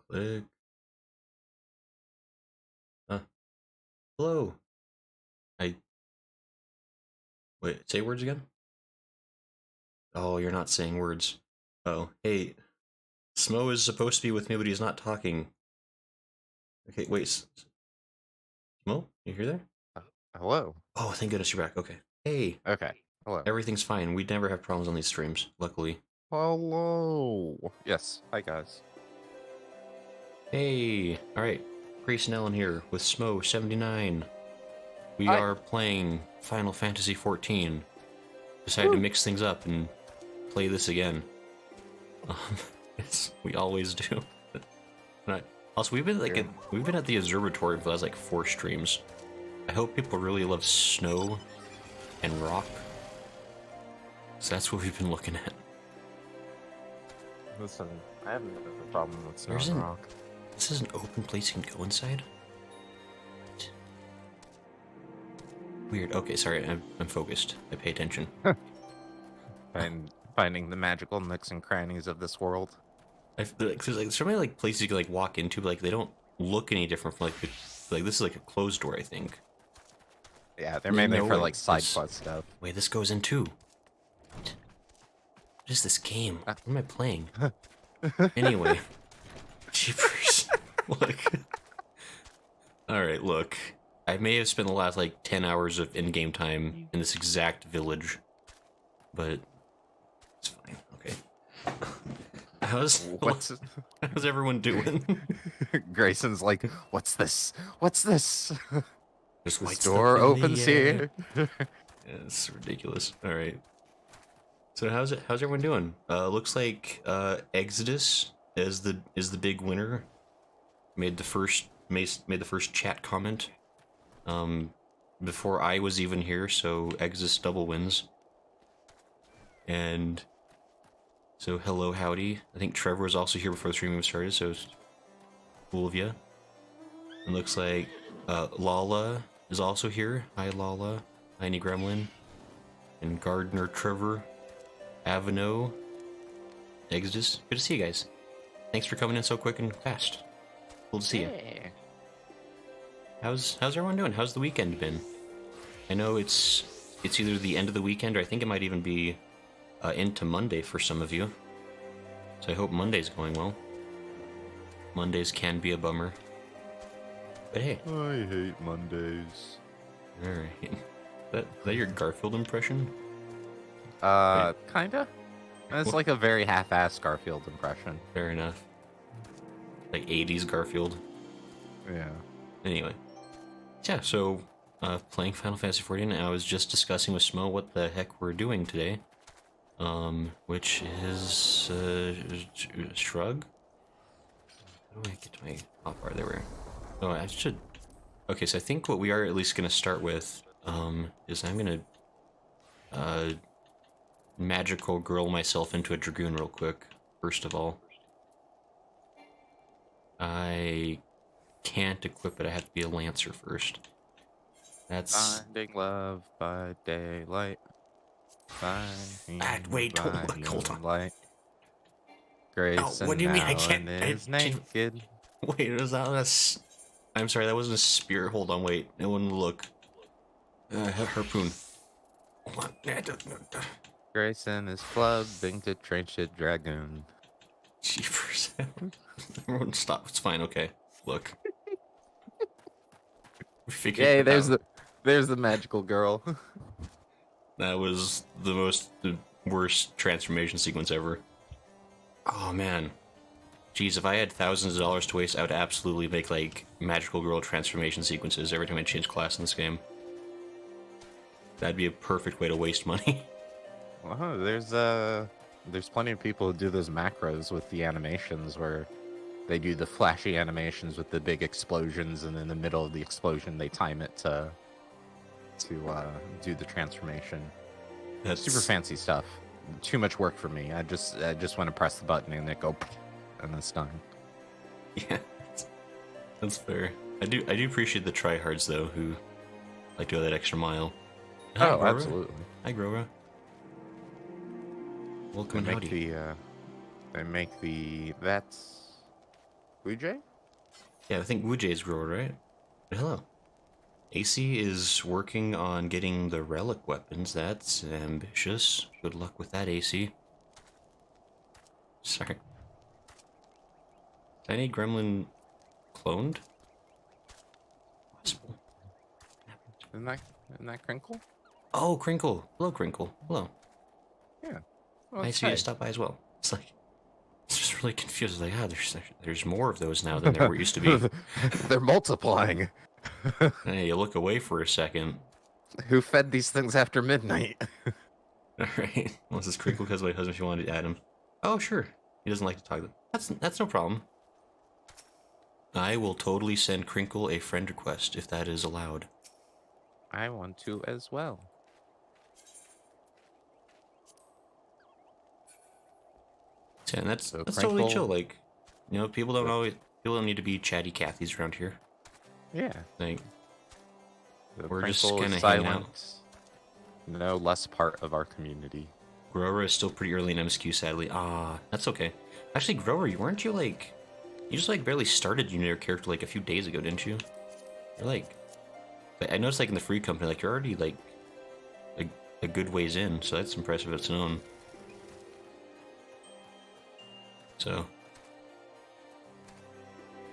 Click. Hello. I wait. Say words again. Oh, you're not saying words. Oh, hey. Smo is supposed to be with me, but he's not talking. Okay, wait. Smo, you here there? Uh, Hello. Oh, thank goodness you're back. Okay. Hey, Okay. Hello. everything's fine. We never have problems on these streams, luckily. Hello. Yes. Hi, guys. Hey, all right. Grace and Ellen here with Smo79. We Hi. are playing Final Fantasy XIV. Decided to Woo. mix things up and play this again. Um, yes, we always do. Also, we've been at the observatory for the last like 4 streams. I hope people really love snow and rock. So that's what we've been looking at. Listen, I have no problem with snow and rock. This is an open place you can go inside? Weird. Okay, sorry, I'm focused. I pay attention. Finding the magical nooks and crannies of this world. There's so many like places you can like walk into, but like they don't look any different from like this is like a closed door, I think. Yeah, they're mainly for like side this, quest stuff. Wait, this goes in too. What is this game? What am I playing? Anyway, jeepers. Look. All right, look. I may have spent the last like 10 hours of in-game time in this exact village, but it's fine. Okay. How's everyone doing? Grayson's like, what's this? What's this? There's This door opens here. Yeah, it's ridiculous. All right. So how's everyone doing? Looks like Exodus is the big winner. Made the first chat comment. Before I was even here, so Exodus double wins. And so hello, howdy. I think Trevor was also here before the stream even started, so it's cool of you. It looks like Lala is also here. Hi, Lala. Tiny Gremlin. And Gardner Trevor. Alphinaud. Exodus. Good to see you guys. Thanks for coming in so quick and fast. Cool to see you. How's everyone doing? How's the weekend been? I know it's either the end of the weekend or I think it might even be into Monday for some of you. So I hope Monday's going well. Mondays can be a bummer. But hey. I hate Mondays. Alright. Is that your Garfield impression? Kinda. It's like a very half-assed Garfield impression. Fair enough. Like 80s Garfield. Yeah. Anyway. Yeah, so playing Final Fantasy XIV, and I was just discussing with Smo what the heck we're doing today. Which is Shrug? How do I get to my hotbar? There we are. Oh, I should. Okay, so I think what we are at least gonna start with, is I'm gonna magical girl myself into a dragoon real quick, first of all. I can't equip it, I have to be a lancer first. That's... Finding love by daylight. Wait, hold on. Light. Grayson what do you mean I can't? is naked. Wait, was that I'm sorry, that wasn't a spear. Hold on, wait. No one look. Harpoon. Hold on. Grayson is clubbing to trench a dragoon. Jeepers. Everyone stop. It's fine, okay. Look. Yay, there's the magical girl. That was the worst transformation sequence ever. Oh man. Jeez, if I had thousands of dollars to waste, I would absolutely make like magical girl transformation sequences every time I change class in this game. That'd be a perfect way to waste money. Well, there's plenty of people who do those macros with the animations where they do the flashy animations with the big explosions, and in the middle of the explosion they time it to do the transformation. That's super fancy stuff. Too much work for me. I just want to press the button and it go, and it's done. Yeah, that's fair. I do appreciate the tryhards though, who like to go that extra mile. Hi, oh, absolutely. Hi, Grova. Welcome, they make the that's. Ujay? Yeah, I think Wujay's grower, right? Hello. AC is working on getting the relic weapons. That's ambitious. Good luck with that, AC. Sorry. Tiny gremlin cloned? Possible. Isn't that Crinkle? Oh, Crinkle. Hello, Crinkle. Hello. Yeah. Well, Nice of you to stop by as well. It's like, it's just really confused. Like, there's more of those now than there used to be. They're multiplying. Hey, you look away for a second. Who fed these things after midnight? Alright. Well, this is Crinkle because my husband, she wanted to add him. Oh, sure. He doesn't like to talk. That's no problem. I will totally send Crinkle a friend request if that is allowed. I want to as well. Yeah, and that's So totally Crinkle- chill. Like, you know, people don't need to be chatty Cathys around here. Yeah. Like, The we're just Crinkle kinda is hanging silent. No less part of our community. Grower is still pretty early in MSQ, sadly. Ah, that's okay. Actually, Grower, weren't you like, you just like barely started your character like a few days ago, didn't you? You're like, I noticed like in the free company, like you're already like a good ways in, so that's impressive of its own. So,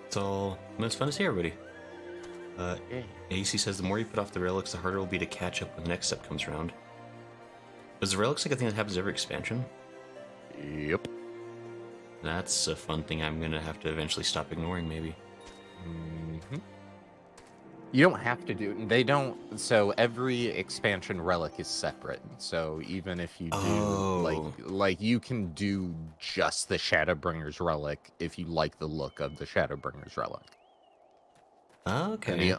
it's fun to see everybody. AC says the more you put off the relics, the harder it will be to catch up when the next step comes around. Is the relics like a thing that happens every expansion? Yep. That's a fun thing I'm gonna have to eventually stop ignoring, maybe. Mm-hmm. You don't have to do it. They don't. So every expansion relic is separate. So even if you do like you can do just the Shadowbringer's relic if you like the look of the Shadowbringer's relic. Okay.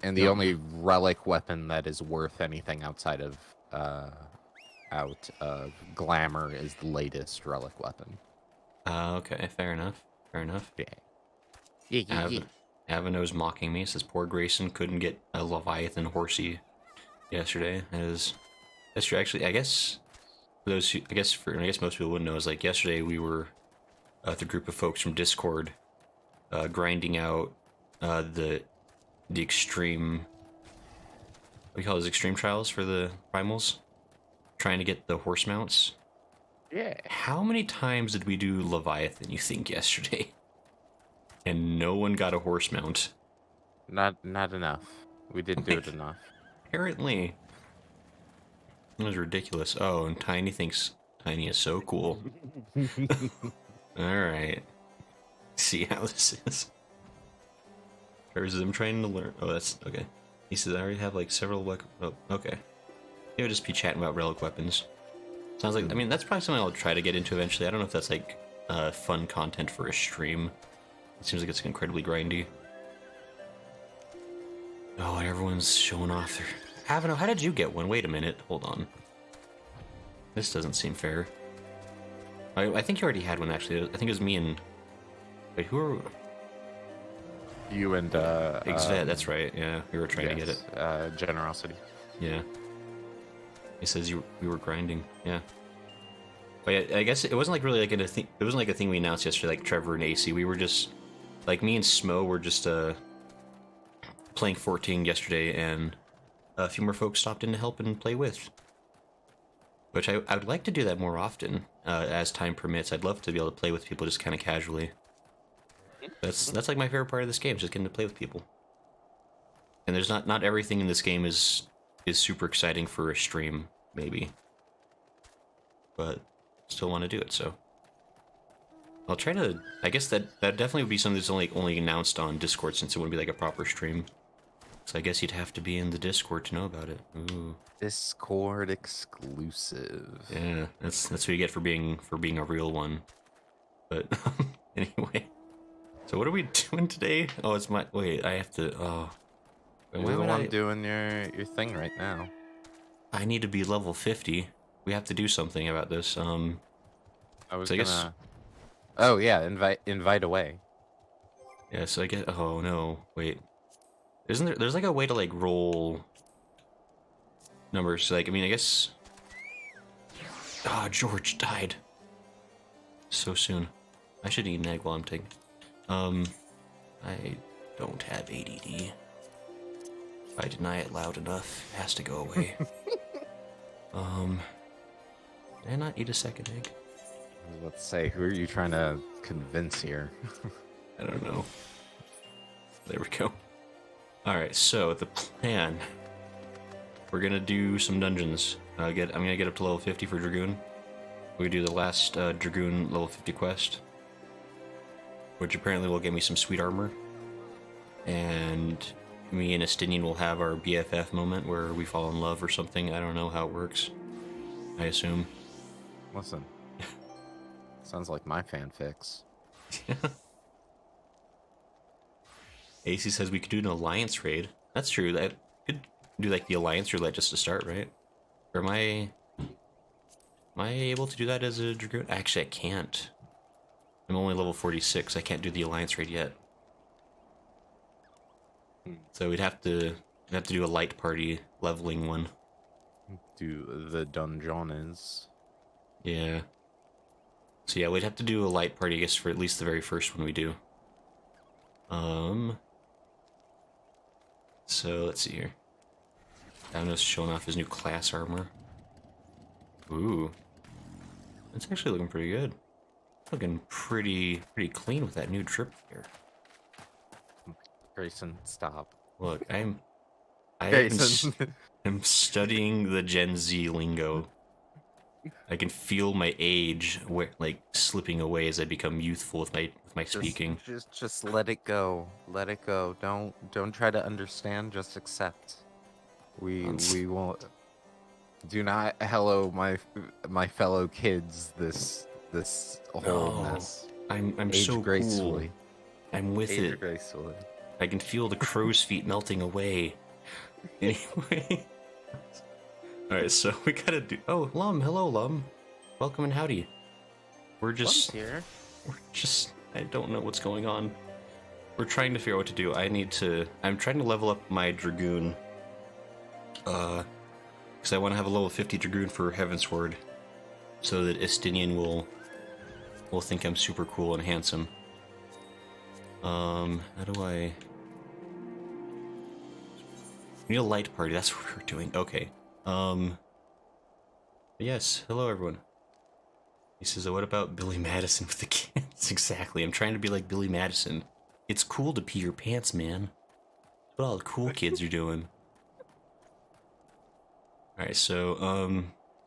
And the only relic weapon that is worth anything outside of glamour is the latest relic weapon. Okay, fair enough. Fair enough. Yeah. Avino's mocking me. Says poor Grayson couldn't get a Leviathan horsey yesterday. That's true. Actually, I guess most people wouldn't know. Is like yesterday we were with a group of folks from Discord grinding out the extreme. What do you call those, extreme trials for the primals? Trying to get the horse mounts. Yeah. How many times did we do Leviathan, you think, yesterday? And no one got a horse mount. Not enough. We didn't do it enough. Apparently. It was ridiculous. Oh, and Tiny thinks Tiny is so cool. Alright. See how this is. Trevor says, I'm trying to learn. Oh, that's okay. He says, I already have like several. Oh, okay. Maybe just be chatting about relic weapons. Sounds like, I mean, that's probably something I'll try to get into eventually. I don't know if that's like fun content for a stream. It seems like it's incredibly grindy. Oh, everyone's showing off their... Avino, how did you get one? Wait a minute. Hold on. This doesn't seem fair. I think you already had one, actually. I think it was me and... Wait, who are... You and, Exvet, that's right. Yeah, we were trying to get it. Generosity. Yeah. He says we were grinding. Yeah. But yeah, I guess it wasn't like really like a thing. It wasn't like a thing we announced yesterday. Like Trevor and AC, we were just like me and Smo were just playing 14 yesterday, and a few more folks stopped in to help and play with. Which I would like to do that more often as time permits. I'd love to be able to play with people just kind of casually. That's like my favorite part of this game, just getting to play with people. And there's not everything in this game is super exciting for a stream, maybe. But still want to do it, so I'll try to. I guess that definitely would be something that's only announced on Discord, since it wouldn't be like a proper stream. So I guess you'd have to be in the Discord to know about it. Ooh. Discord exclusive. Yeah, that's what you get for being a real one. But anyway, so what are we doing today? Oh, it's my wait. I have to. Oh, You're the one doing your thing right now. I need to be level 50. We have to do something about this. I was so gonna. Oh yeah, invite away. Yeah, so I guess. Oh no, wait. Isn't there? There's like a way to like roll numbers. Like, I mean, I guess. Ah, George died so soon. I should eat an egg while I'm taking. I don't have ADD. If I deny it loud enough, it has to go away. Did I not eat a second egg? I was about to say, who are you trying to convince here? I don't know. There we go. Alright, so the plan. We're gonna do some dungeons. I'm gonna get up to level 50 for Dragoon. We do the last Dragoon level 50 quest, which apparently will give me some sweet armor. And me and Estinien will have our BFF moment where we fall in love or something. I don't know how it works. I assume. Listen. Sounds like my fanfics. AC says we could do an alliance raid. That's true. That could do like the alliance roulette just to start, right? Or am I able to do that as a Dragoon? Actually, I can't. I'm only level 46. I can't do the alliance raid yet. So we'd have to do a light party leveling one. Do the dungeons. Yeah. So yeah, we'd have to do a light party, I guess, for at least the very first one we do. So let's see here. Alphinaud's showing off his new class armor. Ooh. It's actually looking pretty good. Looking pretty clean with that new drip here. Grayson, stop. Look, I'm Grayson. studying the Gen Z lingo. I can feel my age like slipping away as I become youthful with my speaking. Just let it go. Let it go. Don't try to understand. Just accept. We won't. Do not hello my fellow kids. This whole mess. I'm Age so gracefully. Cool. I'm with Age it. gracefully. I can feel the crow's feet melting away. Anyway. Alright, so we gotta do... Oh, Lum, hello, Lum. Welcome and howdy. We're just... here. We're just... I don't know what's going on. We're trying to figure out what to do. I'm trying to level up my Dragoon. Because I want to have a level 50 Dragoon for Heavensward. So that Estinien will think I'm super cool and handsome. How do I... We need a light party, that's what we're doing. Okay. Yes, hello everyone. He says, what about Billy Madison with the kids? Exactly, I'm trying to be like Billy Madison. It's cool to pee your pants, man. That's what all the cool kids are doing. Alright, so,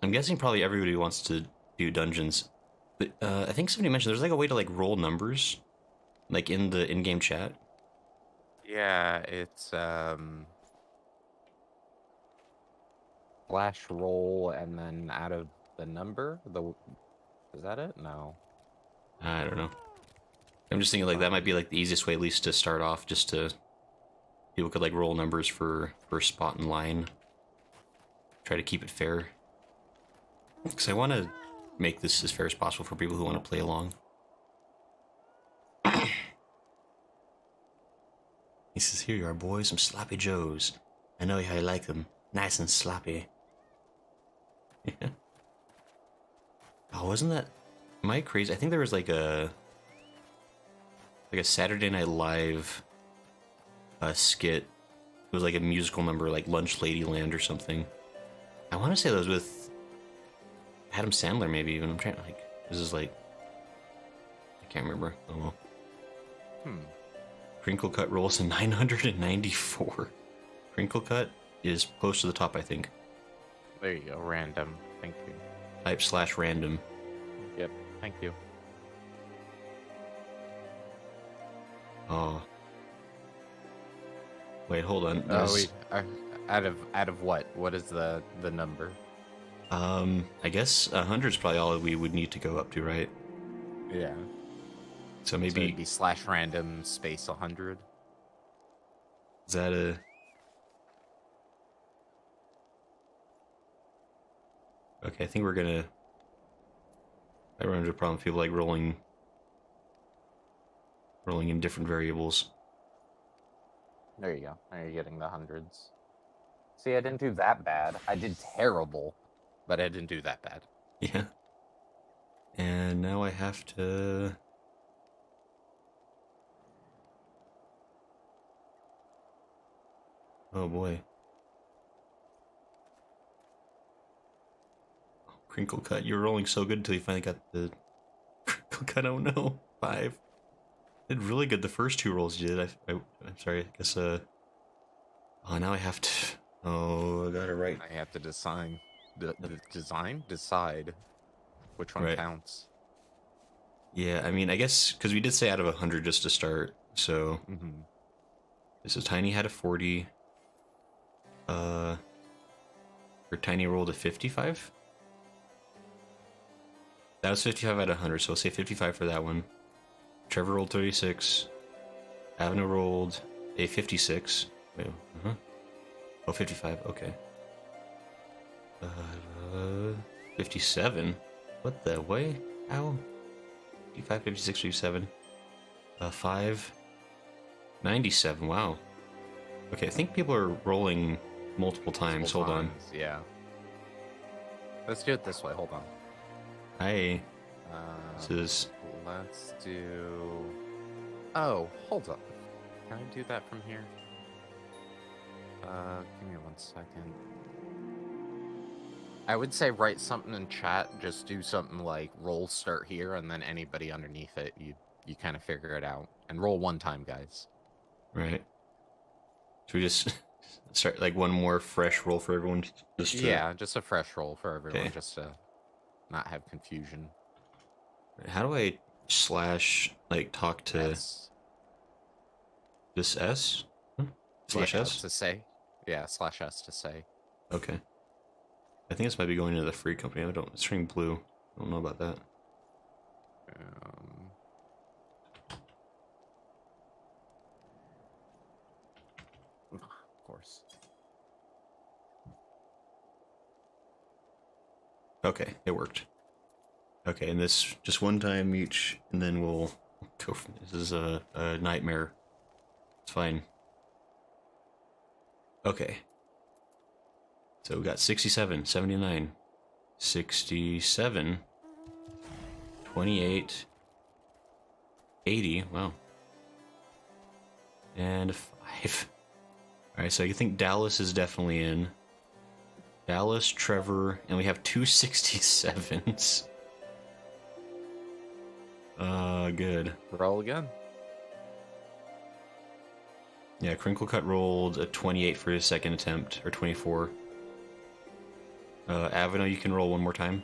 I'm guessing probably everybody wants to do dungeons. But, I think somebody mentioned there's like a way to like roll numbers. Like in the in-game chat. Yeah, it's flash roll and then out of the number. Is that it? No. I don't know. I'm just thinking like that might be like the easiest way at least to start off, just to people could like roll numbers for spot in line. Try to keep it fair. Because I want to make this as fair as possible for people who want to play along. He says, here you are, boys, some sloppy joes. I know how you like them. Nice and sloppy. Yeah. Oh, wasn't that... Am I crazy? I think there was like a Saturday Night Live skit. It was like a musical number, like Lunch Ladyland or something. I want to say that was with Adam Sandler, maybe even. I'm trying to, like... This is like... I can't remember. Oh well. Crinkle Cut rolls a 994. Crinkle Cut is close to the top, I think. There you go, random. Thank you. Type / random. Yep, thank you. Oh. Wait, hold on. Oh, wait. Out of what? What is the number? I guess 100 is probably all we would need to go up to, right? Yeah. So maybe... So it'd be / random space 100. Is that a... Okay, I think we're gonna... I run into a problem with people like rolling in different variables. There you go. Now you're getting the hundreds. See, I didn't do that bad. I did terrible, but I didn't do that bad. Yeah. And now I have to... Oh boy. Crinkle cut. You were rolling so good until you finally got the crinkle cut. Oh no. 5. Did really good the first 2 rolls you did. I'm sorry. I guess oh, now I have to. Oh, I got it right. I have to decide which one Right. counts. Yeah, I mean, I guess because we did say out of 100 just to start. So Mm-hmm. this is Tiny had a 40. Or Tiny rolled a 55. That was 55 out of 100, so we'll say 55 for that one. Trevor rolled 36. Alphinaud rolled a 56. Wait, Oh, 55, okay. 57? What the way? How? 55, 56, 57. 5. 97, wow. Okay, I think people are rolling multiple times. Hold on. Yeah. Let's do it this way. Hold on. Hi. This is... Let's do... Oh, hold up. Can I do that from here? Give me 1 second. I would say write something in chat. Just do something like roll start here, and then anybody underneath it, you kind of figure it out. And roll 1 time, guys. Right. Should we just start like one more fresh roll for everyone? Just to... Yeah, just a fresh roll for everyone, Okay. just to not have confusion. How do I slash like talk to S. this S? Slash Yeah, S? to say. Yeah, slash S to say. Okay. I think this might be going into the free company. I don't. It's ring blue. I don't know about that. Of course. Okay, it worked. Okay, and this just 1 time each, and then we'll go from this. Is a nightmare. It's fine. Okay. So we got 67, 79, 67, 28, 80. Wow. And 5. Alright, so you think Dallas is definitely in. Dallas, Trevor, and we have 2 67s. Good. Roll again. Yeah, Crinkle Cut rolled a 28 for his second attempt, or 24. Alphinaud, you can roll 1 more time.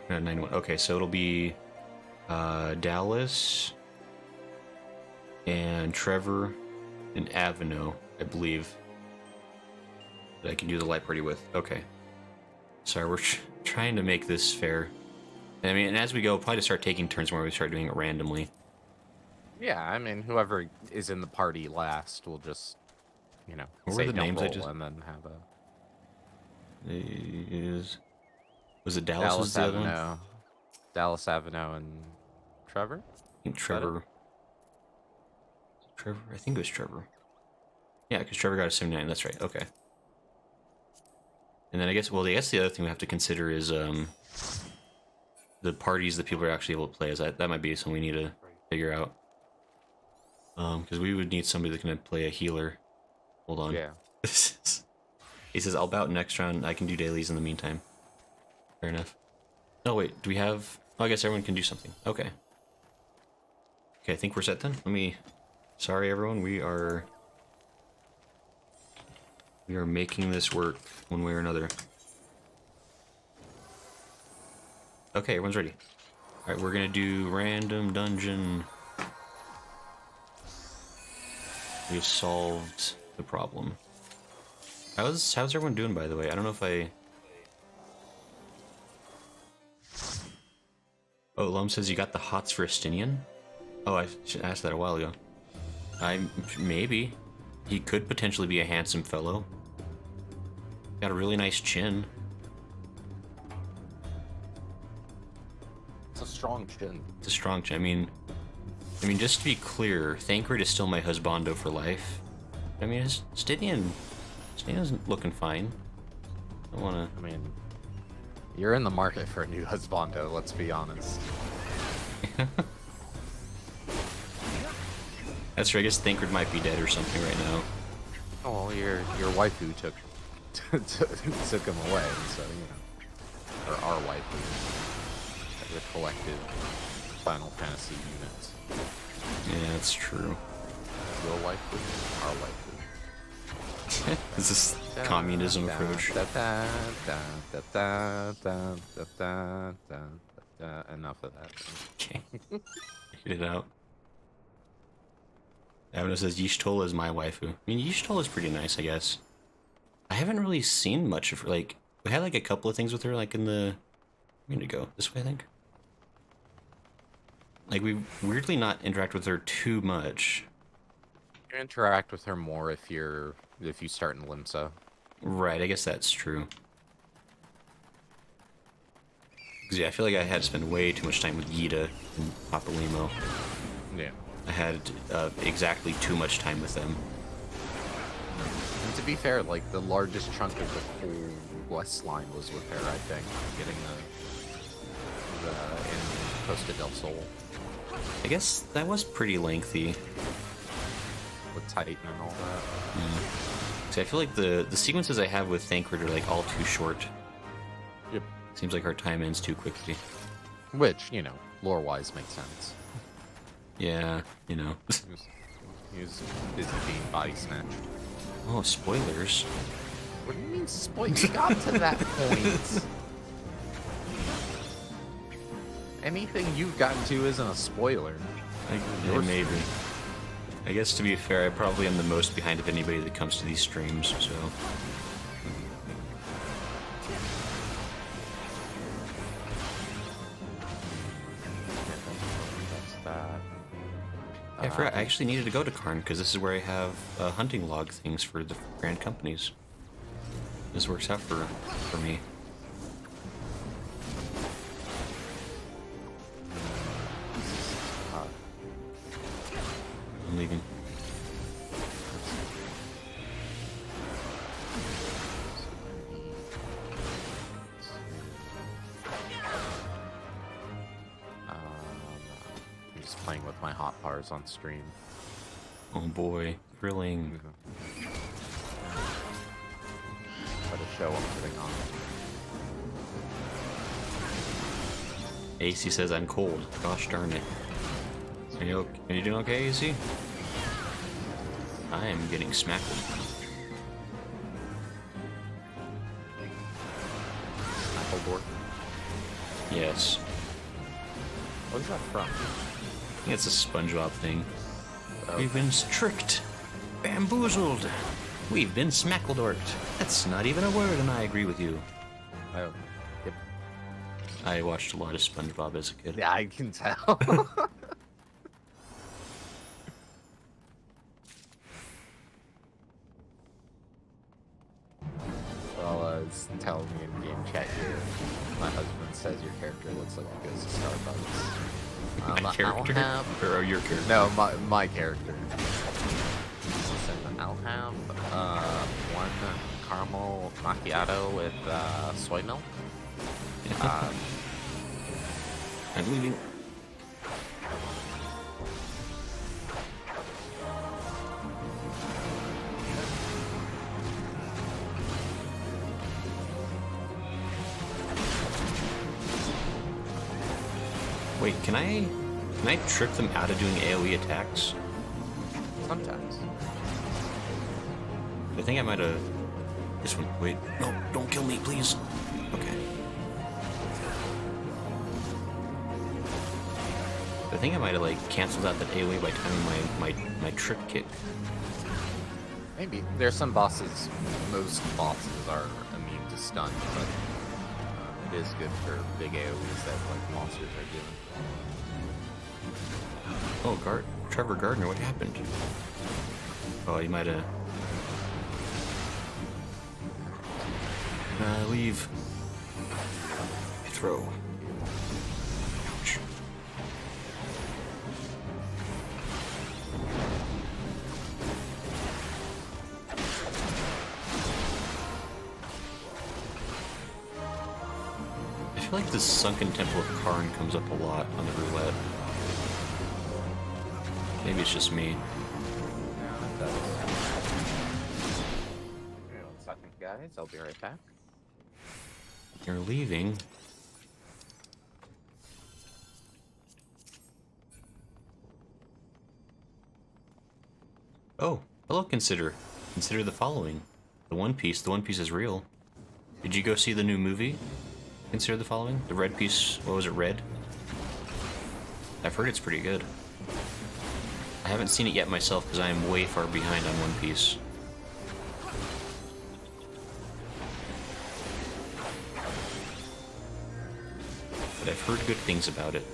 No, 91. Okay, so it'll be Dallas and Trevor and Alphinaud, I believe, that I can do the light party with. Okay. Sorry, we're trying to make this fair. I mean, and as we go, we'll probably just start taking turns where we start doing it randomly. Yeah, I mean, whoever is in the party last will just, you know, What say were the don't names I roll just- and then have a... Was it Dallas? Was the other one? I Dallas, Alphinaud, and Trevor? think Trevor. Trevor? I think it was Trevor. Yeah, because Trevor got a 79. That's right. Okay. And then I guess the other thing we have to consider is the parties that people are actually able to play. Is that might be something we need to figure out. Because we would need somebody that can play a healer. Hold on. Yeah. He says, I'll bout next round. I can do dailies in the meantime. Fair enough. Oh, wait. Do we have... Oh, I guess everyone can do something. Okay. Okay, I think we're set then. Sorry, everyone. We are making this work one way or another. Okay, everyone's ready. Alright, we're gonna do random dungeon. We've solved the problem. How's everyone doing, by the way? I don't know if I... Oh, Lum says you got the hots for Estinien? Oh, I should ask that a while ago. Maybe. He could potentially be a handsome fellow. Got a really nice chin. It's a strong chin. It's a strong chin. I mean, just to be clear, Thancred is still my husbando for life. I mean, Estinien's looking fine. I wanna... I mean, you're in the market for a new husbando, let's be honest. That's true. I guess Thancred might be dead or something right now. Oh, well, your waifu took took him away, so you know, or our waifu, the collective Final Fantasy unit. Yeah, that's true. Your waifu, our waifu. Is this communism approach? Enough of that. Okay. Get it out. Avino says Y'shtola is my waifu. I mean, Y'shtola is pretty nice, I guess. I haven't really seen much of her. Like, we had like a couple of things with her, like in the... I'm gonna go this way, I think. Like, we weirdly not interact with her too much. You interact with her more if you start in Limsa. Right, I guess that's true. Because, yeah, I feel like I had to spend way too much time with Yida and Papa Limo. Yeah. I had exactly too much time with them. And to be fair, like, the largest chunk of the whole quest line was with her, I think. Getting the in Costa del Sol. I guess that was pretty lengthy. With Titan and all that. Yeah. See, I feel like the sequences I have with Thancred are, like, all too short. Yep. Seems like our time ends too quickly. Which, you know, lore-wise makes sense. Yeah, you know. He was busy being body snatched. Oh, spoilers. What do you mean spoil? You got to that point. Anything you've gotten to isn't a spoiler. Maybe. I guess to be fair, I probably am the most behind of anybody that comes to these streams, so... I forgot, I actually needed to go to Karn, because this is where I have hunting log things for the grand companies. This works out for me. I'm leaving. I'm just playing with my hot bars on stream. Oh boy, grilling. What a show I'm putting on. AC says I'm cold. Gosh darn it. Are you doing okay, AC? I am getting smacked. Snackledorf? Yes. What is that from? I think it's a SpongeBob thing. Oh. We've been tricked. Bamboozled. We've been smackledorked. That's not even a word, and I agree with you. Oh. Yep. I watched a lot of SpongeBob as a kid. Yeah, I can tell. Well, it's telling me in game chat here. My husband says your character looks like he goes to Starbucks. My character? Or your character? No, my character. Listen, I'll have one caramel macchiato with soy milk. I'm leaving. Wait, can I trick them out of doing AoE attacks? Sometimes. I think I might have... This one. Wait. No, don't kill me, please. Okay. I think I might have, like, canceled out that AoE by timing my trick kick. Maybe. There's some bosses, most bosses are immune to stun, but it is good for big AoEs that, like, monsters are doing. Oh, Trevor Gardner, what happened? Oh, he might have... leave. Throw. Ouch. I feel like the Sunken Temple of Karn comes up a lot on the roulette. Maybe it's just me. Yeah, it does. Hang on 1 second, guys. I'll be right back. You're leaving. Oh, hello, Consider. Consider the following. The One Piece. The One Piece is real. Did you go see the new movie? Consider the following. The Red Piece. What was it? Red? I've heard it's pretty good. I haven't seen it yet myself because I am way far behind on One Piece. But I've heard good things about it.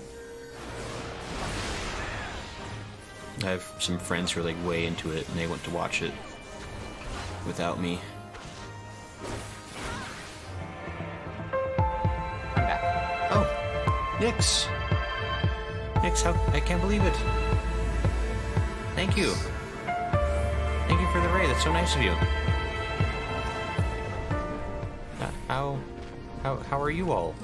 I have some friends who are like way into it and they went to watch it without me. I'm back. Oh, Nyx! Nyx, how I can't believe it. Thank you. Thank you for the raid. That's so nice of you. How are you all?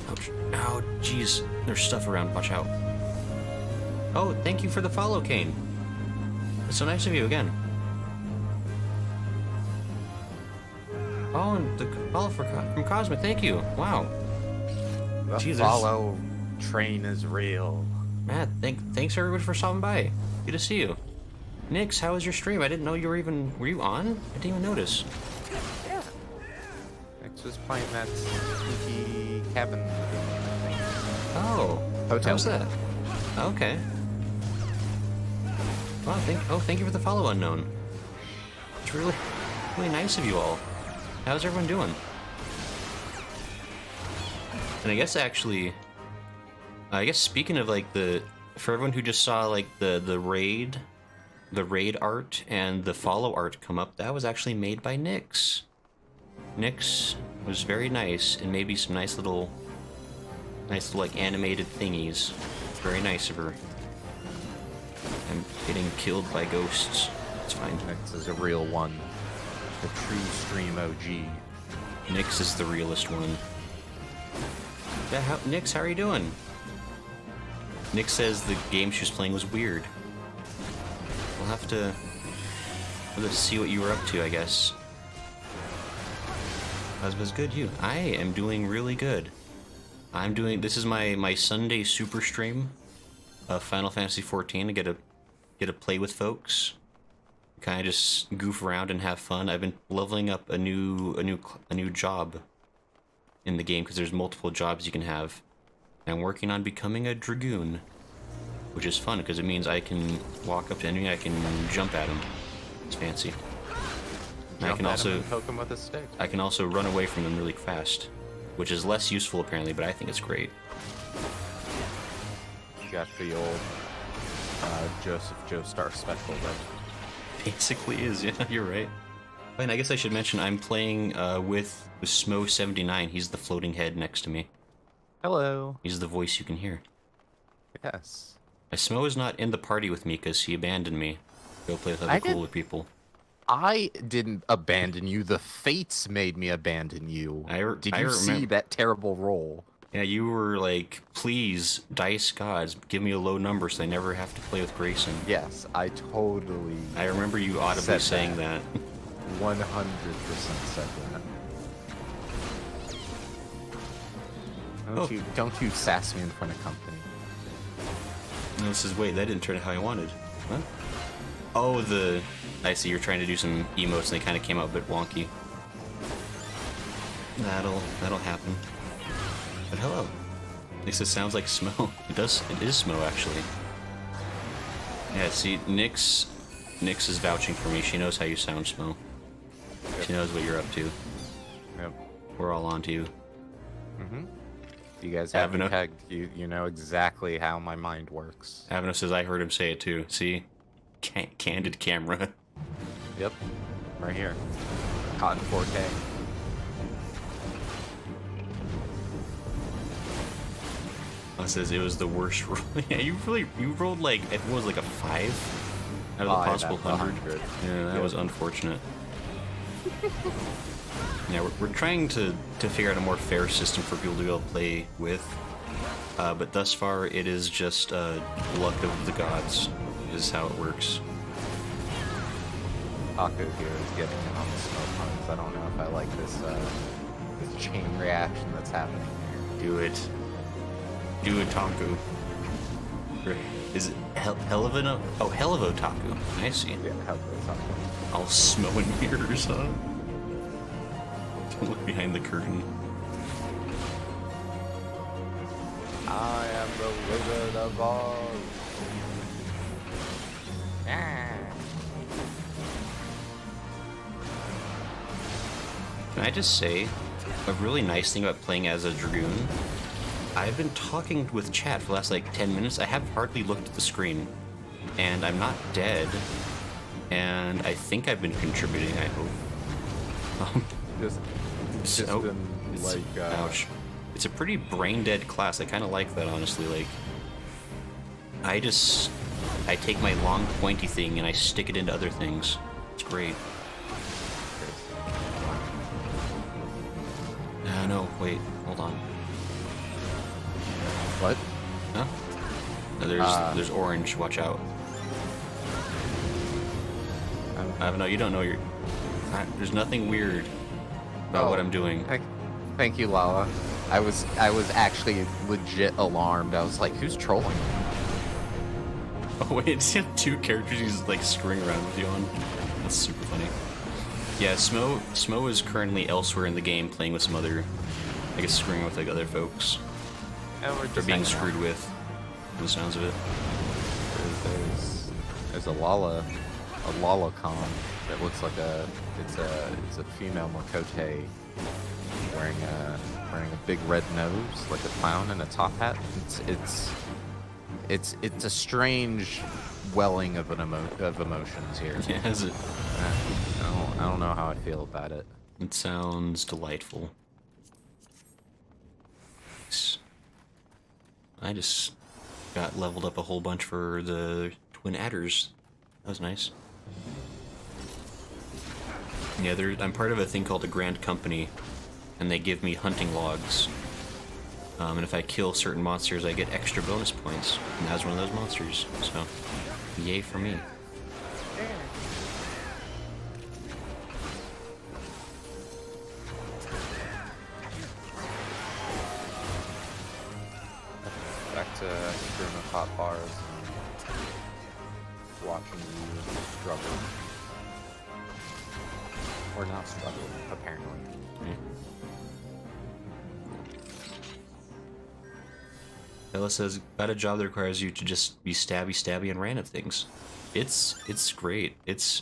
Ouch. Ow, jeez. There's stuff around. Watch out. Oh, thank you for the follow, Kane. It's so nice of you again. Oh, and the follow from Cosmic. Thank you. Wow. The Jesus. follow train is real. Matt, thanks everyone for stopping by. Good to see you. Nyx, how was your stream? I didn't know you were you on? I didn't even notice. Yeah. Next was playing that spooky cabin game, I think. Oh, Hotel. how's that? Okay. Wow, thank you for the follow, Unknown. It's really nice of you all. How's everyone doing? And I guess actually, speaking of like for everyone who just saw like the raid art and the follow art come up, that was actually made by Nyx. Nyx was very nice and made me some nice little like animated thingies. Very nice of her. I'm getting killed by ghosts. It's fine. Next is a real one. The true stream OG. Nyx is the realest one. Yeah, Nyx, how are you doing? Nyx says the game she was playing was weird. We'll have to see what you were up to, I guess. Was good, you? I am doing really good. This is my Sunday super stream of Final Fantasy XIV to get to play with folks. Kind of just goof around and have fun. I've been leveling up a new job in the game because there's multiple jobs you can have. And I'm working on becoming a dragoon, which is fun because it means I can walk up to enemy, I can jump at them. It's fancy. And I can also poke him with a stick. I can also run away from them really fast, which is less useful apparently, but I think it's great. You got the old Joseph Joestar special, but Basically is, yeah, you're right. And I guess I should mention I'm playing with Smo79. He's the floating head next to me. hello. He's the voice you can hear. Yes. Smo is not in the party with me because he abandoned me. Go play with other cooler people. I didn't abandon you. The fates made me abandon you. Did you see remember that terrible roll? Yeah, you were like, please, dice gods, give me a low number so I never have to play with Grayson. Yes, I totally. I remember you audibly saying that. 100% said that. Don't you sass me in front of company. No, this is, wait, that didn't turn out how I wanted. What? Oh, I see, you're trying to do some emotes and they kind of came out a bit wonky. That'll happen. But hello. At least it sounds like Smo. It is Smo, actually. Yeah, see, Nyx is vouching for me. She knows how you sound, Smo. Yep. She knows what you're up to. Yep. We're all on to you. Mm-hmm. You guys have me pegged. You know exactly how my mind works. Avino says I heard him say it too. See? Candid camera. Yep. Right here. Cotton 4K. Says it was the worst roll. Yeah, you rolled like, it was like a 5 out of the possible 100. Yeah, that was unfortunate. Yeah, we're trying to figure out a more fair system for people to be able to play with. But thus far, it is just luck of the gods, is how it works. Taco here is getting in on the smoke puns. I don't know if I like this chain reaction that's happening here. Do it. Do it, Taku. Is it Hellevo? Oh, Hellevo Taku. I see. Yeah, how goes Taco? All Smo and mirrors, huh? Don't look behind the curtain. I am the Wizard of Oz. Can I just say, a really nice thing about playing as a Dragoon, I've been talking with chat for the last like 10 minutes. I have hardly looked at the screen, and I'm not dead, and I think I've been contributing, I hope. It's just been like... ouch. It's a pretty brain-dead class. I kind of like that, honestly. Like, I take my long pointy thing and I stick it into other things. It's great. No, wait, hold on. What? Huh? No, there's orange. Watch out. No, you don't know your. There's nothing weird about what I'm doing. Thank you, Lala. I was actually legit alarmed. I was like, who's trolling? Oh wait, it's two characters he's like screwing around with you on. That's super funny. Yeah, Smo is currently elsewhere in the game, playing with some other, I guess, screwing with like other folks. And we're Or just being hanging out. screwed with, from the sounds of it. There's a Lalacon that looks like it's a female Makote wearing a big red nose like a clown and a top hat. It's a strange welling of emotions here. Yeah, is it? I don't know how I feel about it. It sounds delightful. I just got leveled up a whole bunch for the twin adders. That was nice. Yeah, I'm part of a thing called a Grand Company, and they give me hunting logs. And if I kill certain monsters, I get extra bonus points. And that was one of those monsters, so yay for me. Back to screwing with hot bars and watching you struggle. Or not struggle, apparently. Ella says, got a job that requires you to just be stabby and ran at things. It's great. It's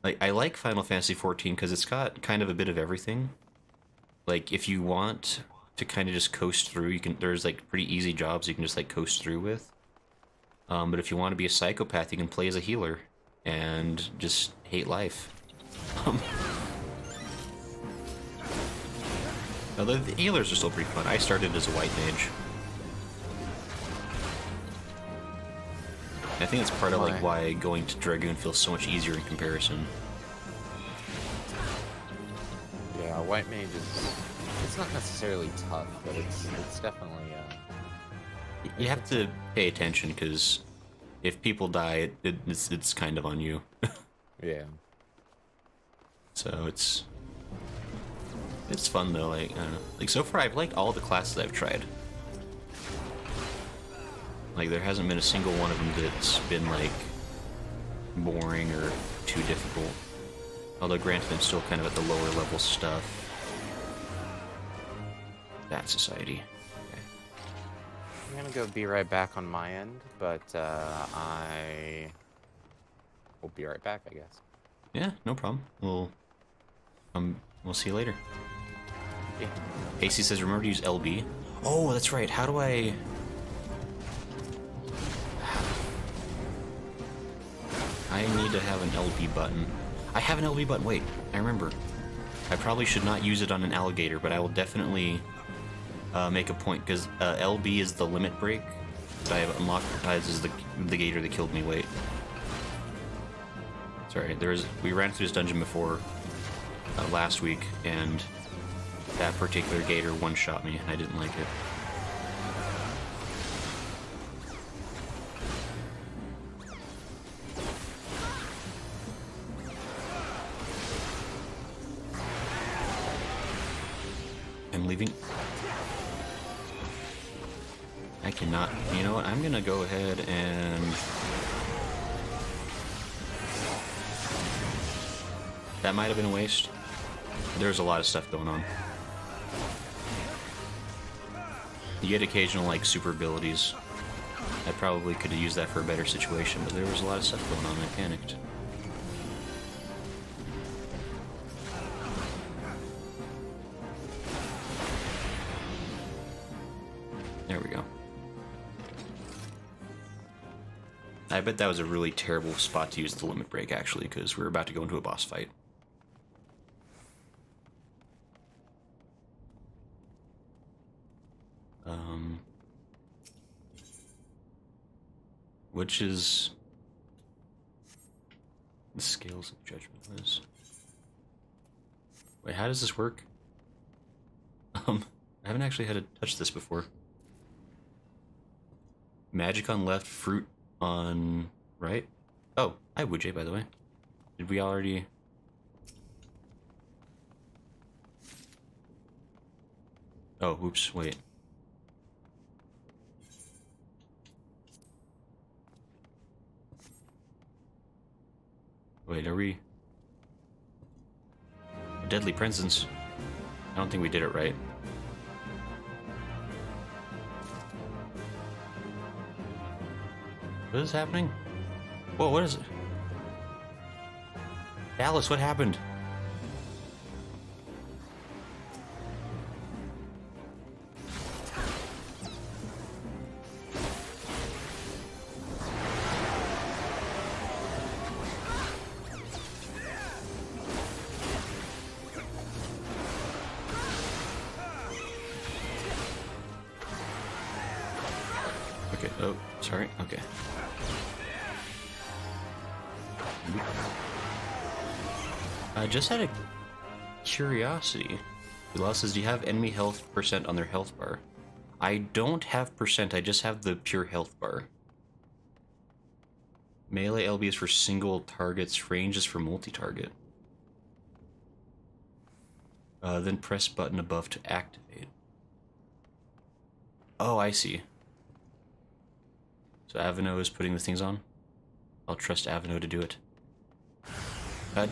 like, I like Final Fantasy XIV because it's got kind of a bit of everything. Like, if you want to kind of just coast through, there's like pretty easy jobs you can just like coast through with. But if you want to be a psychopath, you can play as a healer and just hate life. Although the healers are still pretty fun. I started as a white mage. I think that's part of like why going to Dragoon feels so much easier in comparison. Yeah, white mage it's not necessarily tough, but it's definitely You have to pay attention because if people die, it's kind of on you. yeah. So it's fun though. Like I don't know. Like so far, I've liked all the classes I've tried. Like there hasn't been a single one of them that's been like boring or too difficult. Although granted, I'm still kind of at the lower level stuff. That society. Okay. I'm gonna go be right back on my end, but I will be right back, I guess. Yeah, no problem. We'll see you later. Yeah. Casey says, remember to use LB. Oh, that's right. How do I? I need to have an LB button. I have an LB button. Wait, I remember. I probably should not use it on an alligator, but I will definitely make a point because LB is the limit break that I have unlocked. This is the gator that killed me. Wait. Sorry, we ran through this dungeon before last week, and that particular gator one-shot me, and I didn't like it. I'm leaving. I cannot. You know what? I'm gonna go ahead and... That might have been a waste. There's a lot of stuff going on. You get occasional, like, super abilities. I probably could have used that for a better situation, but there was a lot of stuff going on. I panicked. There we go. I bet that was a really terrible spot to use the limit break, actually, because we're about to go into a boss fight. Which is... The scales of judgment was... Wait, how does this work? I haven't actually had to touch this before. Magic on left, fruit on right. Oh, hi Woojay, by the way. Did we already... Oh, whoops, wait. Wait, are we... Deadly Presence? I don't think we did it right. What is happening? Whoa, what is it? Alice, what happened? Okay, oh, sorry, okay. I just had a curiosity. Bilal says, do you have enemy health % on their health bar? I don't have %, I just have the pure health bar. Melee LB is for single targets, range is for multi-target. Then press button above to activate. Oh, I see. So Alphinaud is putting the things on? I'll trust Alphinaud to do it.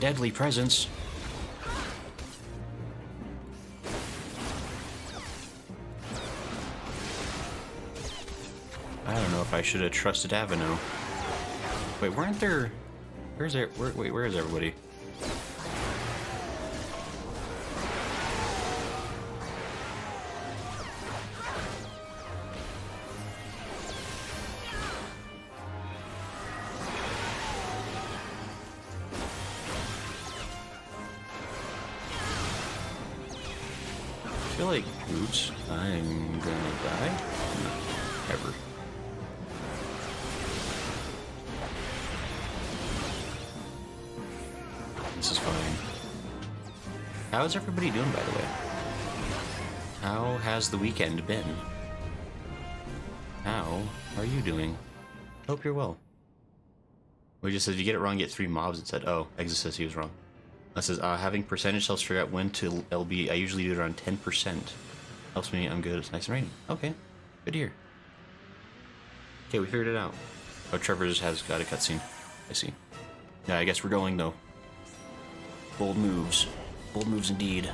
Deadly Presence. I don't know if I should have trusted Alphinaud. Wait, weren't there... Where's there... Wait, where is everybody? I feel like, oops, I'm gonna die? No, ever. This is fine. How is everybody doing, by the way? How has the weekend been? How are you doing? Hope you're well. We just said, if you get it wrong, get 3 mobs. It said, oh, Exit says he was wrong. That says, having percentage helps figure out when to LB. I usually do it around 10%. Helps me, I'm good, it's nice and rainy. Okay, good to hear. Okay, we figured it out. Oh, Trevor just has got a cutscene. I see. Yeah, I guess we're going, though. Bold moves. Bold moves indeed.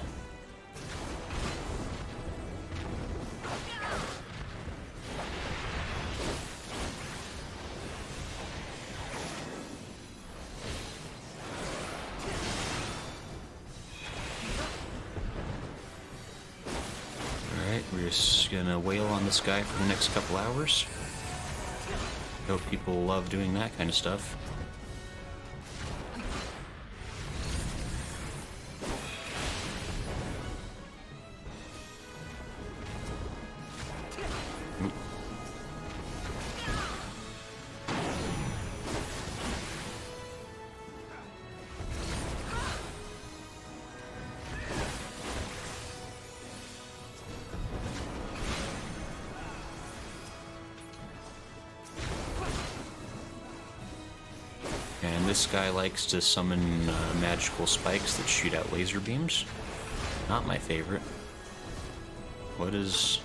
We're just gonna wail on this guy for the next couple hours. Hope people love doing that kind of stuff. And this guy likes to summon magical spikes that shoot out laser beams. Not my favorite. What is...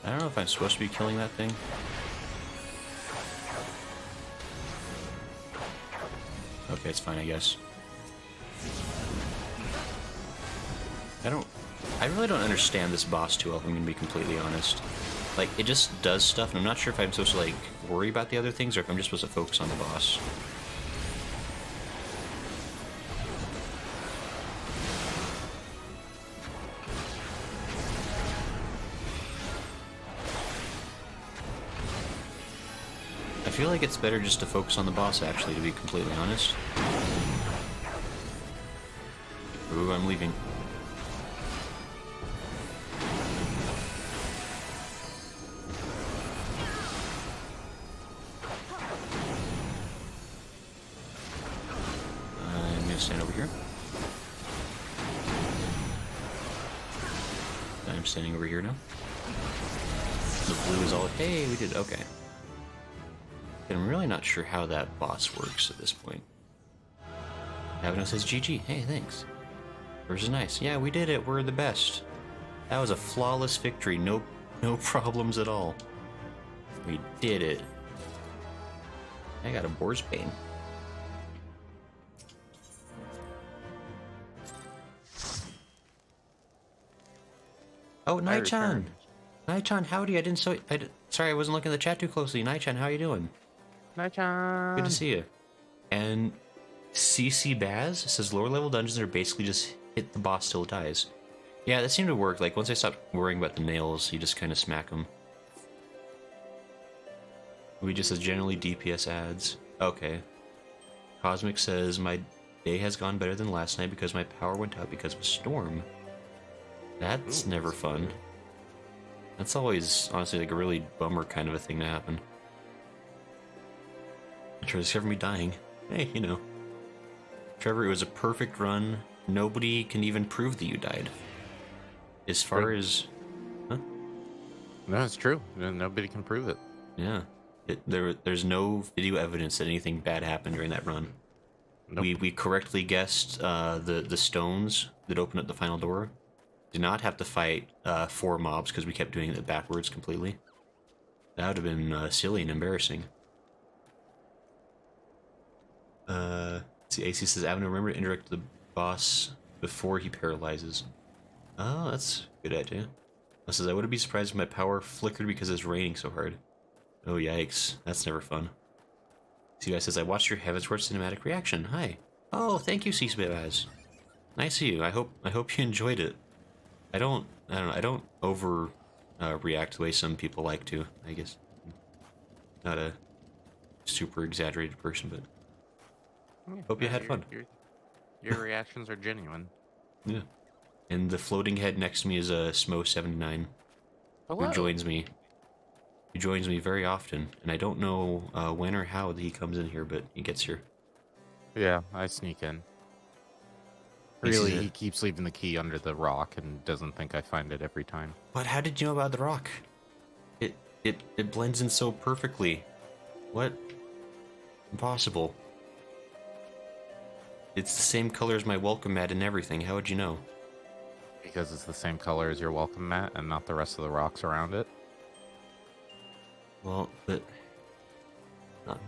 I don't know if I'm supposed to be killing that thing. Okay, it's fine, I guess. I really don't understand this boss too well, if I'm gonna be completely honest. Like, it just does stuff, and I'm not sure if I'm supposed to, like, worry about the other things, or if I'm just supposed to focus on the boss. I feel like it's better just to focus on the boss, actually, to be completely honest. Ooh, I'm leaving. I'm gonna stand over here. I'm standing over here now. The blue is all... Hey, we did... Okay. I'm really not sure how that boss works at this point. Heavensward says GG. Hey, thanks. Yours is nice. Yeah, we did it. We're the best. That was a flawless victory. No problems at all. We did it. I got a boar's pain. Oh, Nai-chan. Nai-chan, howdy. Sorry, I wasn't looking at the chat too closely. Nai-chan, how you doing? Nai-chan. Good to see you. And CC Baz says lower level dungeons are basically just hit the boss till it dies. Yeah, that seemed to work. Like, once I stopped worrying about the nails, you just kind of smack them. We just says generally DPS adds. Okay. Cosmic says my day has gone better than last night because my power went out because of a storm. That's never fun. That's always, honestly, like a really bummer kind of a thing to happen. Trevor's ever me dying. Hey, you know. Trevor, it was a perfect run. Nobody can even prove that you died. As far as... Huh? No, it's true. Nobody can prove it. Yeah. There's no video evidence that anything bad happened during that run. Nope. We correctly guessed the stones that open up the final door. Did not have to fight 4 mobs because we kept doing it backwards completely. That would have been silly and embarrassing. See, AC says, Alphinaud, remember to interact with the boss before he paralyzes. Oh, that's a good idea. It says, I wouldn't be surprised if my power flickered because it's raining so hard. Oh, yikes. That's never fun. See, guys says, I watched your Heavensward cinematic reaction. Hi. Oh, thank you, C-Spaz. Nice of you. I hope you enjoyed it. I don't over react the way some people like to, I guess. Not a super exaggerated person, but hope you had fun. Your reactions are genuine. Yeah. And the floating head next to me is a Smo79. Hello. Who joins me. He joins me very often, and I don't know when or how he comes in here, but he gets here. Yeah, I sneak in. Really, he keeps leaving the key under the rock and doesn't think I find it every time. But how did you know about the rock? It blends in so perfectly. What? Impossible. It's the same color as my welcome mat and everything. How would you know? Because it's the same color as your welcome mat and not the rest of the rocks around it. Well, but...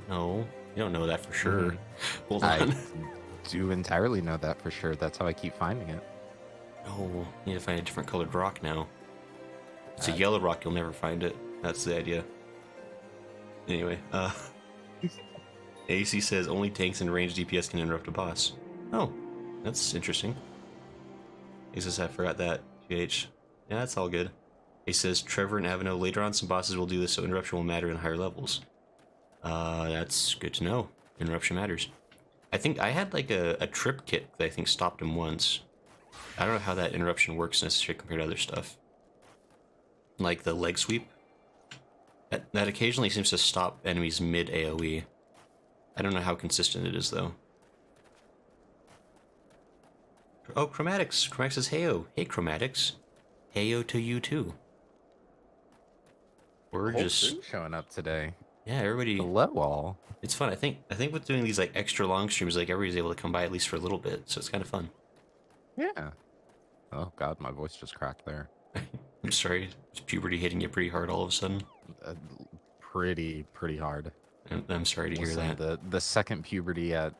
no, you don't know that for sure. Mm-hmm. Hold on. I do entirely know that for sure. That's how I keep finding it. No, you need to find a different colored rock now. If it's a yellow rock, you'll never find it. That's the idea. Anyway, AC says only tanks and ranged DPS can interrupt a boss. Oh, that's interesting. He says I forgot that. GH. Yeah, that's all good. He says Trevor and Alphinaud, later on some bosses will do this, so interruption will matter in higher levels. That's good to know. Interruption matters. I think I had like a trip kit that I think stopped him once. I don't know how that interruption works necessarily compared to other stuff. Like the leg sweep. That occasionally seems to stop enemies mid AoE. I don't know how consistent it is though. Oh, Chromatics. Chromatics says heyo. Hey, Chromatics. Heyo to you too. We're Whole just crew showing up today. Yeah, everybody. Hello, all. It's fun. I think with doing these like extra long streams, like everybody's able to come by at least for a little bit, so it's kind of fun. Yeah. Oh God, my voice just cracked there. I'm sorry, is puberty hitting you pretty hard all of a sudden? Uh, pretty hard. I'm sorry to hear Listen, that. the second puberty at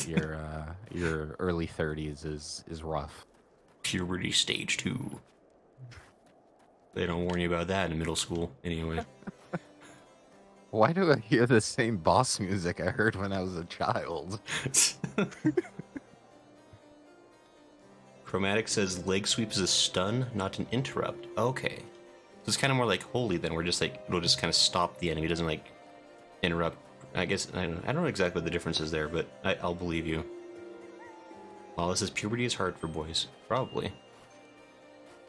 your early 30s is rough. Puberty stage 2. They don't warn you about that in middle school, anyway. Why do I hear the same boss music I heard when I was a child? Chromatic says leg sweep is a stun, not an interrupt. Okay. So it's kind of more like holy then, where just like it'll just kind of stop the enemy, it doesn't like interrupt. I guess I don't know exactly what the difference is there, but I'll believe you. Well, this says puberty is hard for boys. Probably.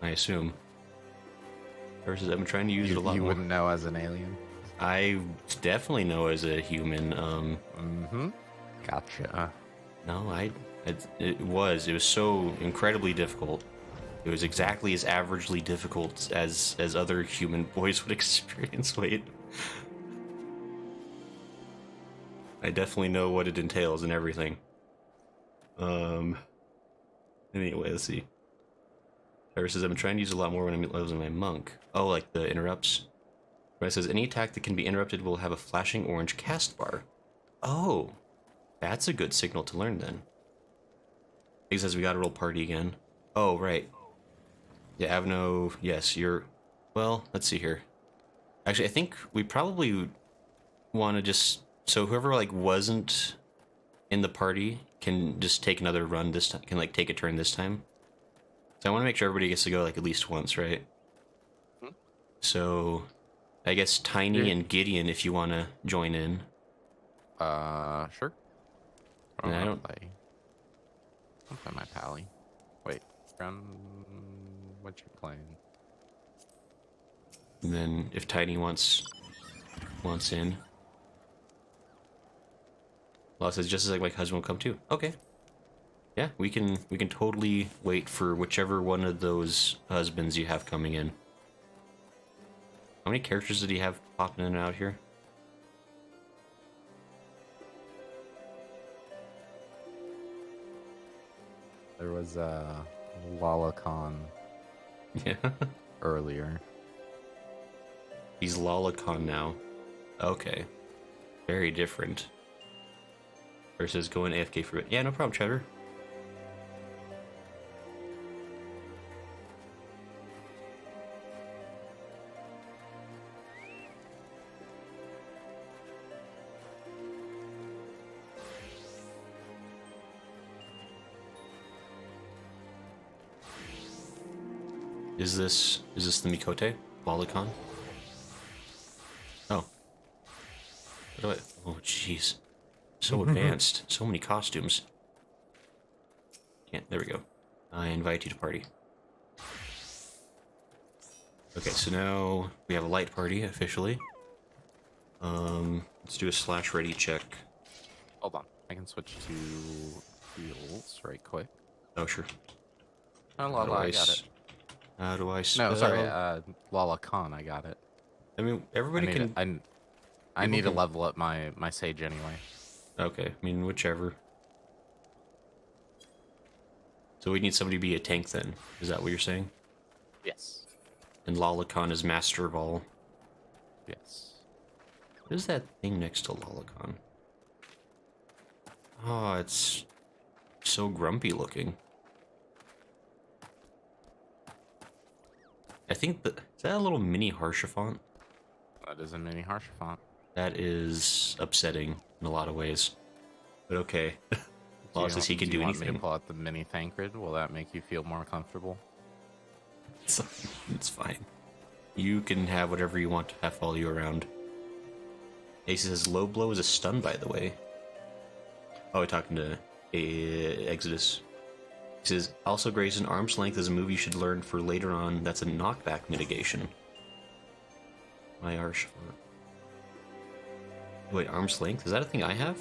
I assume. Versus I've been trying to use it a lot You more. wouldn't know as an alien. I definitely know as a human. Mm-hmm. Gotcha. No, it was so incredibly difficult. It was exactly as averagely difficult as other human boys would experience. Wait. I definitely know what it entails and everything. Anyway, let's see. Tyra says, I've been trying to use it a lot more when I was in my monk. Oh, like the interrupts. But it says, any attack that can be interrupted will have a flashing orange cast bar. Oh, that's a good signal to learn then. He says, we got a roll party again. Oh, right. Yeah, Alphinaud, yes, you're... Well, let's see here. Actually, I think we probably want to just... So whoever, like, wasn't in the party can just take another run this time. Can, like, take a turn this time. So I want to make sure everybody gets to go, like, at least once, right? Hmm? So, I guess Tiny and Gideon, if you want to join in. Sure. And I don't... I'll play my pally. Wait, what you playing? And then if Tiny wants in. Well, it says just as like my husband will come too. Okay. Yeah, we can totally wait for whichever one of those husbands you have coming in. How many characters did he have popping in and out here? There was Lalacon Yeah. earlier. He's Lalacon now. Okay. Very different. Versus going AFK for it. Yeah, no problem, Trevor. Is this the Mikote? Lalacon? Oh. What do I... Oh, jeez. So advanced. So many costumes. Can't... There we go. I invite you to party. Okay, so now we have a light party, officially. Let's do a slash ready check. Hold on, I can switch to heals right quick. Oh, sure. Oh, Lala, I got it. How do I spell? No, sorry, Lalacon, I got it. I mean, everybody can... I need to level up my sage anyway. Okay, I mean, whichever. So we need somebody to be a tank then. Is that what you're saying? Yes. And Lalacon is master of all. Yes. What is that thing next to Lalacon? Oh, it's so grumpy looking. I think that... Is that a little mini Harshaphant? That is a mini Harshaphant. That is upsetting in a lot of ways. But okay. Law says he can do you want anything. me to pull out the mini Thancred? Will that make you feel more comfortable? It's fine. You can have whatever you want to have follow you around. Ace says low blow is a stun, by the way. Oh, we're talking to Exodus. He says, also Grayson, arm's length is a move you should learn for later on. That's a knockback mitigation. My arsh. Wait, arm's length? Is that a thing I have?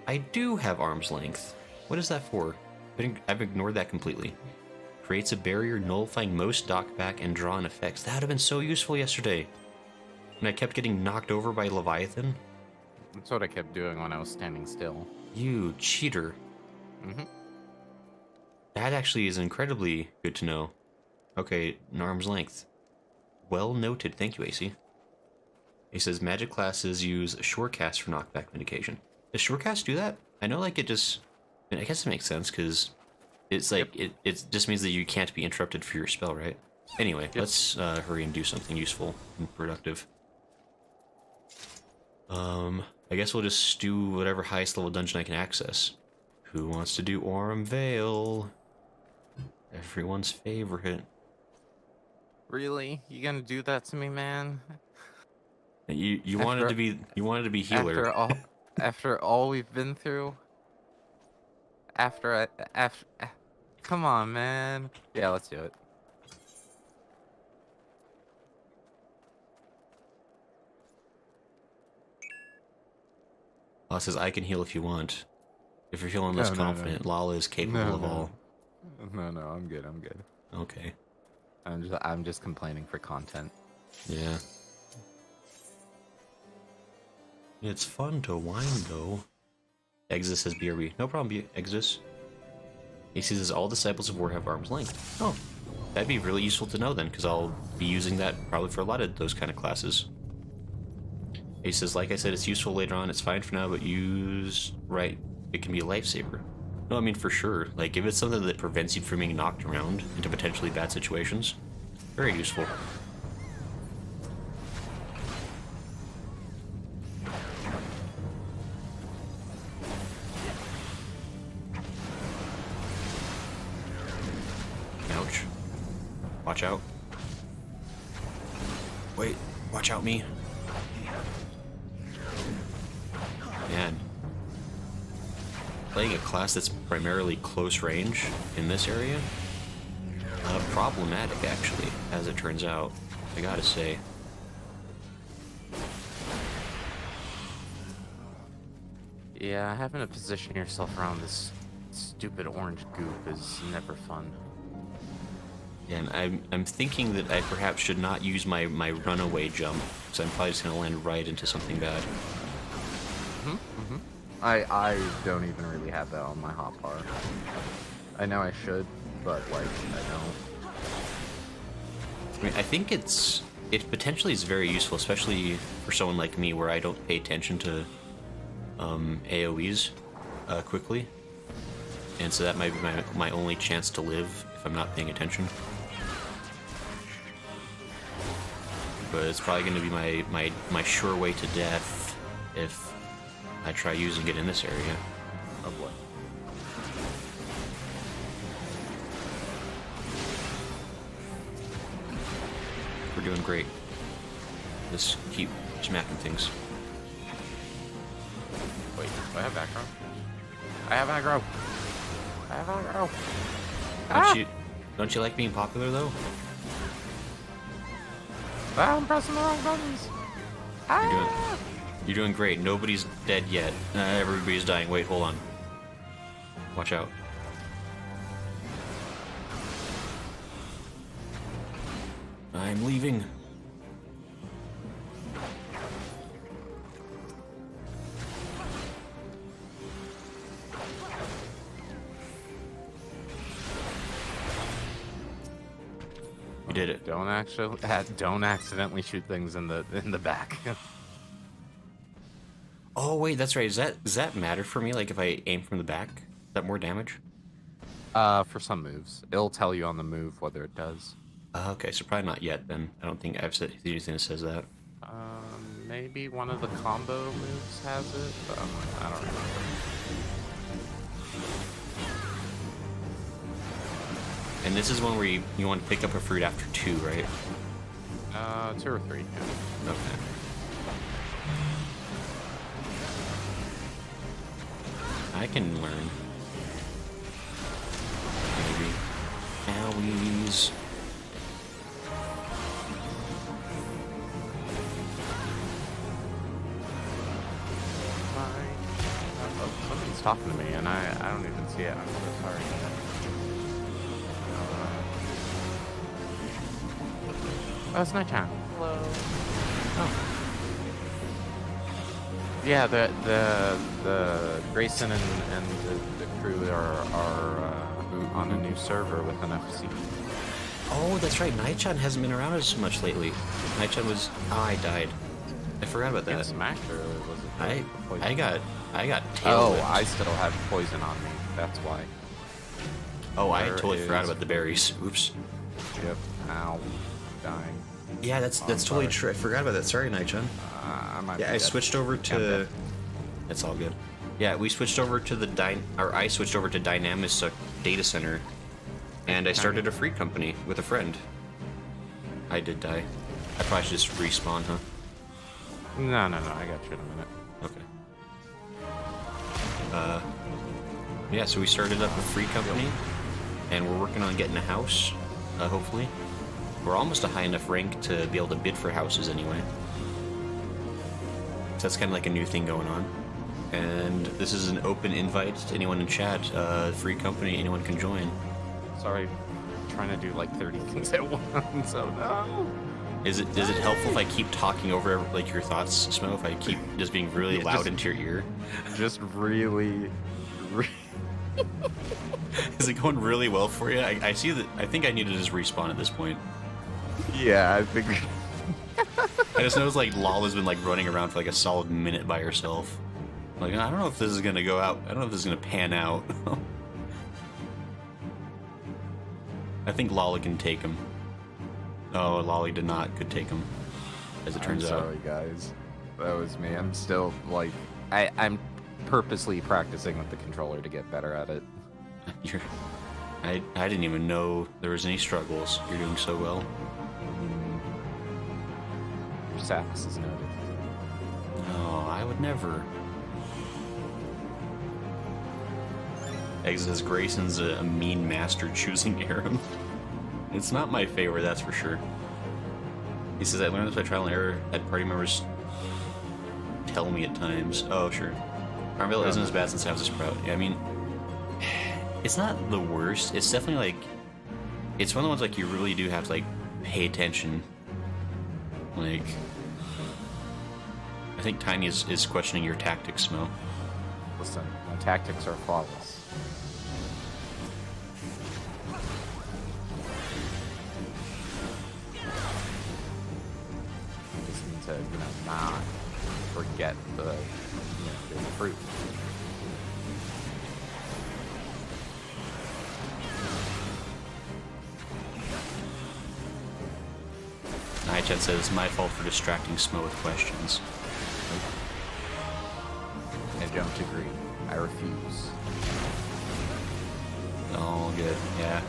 I do have arm's length. What is that for? I've ignored that completely. Creates a barrier nullifying most knockback and draw-in effects. That would have been so useful yesterday. and I kept getting knocked over by Leviathan? That's what I kept doing when I was standing still. You cheater. Mm-hmm. That actually is incredibly good to know. Okay, an arm's length. Well noted. Thank you, AC. He says magic classes use Shorecast for knockback mitigation. Does Shorecast do that? I know, like, it just... I guess it makes sense, because it's like, it just means that you can't be interrupted for your spell, right? Anyway, let's hurry and do something useful and productive. I guess we'll just do whatever highest level dungeon I can access. Who wants to do Orem Vale? Everyone's favorite. Really? You gonna do that to me, man? You wanted to be healer. After all we've been through. Come on, man. Yeah, let's do it. Lala says, I can heal if you want. If you're feeling less confident, Lala is capable of all. No, I'm good. Okay. I'm just complaining for content. Yeah. It's fun to whine, though. Exodus says BRB. No problem, Exodus. He says all disciples of war have arm's length. Oh, that'd be really useful to know then, because I'll be using that probably for a lot of those kind of classes. He says, like I said, it's useful later on. It's fine for now, but used right, it can be a lifesaver. No, I mean for sure. Like, if it's something that prevents you from being knocked around into potentially bad situations, very useful. Ouch. Watch out. Wait, watch out, me. Man. Playing a class that's primarily close range in this area? Problematic, actually, as it turns out. I gotta say. Yeah, having to position yourself around this stupid orange goop is never fun. Yeah, and I'm thinking that I perhaps should not use my runaway jump, because I'm probably just gonna land right into something bad. I don't even really have that on my hotbar. I know I should, but like I don't. I mean, I think it potentially is very useful, especially for someone like me, where I don't pay attention to AoEs quickly, and so that might be my only chance to live if I'm not paying attention. But it's probably going to be my sure way to death if I try using it in this area. Oh boy. We're doing great. Let's keep smacking things. Wait, do I have background? I have aggro. I have aggro. Don't you like being popular though? I'm pressing the wrong buttons. You're doing great. Nobody's dead yet. Everybody's dying. Wait, hold on. Watch out. I'm leaving. You did it. Don't accidentally shoot things in the back. Oh wait, that's right. Does that matter for me? Like if I aim from the back, is that more damage? For some moves, it'll tell you on the move whether it does. Okay, so probably not yet then. I don't think I've said anything that says that. Maybe one of the combo moves has it, but I don't remember. And this is one where you want to pick up a fruit after 2, right? 2 or 3. Yeah. Okay. I can learn. Maybe. Owies. Somebody's talking to me, and I don't even see it. I'm so sorry. Oh, it's nighttime. Hello. Oh. Yeah, the Grayson and the crew are on a new server with an FC. Oh, that's right. Nightchan hasn't been around as much lately. Nightchan was. Oh, I died. I forgot about that. Smacked or was it? I got Oh, tailwind. I still have poison on me. That's why. Oh, I Where totally forgot is- about the berries. Oops. Yep. Ow. Dying. Yeah, that's totally true. I forgot about that. Sorry, Nightchan. I might Yeah, be I dead. switched over I'm to. dead. That's all good. Yeah, we switched over to I switched over to Dynamis data center, and I started a free company with a friend. I did die. I probably should just respawn, huh? No, I got you in a minute. Okay. Yeah, so we started up a free company, and we're working on getting a house, hopefully. We're almost a high enough rank to be able to bid for houses anyway. So that's kind of like a new thing going on. And this is an open invite to anyone in chat. Free company, anyone can join. Sorry, I'm trying to do like 30 things at once. Oh no. Is it helpful if I keep talking over like your thoughts, Smo? If I keep just being really Yeah, loud just- into your ear? Just really. Is it going really well for you? I see that. I think I need to just respawn at this point. Yeah, I think. I just noticed like Lala's been like running around for like a solid minute by herself. Like, I don't know if this is gonna go out. I don't know if this is gonna pan out. I think Lala can take him. Oh, Lolly could take him, as it turns I'm sorry, guys. That was me. I'm still like, I'm purposely practicing with the controller to get better at it. out. I didn't even know there was any struggles. You're doing so well. Your sass is noted. Oh, I would never. Eggs says Grayson's a mean master choosing Aram. It's not my favorite, that's for sure. He says, I learned this by trial and error. Had party members tell me at times. Oh, sure. Farmville isn't as bad since I was a sprout. Yeah, I mean, it's not the worst. It's definitely like, it's one of the ones like you really do have to like pay attention. Like, I think Tiny is questioning your tactics, Smo. Listen, my tactics are flawless. I just need to, not forget the fruit. Nightchat says, my fault for distracting Smo with questions. I don't agree. I refuse. All good, yeah.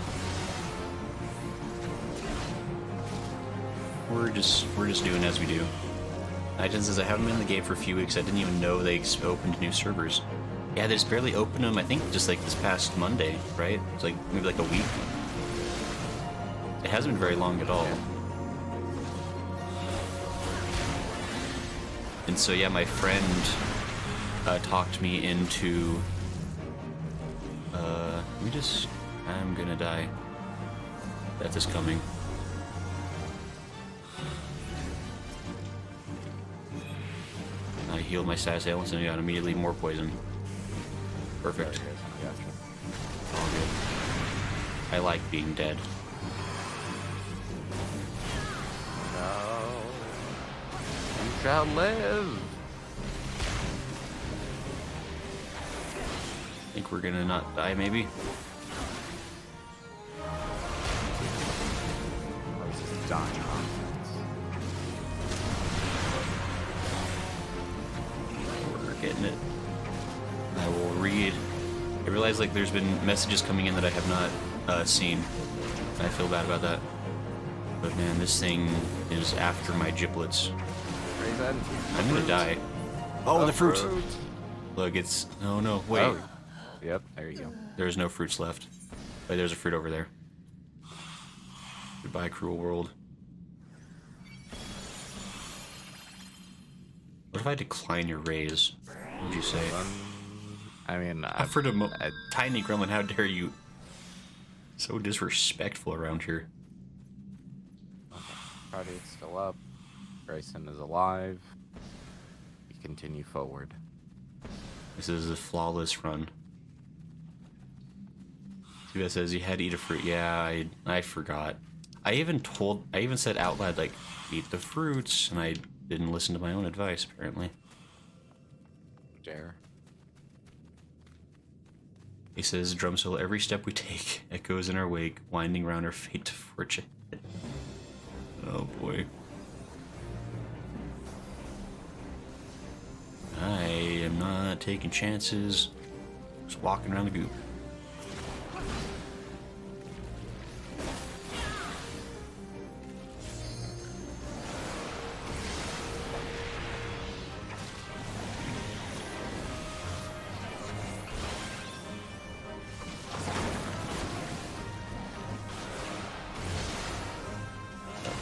We're just doing as we do. Nightchat says, I haven't been in the game for a few weeks. I didn't even know they opened new servers. Yeah, they just barely opened them, I think, just like this past Monday, right? It's like, maybe like a week. It hasn't been very long at all. And so, yeah, my friend talked me into... I'm gonna die. Death is coming. I healed my status ailments and I got immediately more poison. Perfect. Sorry, guys, I gotcha. All good. I like being dead. No. You shall live. Think we're gonna not die, maybe? I was just dying on We're getting it. I will read. I realize like there's been messages coming in that I have not seen. I feel bad about that. But man, this thing is after my giblets. Raisin. I'm gonna die. Oh, the fruit! Look, it's... Oh no, wait. Oh. Yep, there you go. There's no fruits left. Wait, there's a fruit over there. Goodbye, cruel world. What if I decline your raise? What would you say? I mean, Offered a tiny gremlin, how dare you? So disrespectful around here. Party is still up. Grayson is alive. continue forward. This is a flawless run. It says you had to eat a fruit. Yeah, I forgot. I even said out loud, like, eat the fruits, and I didn't listen to my own advice, apparently. Dare. He says, drum solo, every step we take echoes in our wake, winding round our fate to fortune. Oh boy. I am not taking chances. Just walking around the goop.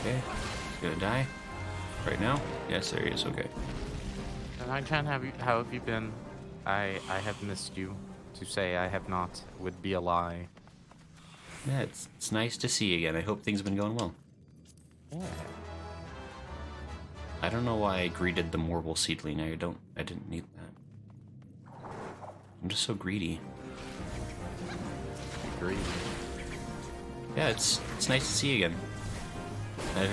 Okay, he's gonna die right now. Yes, there he is. Okay. Nine-chan, how have you been? I have missed you. To say I have not would be a lie. Yeah, it's nice to see you again. I hope things have been going well. Yeah. I don't know why I greeted the Morble Seedling. I didn't need that. I'm just so greedy. Greedy. Yeah, it's nice to see you again.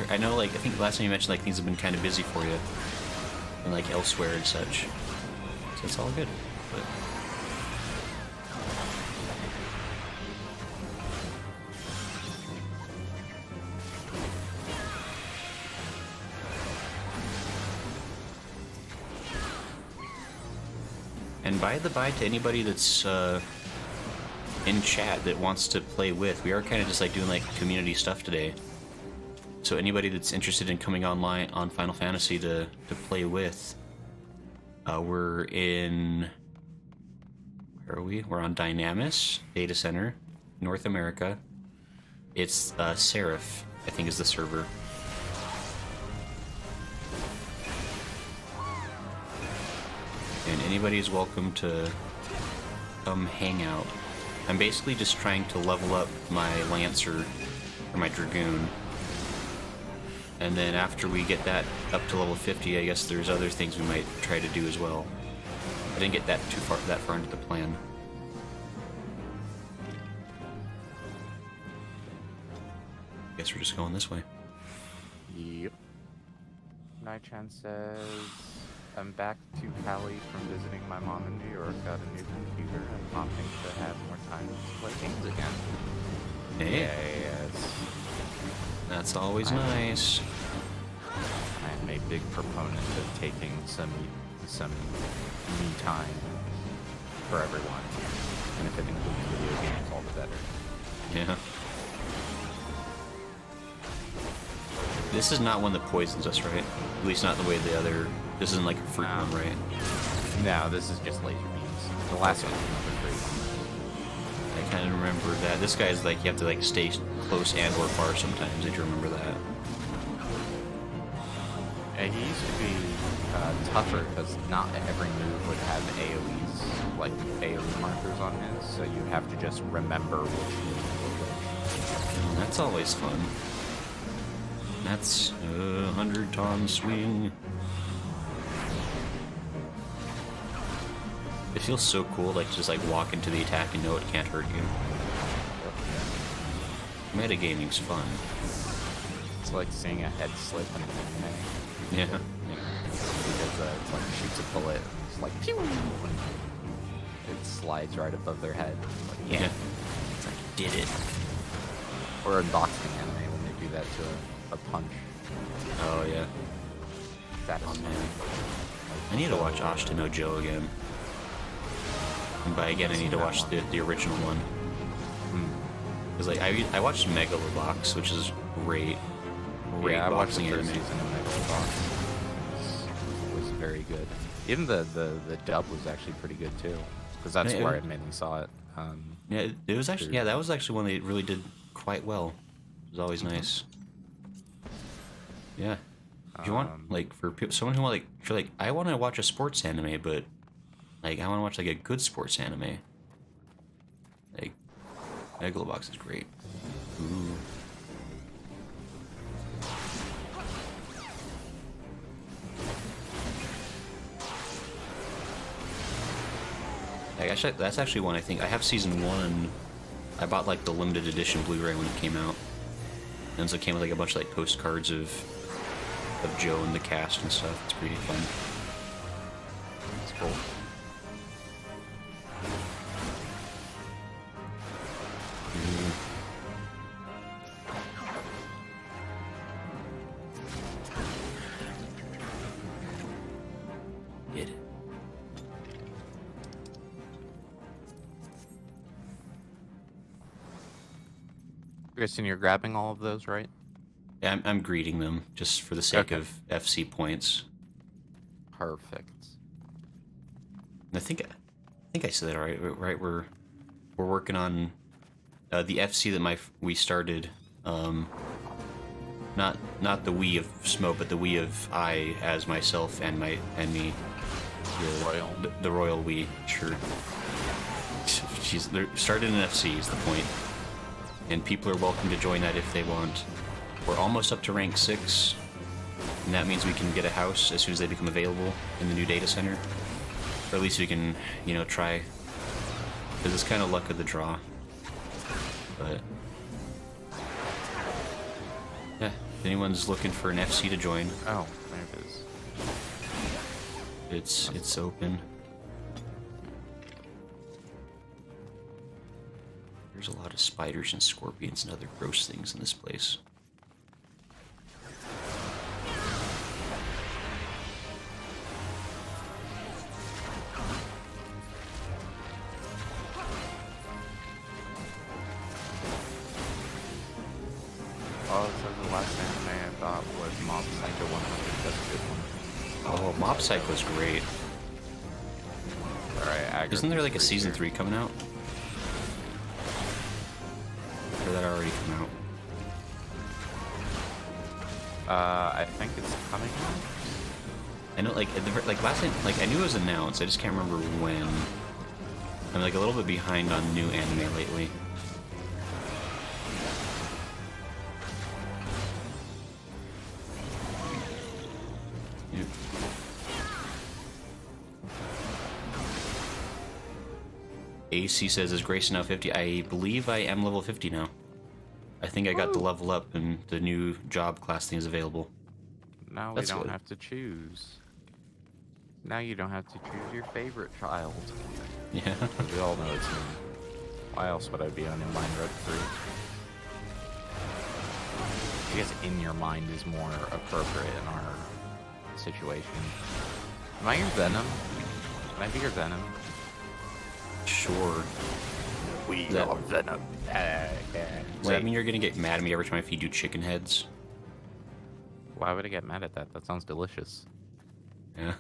I know, like, I think last time you mentioned, like, things have been kind of busy for you. And, like, elsewhere and such. So it's all good. But... And by the by, to anybody that's in chat that wants to play with, we are kind of just like doing like community stuff today. So anybody that's interested in coming online on Final Fantasy to play with, we're in, where are we? We're on Dynamis Data Center, North America. It's Seraph, I think, is the server. And anybody is welcome to come hang out. I'm basically just trying to level up my Lancer, or my Dragoon. And then after we get that up to level 50, I guess there's other things we might try to do as well. I didn't get that far into the plan. Guess we're just going this way. Yep. Nai-chan says, I'm back to Cali from visiting my mom in New York, got a new computer, and hoping to have more time to play games again. Hey. Yes. That's always nice. I am a big proponent of taking some me time for everyone. And if it includes video games, all the better. Yeah. This is not one that poisons us, right? At least not the way the other... This isn't like a fruit one, right? No, this is just laser beams. The last one was another fruit. I kind of remember that. This guy's like, you have to like stay close and or far sometimes. Did you remember that? Yeah, he used to be tougher because not every move would have AoEs, like AoE markers on his, so you have to just remember which move. That's always fun. That's 100-ton swing. It feels so cool, like just like walk into the attack and know it can't hurt you. Metagaming's fun. It's like seeing a head slip in an anime. Yeah. Because it's like shoots a bullet, it's like pew! It slides right above their head. Like, Yeah. It's like, did it. Or in boxing anime when they do that to a punch. Oh, yeah. That's Oh, man. I need to watch Ashita no Joe again. And by again, I need to watch the original one. Because like I watched Megalobox, which is great. Great I watched boxing the first anime. season of Megalobox. It was very good. Even the dub was actually pretty good too, because that's Yeah, where I mainly saw it. Yeah, it was actually that was actually one that really did quite well. It was always nice. Yeah. If you want like for someone who like if you're like I want to watch a sports anime, but like I want to watch like a good sports anime. Like Megalobox is great. Ooh. that's actually one I think I have season 1. I bought like the limited edition Blu-ray when it came out, and so it came with like a bunch of like postcards of Joe and the cast and stuff. It's pretty fun. It's cool. Get it. Kristen, you're grabbing all of those, right? Yeah, I'm greeting them just for the sake Okay. of FC points. Perfect. I think I said that all right. Right, we're working on the FC that we started. Not the we of Smo, but the we of I as myself and me. The royal we. Sure. They're started in FC is the point, and people are welcome to join that if they want. We're almost up to rank 6, and that means we can get a house as soon as they become available in the new data center. Or at least we can, try. Because it's kind of luck of the draw. But yeah, if anyone's looking for an FC to join, Oh, there it is. it's open. There's a lot of spiders and scorpions and other gross things in this place. Oh, it says the last anime I thought was Mob Psycho 100. That's a good one. Oh, Mob Psycho's great. Alright, Isn't there like a season 3 coming out? Or that already come out? I think it's coming out. I know, like, last time, like, I knew it was announced, I just can't remember when. I'm, like, a little bit behind on new anime lately. Yep. AC says, is Grace now 50? I believe I am level 50 now. I think I got the level up and the new job class thing is available. Now we That's don't good. have to choose. Now you don't have to choose your favorite child. Yeah. We all know it's me. Why else would I be on Inline Road 3? I guess in your mind is more appropriate in our situation. Am I your Venom? Can I be your Venom? Sure. We That- are Venom. Does that mean you're gonna get mad at me every time I feed you chicken heads? Why would I get mad at that? That sounds delicious. Yeah.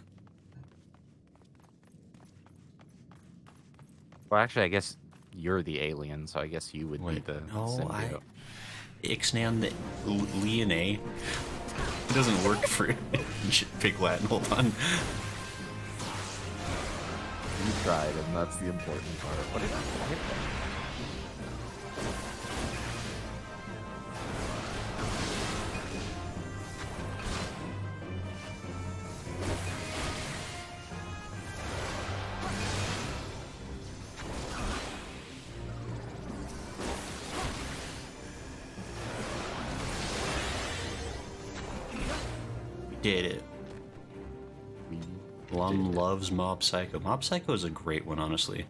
Well, actually, I guess you're the alien, so I guess you would Wait, be the no, symbiote. Ixnan the Leonae. It doesn't work for Big Latin. Hold on. You tried, and that's the important part. What did I hit there? Did it. Lum loves Mob Psycho. Mob Psycho is a great one, honestly.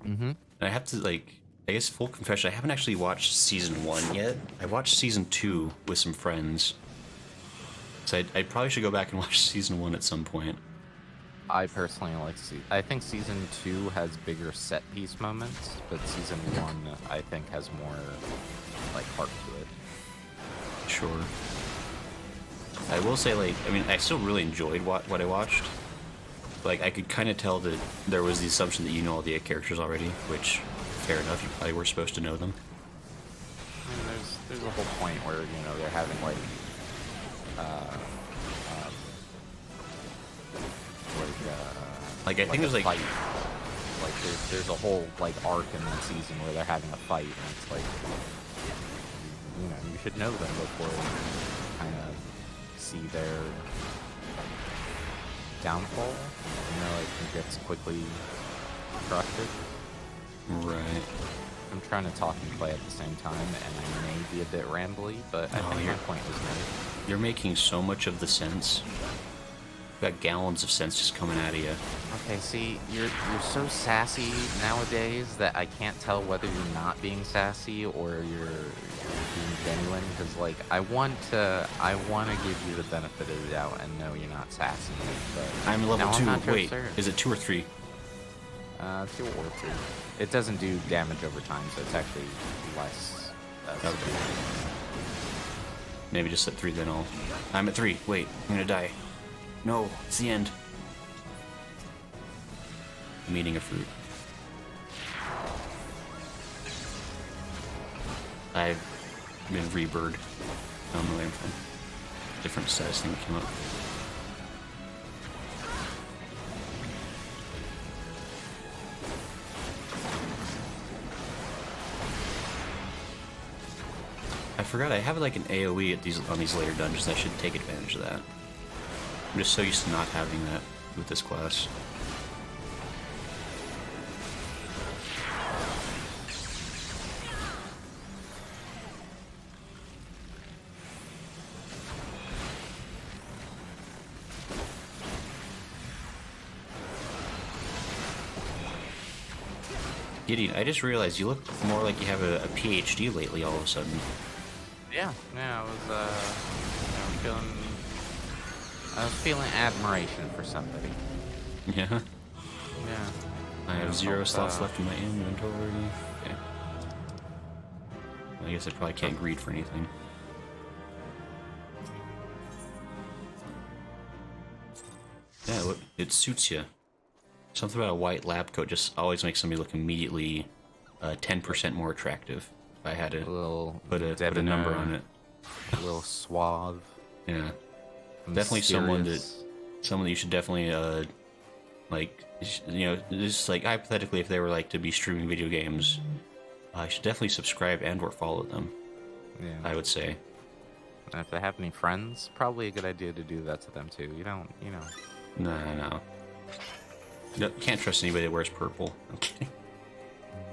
Mm-hmm. And I have to, like, I guess full confession, I haven't actually watched season 1 yet. I watched season 2 with some friends. So I probably should go back and watch season 1 at some point. I personally like I think season 2 has bigger set piece moments, but season 1 I think has more like heart to it. Sure. I will say, like, I mean, I still really enjoyed what I watched. Like, I could kind of tell that there was the assumption that you know all the characters already, which, fair enough, you probably were supposed to know them. I mean, there's a whole point where they're having like Like, I think a there's, like... fight. Like there's a whole like arc in that season where they're having a fight, and it's like you should know them before you kind of see their downfall. Like it gets quickly constructed. Right. I'm trying to talk and play at the same time, and I may be a bit rambly, but I think my point was made. You're making so much of the sense. Got gallons of sense just coming out of you. Okay, see, you're so sassy nowadays that I can't tell whether you're not being sassy or you're being genuine. Because like I want to give you the benefit of the doubt and know you're not sassy. But I'm level now 2. I'm not Wait, certain. is it 2 or 3? 2 or 3. It doesn't do damage over time, so it's actually less. Okay. Maybe just at 3 then I'll... I'm at 3. Wait, I'm gonna die. No, it's the end. I'm eating a fruit. I've been rebird. I don't know where I'm from. Different status thing came up. I forgot I have like an AoE at on these later dungeons. I should take advantage of that. I'm just so used to not having that with this class. Gideon, I just realized you look more like you have a PhD lately all of a sudden. Yeah, I was feeling admiration for somebody. Yeah? Yeah. I have 0 slots left in my inventory. Okay. I guess I probably can't greed for anything. Yeah, look, it suits you. Something about a white lab coat just always makes somebody look immediately 10% more attractive. If I had to put a number on it. A little suave. Yeah. Definitely someone that you should definitely like, you know, just like hypothetically if they were like to be streaming video games, I should definitely subscribe and or follow them. Yeah. I would say. And if they have any friends, probably a good idea to do that to them too. You don't, you know. No, can't trust anybody that wears purple. I'm kidding.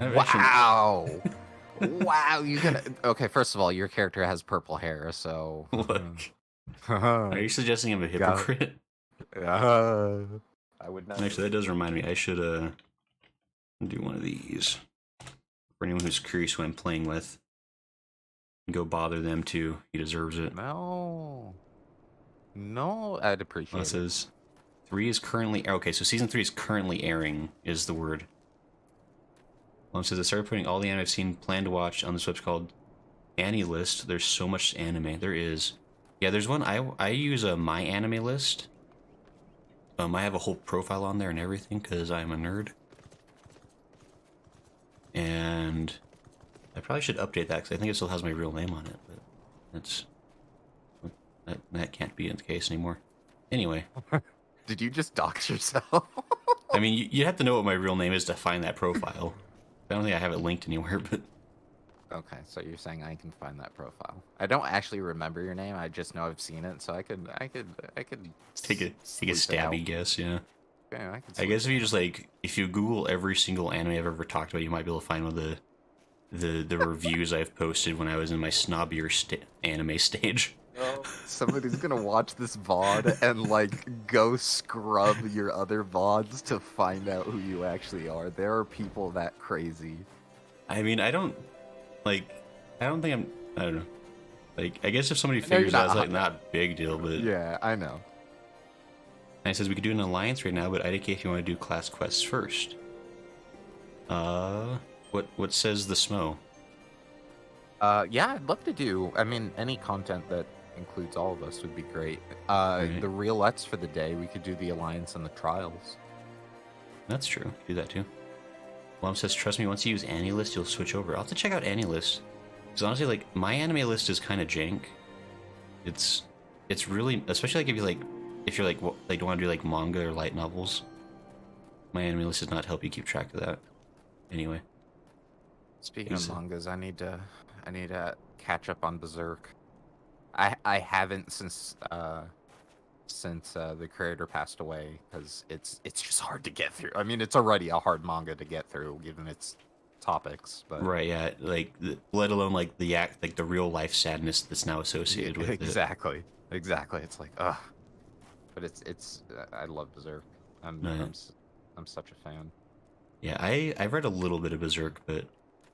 Wow. Wow, you gonna... Okay, first of all, your character has purple hair, so... Look. Are you suggesting I'm a hypocrite? I would not. Actually, that does remind me. I should do one of these. For anyone who's curious who I'm playing with. Go bother them too. He deserves it. No, I'd appreciate Well, it says 3 is currently... Okay, so Season 3 is currently airing, is the word. Well, it says I started putting all the anime I've seen, plan to watch on this website called Annie List. There's so much anime. There is. Yeah, there's one. I use a My Anime List. I have a whole profile on there and everything because I'm a nerd. And I probably should update that because I think it still has my real name on it. But that can't be the case anymore. Anyway. Did you just dox yourself? I mean, you have to know what my real name is to find that profile. I don't think I have it linked anywhere, but... Okay, so you're saying I can find that profile. I don't actually remember your name, I just know I've seen it, so I could take a stabby guess, yeah. Yeah, I guess if you just like, if you Google every single anime I've ever talked about, you might be able to find one of the reviews I've posted when I was in my snobbier anime stage. Oh, somebody's gonna watch this VOD and like go scrub your other VODs to find out who you actually are. There are people that crazy. I mean, I don't think I don't know. Like, I guess if somebody figures out, it's like not a big deal, but... Yeah, I know. And it says we could do an alliance right now, but IDK if you want to do class quests first. What says the SMO? Yeah, I'd love to do. I mean, any content that includes all of us would be great. Right. The realettes for the day, we could do the alliance and the trials. That's true. Do that too. Mom says, trust me, once you use Annie List, you'll switch over. I'll have to check out Annie List. Because honestly, like, my anime list is kind of jank. It's really, especially like if you're like don't want to do like manga or light novels. My anime list does not help you keep track of that. Anyway. Speaking of mangas, I need to catch up on Berserk. I haven't since since the creator passed away, because it's just hard to get through. I mean, it's already a hard manga to get through given its topics, but Right, yeah, like let alone like the real life sadness that's now associated with it. exactly. It's like, ugh. But it's I love Berserk. I'm such a fan. Yeah, I've read a little bit of Berserk, but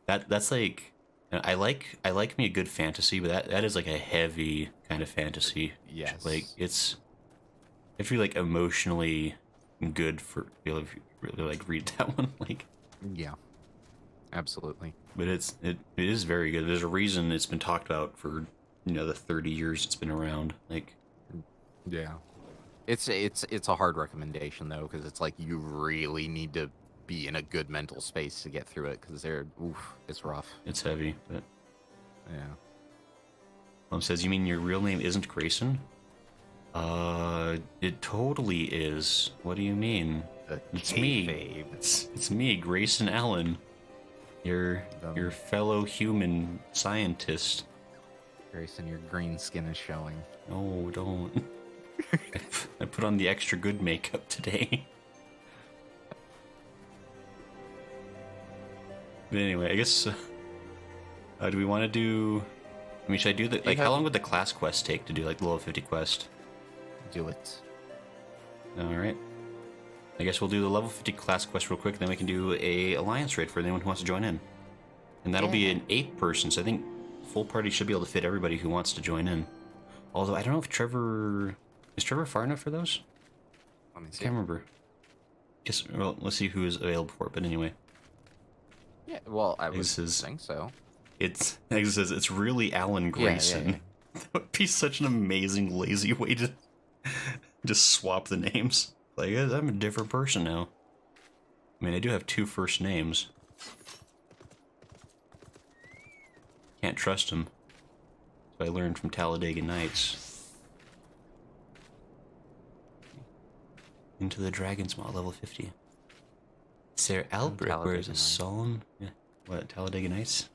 that's like I like me a good fantasy, but that is like a heavy kind of fantasy. Yes. Like it's if you're like emotionally good for be able to really like read that one, like Yeah. Absolutely. but it is very good. There's a reason it's been talked about for the 30 years it's been around. Like Yeah. It's a hard recommendation though, because it's like you really need to be in a good mental space to get through it, because it's rough. it's heavy, but Yeah. Mom says, "You mean your real name isn't Grayson?" It totally is. What do you mean? It's me. It's me, Grayson Allen. Your fellow human scientist. Grayson, your green skin is showing. No, don't. I put on the extra good makeup today. But anyway, I guess. Do we want to do? I mean, should I do the like? How long would the class quest take to do like the level 50 quest? Do it. All right. I guess we'll do the level 50 class quest real quick, then we can do a alliance raid for anyone who wants to join in. And that'll be an 8-person, so I think full party should be able to fit everybody who wants to join in. Although I don't know if Trevor is Trevor far enough for those? Let me I see. can't remember. Guess well, let's see who is available for it. But anyway, Yeah, well, I would think so. It's like it says it's really Alan Grayson. Yeah. That would be such an amazing, lazy way to just swap the names. Like I'm a different person now. I mean, I do have 2 first names. Can't trust him. So I learned from Talladega Nights. Into the Dragon's Maw, level 50. Sir Albert wears a solemn... Yeah. What, Talladega Nights?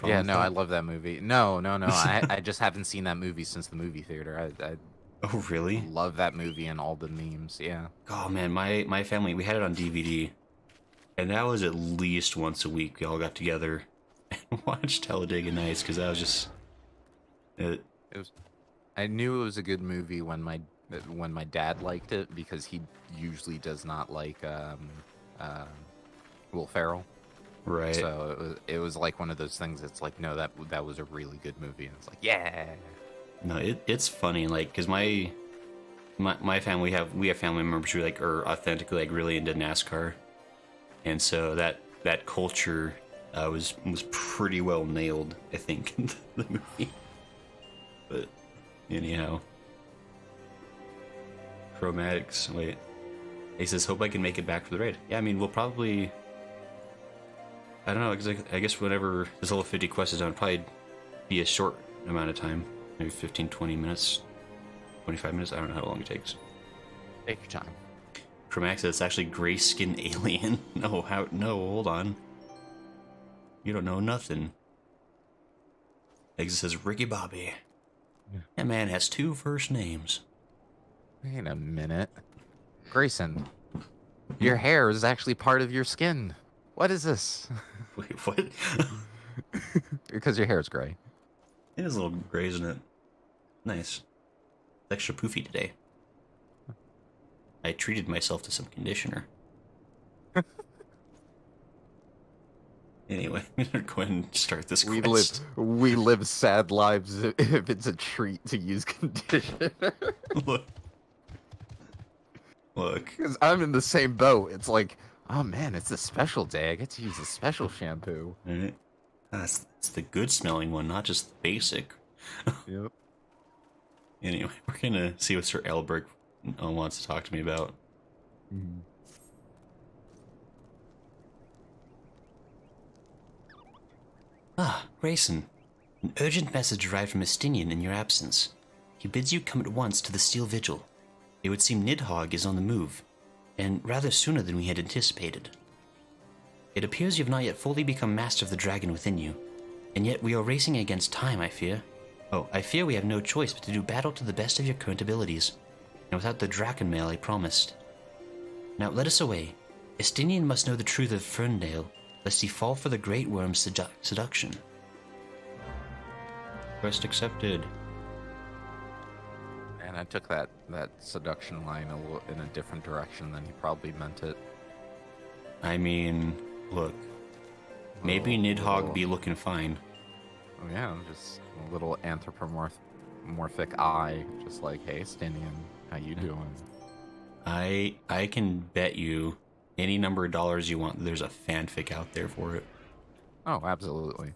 Yeah, no, I love that movie. No. I just haven't seen that movie since the movie theater. I Oh, really? love that movie and all the memes, yeah. Oh, man, my family, we had it on DVD. And that was at least once a week. We all got together and watched Talladega Nights, because that was just... I knew it was a good movie when my dad liked it, because he usually does not like Will Ferrell. Right. So it was like one of those things. It's like, no, that was a really good movie, and it's like, yeah. No, it's funny, like, because my family we have family members who like are authentically like really into NASCAR, and so that culture was pretty well nailed, I think, in the movie. But anyhow, Chromatics. Wait, he says, "Hope I can make it back for the raid." Yeah, I mean, we'll probably. I don't know, because I guess whenever this level 50 quest is done, it'll probably be a short amount of time. Maybe 15, 20 minutes, 25 minutes. I don't know how long it takes. Take your time. Chromax says it's actually Grayskin Alien. No, hold on. You don't know nothing. Exit says Ricky Bobby. Yeah. That man has 2 first names. Wait a minute. Grayson, your hair is actually part of your skin. What is this? Wait, what? Because your hair is gray. It is a little gray, isn't it? Nice. It's extra poofy today. I treated myself to some conditioner. Anyway, I'm gonna go ahead and start this quest. We live sad lives if it's a treat to use conditioner. Look. Because I'm in the same boat. It's like, oh man, it's a special day. I get to use a special shampoo. Alright. It's the good smelling one, not just the basic. Yep. Anyway, we're gonna see what Sir Albert wants to talk to me about. Mm. Ah, Grayson. An urgent message arrived from Estinien in your absence. He bids you come at once to the Steel Vigil. It would seem Nidhogg is on the move, and rather sooner than we had anticipated. It appears you have not yet fully become master of the dragon within you, and yet we are racing against time, I fear. Oh, I fear we have no choice but to do battle to the best of your current abilities. and without the dragon mail I promised. Now let us away. Estinien must know the truth of Ferndale, lest he fall for the great worm's seduction. Quest accepted. And I took that seduction line in a different direction than he probably meant it. I mean, look. Maybe Nidhogg be looking fine. Oh yeah, just a little anthropomorphic eye, just like, hey, Estinien, how you doing? I can bet you any number of dollars you want, there's a fanfic out there for it. Oh, absolutely.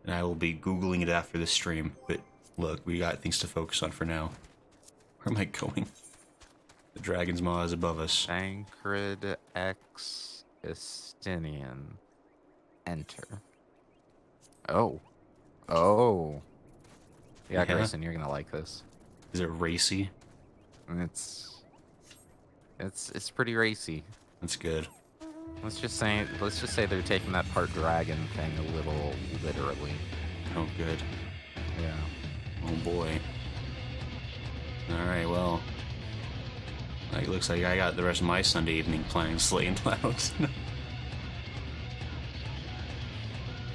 And I will be Googling it after the stream. But look, we got things to focus on for now. Where am I going? The Dragon's Maw is above us. Tancred X Estinien. Enter. Oh. Oh. Yeah, Grayson, you're gonna like this. Is it racy? It's pretty racy. That's good. Let's just say they're taking that part dragon thing a little literally. Oh, good. Yeah. Oh boy. Alright, well. It looks like I got the rest of my Sunday evening playing Slaying Clouds.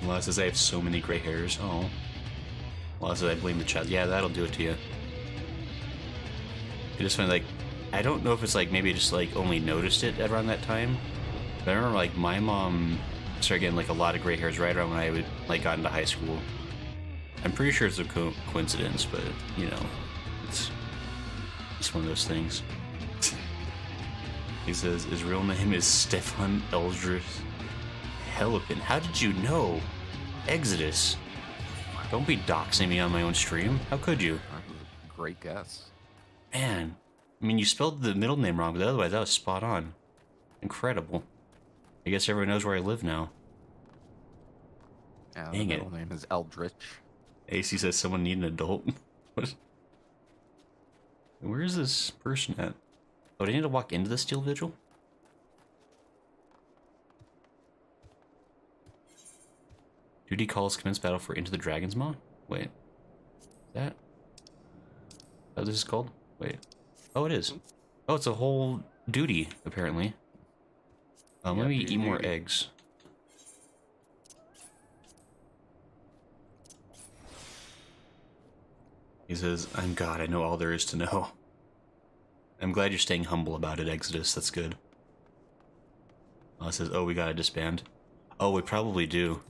Unless as I have so many gray hairs. Oh. Unless I blame the child. Yeah, that'll do it to you. I just find like, I don't know if it's like maybe I just like only noticed it around that time. But I remember like my mom started getting like a lot of gray hairs right around when I would like got into high school. I'm pretty sure it's a coincidence, but you know, it's one of those things. He says his real name is Stefan Eldris Helipin. How did you know? Exodus. Don't be doxing me on my own stream. How could you? Great guess. Man, I mean, you spelled the middle name wrong, but otherwise that was spot on. Incredible. I guess everyone knows where I live now. Yeah, Dang the it. middle name is Eldritch. AC says someone need an adult. What? Where is this person at? Oh, do I need to walk into the Steel Vigil? Duty calls commence battle for Into the Dragon's Maw? Wait. Is that? Oh, this is called? Wait. Oh, it is. Oh, it's a whole duty, apparently. Let me eat more eggs. He says, I'm God, I know all there is to know. I'm glad you're staying humble about it, Exodus. That's good. It says, oh, we gotta disband. Oh, we probably do.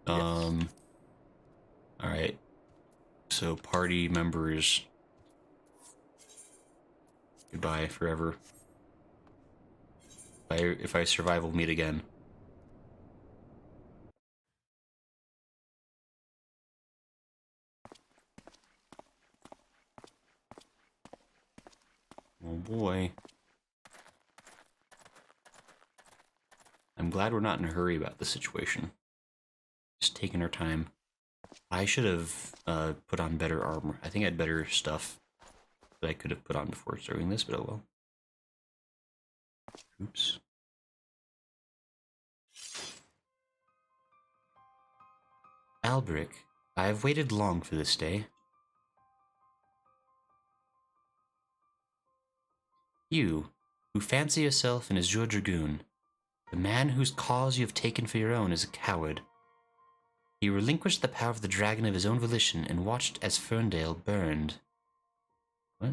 Alright. So, party members. Goodbye forever. If I survive, we'll meet again. Oh boy. I'm glad we're not in a hurry about the situation. Just taking our time. I should have put on better armor. I think I had better stuff that I could have put on before starting this, but oh well. Oops. Albric, I have waited long for this day. You, who fancy yourself an Azure Dragoon, the man whose cause you have taken for your own is a coward. He relinquished the power of the dragon of his own volition and watched as Ferndale burned. What?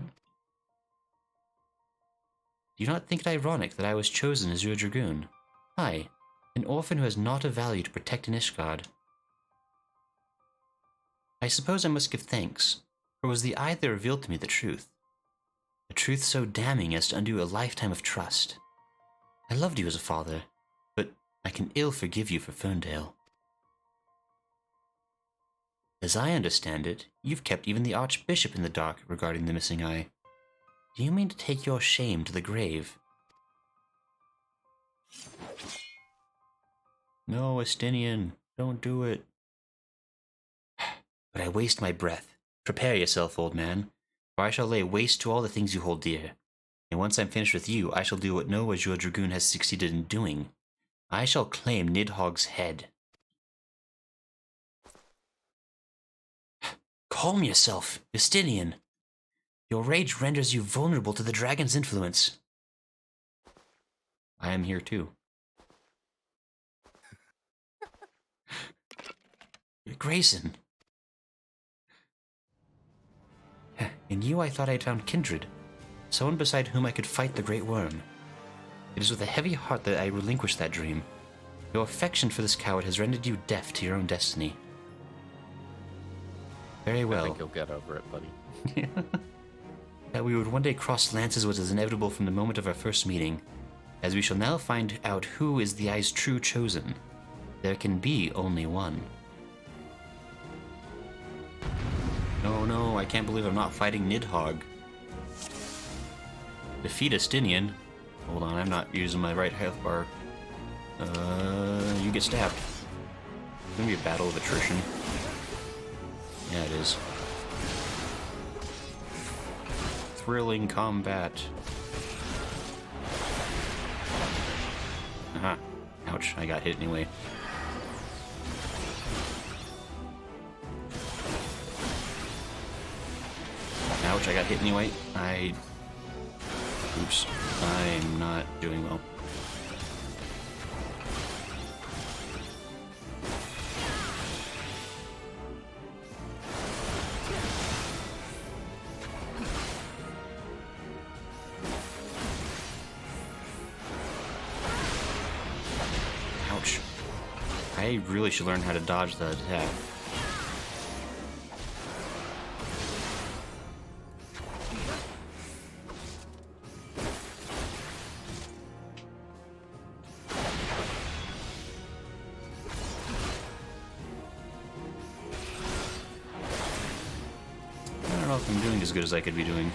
Do you not think it ironic that I was chosen as your dragoon? I, an orphan who has not a value to protect in Ishgard. I suppose I must give thanks, for it was the eye that revealed to me the truth. A truth so damning as to undo a lifetime of trust. I loved you as a father, but I can ill forgive you for Ferndale. As I understand it, you've kept even the Archbishop in the dark regarding the missing eye. Do you mean to take your shame to the grave? No, Estinien, don't do it. But I waste my breath. Prepare yourself, old man, for I shall lay waste to all the things you hold dear. And once I'm finished with you, I shall do what no Azure Dragoon has succeeded in doing. I shall claim Nidhogg's head. Calm yourself, Estinien. Your rage renders you vulnerable to the dragon's influence. I am here too. Grayson. In you I thought I had found kindred. Someone beside whom I could fight the Great Worm. It is with a heavy heart that I relinquish that dream. Your affection for this coward has rendered you deaf to your own destiny. Very I well. think you'll get over it, buddy. That we would one day cross lances was as inevitable from the moment of our first meeting, as we shall now find out who is the Eye's true chosen. There can be only one. No, no, I can't believe I'm not fighting Nidhogg. Defeat Estinien. Hold on, I'm not using my right health bar. You get stabbed. It's gonna be a battle of attrition. Yeah, it is. Thrilling combat. Aha. Ouch, I got hit anyway. Ouch, I got hit anyway. Oops. I'm not doing well. Ouch. I really should learn how to dodge the attack. I don't know if I'm doing as good as I could be doing.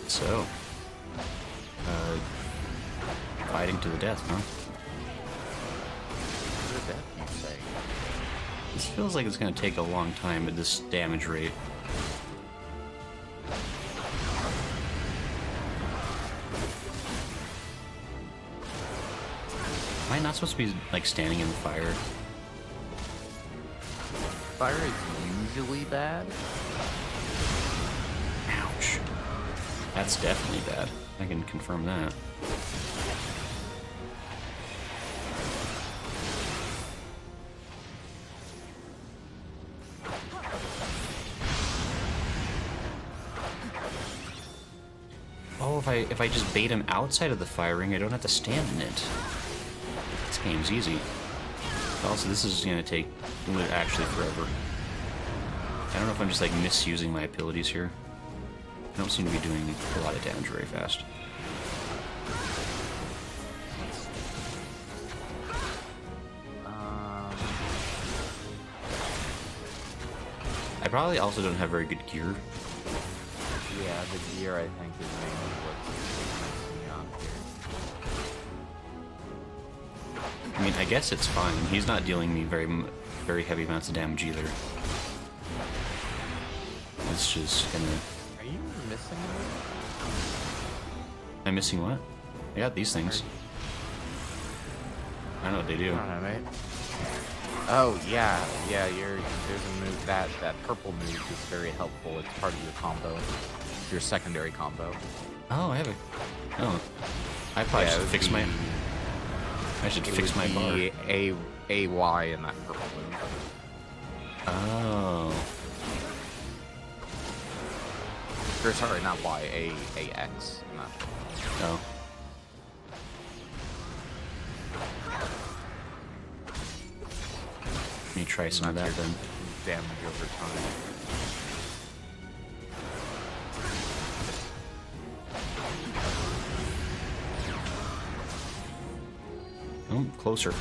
So, fighting to the death, huh? To the death, you say? This feels like it's going to take a long time at this damage rate. Am I not supposed to be, like, standing in the fire? Fire is usually bad. Ouch. That's definitely bad. I can confirm that. Oh, if I just bait him outside of the fire ring, I don't have to stand in it. This game's easy. Also, this is gonna take actually forever. I don't know if I'm just like misusing my abilities here. I don't seem to be doing a lot of damage very fast. I probably also don't have very good gear. Yeah, the gear I think is mainly what's messing me up here. I mean, I guess it's fine. He's not dealing me very heavy amounts of damage either. It's just gonna... Are you missing anything? I'm missing what? I got these things. I don't know what they do. I don't know, mate. Oh yeah, there's a move that purple move is very helpful. It's part of your combo, your secondary combo. Oh, I have a... Oh. I probably should fix my... I should fix my bar. A Y in that purple move. Oh. Or sorry, not Y, A X. Not... Oh. Let me try some of that then. Damage over time. Oh, closer.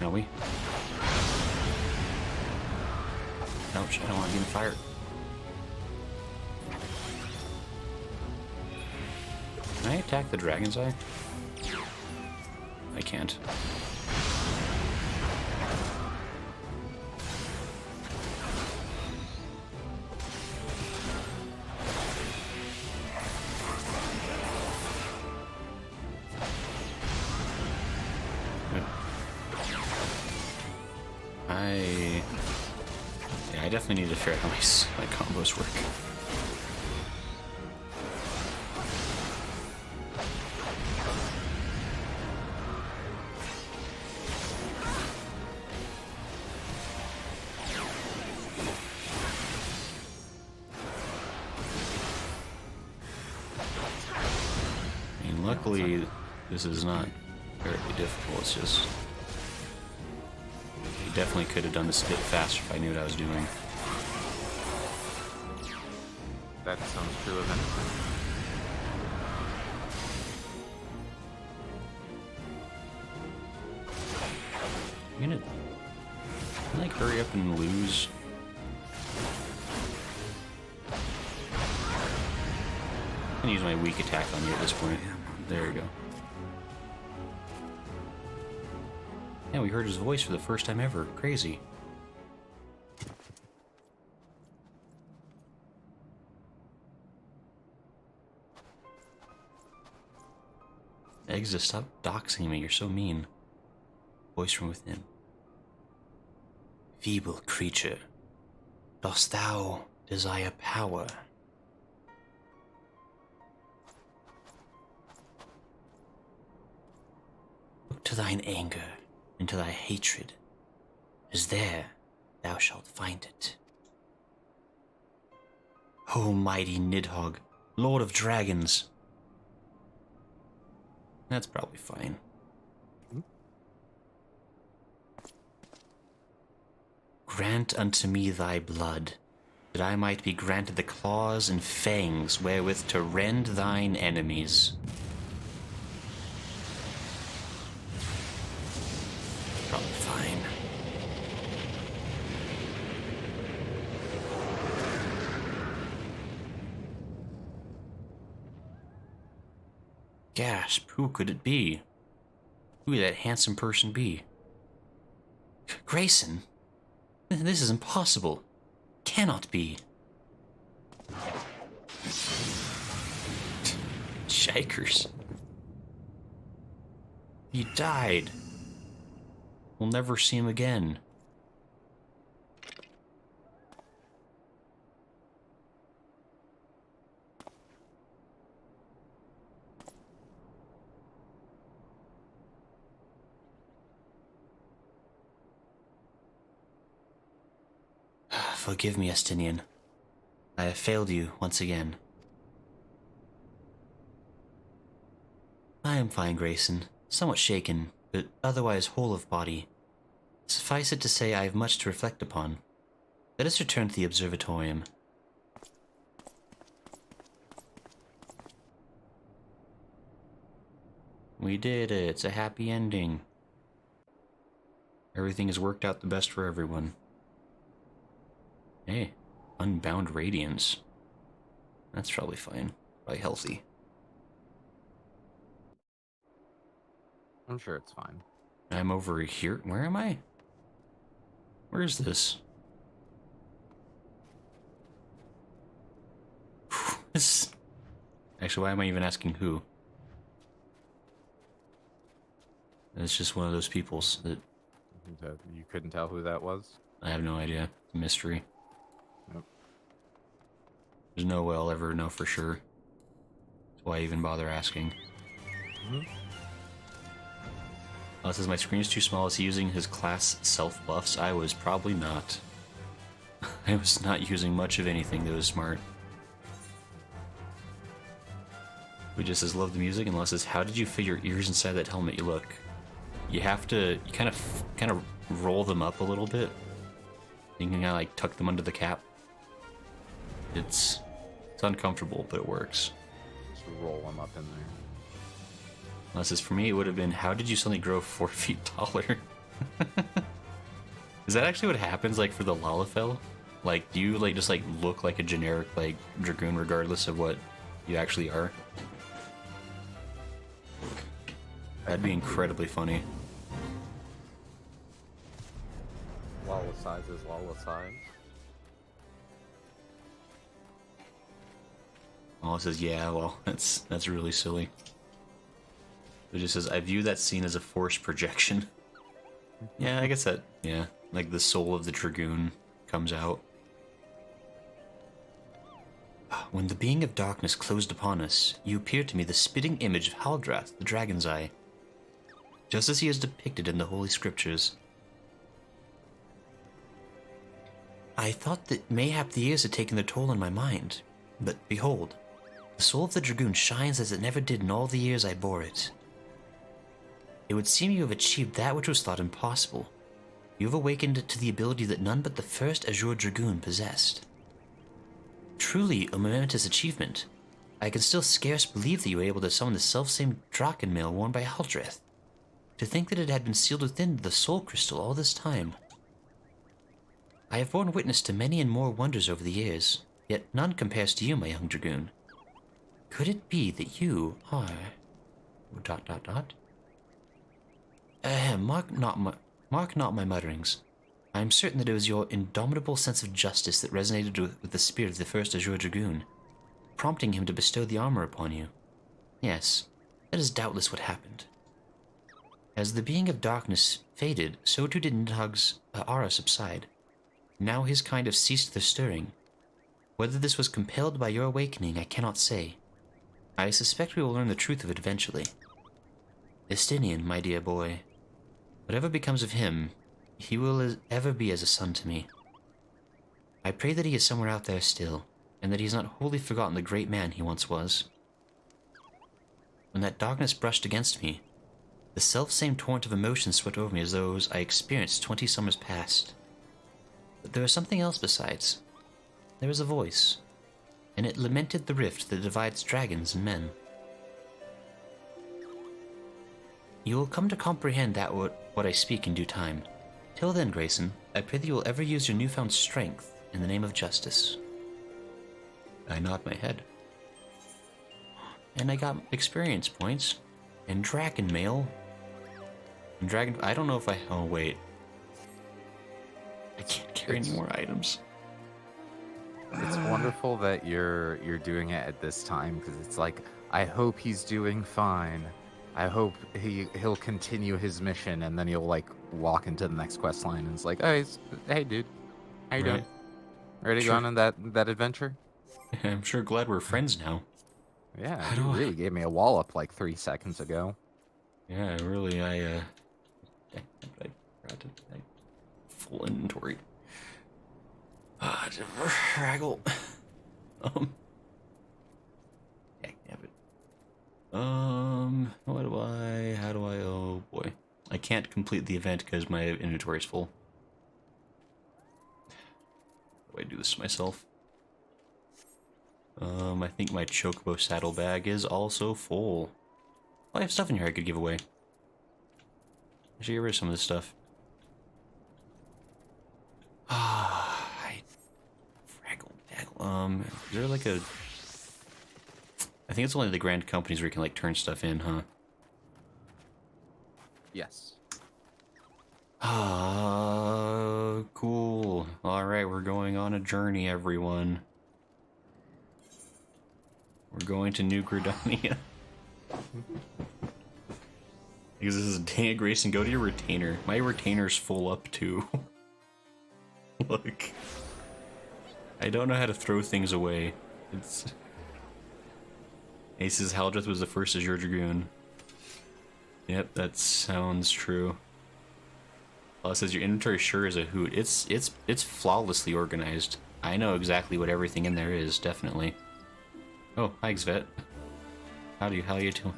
Shall we? Ouch, I don't want to get fired. Can I attack the dragon's eye? I can't. I definitely need to figure out how my combos work. I mean, luckily, this is not very difficult. It's just... definitely could have done this a bit faster if I knew what I was doing. That sounds true of anything. I'm gonna like hurry up and lose. I'm gonna use my weak attack on you at this point. There we go. Yeah, we heard his voice for the first time ever. Crazy. Exit, stop doxing me. You're so mean. Voice from within. Feeble creature, dost thou desire power? Look to thine anger, into thy hatred, as there thou shalt find it. O mighty Nidhogg, Lord of Dragons. That's probably fine. Grant unto me thy blood, that I might be granted the claws and fangs wherewith to rend thine enemies. Probably fine. Gasp, who could it be? Who could that handsome person be? Grayson? This is impossible. Cannot be. Shikers. He died. We'll never see him again. Forgive me, Estinien. I have failed you once again. I am fine, Grayson. Somewhat shaken, but otherwise whole of body. Suffice it to say I have much to reflect upon. Let us return to the observatorium. We did it. It's a happy ending. Everything has worked out the best for everyone. Hey, unbound radiance. That's probably fine. Probably healthy. I'm sure it's fine. I'm over here. Where am I? Where is this? This... Actually, why am I even asking who? It's just one of those peoples that... You couldn't tell who that was? I have no idea. It's a mystery. Nope. There's no way I'll ever know for sure. That's why I even bother asking. It says my screen is too small. Is he using his class self-buffs? I was probably not. I was not using much of anything that was smart. We just says love the music, and Les says, how did you fit your ears inside that helmet? You look. You have to, you kind of roll them up a little bit. You can kind of like tuck them under the cap. It's uncomfortable, but it works. Just roll them up in there. Unless it's for me, it would have been, how did you suddenly grow 4 feet taller? Is that actually what happens, like, for the Lalafell? Like, do you, like, just, like, look like a generic, like, Dragoon regardless of what you actually are? That'd be incredibly funny. Lala size is Lala size. Oh, it says, yeah, well, that's really silly. It just says, I view that scene as a forced projection. Yeah, I guess that, yeah, like the soul of the Dragoon comes out. When the being of darkness closed upon us, you appeared to me the spitting image of Haldrath, the Dragon's Eye, just as he is depicted in the Holy Scriptures. I thought that mayhap the years had taken their toll on my mind, but behold, the soul of the Dragoon shines as it never did in all the years I bore it. It would seem you have achieved that which was thought impossible. You have awakened it to the ability that none but the first Azure Dragoon possessed. Truly a momentous achievement. I can still scarce believe that you were able to summon the selfsame Drakenmail worn by Haldrath. To think that it had been sealed within the Soul Crystal all this time. I have borne witness to many and more wonders over the years, yet none compares to you, my young Dragoon. Could it be that you are... ... Mark not my mutterings. I am certain that it was your indomitable sense of justice that resonated with the spirit of the first Azure Dragoon, prompting him to bestow the armor upon you. Yes, that is doubtless what happened. As the being of darkness faded, so too did Nidhogg's aura subside. Now his kind have ceased their stirring. Whether this was compelled by your awakening, I cannot say. I suspect we will learn the truth of it eventually. Estinien, my dear boy. Whatever becomes of him, he will ever be as a son to me. I pray that he is somewhere out there still, and that he has not wholly forgotten the great man he once was. When that darkness brushed against me, the self-same torrent of emotions swept over me as those I experienced 20 summers past. But there was something else besides. There was a voice, and it lamented the rift that divides dragons and men. You will come to comprehend that what I speak in due time. Till then, Grayson, I pray that you will ever use your newfound strength in the name of justice. I nod my head. And I got experience points. And Dragon Mail. And Dragon... I don't know if I... Oh, wait. I can't carry any more items. It's wonderful that you're doing it at this time, because it's like, I hope he's doing fine. I hope he'll continue his mission, and then he'll like walk into the next quest line and it's like, hey dude, how you doing? Ready to go on that adventure? I'm sure glad we're friends now. Yeah, you really gave me a wallop like 3 seconds ago. Yeah, really, I forgot to full inventory. Raggle. How do I, oh boy. I can't complete the event because my inventory is full. How do I do this to myself? I think my Chocobo saddlebag is also full. Oh, I have stuff in here I could give away. I should get rid of some of this stuff. Fraggle. Is there like a... I think it's only the grand companies where you can like turn stuff in, huh? Yes. Cool. Alright, we're going on a journey, everyone. We're going to New Gredonia. Because this is Dana Grayson, go to your retainer. My retainer's full up too. Look. I don't know how to throw things away. It's... Ace's Haldrath was the first Azure Dragoon. Yep, that sounds true. Well, it says your inventory sure is a hoot. It's flawlessly organized. I know exactly what everything in there is, definitely. Oh, hi Xvet. How you doing?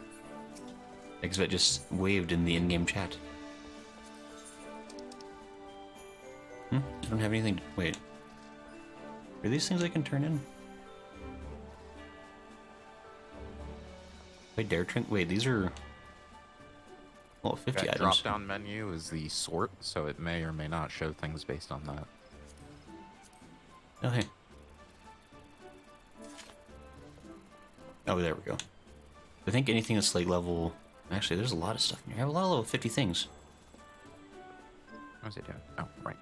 Xvet just waved in the in-game chat. I don't have anything to... Wait. Are these things I can turn in? Wait, dare turn... Wait, these are... Well, 50 That items. drop-down menu is the sort, so it may or may not show things based on that. Oh, hey. Oh, there we go. I think anything that's like level... Actually, there's a lot of stuff in here. I have a lot of level 50 things. What's it doing? Oh, right.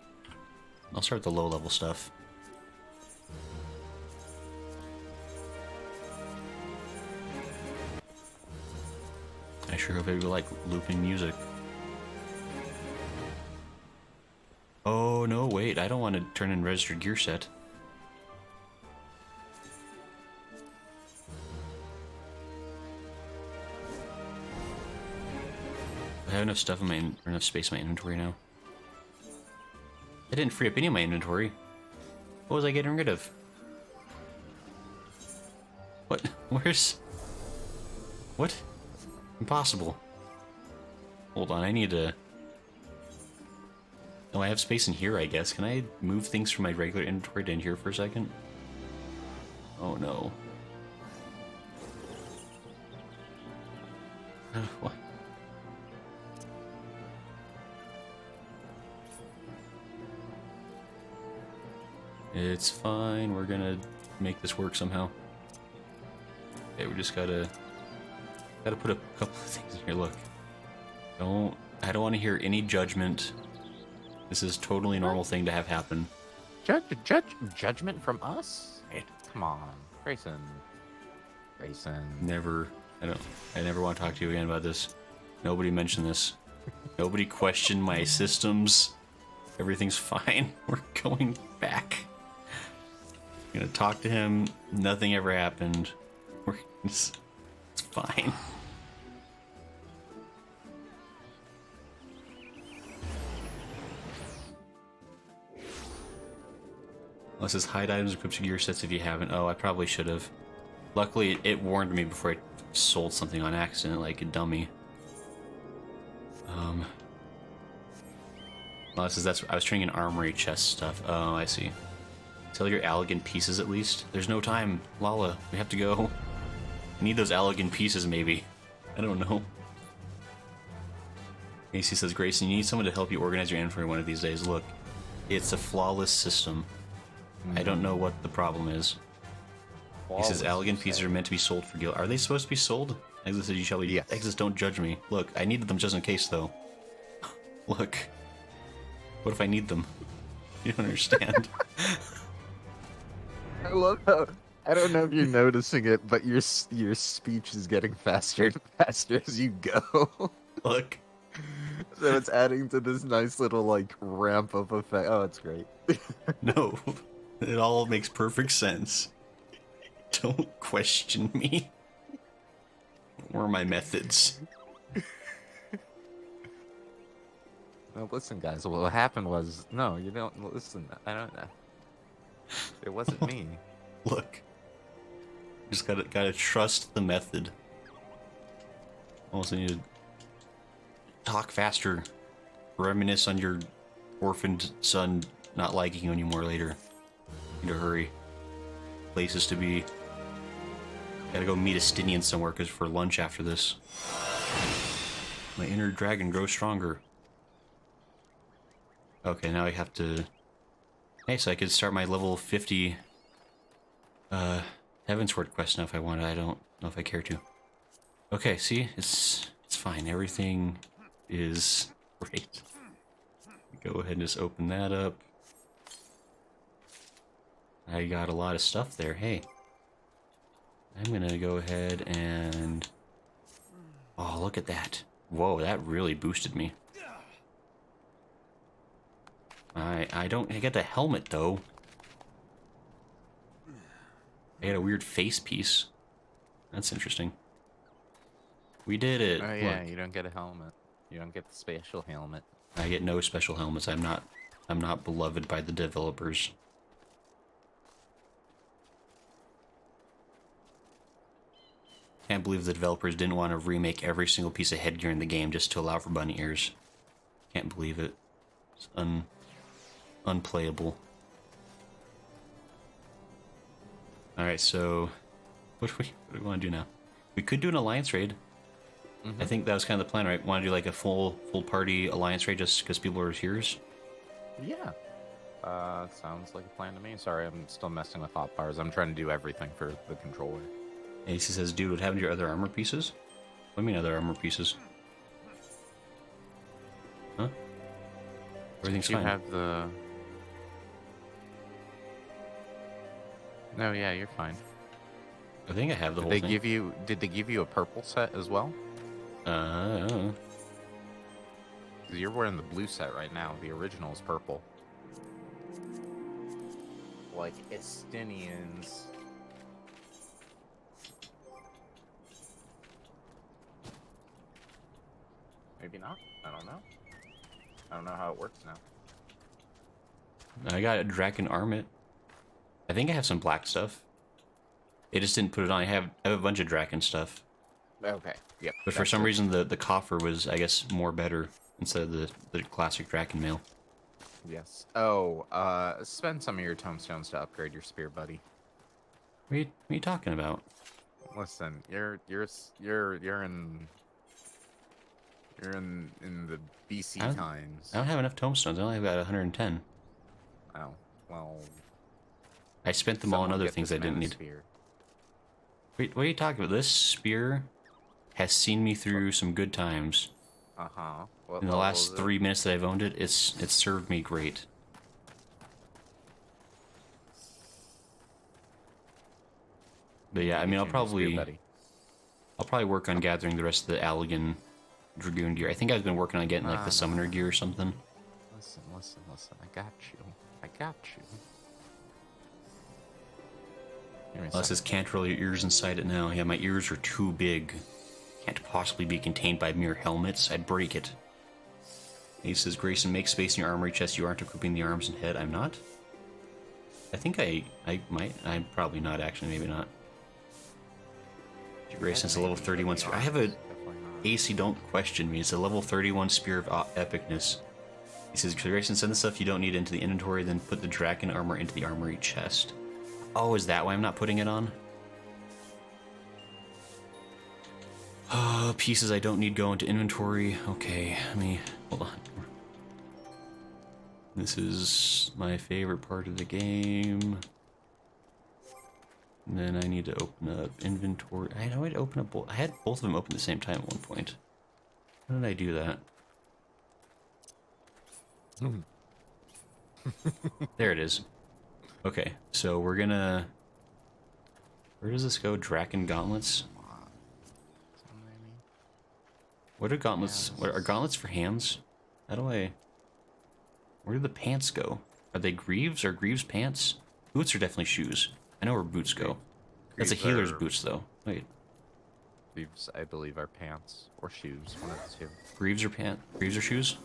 I'll start with the low-level stuff. I sure hope everybody like looping music. Oh, no, wait. I don't want to turn in registered gear set. I have enough stuff in my enough space in my inventory now. I didn't free up any of my inventory. What was I getting rid of? What? Where's... What? Impossible. Hold on, I need to... Oh, I have space in here, I guess. Can I move things from my regular inventory to in here for a second? Oh, no. What? It's fine, we're gonna make this work somehow. Okay, we just gotta put a couple of things in here. Look, I don't want to hear any judgment. This is totally a normal thing to have happen. Judgment from us? Right. Come on, Grayson. Grayson. Never, I never want to talk to you again about this. Nobody mentioned this. Nobody questioned my systems. Everything's fine. We're going back. I'm gonna talk to him. Nothing ever happened. It's fine. Well, it says hide items equipped to gear sets if you haven't. Oh, I probably should have. Luckily, it warned me before I sold something on accident, like a dummy. Well, it says that's... I was trading in armory chest stuff. Oh, I see. Sell your elegant pieces at least. There's no time, Lala. We have to go. I need those elegant pieces, maybe. I don't know. AC says, Grayson, you need someone to help you organize your inventory one of these days. Look, it's a flawless system. I don't know what the problem is. He says, elegant pieces are meant to be sold for guild. Are they supposed to be sold? Exit says, you shall be. Yes. Exit, don't judge me. Look, I needed them just in case, though. Look. What if I need them? You don't understand. I love how... I don't know if you're noticing it, but your speech is getting faster and faster as you go. Look. So it's adding to this nice little, like, ramp up effect. Oh, it's great. No. It all makes perfect sense. Don't question me. Or my methods. Well, listen, guys. What happened was... No, you don't... Listen, I don't know. It wasn't me. Look. Just gotta trust the method. Also need to talk faster. Reminisce on your orphaned son not liking you anymore later. Need to hurry. Places to be. Gotta go meet Estinien somewhere for lunch after this. My inner dragon grows stronger. Okay, now I have to... Hey, so I could start my level 50 Heavensward quest now if I want. I don't know if I care to. Okay, see? It's fine. Everything is great. Go ahead and just open that up. I got a lot of stuff there. Hey. I'm gonna go ahead and... Oh, look at that. Whoa, that really boosted me. I got the helmet, though. I got a weird face piece. That's interesting. We did it. Oh, yeah, Look. you don't get a helmet. You don't get the special helmet. I get no special helmets. I'm not beloved by the developers. Can't believe the developers didn't want to remake every single piece of headgear in the game just to allow for bunny ears. Can't believe it. It's unplayable. Alright, so what do we want to do now? We could do an alliance raid. I think that was kind of the plan, right? Want to do like a full party alliance raid just because people are heroes? Yeah. Sounds like a plan to me. Sorry, I'm still messing with hotbars. I'm trying to do everything for the controller. AC says, dude, what happened to your other armor pieces? What do you mean other armor pieces? Huh? Everything's You fine. have the... No, yeah, you're fine. I think I have the Did whole they thing. give you? Did they give you a purple set as well? I don't know. 'Cause you're wearing the blue set right now. The original is purple. Like Estiniens. Maybe not. I don't know. I don't know how it works now. I got a Draken Armit. I think I have some black stuff. They just didn't put it on. I have a bunch of Draken stuff. Okay. Yep. But for some reason, the coffer was, I guess, more better instead of the classic Draken mail. Yes. Oh, spend some of your tomestones to upgrade your spear, buddy. What are you talking about? Listen, you're in the BC times. I don't have enough tomestones. I only have got 110. Oh, well. I spent them all on someone other get things this I didn't mana need. spear. Wait, what are you talking about? This spear has seen me through some good times. Uh-huh. In the last 3 minutes that I've owned it, it's served me great. But yeah, I mean, I'll probably work on gathering the rest of the Allegan Dragoon gear. I think I've been working on getting like the Summoner gear or something. Listen. I got you. Unless this can't roll your ears inside it now. Yeah, my ears are too big. Can't possibly be contained by mere helmets. I'd break it. He says, Grayson, make space in your armory chest. You aren't equipping the arms and head. I'm not? I think I might. I'm probably not, actually. Maybe not. Grayson's a level 31 spear. I have a AC, don't question me. It's a level 31 Spear of Epicness. He says, Grayson, send the stuff you don't need into the inventory, then put the Draken armor into the armory chest. Oh, is that why I'm not putting it on? Pieces I don't need go into inventory. Okay, let me... Hold on. This is my favorite part of the game. And then I need to open up inventory. I know I'd open up both. I had both of them open at the same time at one point. How did I do that? There it is. Okay, so we're gonna... Where does this go? Draken gauntlets? What are gauntlets? What are gauntlets for hands? How do I... Where do the pants go? Are they greaves? Are greaves pants? Boots are definitely shoes. I know where boots go. That's a healer's boots, though. Wait. Greaves, I believe, are pants or shoes. One of the two. Greaves are pants? Greaves are shoes?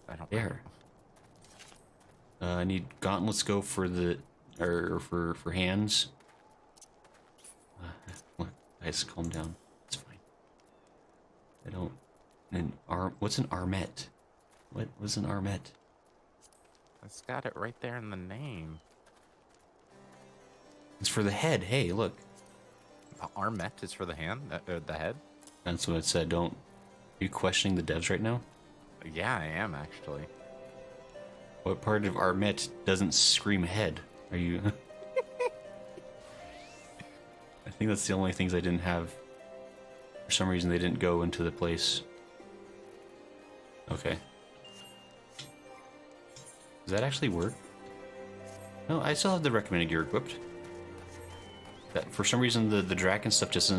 I don't There. I need gauntlets go for the... Or for hands. Guys, calm down. It's fine. I don't... What's an armet? What was an armet? It's got it right there in the name. It's for the head. Hey, look. The armet is for the hand, the head. That's what it said. Don't... Are you questioning the devs right now? Yeah, I am actually. What part of armet doesn't scream head? Are you... I think that's the only things I didn't have. For some reason, they didn't go into the place. Okay. Does that actually work? No, I still have the recommended gear equipped. That for some reason the Draken stuff just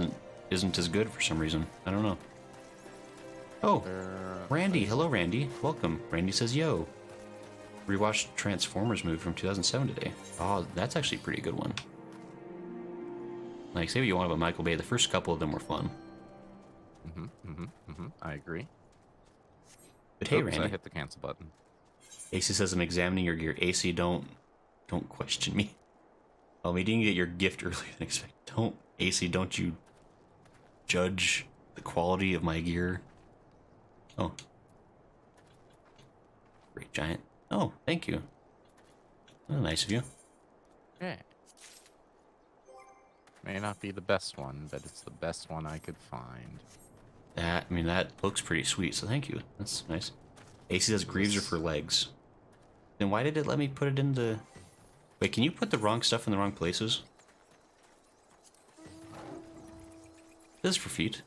isn't as good for some reason. I don't know. Oh, Randy. Hello, Randy. Welcome. Randy says, yo. Rewatched Transformers movie from 2007 today. Oh, that's actually a pretty good one. Like, say what you want about Michael Bay. The first couple of them were fun. I agree. But hey, Oops, Randy. I hit the cancel button. AC says I'm examining your gear. AC, don't question me. Oh, we didn't get your gift earlier than expected. AC, don't you judge the quality of my gear. Oh. Great giant. Oh, thank you. Oh, nice of you. Yeah. May not be the best one, but it's the best one I could find. That, I mean, that looks pretty sweet, so thank you. That's nice. AC says greaves are for legs. Then why did it let me put it in the... Wait, can you put the wrong stuff in the wrong places? This is for feet.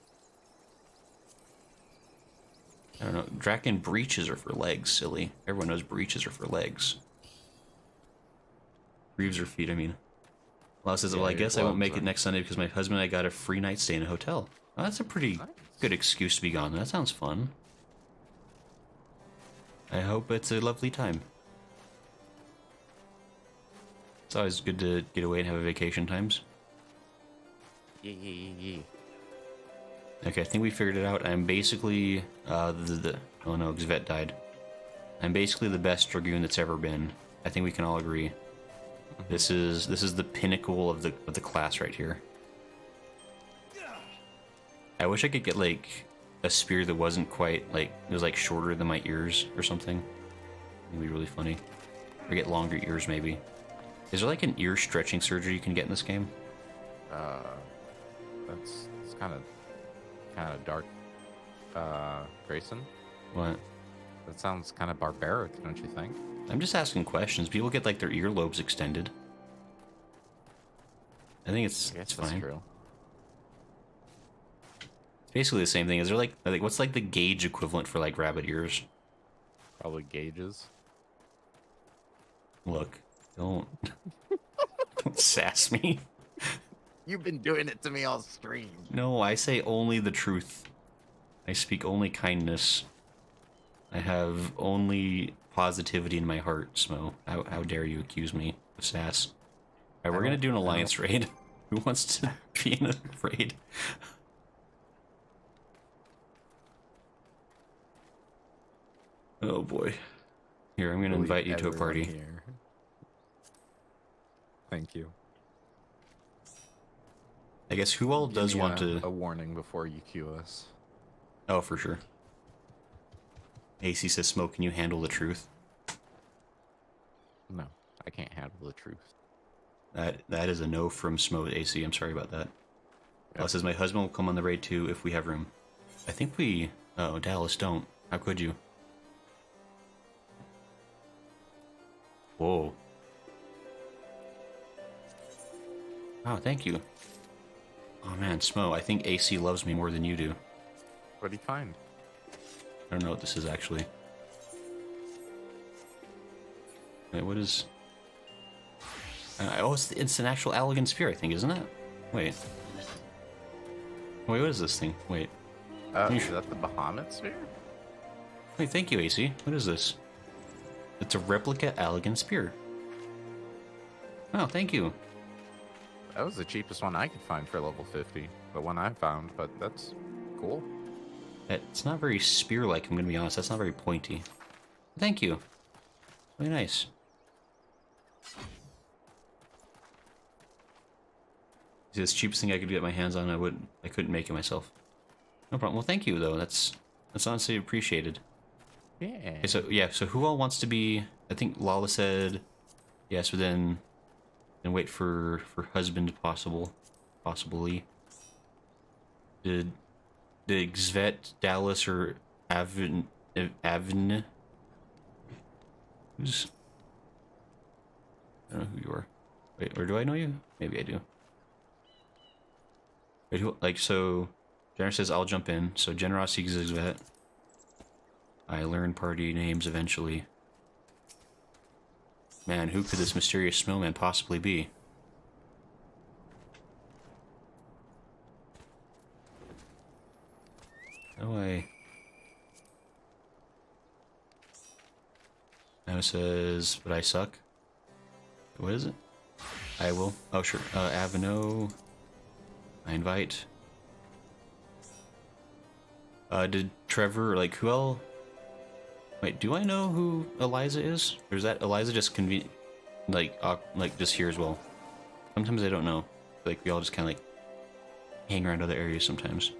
I don't know. Draken breeches are for legs, silly. Everyone knows breeches are for legs. Greaves are feet, I mean. Well, says, well, I guess I won't make it next Sunday because my husband and I got a free night stay in a hotel. Well, that's a pretty good excuse to be gone. That sounds fun. I hope it's a lovely time. It's always good to get away and have a vacation times. Yeah. Okay, I think we figured it out. I'm basically oh no, Xvet died. I'm basically the best Dragoon that's ever been. I think we can all agree. This is the pinnacle of the class right here. I wish I could get like a spear that wasn't quite like it was like shorter than my ears or something. It'd be really funny. Or get longer ears maybe. Is there like an ear stretching surgery you can get in this game? That's kind of dark. Grayson? What? That sounds kind of barbaric, don't you think? I'm just asking questions. People get like their earlobes extended. I think it's I guess fine. that's true. It's basically the same thing. Is there like what's like the gauge equivalent for like rabbit ears? Probably gauges. Look, don't sass me. You've been doing it to me all stream. No, I say only the truth. I speak only kindness. I have only positivity in my heart, Smo. How dare you accuse me of sass? Alright, we're gonna do an alliance raid. Who wants to be in a raid? Oh boy. Here, I'm gonna invite you to a party. Here. Thank you. I guess who all does Give me want to... a warning before you queue us. Oh, for sure. AC says, Smoke, can you handle the truth? No, I can't handle the truth. That is a no from Smoke AC. I'm sorry about that. Yep. Says, my husband will come on the raid too if we have room. I think we... Oh, Dallas, don't. How could you? Whoa. Oh, thank you. Oh man, Smo, I think AC loves me more than you do. What do you find? I don't know what this is actually. Wait, what is... oh, it's an actual Allegan Spear, I think, isn't it? Wait. Wait, what is this thing? Wait. Is that the Bahamut Sphere? Wait, thank you, AC. What is this? It's a replica Allegan Spear. Oh, thank you. That was the cheapest one I could find for level 50. The one I found, but that's cool. It's not very spear-like, I'm gonna be honest. That's not very pointy. Thank you. Really nice. It's the cheapest thing I could get my hands on. I couldn't make it myself. No problem. Well, thank you though. That's honestly appreciated. Yeah. Okay, so who all wants to be? I think Lala said yes, but then wait for husband possibly. Did Xvet, Dallas, or Avin? Who's? I don't know who you are. Wait, or do I know you? Maybe I do. Wait, who? Like so. Jenner says I'll jump in. So Generosity is Xvet. I learn party names eventually. Man, who could this mysterious snowman possibly be? Oh, Now it says, but I suck. What is it? I will. Oh, sure. Alphinaud. I invite. Did Trevor, like, who else? Wait, do I know who Eliza is? Or is that Eliza just like just here as well? Sometimes I don't know. Like, we all just kind of, like, hang around other areas sometimes.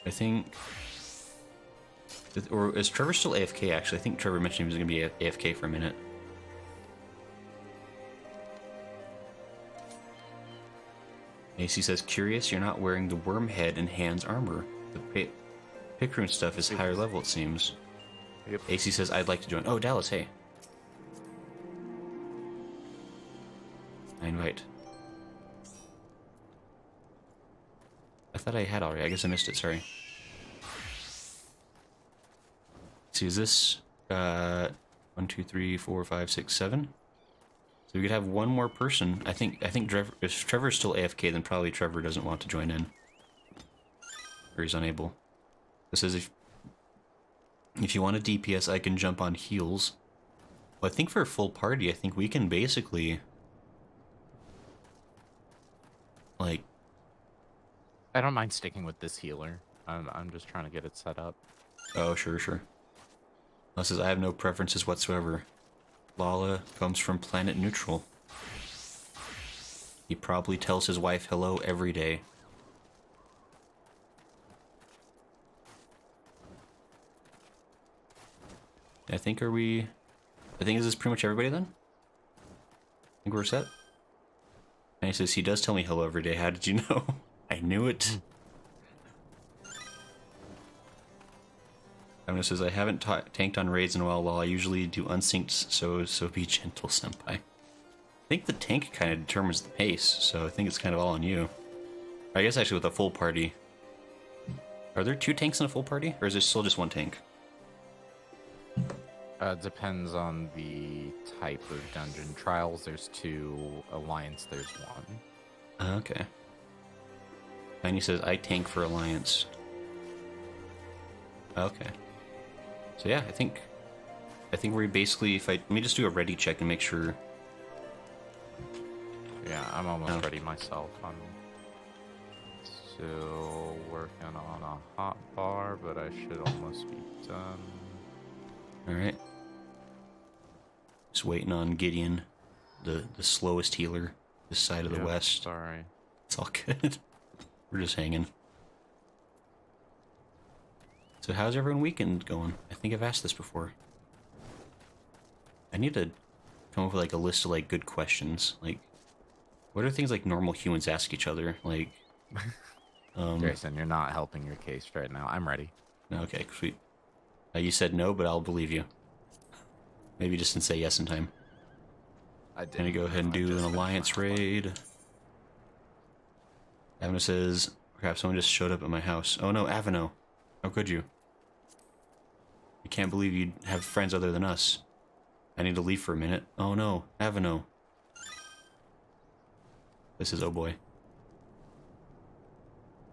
I think... Or is Trevor still AFK, actually? I think Trevor mentioned he was going to be AFK for a minute. AC says, curious, you're not wearing the worm head and hands armor. The pick rune stuff is higher level, it seems. Yep. AC says, I'd like to join. Oh, Dallas, hey. I invite. I thought I had already. I guess I missed it, sorry. Let's see, is this 1, 2, 3, 4, 5, 6, 7? So we could have one more person. I think Trevor, if Trevor's still AFK, then probably Trevor doesn't want to join in. Or he's unable. This says if you want a DPS, I can jump on heals. Well, I think for a full party, I think we can basically like, I don't mind sticking with this healer. I'm just trying to get it set up. oh, sure. This says, I have no preferences whatsoever. Lala comes from planet neutral. He probably tells his wife hello every day. I think is this pretty much everybody then? I think we're set? And he says, he does tell me hello every day. How did you know? I knew it. It says, I haven't tanked on raids in a while. I usually do unsynced, so be gentle, senpai. I think the tank kind of determines the pace, so I think it's kind of all on you. I guess actually with a full party. Are there 2 tanks in a full party, or is there still just 1 tank? Depends on the type of dungeon. Trials, there's 2. Alliance, there's 1. Okay. And he says, I tank for Alliance. Okay. So yeah, I think we're basically, let me just do a ready check and make sure. Yeah, I'm almost ready myself. I'm still working on a hot bar, but I should almost be done. Alright. Just waiting on Gideon, the slowest healer this side of the west. Sorry. It's all good. We're just hanging. So how's everyone weekend going? I think I've asked this before. I need to come up with like a list of like good questions. Like, what are things like normal humans ask each other? Like, Jason, you're not helping your case right now. I'm ready. Okay, sweet. You said no, but I'll believe you. Maybe just didn't say yes in time. I did. Gonna go ahead and do an alliance raid. Alphinaud says, perhaps someone just showed up at my house. Oh no, Alphinaud. How could you? I can't believe you'd have friends other than us. I need to leave for a minute. Oh no, Alphinaud. This is oh boy.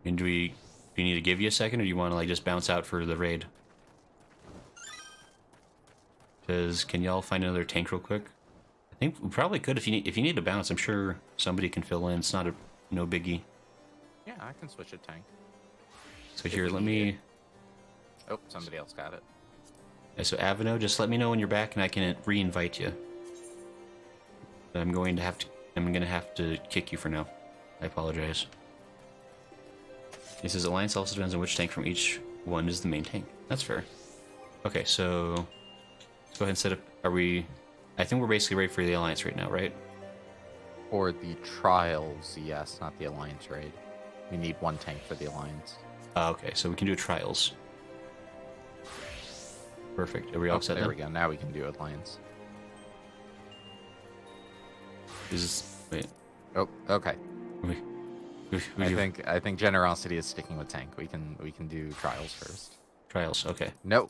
And do you need to give you a second, or do you want to like just bounce out for the raid? Because can y'all find another tank real quick? I think we probably could if you need to bounce. I'm sure somebody can fill in. It's not no biggie. Yeah, I can switch a tank. So here, let me. Oh, somebody else got it. Yeah, so Alphinaud, just let me know when you're back, and I can re-invite you. But I'm gonna have to kick you for now. I apologize. He says Alliance also depends on which tank from each one is the main tank. That's fair. Okay, so let's go ahead and set up. I think we're basically ready for the Alliance right now, right? For the trials, yes, not the Alliance raid. We need 1 tank for the Alliance. Okay, so we can do trials. Perfect. Are we all set There then? we go. Now we can do Alliance. Wait. Oh, okay. We I think generosity is sticking with tank. We can do trials first. trials. Okay. No,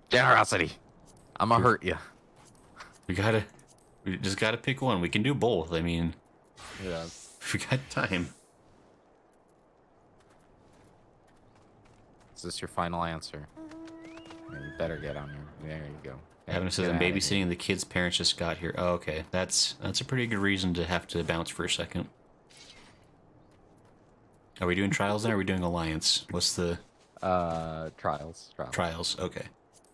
generosity. I'ma hurt you. We just gotta pick one. We can do both. I mean, Yeah. we got time. Is this your final answer? Yeah, you better get on here. There you go. Alphinaud says I'm babysitting. The kids' parents just got here. Oh, okay. That's a pretty good reason to have to bounce for a second. Are we doing trials then, or are we doing Alliance? What's the... Trials. Trials, okay.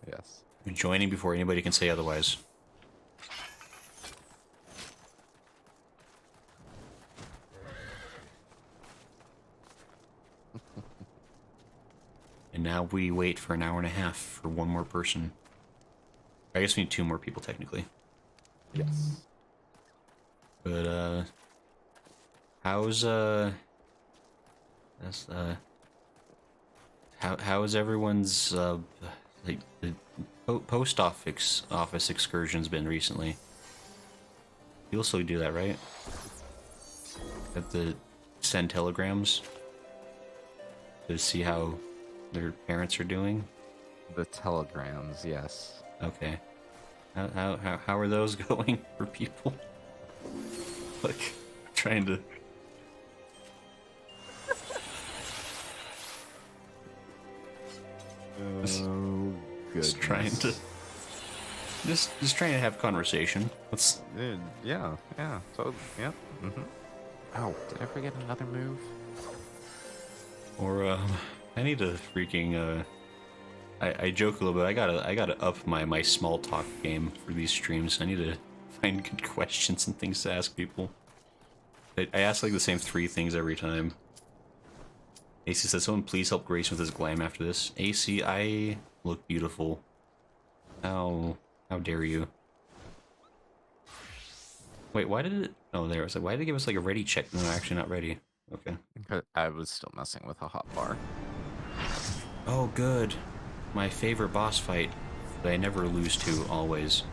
Yes. I'm joining before anybody can say otherwise. And now we wait for an hour and a half for one more person. I guess we need 2 more people, technically. Yes. But, how's that's how is everyone's like the post office excursions been recently? You'll still do that, right? Have to send telegrams to see how their parents are doing. The telegrams, yes. Okay. How are those going for people? Like trying to. Oh, Just trying to. Just trying to have conversation. Let's. Yeah, totally, yeah. Oh, did I forget another move? Or I need to freaking I joke a little bit. I gotta up my small talk game for these streams. I need to find good questions and things to ask people. I ask like the same 3 things every time. AC says, "Someone please help Grayson with his glam after this." AC, I look beautiful. How dare you? Wait, why did it? Oh, there. I was like, why did it give us like a ready check? No, actually not ready. Okay. I was still messing with a hotbar. Oh, good. My favorite boss fight that I never lose to, always.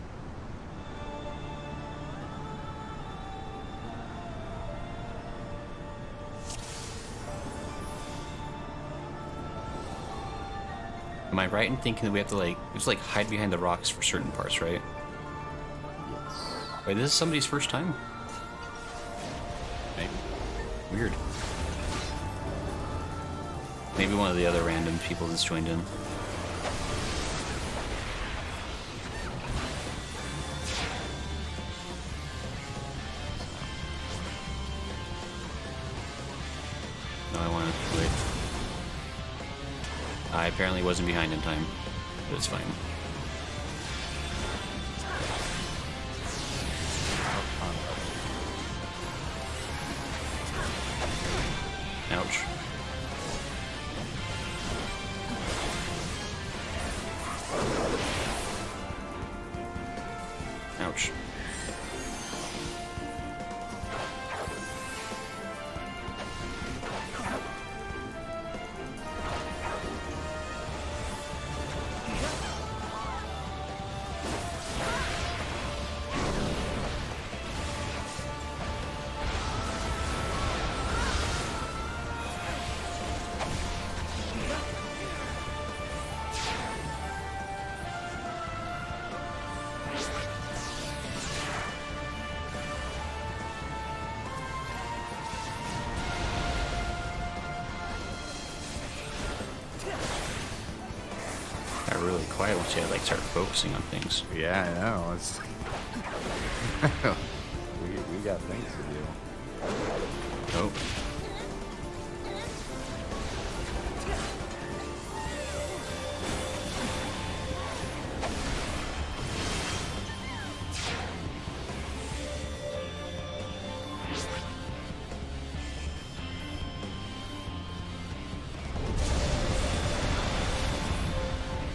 Am I right in thinking that we have to hide behind the rocks for certain parts, right? Yes. Wait, this is somebody's first time? Maybe. Weird. Maybe one of the other random people that's joined in. No, I want to wait. I apparently wasn't behind in time, but it's fine. Ouch. Ouch. Got really quiet once you had start focusing on things. Yeah, I know. It's we got things to do. Oh.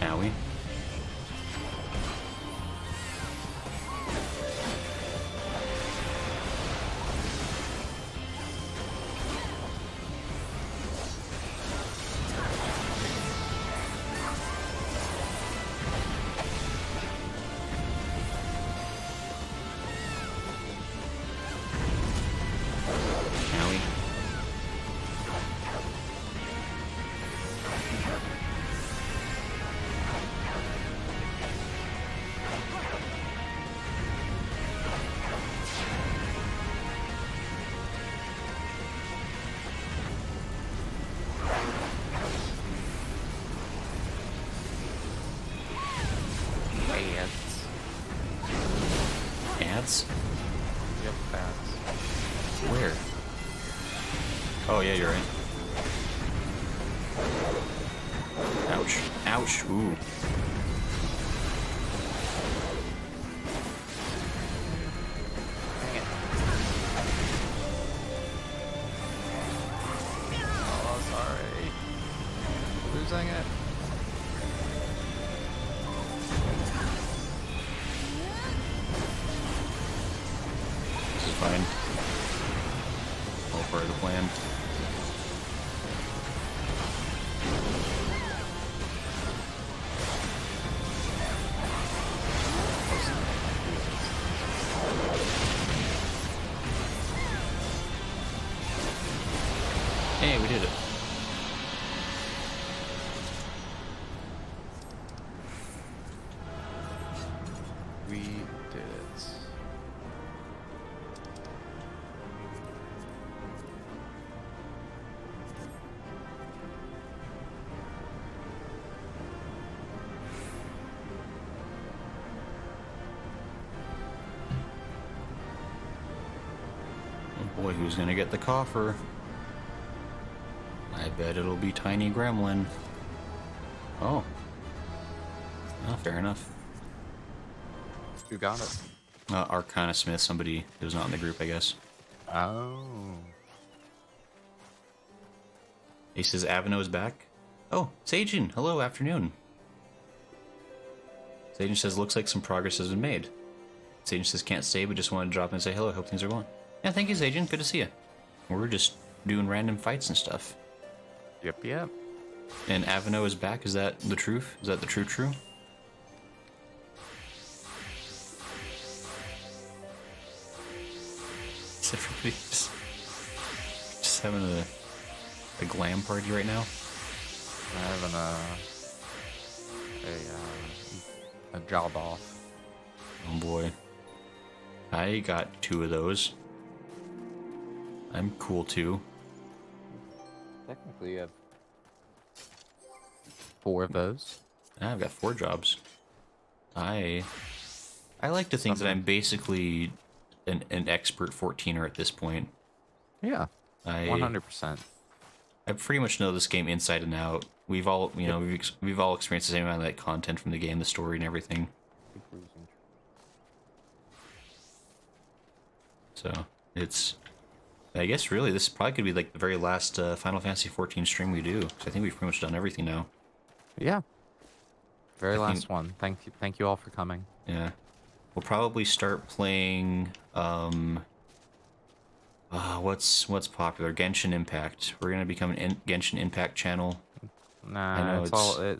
Owie. Owie. Ads. Ads? Yep, ads. Where? Oh yeah, you're right. Ouch. Ouch. Ooh. Dang it. Oh, sorry. Losing it. This is fine. Oh. part of the plan. Hey, we did it. We did it. Oh boy, who's gonna get the coffer? I bet it'll be Tiny Gremlin. Oh. Oh, fair enough. Who got it? Arcana Smith, somebody who's not in the group, I guess. Oh. He says Avino is back. Oh, Sajin, hello, afternoon. Sajin says, looks like some progress has been made. Sajin says, can't stay, but just wanted to drop in and say hello, hope things are going. Yeah, thank you, Sajin, good to see you. We're just doing random fights and stuff. Yep, yep. And Avino is back, is that the truth? Is that the true? Is everybody just having a glam party right now? I'm having a job off. Oh boy. I got 2 of those. I'm cool too. Technically, you have 4 of those. I've got 4 jobs. I like to think that I'm basically an expert 14er at this point. Yeah, 100%. I pretty much know this game inside and out. We've all, you know, we've all experienced the same amount of that content from the game, the story, and everything. So it's, I guess, really, this probably could be like the very last Final Fantasy 14 stream we do. 'Cause I think we've pretty much done everything now. Yeah. Very last one. Thank you all for coming. Yeah, we'll probably start playing. What's popular? Genshin Impact. We're gonna become an Genshin Impact channel. Nah,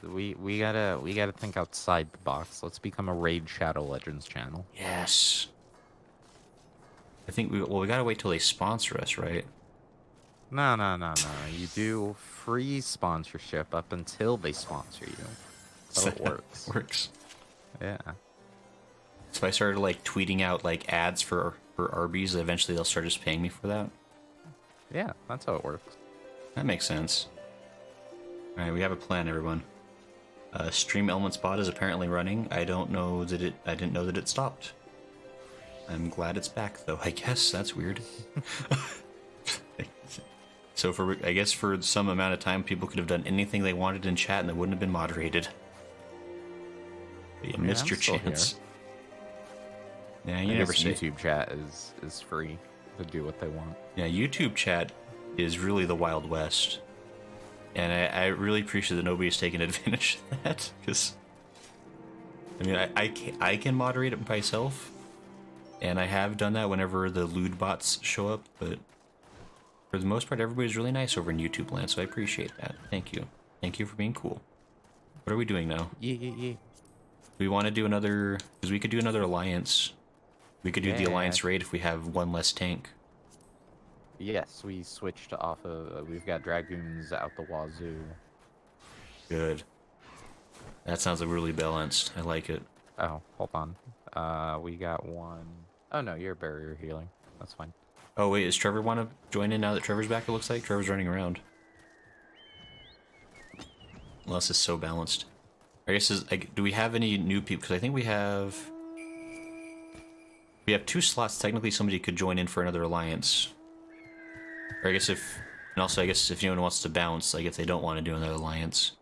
we gotta think outside the box. Let's become a Raid Shadow Legends channel. Yes. I think we gotta wait till they sponsor us, right? No. You do free sponsorship up until they sponsor you. That's how it works. Works. Yeah. So if I started like tweeting out like ads for Arby's, eventually they'll start just paying me for that. Yeah, that's how it works. That makes sense. All right, we have a plan, everyone. Stream Elements bot is apparently running. I didn't know that it stopped. I'm glad it's back, though. I guess that's weird. So I guess for some amount of time, people could have done anything they wanted in chat, and it wouldn't have been moderated. But you missed your chance. Yeah, you never say. YouTube chat is free to do what they want. Yeah, YouTube chat is really the Wild West. And I really appreciate that nobody's taken advantage of that, because I mean, I can moderate it myself, and I have done that whenever the lewd bots show up, but for the most part, everybody's really nice over in YouTube land, so I appreciate that. Thank you. Thank you for being cool. What are we doing now? Yeah. We want to do another, because we could do another alliance. We could do the alliance raid if we have one less tank. Yes, we switched off of. We've got dragoons out the wazoo. Good. That sounds like really balanced. I like it. Oh, hold on. We got one. Oh no, you're barrier healing. That's fine. Oh wait, does Trevor want to join in now that Trevor's back? It looks like Trevor's running around. Well, this is so balanced. I guess do we have any new people? Because I think we have 2 slots. Technically, somebody could join in for another alliance. Or I guess and also I guess if anyone wants to bounce, like if they don't want to do another alliance,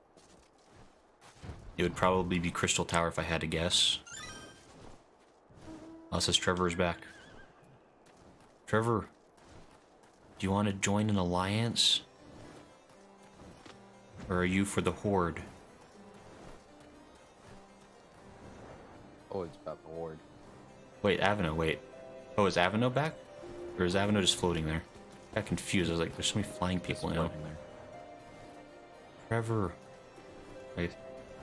it would probably be Crystal Tower if I had to guess. Oh, it says Trevor is back. Trevor, do you want to join an alliance? Or are you for the Horde? Oh, it's about the horde. Wait, Avino, wait. Oh, is Avino back? Or is Avino just floating there? got confused. I was like, there's so many flying people now. Trevor. Wait.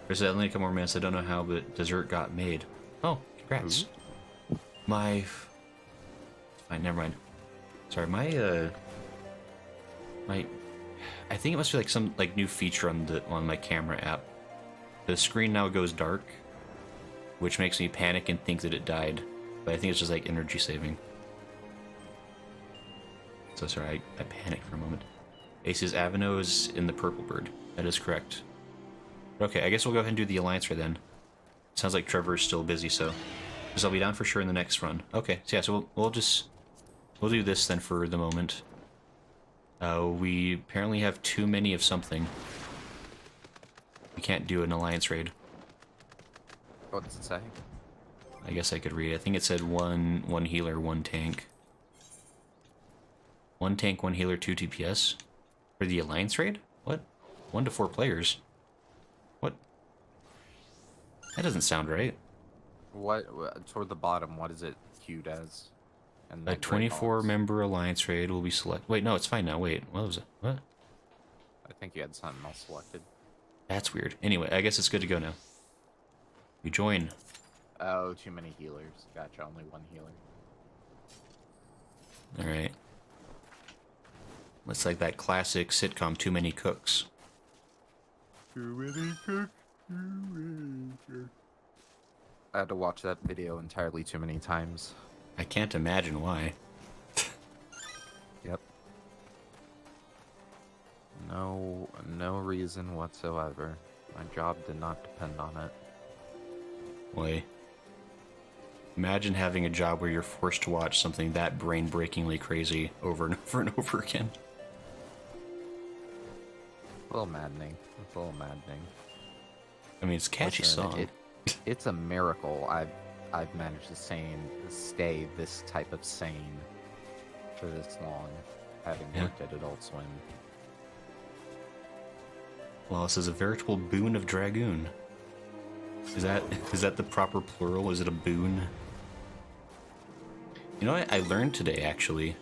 There's only a couple more minutes. I don't know how, but dessert got made. Oh, congrats. Ooh. My... Fine, never mind. Sorry, my... I think it must be like some like new feature on my camera app. The screen now goes dark, which makes me panic and think that it died. But I think it's just like energy saving. So sorry, I panicked for a moment. Ace's Alphinaud is in the purple bird. That is correct. Okay, I guess we'll go ahead and do the alliance raid then. Sounds like Trevor is still busy, so because I'll be down for sure in the next run. Okay, so yeah, so we'll do this then for the moment. We apparently have too many of something. We can't do an alliance raid. What does it say? I guess I could read it. I think it said one healer, one tank. One tank, one healer, 2 TPS. For the alliance raid? What? 1 to 4 players? What? That doesn't sound right. What toward the bottom? What is it queued as? And A 24-member alliance raid will be selected. Wait, no, it's fine now. Wait, what was it? What? I think you had something else selected. That's weird. Anyway, I guess it's good to go now. You join. Oh, too many healers. Gotcha, only one healer. Alright. It's like that classic sitcom, Too Many Cooks. Too many cooks, too many cooks. I had to watch that video entirely too many times. I can't imagine why. Yep. No reason whatsoever. My job did not depend on it. Boy. Imagine having a job where you're forced to watch something that brain-breakingly crazy over and over and over again. A little maddening. It's a little maddening. I mean, it's a catchy song. It's a miracle I've managed to stay this type of sane for this long, having worked at Adult Swim. Well, this is a veritable boon of Dragoon. Is that the proper plural? Is it a boon? You know what I learned today, actually?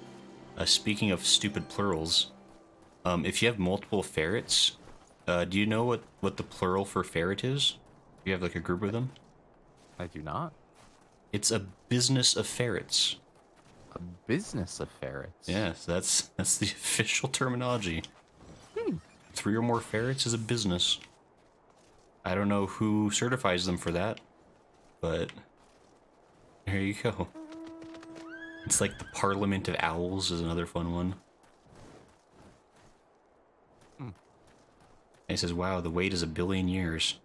Speaking of stupid plurals, if you have multiple ferrets, do you know what the plural for ferret is? Do you have like a group of them? I do not. It's a business of ferrets. A business of ferrets? Yes, that's the official terminology. 3 or more ferrets is a business. I don't know who certifies them for that, but there you go. It's like the Parliament of Owls is another fun one. And he says, wow, the wait is 1 billion years.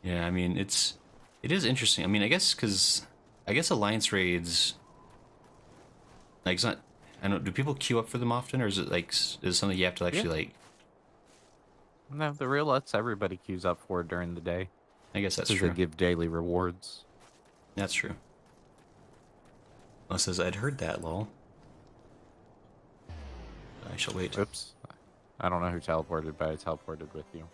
Yeah, I mean, it is interesting. I mean, I guess alliance raids, like, it's not, I don't know, do people queue up for them often, or is it like, is it something you have to actually like? No, the real lets everybody queues up for during the day. I guess that's They true. give daily rewards. That's true. Well, it says, I'd heard that, lol. I shall wait. Oops. I don't know who teleported, but I teleported with you.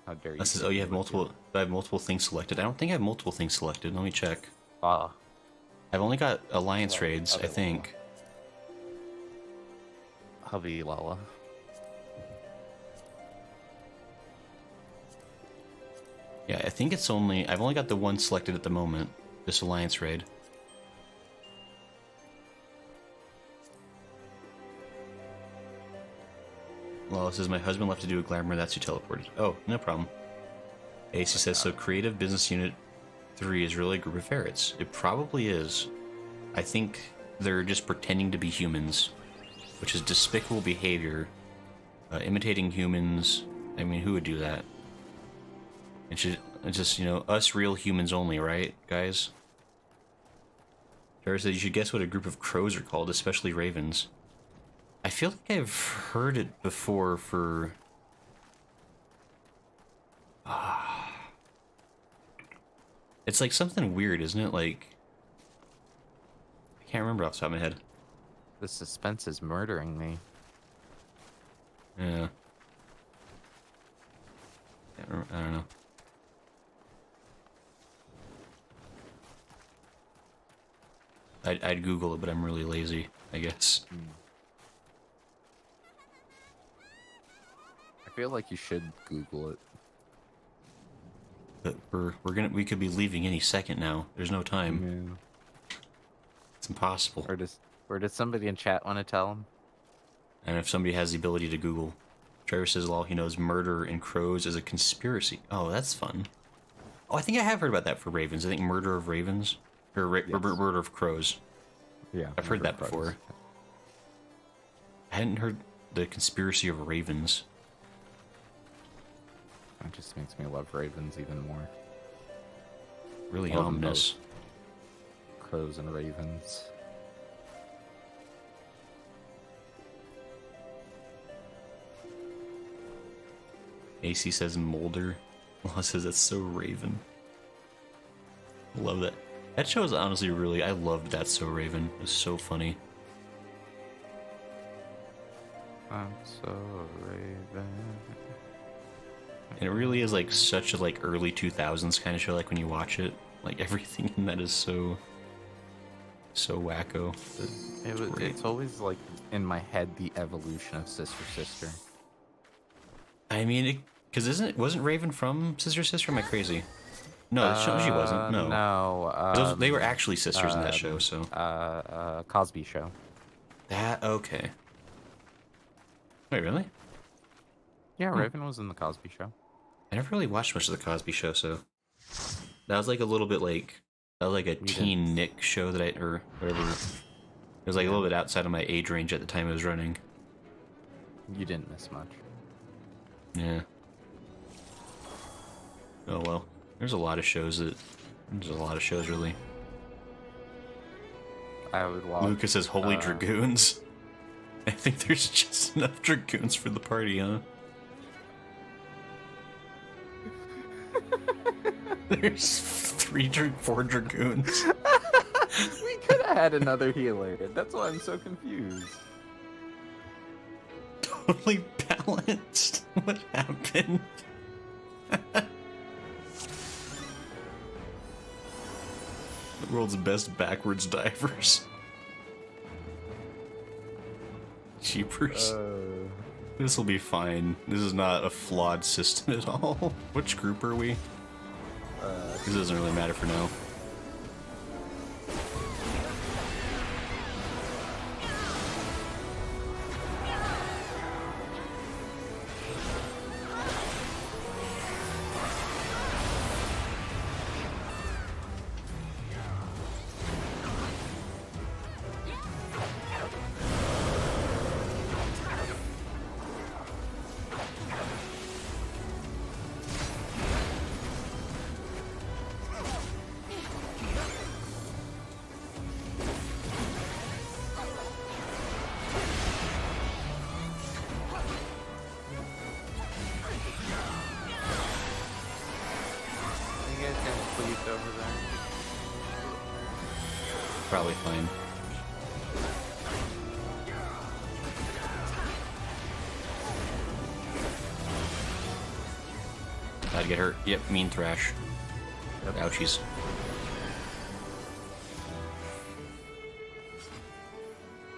How dare you? It says, oh, you have multiple, I have multiple things selected. I don't think I have multiple things selected. Let me check. Ah. I've only got alliance raids, I think. Hubby Lala. Yeah, I think it's only, I've only got the one selected at the moment. This alliance raid. Well, it says my husband left to do a glamour, that's who teleported. Oh, no problem. AC says, so creative business unit 3 is really a group of ferrets. It probably is. I think they're just pretending to be humans, which is despicable behavior. Imitating humans, I mean, who would do that? It's just, you know, us real humans only, right, guys? Tara said you should guess what a group of crows are called, especially ravens. I feel like I've heard it before for... It's like something weird, isn't it? Like... I can't remember off the top of my head. The suspense is murdering me. Yeah. I don't know. I'd Google it, but I'm really lazy, I guess. I feel like you should Google it. But we could be leaving any second now. There's no time. It's impossible. Or does somebody in chat want to tell him? And if somebody has the ability to Google, Trevor says all he knows murder in crows is a conspiracy. Oh, that's fun. Oh, I think I have heard about that for ravens. I think murder of ravens or murder of crows. Yeah, I've heard that before. I hadn't heard the conspiracy of ravens. That just makes me love ravens even more. Really I love them ominous. both. Crows and ravens. AC says Mulder. Law says that's so Raven. Love that. That show is honestly really. I loved That's So Raven. It was so funny. I'm so Raven. And it really is like such a like early 2000s kind of show. Like when you watch it, like everything in that is so wacko. It's always like in my head the evolution of Sister Sister. I mean, because wasn't Raven from Sister Sister? Am I crazy? No, she wasn't. No. No. They were actually sisters in that show. So. Cosby Show. That okay. Wait, really? Yeah, Raven was in the Cosby Show. I never really watched much of the Cosby Show, so that was like a little bit like a teen Nick show that or whatever. It was like a little bit outside of my age range at the time it was running. You didn't miss much. Yeah. Oh well. There's a lot of shows really. I would watch. Lucas says Holy Dragoons. I think there's just enough Dragoons for the party, huh? There's 4 Dragoons. We could have had another healer. That's why I'm so confused. Totally balanced. What happened? The world's best backwards divers. Jeepers. This will be fine. This is not a flawed system at all. Which group are we? This doesn't really matter for now. Probably fine. I'd get hurt. Yep, mean thrash. Yep. Ouchies.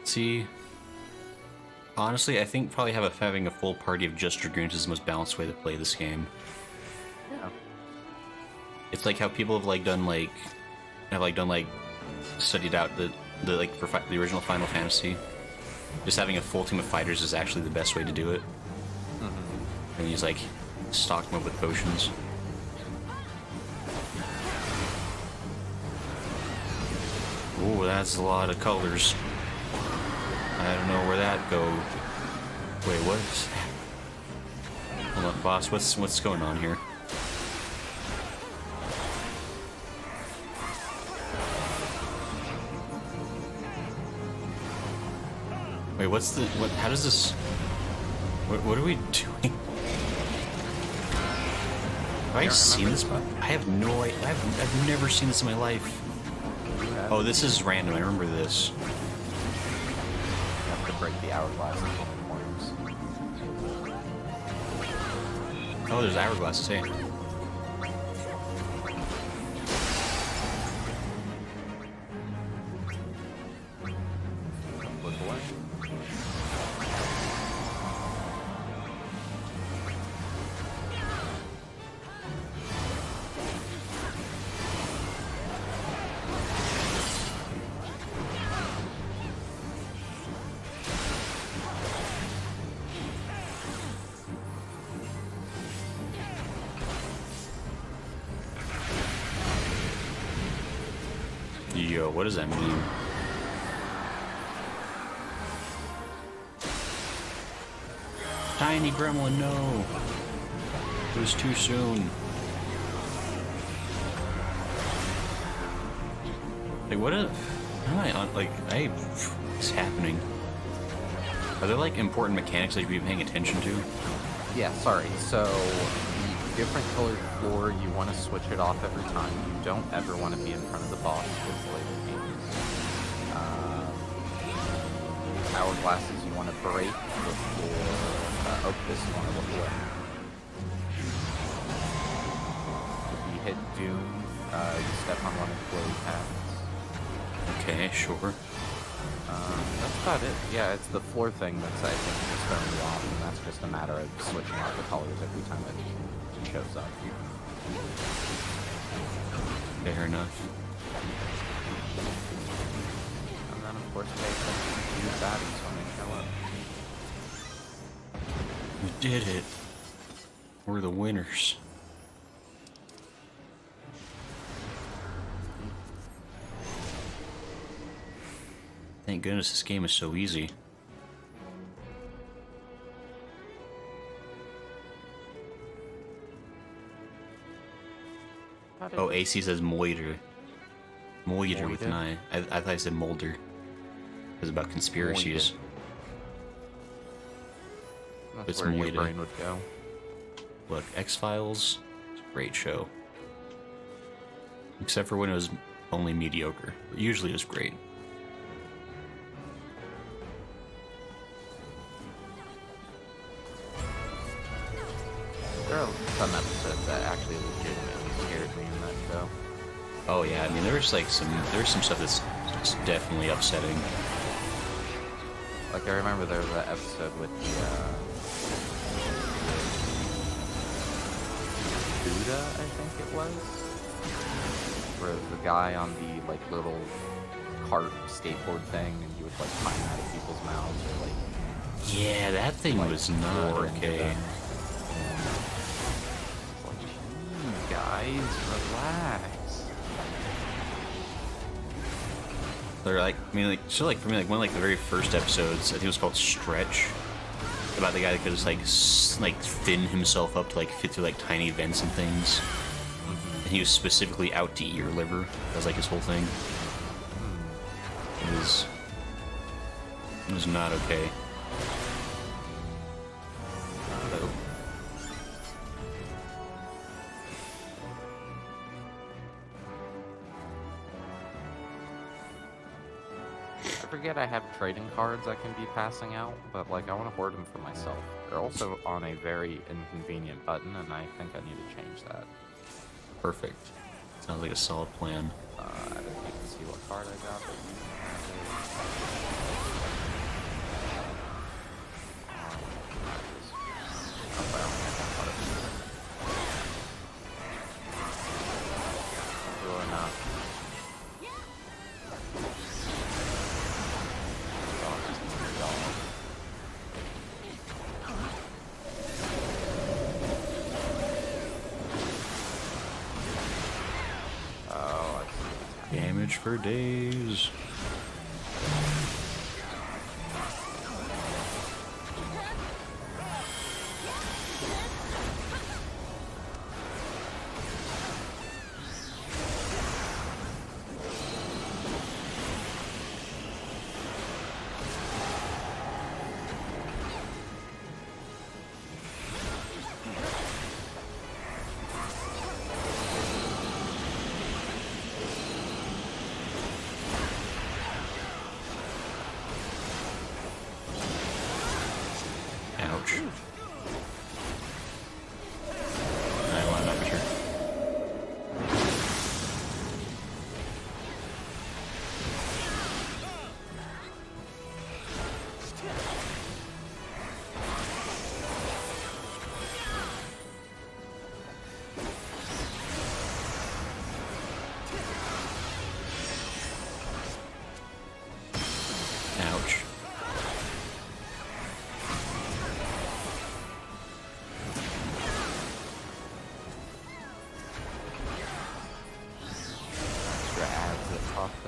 See, honestly, I think probably having a full party of just Dragoons is the most balanced way to play this game. Yeah. It's like how people have studied out the original Final Fantasy. Just having a full team of fighters is actually the best way to do it. Mm-hmm. And he's like stock them up with potions. Oh, that's a lot of colors. I don't know where that go. Wait, what? Hold on, boss. What's going on here? Wait, how does this, what are we doing? Have I seen this? I have no idea. I've never seen this in my life. Oh, this is random. I remember this. You have to break the hourglass in corners. Oh, there's hourglasses, hey. Yo, what does that mean? Tiny gremlin, no! It was too soon. Like, what if... Am I on... Like, what's happening? Are there, like, important mechanics that you should be paying attention to? Yeah, sorry. So, the different colored floor, you want to switch it off every time. You don't ever want to be in front of the boss with later games. Hourglasses you want to break before... oh, this one I look away. If you hit Doom, you step on one of the glowy paths. Okay, sure. That's about it. Yeah, it's the floor thing that's, I think, just throwing you off, and that's just a matter of switching out the colors every time it shows up. Fair enough. And then, of course, pay attention to your baddies when they show up. We did it. We're the winners. Thank goodness this game is so easy. Oh, AC says Moiter. Moiter with an I. I thought I said Molder. It was about conspiracies. That's It's where your Moiter. brain would go. Look, X-Files, it's a great show. Except for when it was only mediocre. Usually it was great. There are some episodes that actually legitimately scared me in that show. Oh yeah, I mean there's some stuff that's just definitely upsetting. Like, I remember there was that episode with the, Buddha, I think it was? Where the guy on the, like, little cart skateboard thing, and you would, like, climb out of people's mouths, or, like... Yeah, that thing like, was not roar into okay. them. Like, guys, relax. They're like, I mean, like, so like for me, like one of like the very first episodes, I think it was called Stretch, about the guy that could just like thin himself up to like fit through like tiny vents and things, and he was specifically out to eat your liver. That was like his whole thing. It was not okay. Oh. I forget I have trading cards I can be passing out, but like I want to hoard them for myself. They're also on a very inconvenient button, and I think I need to change that. Perfect. Sounds like a solid plan. I didn't even see what card I got. Really not. Damage for days.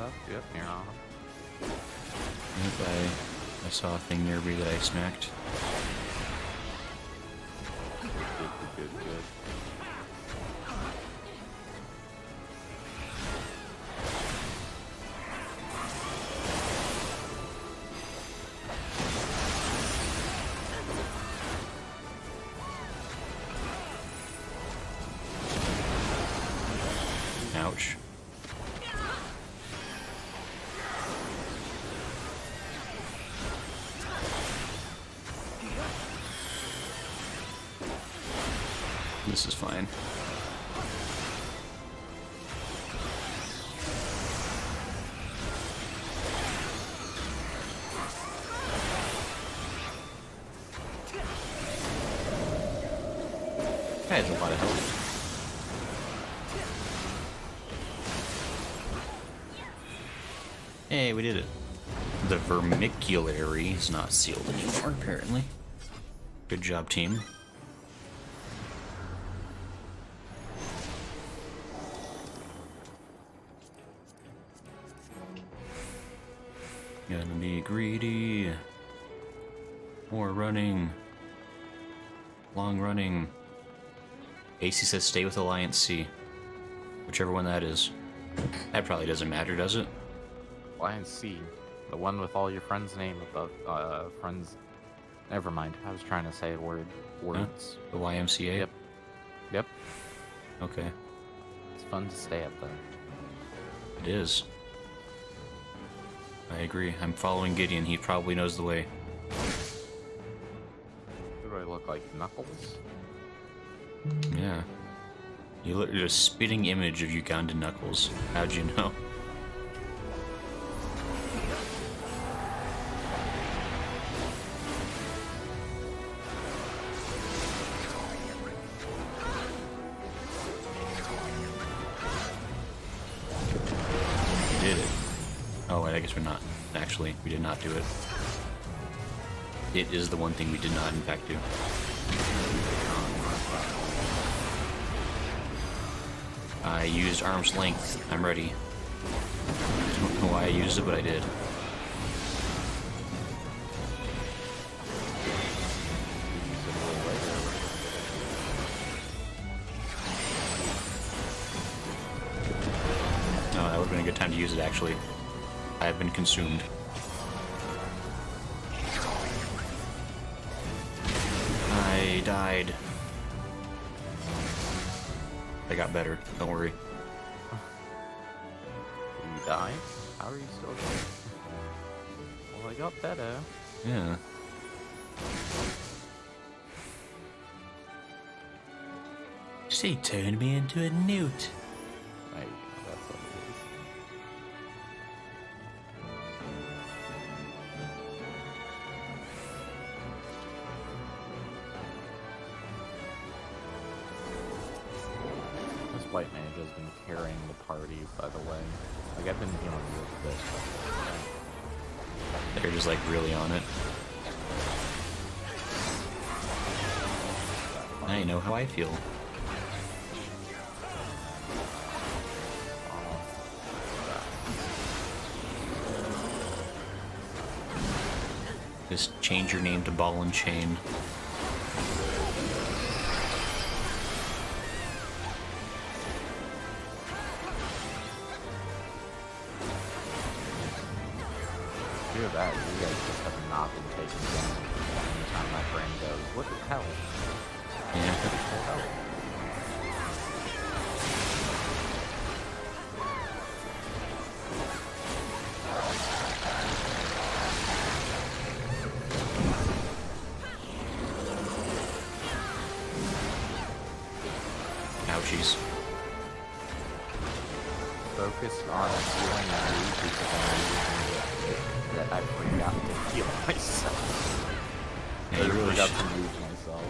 up. Yep, you're on them. Yep, I saw a thing near me that I smacked. Good. Ouch. This is fine. That has a lot of health. Hey, we did it. The vermiculary is not sealed anymore, apparently. Good job, team. Gonna be greedy. More running. Long running. AC says stay with Alliance C. Whichever one that is. That probably doesn't matter, does it? Alliance C. The one with all your friends' name above, friends... Never mind, I was trying to say words. Huh? The YMCA? Yep. Okay. It's fun to stay up there. It is. I agree. I'm following Gideon. He probably knows the way. Do I look like Knuckles? Yeah. You look at a spitting image of Ugandan Knuckles. How'd you know? We did it. Oh, wait, I guess we're not. Actually, we did not do it. It is the one thing we did not, in fact, do. I used arm's length. I'm ready. Don't know why I used it, but I did. Oh, that would have been a good time to use it, actually. I have been consumed. I died. I got better. Don't worry. You died? How are you still going? Well, I got better. Yeah. She turned me into a newt. There you go, that's what it is. This white mage has been carrying the party, by the way. Like, I've been dealing with this. They're just like really on it. Now you know how I feel. Just change your name to Ball and Chain. Hear that, you guys just have not been taking damage. Anytime my brain goes, what the hell? Yeah. What the hell? Ouchies. Focus on healing you because I'm using it that I forgot to heal myself. Yeah, you really forgot should. to move myself.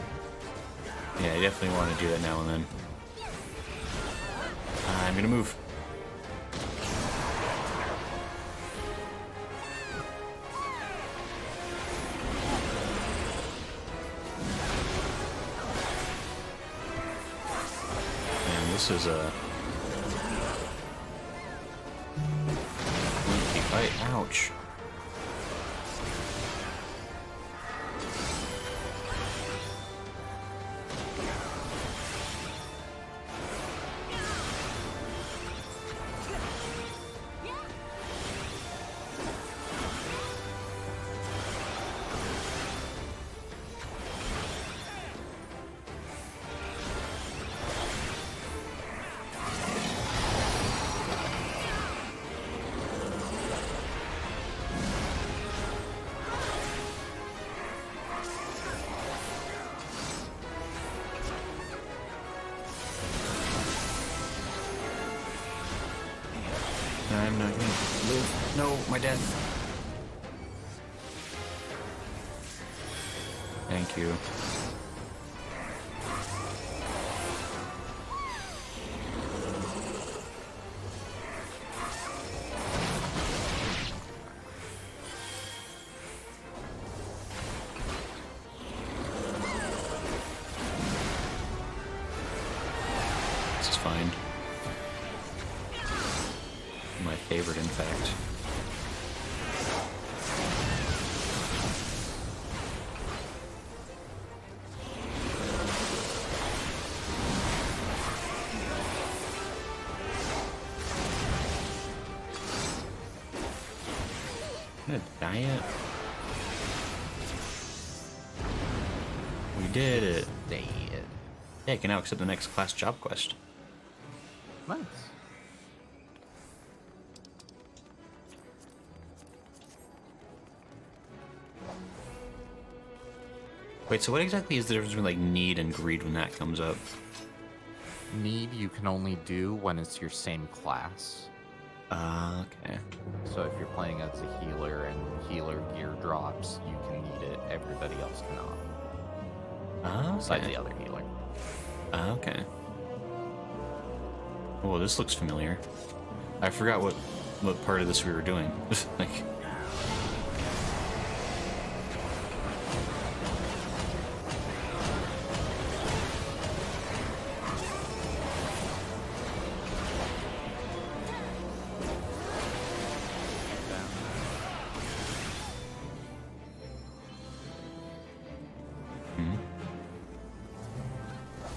Yeah, you definitely want to do that now and then. I'm gonna move. Man, this is a... Ouch. I'm not gonna live. No, my death. Thank you. This is fine. My favorite, in fact. I'm gonna die it. We did it. Dead. Yeah, you can now accept the next class job quest. Nice. Wait, so what exactly is the difference between like need and greed when that comes up? Need you can only do when it's your same class. Okay. So if you're playing as a healer and healer gear drops, you can need it. Everybody else cannot. Besides the other healer. Okay. Oh, this looks familiar. I forgot what part of this we were doing. Like.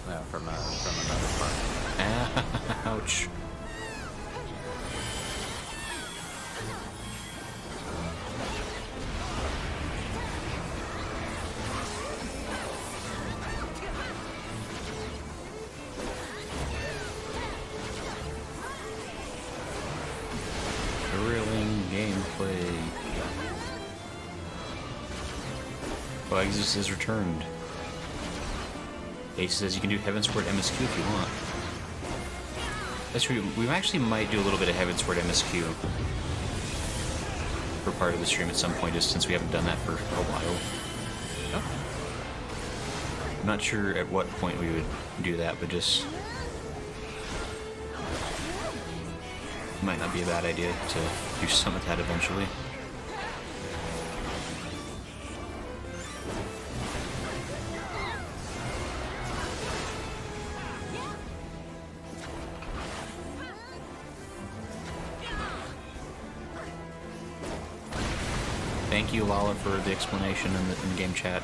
Yeah, from another part. Ouch. Thrilling gameplay. Exodus has returned. Ace says you can do Heavensward MSQ if you want. That's true. We actually might do a little bit of Heavensward MSQ for part of the stream at some point, just since we haven't done that for a while. Oh. I'm not sure at what point we would do that, but just might not be a bad idea to do some of that eventually. Thank you, Lala, for the explanation in the in-game chat.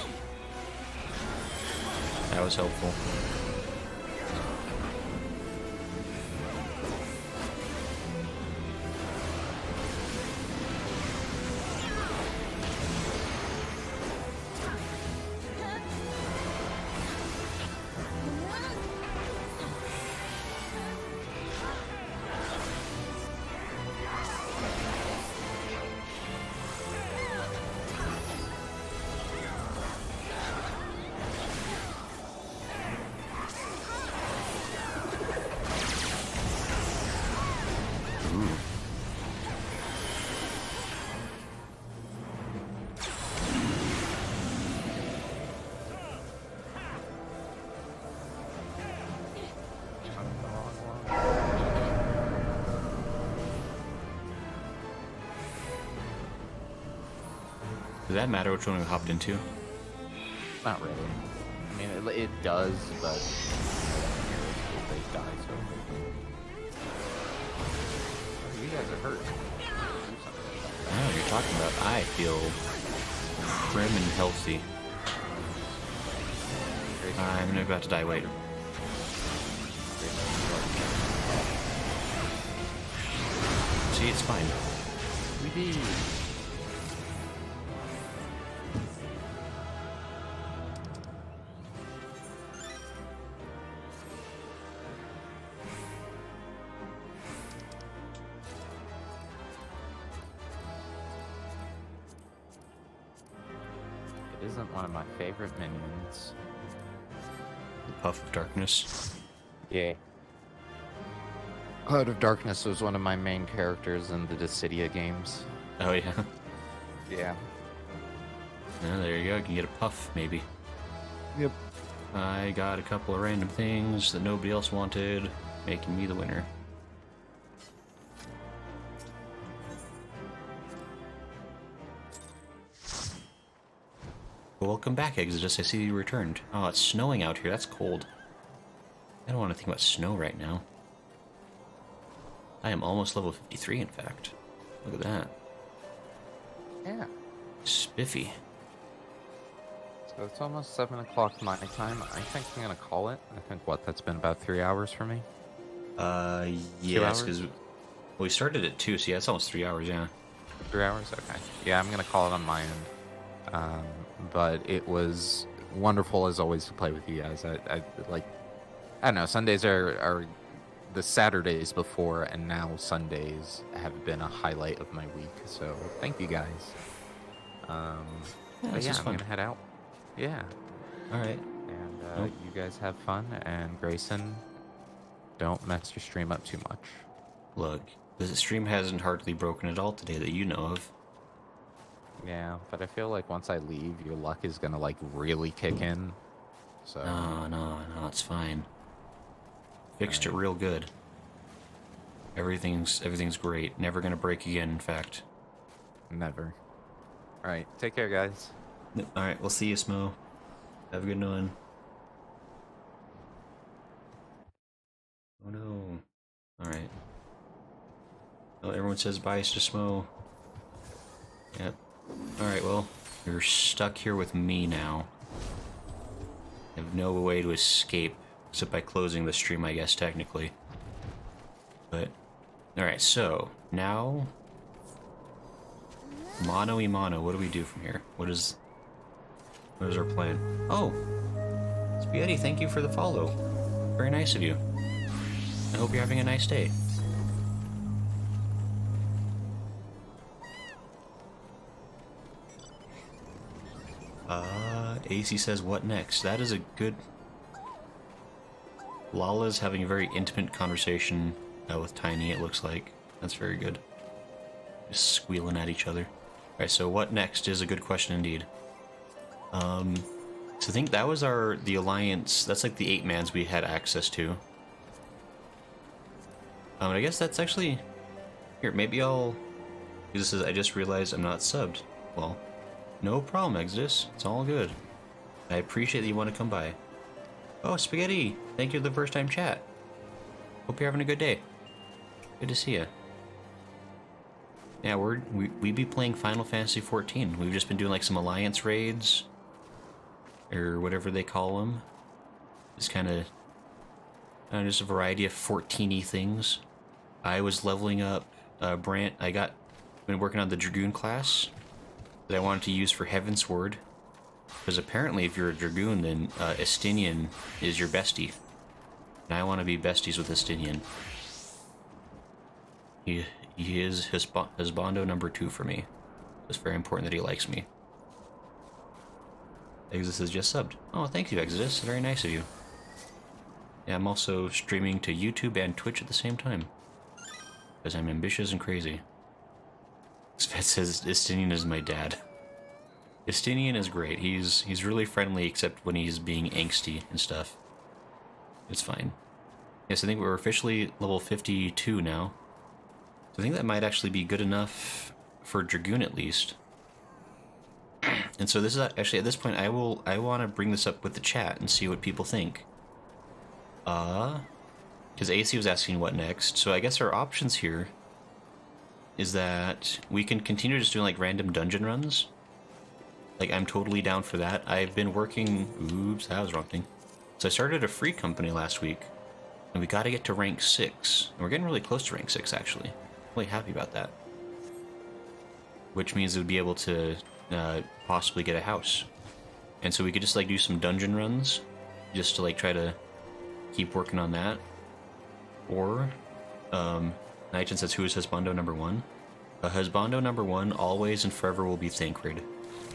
That was helpful. Does that matter which one we hopped into? Not really. I mean, it does, but they die so quickly. You guys are hurt. Do something about it. I know what you're talking about. I feel prim and healthy. I'm about to die, wait. See, it's fine. We did. It isn't one of my favorite minions. The Puff of Darkness. Yeah. Cloud of Darkness was one of my main characters in the Dissidia games. Oh, yeah. Yeah. Yeah, there you go. You can get a puff, maybe. Yep. I got a couple of random things that nobody else wanted, making me the winner. Welcome back, Exodus. I see you returned. Oh, it's snowing out here. That's cold. I don't want to think about snow right now. I am almost level 53, in fact. Look at that. Yeah. Spiffy. So it's almost 7 o'clock my time. I think I'm gonna call it. I think, what, that's been about 3 hours for me? Yes, because we started at 2, so yeah, it's almost 3 hours, yeah. 3 hours? Okay. Yeah, I'm gonna call it on my end. But it was wonderful as always to play with you guys. I don't know, Sundays are the Saturdays before, and now Sundays have been a highlight of my week. So thank you guys. Yeah, But this yeah, is I'm fun. gonna head out. Yeah. All right. And Nope. you guys have fun, and Grayson, don't mess your stream up too much. Look, the stream hasn't hardly broken at all today that you know of. Yeah, but I feel like once I leave, your luck is gonna like really kick in. So No, it's fine. Fixed it Alright. real good. Everything's great. Never gonna break again, in fact. never. All right, take care, guys. Alright, we'll see you, Smo. Have a good one. Oh no. Alright. Well, everyone says bye to Smo. Yep. Alright, well, you're stuck here with me now. I have no way to escape, except by closing the stream, I guess, technically. But, alright, so, now... Mano y mano, what do we do from here? What is our plan? Oh! Spaghetti, thank you for the follow. Very nice of you. I hope you're having a nice day. AC says, what next? That is a good... Lala's having a very intimate conversation with Tiny, it looks like. That's very good. Just squealing at each other. Alright, so what next is a good question indeed. So I think that was the alliance, that's like the 8-mans we had access to. I guess that's actually... Here, maybe I'll... This says, I just realized I'm not subbed. Well, no problem, Exodus. It's all good. I appreciate that you want to come by. Oh, Spaghetti! Thank you for the first time chat. Hope you're having a good day. Good to see you. Yeah, we be playing Final Fantasy XIV. We've just been doing like some alliance raids, or whatever they call them. Just kind of, just a variety of 14-y things. I was leveling up Brant. Been working on the Dragoon class that I wanted to use for Heavensward, because apparently if you're a Dragoon, then Estinien is your bestie, and I want to be besties with Estinien. He is husbando number 2 for me. It's very important that he likes me. Exodus is just subbed. Oh, thank you, Exodus. Very nice of you. Yeah, I'm also streaming to YouTube and Twitch at the same time, because I'm ambitious and crazy. Svet says Estinien is my dad. Estinien is great. He's really friendly, except when he's being angsty and stuff. It's fine. Yes, I think we're officially level 52 now. I think that might actually be good enough for Dragoon at least. And so this is actually, at this point, I want to bring this up with the chat and see what people think. Because AC was asking what next, so I guess our options here is that we can continue just doing like random dungeon runs. Like, I'm totally down for that. I've been working... Oops, that was the wrong thing. So I started a free company last week, and we got to get to rank 6. And we're getting really close to rank 6, actually. Really happy about that. Which means we'd be able to possibly get a house. And so we could just like do some dungeon runs, just to like try to keep working on that. Or, Nighton says, who is Husbando number 1? Husbando number 1 always and forever will be Thancred.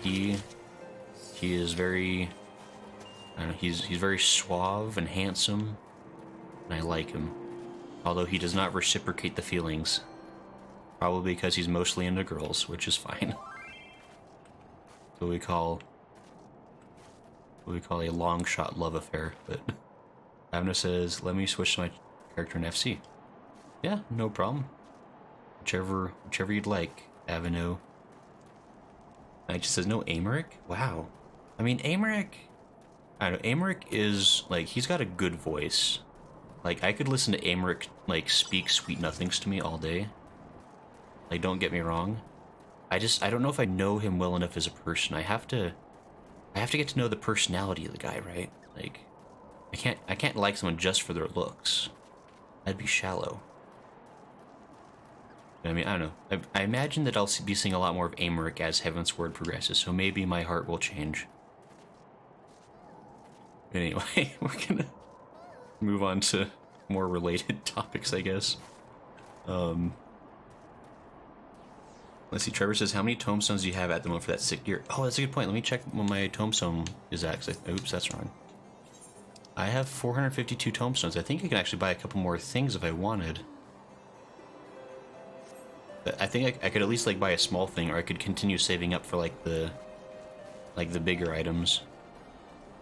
He is very, I don't know, he's very suave and handsome, and I like him. Although he does not reciprocate the feelings. Probably because he's mostly into girls, which is fine. What we call a long shot love affair. But Avno says, let me switch to my character in FC. Yeah, no problem. Whichever you'd like, Avno. I just says no Amaric? Wow. I mean, Amaric, I don't know, Amaric is like, he's got a good voice. Like, I could listen to Amaric like speak sweet nothings to me all day. Like, don't get me wrong. I don't know if I know him well enough as a person. I have to get to know the personality of the guy, right? Like, I can't like someone just for their looks. That'd be shallow. I mean, I don't know. I imagine that I'll be seeing a lot more of Amaric as Heavensward progresses, so maybe my heart will change. Anyway, we're gonna move on to more related topics, I guess. Let's see, Trevor says, how many tombstones do you have at the moment for that sick gear? Oh, that's a good point. Let me check what my tombstone is at. Oops, that's wrong. I have 452 tombstones. I think I can actually buy a couple more things if I wanted. I think I could at least like buy a small thing, or I could continue saving up for like the bigger items.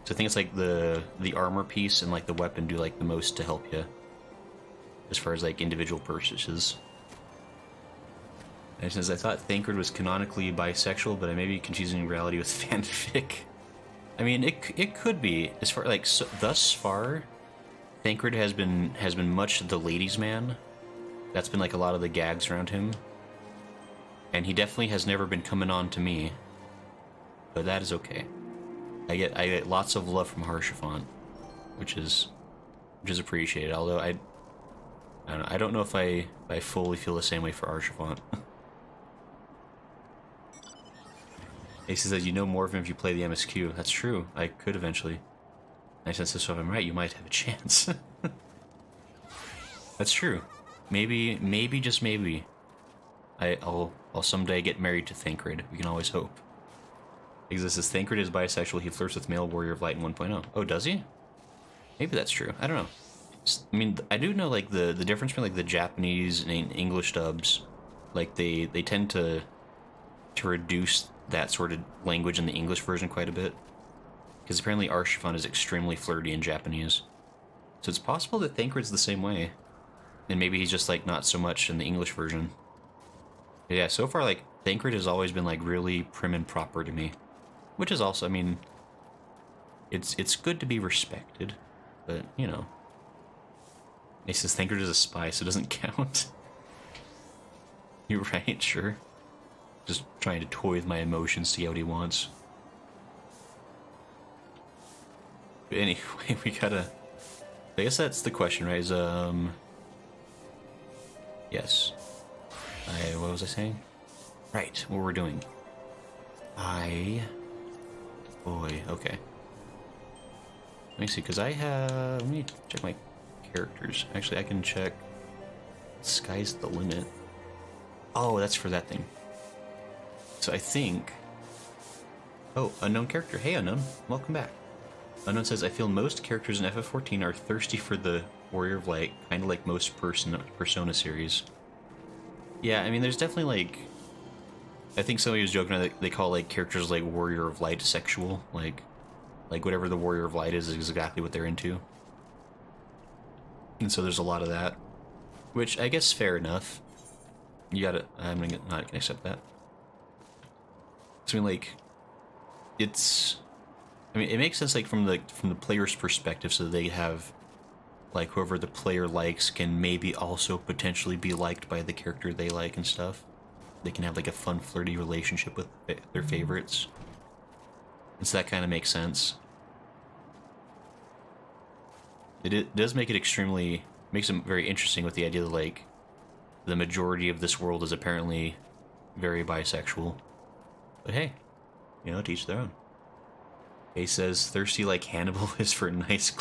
So I think it's like the armor piece and like the weapon do like the most to help you as far as like individual purchases. And since I thought Thancred was canonically bisexual, but I may be confusing reality with fanfic. I mean, it could be. As far like thus far, Thancred has been much the ladies' man. That's been like a lot of the gags around him. And he definitely has never been coming on to me. But that is okay. I get lots of love from Harshafont, which is appreciated. Although I don't know if I fully feel the same way for Harshafont. Ace says you know more of him if you play the MSQ. That's true. I could eventually. I sense this, so if I'm right, you might have a chance. That's true. Maybe just maybe. I'll someday get married to Thancred. We can always hope. Because this Thancred is bisexual. He flirts with male warrior of light in 1.0. Oh, does he? Maybe that's true. I don't know. I mean, I do know like the difference between like the Japanese and English dubs. Like they tend to reduce that sort of language in the English version quite a bit. Because apparently Arshifon is extremely flirty in Japanese. So it's possible that Thancred's the same way. And maybe he's just like not so much in the English version. But yeah, so far like Thancred has always been like really prim and proper to me. Which is also, I mean, it's good to be respected. But, you know. He says Thancred is a spy, so it doesn't count. You're right, sure. Just trying to toy with my emotions, see what he wants. But anyway, we gotta... I guess that's the question, right? Is, yes. What was I saying? Right, what we're doing. Boy, okay. Let me see, because I have... Let me check my characters. Actually, I can check... Sky's the limit. Oh, that's for that thing. So I think... Oh, unknown character. Hey, Unknown. Welcome back. Unknown says, I feel most characters in FF14 are thirsty for the Warrior of Light, kind of like most Persona series. Yeah, I mean, there's definitely, like... I think somebody was joking that they call, like, characters like Warrior of Light sexual. Like whatever the Warrior of Light is exactly what they're into. And so there's a lot of that. Which, I guess, fair enough. You gotta... I'm not gonna accept that. So, I mean, like... It's... I mean, it makes sense, like, from the player's perspective, so they have... Like, whoever the player likes can maybe also potentially be liked by the character they like and stuff. they can have like a fun, flirty relationship with their favorites. And so that kind of makes sense. It does make it extremely, makes it very interesting with the idea that like the majority of this world is apparently very bisexual. But hey, you know, to each their own. He says, thirsty like Hannibal is for nice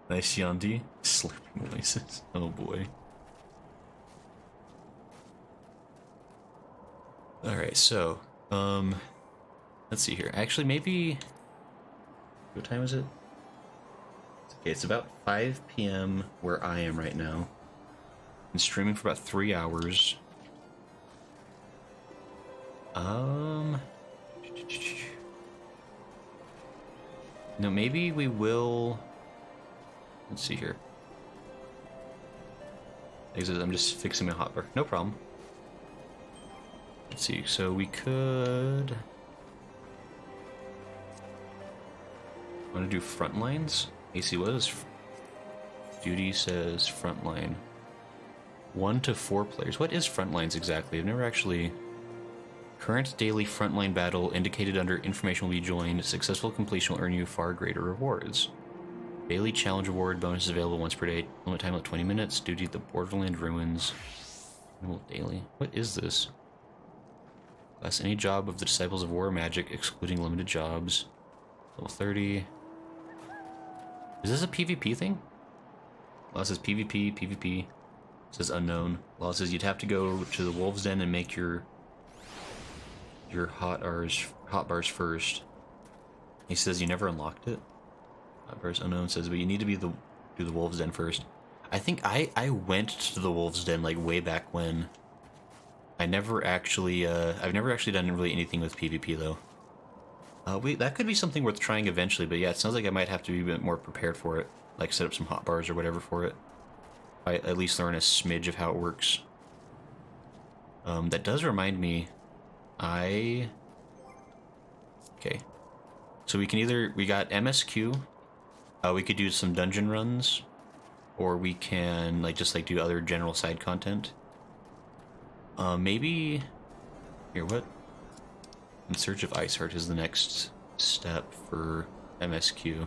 nice Yandi. Slurping noises. Oh boy. Alright, so, let's see here. Actually, maybe, what time is it? Okay, it's about 5 p.m. where I am right now. Been streaming for about 3 hours. No, maybe we will... Let's see here. I'm just fixing my hotbar. No problem. Let's see, so we could... Want to do front lines? AC, what is... Duty says frontline. 1 to 4 players. What is front lines exactly? I've never actually... Current daily frontline battle indicated under information will be joined. Successful completion will earn you far greater rewards. Daily challenge reward bonus is available once per day. Limit time of 20 minutes. Duty at the Borderland Ruins. Daily. What is this? Class any job of the Disciples of War or Magic, excluding limited jobs. Level 30. Is this a PvP thing? Law says PvP, PvP. It says unknown. Law says you'd have to go to the Wolves' Den and make your hot bars first. He says you never unlocked it. Hot bars unknown says, but you need to do the Wolves' Den first. I think I went to the Wolves' Den like way back when. I never actually I've never actually done really anything with PvP though. That could be something worth trying eventually, but yeah, it sounds like I might have to be a bit more prepared for it. Like set up some hot bars or whatever for it. I at least learn a smidge of how it works. That does remind me, okay. So we got MSQ, we could do some dungeon runs, or we can just do other general side content. Maybe, here, what? In Search of Iceheart is the next step for MSQ.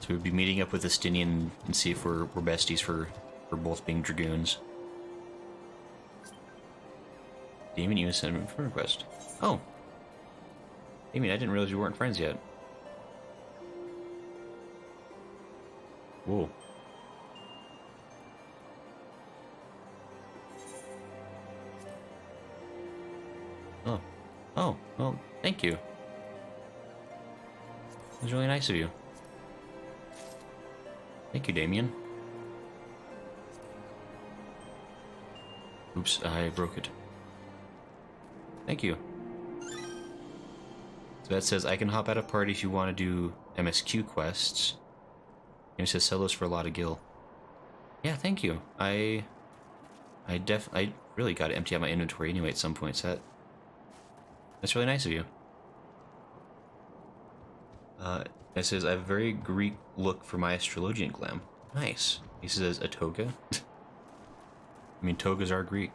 So we'd be meeting up with Estinien and see if we're besties for both being Dragoons. Damien, you sent a friend request. Oh. Damien, I didn't realize you weren't friends yet. Whoa. Oh. Oh, well, thank you. It was really nice of you. Thank you, Damien. Oops, I broke it. Thank you. So that says I can hop out of party if you want to do MSQ quests. And it says sell those for a lot of gil. Yeah, thank you. I really got to empty out my inventory anyway at some point, so that's really nice of you. It says I have a very Greek look for my astrologian glam. Nice. He says a toga. I mean, togas are Greek.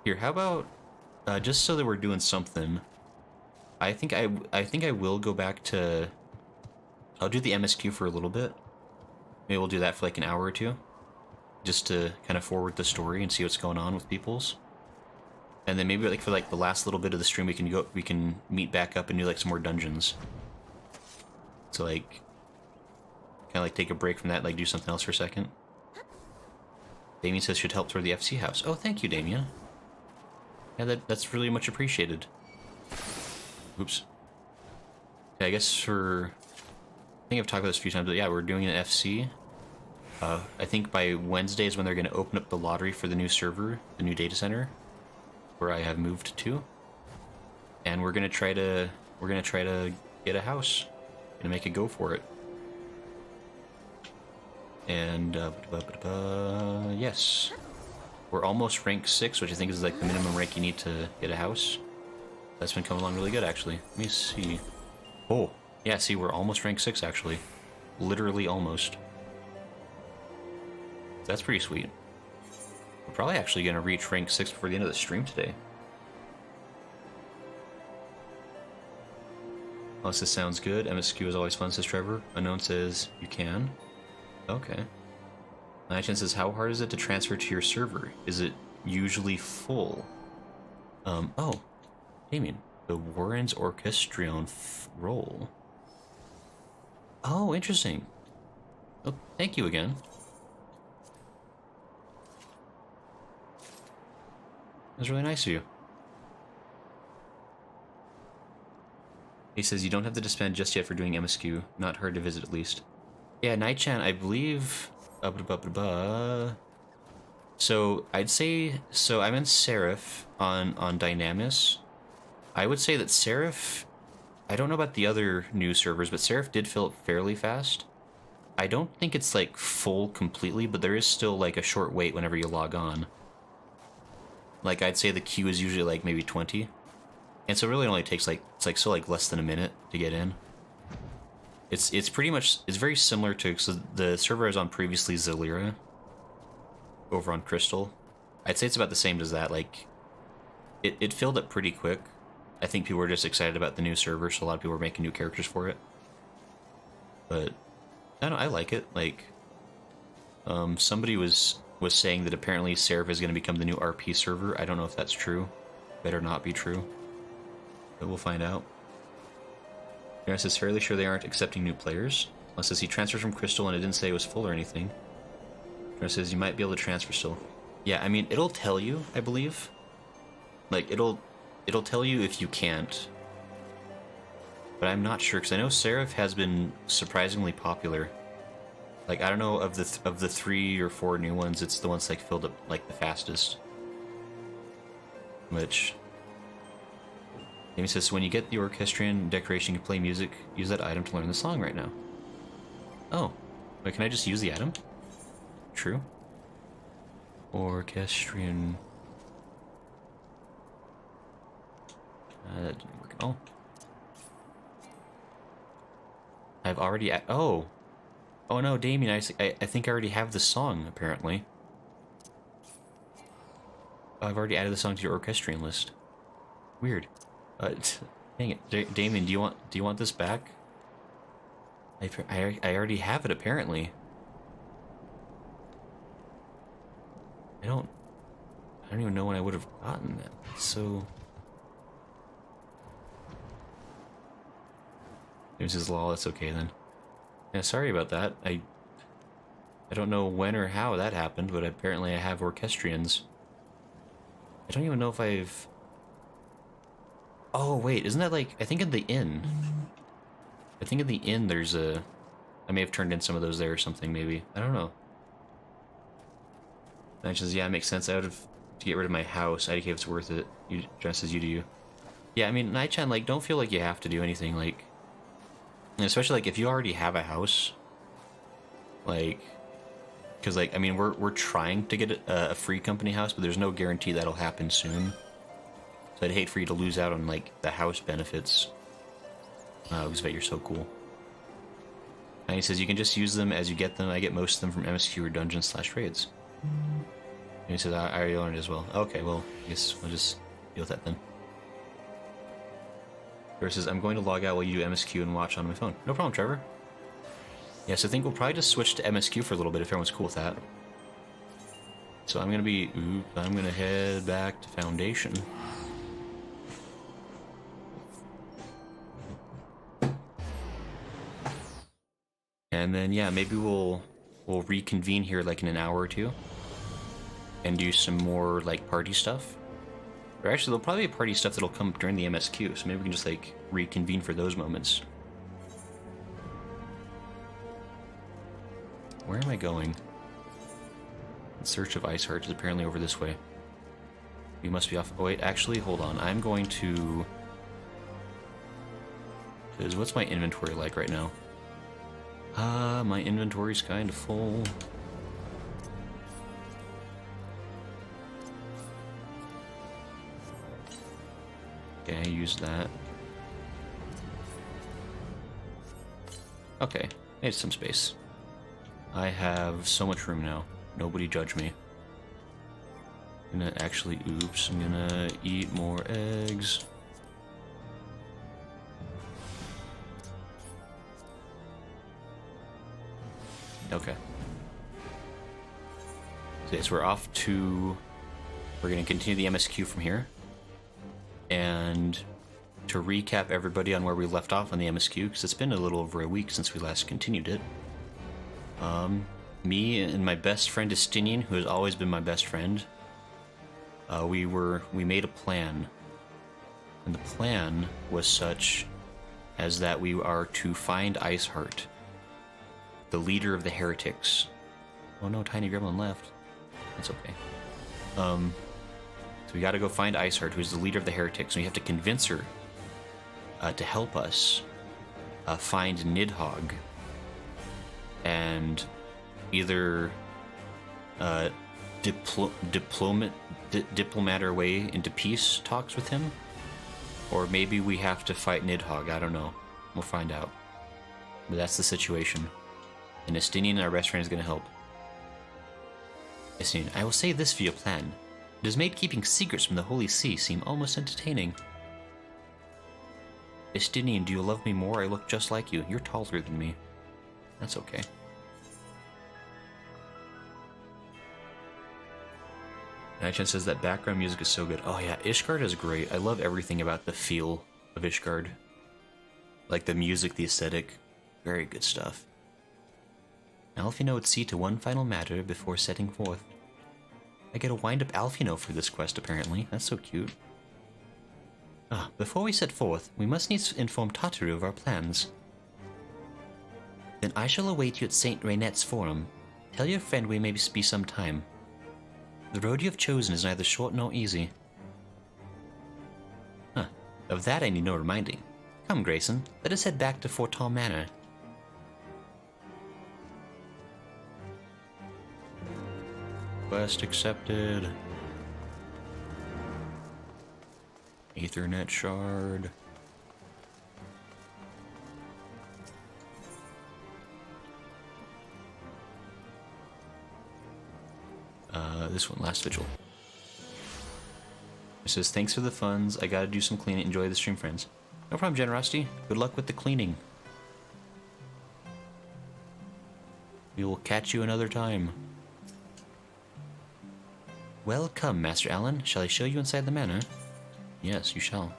Here, how about just so that we're doing something? I think I will go back to. I'll do the MSQ for a little bit. Maybe we'll do that for like an hour or two, just to kind of forward the story and see what's going on with people's. And then maybe for the last little bit of the stream, we can meet back up and do some more dungeons. So kind of take a break from that, do something else for a second. Damien says should help toward the FC house. Oh, thank you, Damien. Yeah, that's really much appreciated. Oops. Yeah, I guess I think I've talked about this a few times, but yeah, we're doing an FC. I think by Wednesday is when they're going to open up the lottery for the new server, the new data center, where I have moved to. And we're gonna try to get a house and make a go for it. And yes, we're almost rank 6, which I think is the minimum rank you need to get a house. That's been coming along really good, actually. Let me see. Oh, yeah, see, we're almost rank 6, actually. Literally almost. That's pretty sweet. We're probably actually going to reach rank 6 before the end of the stream today. Unless this sounds good. MSQ is always fun, says Trevor. Unknown says you can. Okay. Nightin says, how hard is it to transfer to your server? Is it usually full? Oh. Damien. The Warren's Orchestrion role. Oh, interesting. Oh, thank you again. That was really nice of you. He says you don't have to disband just yet for doing MSQ. Not hard to visit at least. Yeah, Night-chan, I believe... So, I'd say... So, I'm in Seraph on Dynamis. I would say that Seraph... I don't know about the other new servers, but Seraph did fill up fairly fast. I don't think it's, like, full completely, but there is still, like, a short wait whenever you log on. Like, I'd say the queue is usually, like, maybe 20. And so it really only takes, like, it's, like, so, like, less than a minute to get in. It's pretty much, it's very similar to, so the server I was on previously, Zalira, over on Crystal. I'd say it's about the same as that, like, it filled up pretty quick. I think people were just excited about the new server, so a lot of people were making new characters for it. But, I don't know, I like it, like, somebody was saying that apparently Seraph is going to become the new RP server. I don't know if that's true. Better not be true. But we'll find out. Darren says, fairly sure they aren't accepting new players. Unless says he transfers from Crystal and it didn't say it was full or anything. Darren says you might be able to transfer still. Yeah, I mean, it'll tell you, I believe. Like, it'll tell you if you can't. But I'm not sure, because I know Seraph has been surprisingly popular. Like, I don't know, of the 3 or 4 new ones, it's the ones like filled up like the fastest. Which Amy says, so when you get the orchestrion decoration, you can play music, use that item to learn the song right now. Oh. Wait, can I just use the item? True. Orchestrion. That didn't work at all. I've already... Oh! Oh no, Damien, I think I already have the song, apparently. I've already added the song to your orchestrion list. Weird. Dang it, Damien, do you want this back? I already have it, apparently. I don't even know when I would have gotten that. So... There's his law, that's okay then. Yeah, sorry about that. I don't know when or how that happened, but apparently I have orchestrions. I don't even know if I've... Oh, wait, isn't that like... I think in the inn. I think in the inn there's a... I may have turned in some of those there or something, maybe. I don't know. And says, yeah, it makes sense. I would have... To get rid of my house, IDK if it's worth it. John says, you do you. Yeah, I mean, Night-chan, like, don't feel like you have to do anything, like... And especially, like, if you already have a house, like... Because, like, I mean, we're trying to get a free company house, but there's no guarantee that'll happen soon. So I'd hate for you to lose out on, like, the house benefits. Because you're so cool. And he says you can just use them as you get them. I get most of them from MSQ or dungeons/raids. And he says I already own it as well. Okay, well, I guess we'll just deal with that then. Trevor says, I'm going to log out while you do MSQ and watch on my phone. No problem, Trevor. Yeah, so I think we'll probably just switch to MSQ for a little bit if everyone's cool with that. So I'm gonna head back to Foundation. And then, yeah, maybe we'll reconvene here like in an hour or two. And do some more, like, party stuff. Or actually, there'll probably be party stuff that'll come during the MSQ, so maybe we can just, like, reconvene for those moments. Where am I going? In search of ice hearts is apparently over this way. We must be off... Oh, wait, actually, hold on. I'm going to... Because what's my inventory like right now? My inventory's kind of full. Okay, I used that. Okay, I have some space. I have so much room now. Nobody judge me. gonna actually, oops, I'm gonna eat more eggs. Okay. So yes, we're off to, we're gonna continue the MSQ from here. And to recap everybody on where we left off on the MSQ, because it's been a little over a week since we last continued it. Me and my best friend Estinien, who has always been my best friend, we made a plan. And the plan was such as that we are to find Ishgard, the leader of the heretics. Oh no, tiny gremlin left. That's okay. So we gotta go find Ishgard, who's the leader of the heretics, and we have to convince her to help us find Nidhogg and either diplomat our way into peace talks with him, or maybe we have to fight Nidhogg. I don't know. We'll find out. But that's the situation. And Estinien, our best friend, is going to help. Estinien, I will say this for your plan. It has made keeping secrets from the Holy See seem almost entertaining. Estinien, do you love me more? I look just like you. You're taller than me. That's okay. Nachan says that background music is so good. Oh yeah, Ishgard is great. I love everything about the feel of Ishgard. Like the music, the aesthetic. Very good stuff. Alphinaud would see to one final matter before setting forth. I get a wind-up Alphinaud for this quest, apparently. That's so cute. Before we set forth, we must needs inform Tataru of our plans. Then I shall await you at Saint Rainette's Forum. Tell your friend we may be some time. The road you have chosen is neither short nor easy. Of that I need no reminding. Come, Grayson, let us head back to Fortal Manor. Quest accepted. Ethernet shard. This one, last vigil. It says, thanks for the funds. I gotta do some cleaning. Enjoy the stream, friends. No problem, Generosity. Good luck with the cleaning. We will catch you another time. Welcome, Master Allen. Shall I show you inside the manor? Yes, you shall.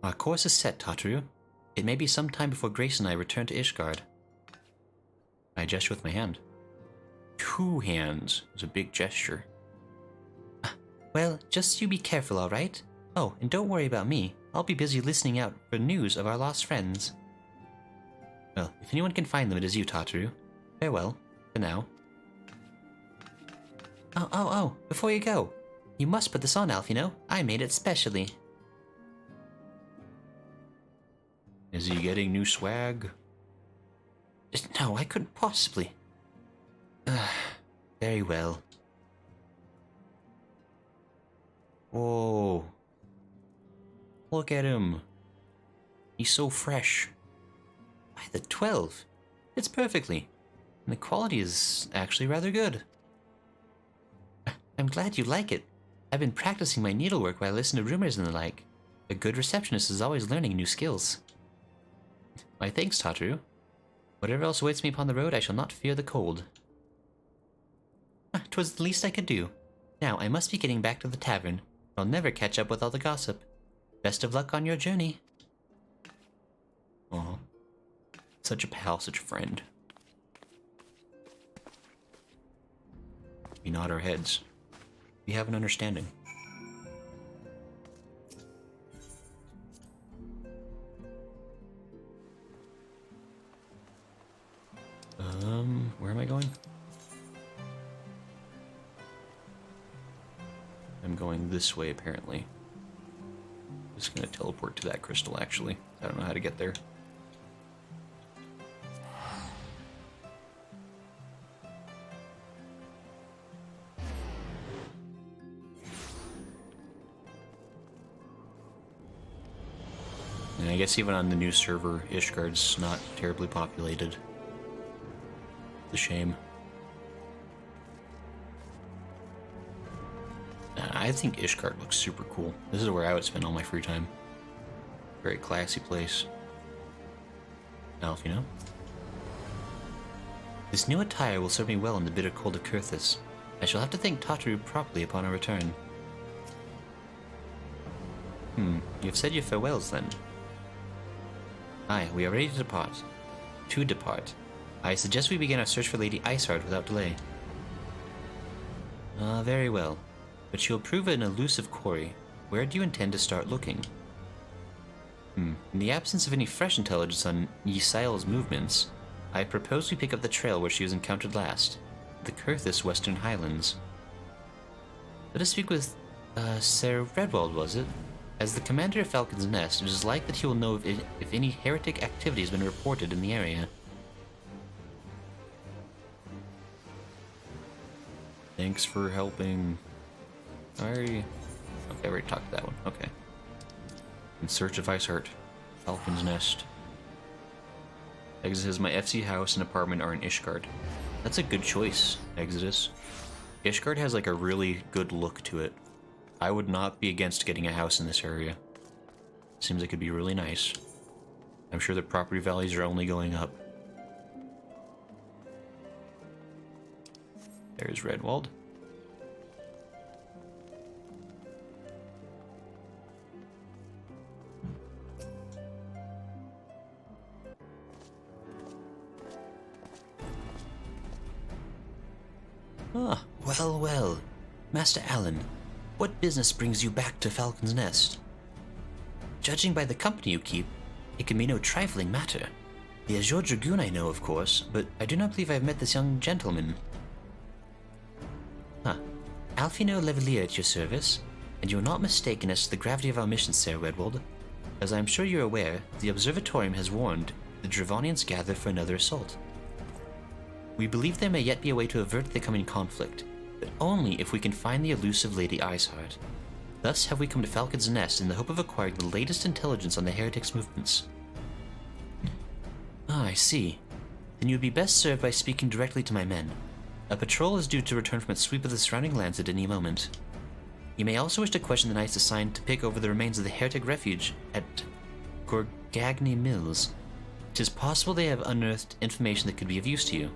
Our course is set, Tataru. It may be some time before Grace and I return to Ishgard. I gesture with my hand. 2 hands is a big gesture. Well, just you be careful, all right? Oh, and don't worry about me. I'll be busy listening out for news of our lost friends. Well, if anyone can find them, it is you, Tataru. Farewell, for now. Oh, before you go. You must put this on, Alphinaud. I made it specially. Is he getting new swag? No, I couldn't possibly. Very well. Whoa. Look at him. He's so fresh. By the 12. It's perfectly. And the quality is actually rather good. I'm glad you like it. I've been practicing my needlework while I listen to rumors and the like. A good receptionist is always learning new skills. My thanks, Tataru. Whatever else awaits me upon the road, I shall not fear the cold. 'Twas the least I could do. Now, I must be getting back to the tavern. I'll never catch up with all the gossip. Best of luck on your journey. Aw. Such a pal, such a friend. We nod our heads. We have an understanding. Where am I going? I'm going this way, apparently. I'm just gonna teleport to that crystal, actually. I don't know how to get there. And I guess even on the new server, Ishgard's not terribly populated. It's a shame. I think Ishgard looks super cool. This is where I would spend all my free time. Very classy place. Alphinaud. This new attire will serve me well in the bitter cold of Kurthis. I shall have to thank Tataru properly upon our return. You have said your farewells then. Aye, we are ready to depart. I suggest we begin our search for Lady Ishgard without delay. Very well. But she will prove an elusive quarry. Where do you intend to start looking? In the absence of any fresh intelligence on Ysile's movements, I propose we pick up the trail where she was encountered last, the Kurthis Western Highlands. Let us speak with, Sir Redwald, was it? As the commander of Falcon's Nest, it is like that he will know if any heretic activity has been reported in the area. Thanks for helping. Okay, I already talked to that one. Okay. In search of Ishgard, Falcon's Nest. Exodus, my FC house and apartment are in Ishgard. That's a good choice, Exodus. Ishgard has like a really good look to it. I would not be against getting a house in this area. Seems like it'd be really nice. I'm sure the property values are only going up. There's Redwald. Ah, well, well. Master Allen, what business brings you back to Falcon's Nest? Judging by the company you keep, it can be no trifling matter. The Azure Dragoon I know, of course, but I do not believe I have met this young gentleman. Alphinaud Levelier at your service, and you are not mistaken as to the gravity of our mission, Sir Redwald. As I am sure you are aware, the Observatorium has warned the Dravonians gather for another assault. We believe there may yet be a way to avert the coming conflict, but only if we can find the elusive Lady Ishgard. Thus have we come to Falcon's Nest in the hope of acquiring the latest intelligence on the heretics' movements. I see. Then you would be best served by speaking directly to my men. A patrol is due to return from its sweep of the surrounding lands at any moment. You may also wish to question the knights assigned to pick over the remains of the heretic refuge at Gorgagny Mills. 'Tis possible they have unearthed information that could be of use to you.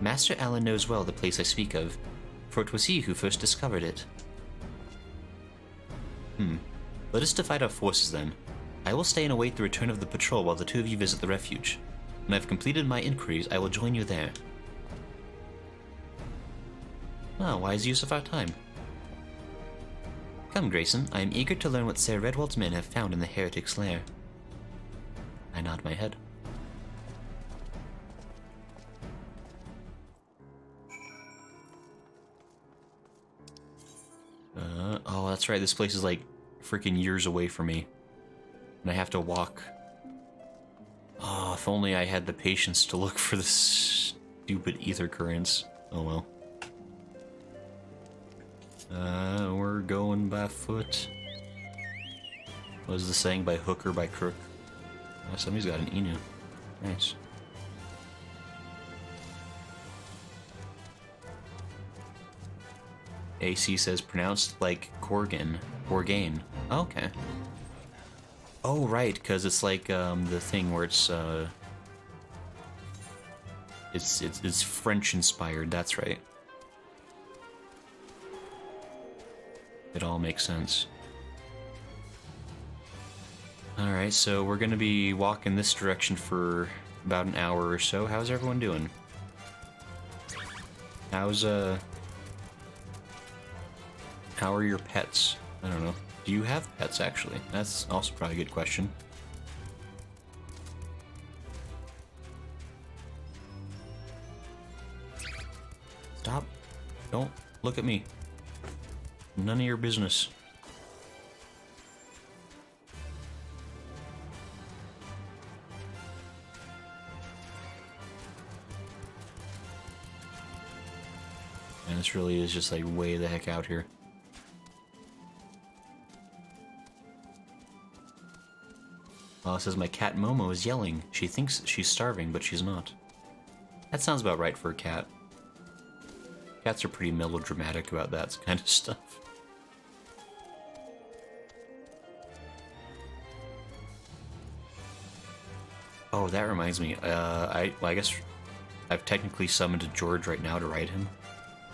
Master Allen knows well the place I speak of, for it was he who first discovered it. Let us divide our forces then. I will stay and await the return of the patrol while the two of you visit the refuge. When I have completed my inquiries, I will join you there. Wise use of our time. Come, Grayson, I am eager to learn what Sir Redwald's men have found in the heretic's lair. I nod my head. Oh, that's right, this place is like freaking years away from me. And I have to walk. Oh, if only I had the patience to look for the stupid ether currents. Oh well. We're going by foot. What is the saying, by hook or by crook? Oh, somebody's got an Inu. Nice. AC says pronounced like Gorgon. Gorgain. Oh, okay. Oh, right, because it's like the thing where it's French inspired. That's right. It all makes sense. Alright, so we're gonna be walking this direction for about an hour or so. How's everyone doing? How are your pets? I don't know. Do you have pets, actually? That's also probably a good question. Stop. Don't look at me. None of your business. And this really is just like way the heck out here. It says my cat Momo is yelling. She thinks she's starving, but she's not. That sounds about right for a cat. Cats are pretty melodramatic about that kind of stuff. Oh, that reminds me. I guess I've technically summoned a George right now to ride him.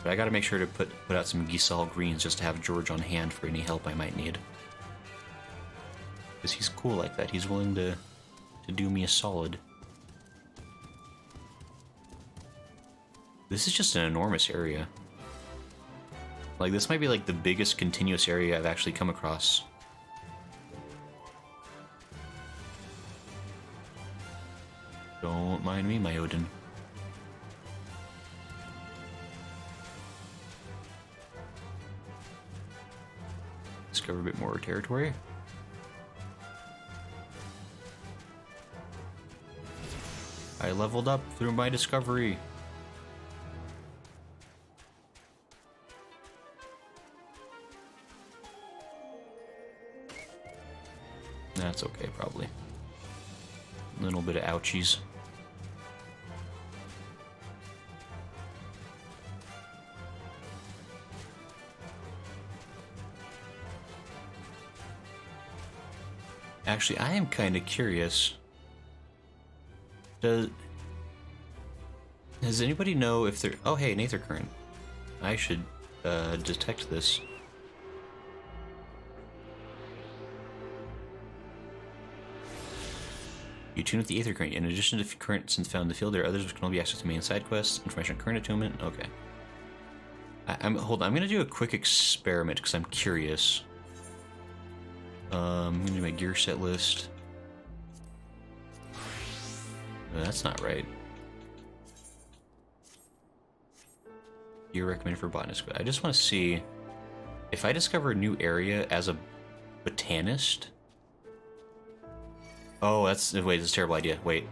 But I gotta make sure to put out some Gisal greens just to have George on hand for any help I might need. Because he's cool like that. He's willing to do me a solid. This is just an enormous area. Like, this might be like the biggest continuous area I've actually come across. Don't mind me, my Odin. Discover a bit more territory. I leveled up through my discovery. That's okay, probably. A little bit of ouchies. Actually, I am kind of curious. Does anybody know if there... Oh, hey, an Aether Current. I should detect this. You tune with the Aether Current. In addition to currents found in the field, there are others which can only be accessed to main side quests. Information on current attunement. Okay. Hold on. I'm going to do a quick experiment because I'm curious. I'm going to do my gear set list. That's not right. Gear recommended for botanist. I just want to see if I discover a new area as a botanist. Oh, wait, that's a terrible idea. Wait.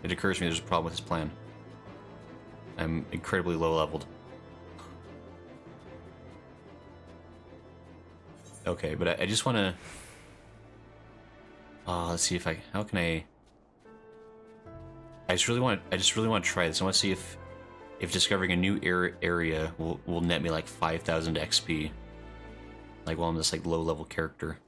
It occurs to me there's a problem with this plan. I'm incredibly low leveled. Okay, but I just want to... let's see if I... How can I... I just really want to try this. I want to see if discovering a new area will net me like 5,000 XP. Like while I'm this like low-level character.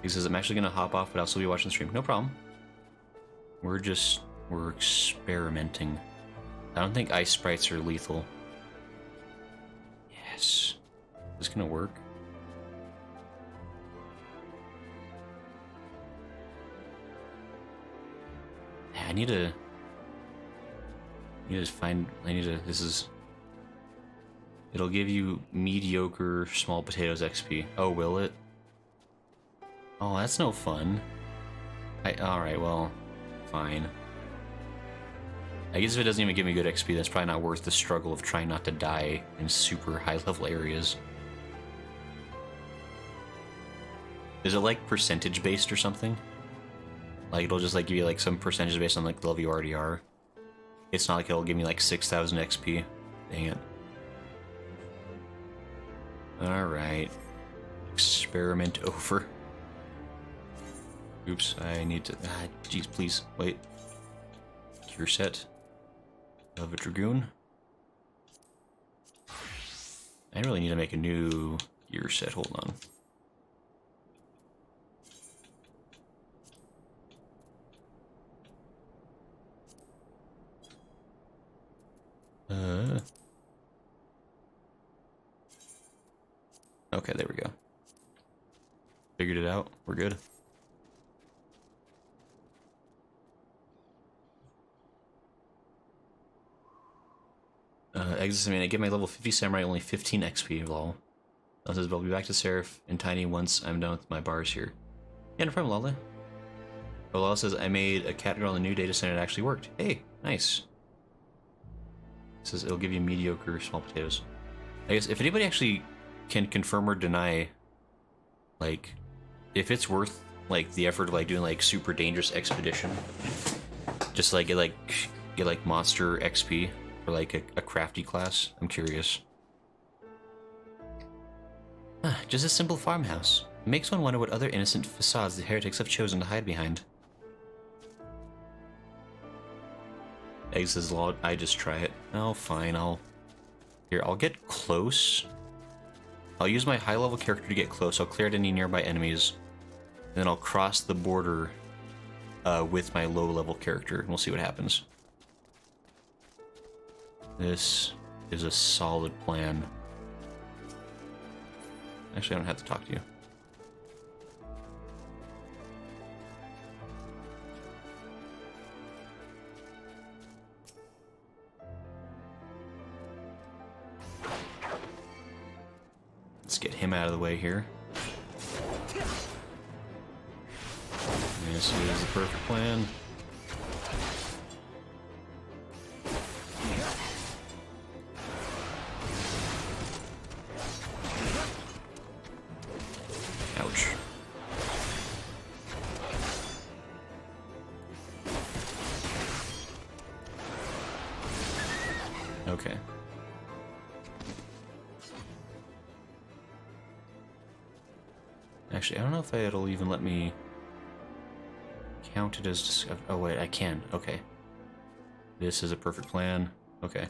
He says, I'm actually going to hop off, but I'll still be watching the stream. No problem. We're experimenting. I don't think ice sprites are lethal. Yes. Is this going to work? I need to find... This is... It'll give you mediocre small potatoes XP. Oh, will it? Oh, that's no fun. Alright, well, fine. I guess if it doesn't even give me good XP, that's probably not worth the struggle of trying not to die in super high-level areas. Is it like percentage-based or something? Like, it'll just like give you like some percentage based on like the level you already are. It's not like it'll give me like 6,000 XP. Dang it. Alright. Experiment over. Oops, I need to... Jeez, please, wait. Gear set of a Dragoon. I really need to make a new gear set, hold on. Okay, there we go. Figured it out, we're good. Exits, I mean, I get my level 50 samurai only 15 XP, lol. It says, but I'll be back to Seraph and Tiny once I'm done with my bars here. Yeah, no problem, Lala. Oh, Lala says, I made a cat girl in the new data center that actually worked. Hey, nice. It says, it'll give you mediocre small potatoes. I guess, if anybody actually can confirm or deny, like, if it's worth, like, the effort of, like, doing, like, super dangerous expedition, just, like, get, like, monster XP, or like a crafty class. I'm curious. Ah, just a simple farmhouse. It makes one wonder what other innocent facades the heretics have chosen to hide behind. Eggs says, I just try it. Oh, fine, I'll get close. I'll use my high-level character to get close. I'll clear out any nearby enemies. And then I'll cross the border with my low-level character. And we'll see what happens. This is a solid plan. Actually, I don't have to talk to you. Let's get him out of the way here. This is the perfect plan. Ouch. Okay. Actually, I don't know if it'll even let me count it as... Oh, wait, I can. Okay. This is a perfect plan. Okay.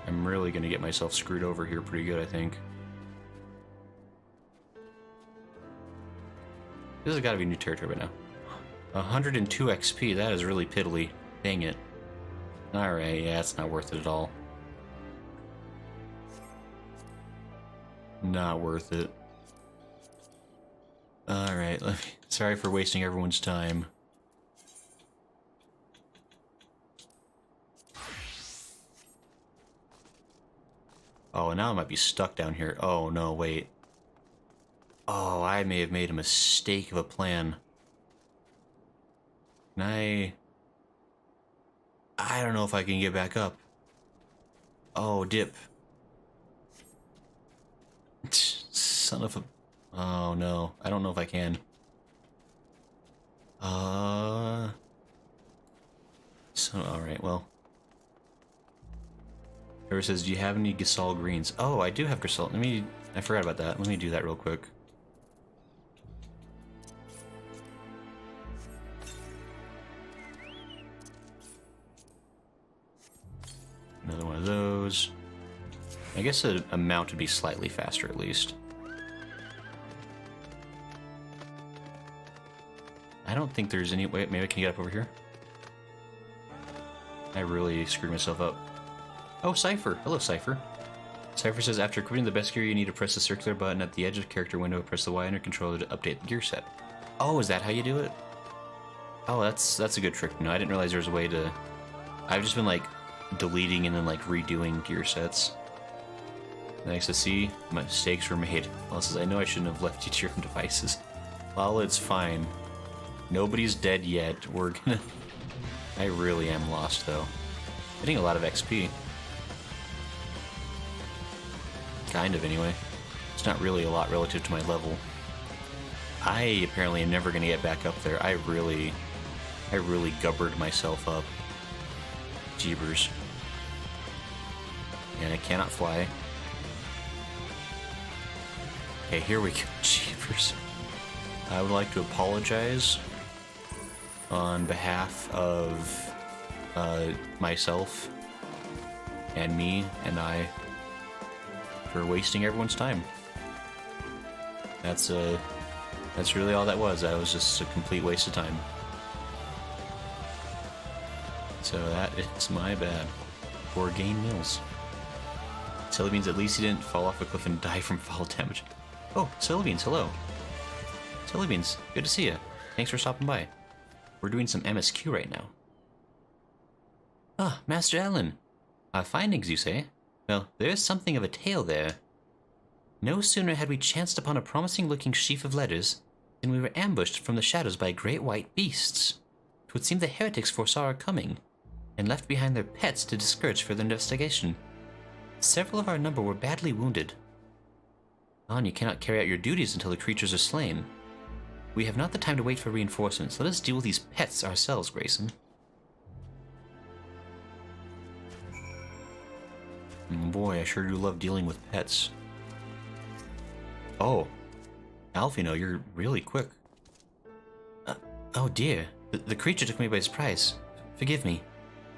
I'm really going to get myself screwed over here pretty good, I think. This has got to be new territory by now. 102 XP, that is really piddly. Dang it. Alright, yeah, it's not worth it at all. Not worth it. Alright, sorry for wasting everyone's time. Oh, and now I might be stuck down here. Oh, no, wait. Oh, I may have made a mistake of a plan. Can I don't know if I can get back up. Oh, dip. Son of a... Oh, no. I don't know if I can. So, alright, well. Whoever says, do you have any Gasol greens? Oh, I do have Gasol. I forgot about that. Let me do that real quick. Another one of those. I guess the amount would be slightly faster at least. I don't think there's any... Wait, maybe I can get up over here? I really screwed myself up. Oh, Cypher. Hello, Cypher. Cypher says, after equipping the best gear, you need to press the circular button at the edge of the character window, press the Y under controller to update the gear set. Oh, is that how you do it? Oh, that's a good trick. No, I didn't realize there was a way to... I've just been, like, deleting and then, like, redoing gear sets. Nice to see. My mistakes were made. Well, says, I know I shouldn't have left you to your own devices. Well, it's fine. Nobody's dead yet. We're gonna... I really am lost, though. Getting a lot of XP. Kind of, anyway. It's not really a lot relative to my level. I apparently am never gonna get back up there. I really gubbered myself up. Jeebers. And I cannot fly. Okay, here we go. Jeebers. I would like to apologize on behalf of myself and me and I for wasting everyone's time. That's really all that was. That was just a complete waste of time. So that is my bad. For Gain Mills. Cellibeans, at least he didn't fall off a cliff and die from fall damage. Oh, Cellibeans, hello. Cellibeans, good to see you. Thanks for stopping by. We're doing some MSQ right now. Ah, Master Allen. Our findings, you say? Well, there is something of a tale there. No sooner had we chanced upon a promising-looking sheaf of letters than we were ambushed from the shadows by great white beasts. It would seem the heretics foresaw our coming, and left behind their pets to discourage further investigation. Several of our number were badly wounded. On, you cannot carry out your duties until the creatures are slain. We have not the time to wait for reinforcements. Let us deal with these pets ourselves, Grayson. Boy, I sure do love dealing with pets. Oh, Alphinaud, you're really quick. Oh dear, the creature took me by surprise. Forgive me,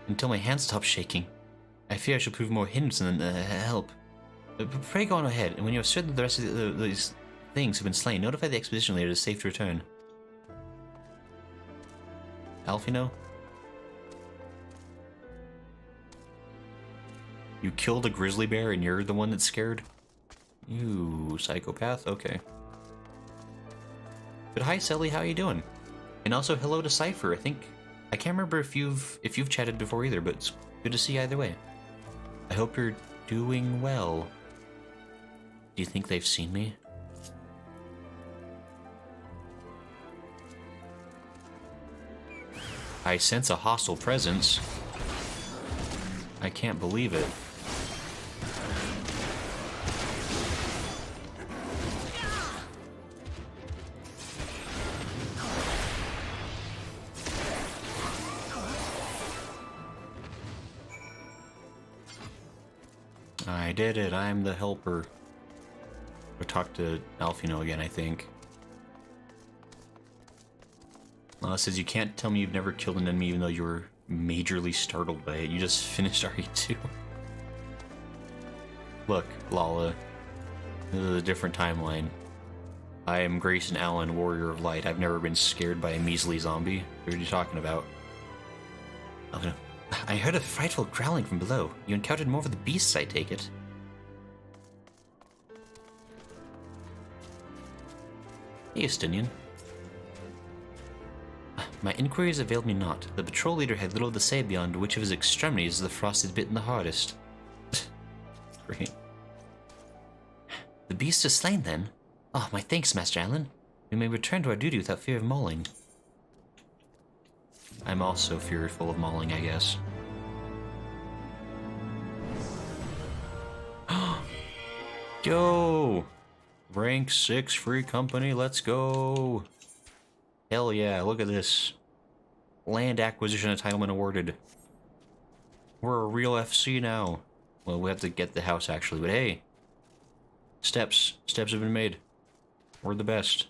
until my hand stops shaking. I fear I shall prove more hindrance than help. Pray go on ahead, and when you are certain that the rest of these things have been slain, notify the expedition leader it is safe to return. Alphinaud? You killed a grizzly bear and you're the one that's scared? You psychopath? Okay. But hi Sally, how you doing? And also hello to Cypher. I can't remember if you've chatted before either, but it's good to see you either way. I hope you're doing well. Do you think they've seen me? I sense a hostile presence. I can't believe it. I did it. I'm the helper. We'll talk to Alphinaud again, I think. It says you can't tell me you've never killed an enemy even though you were majorly startled by it. You just finished RE2. Look, Lala. This is a different timeline. I am Grayson Allen, Warrior of Light. I've never been scared by a measly zombie. What are you talking about? Oh, no. I heard a frightful growling from below. You encountered more of the beasts, I take it. Hey, Estinien. My inquiries availed me not. The patrol leader had little to say beyond which of his extremities the frost had bitten the hardest. Great. The beast is slain, then? Oh, my thanks, Master Allen. We may return to our duty without fear of mauling. I'm also fearful of mauling, I guess. Yo! Rank 6 free company, let's go! Hell yeah, look at this. Land acquisition entitlement awarded. We're a real FC now. Well, we have to get the house actually, but hey. Steps have been made. We're the best.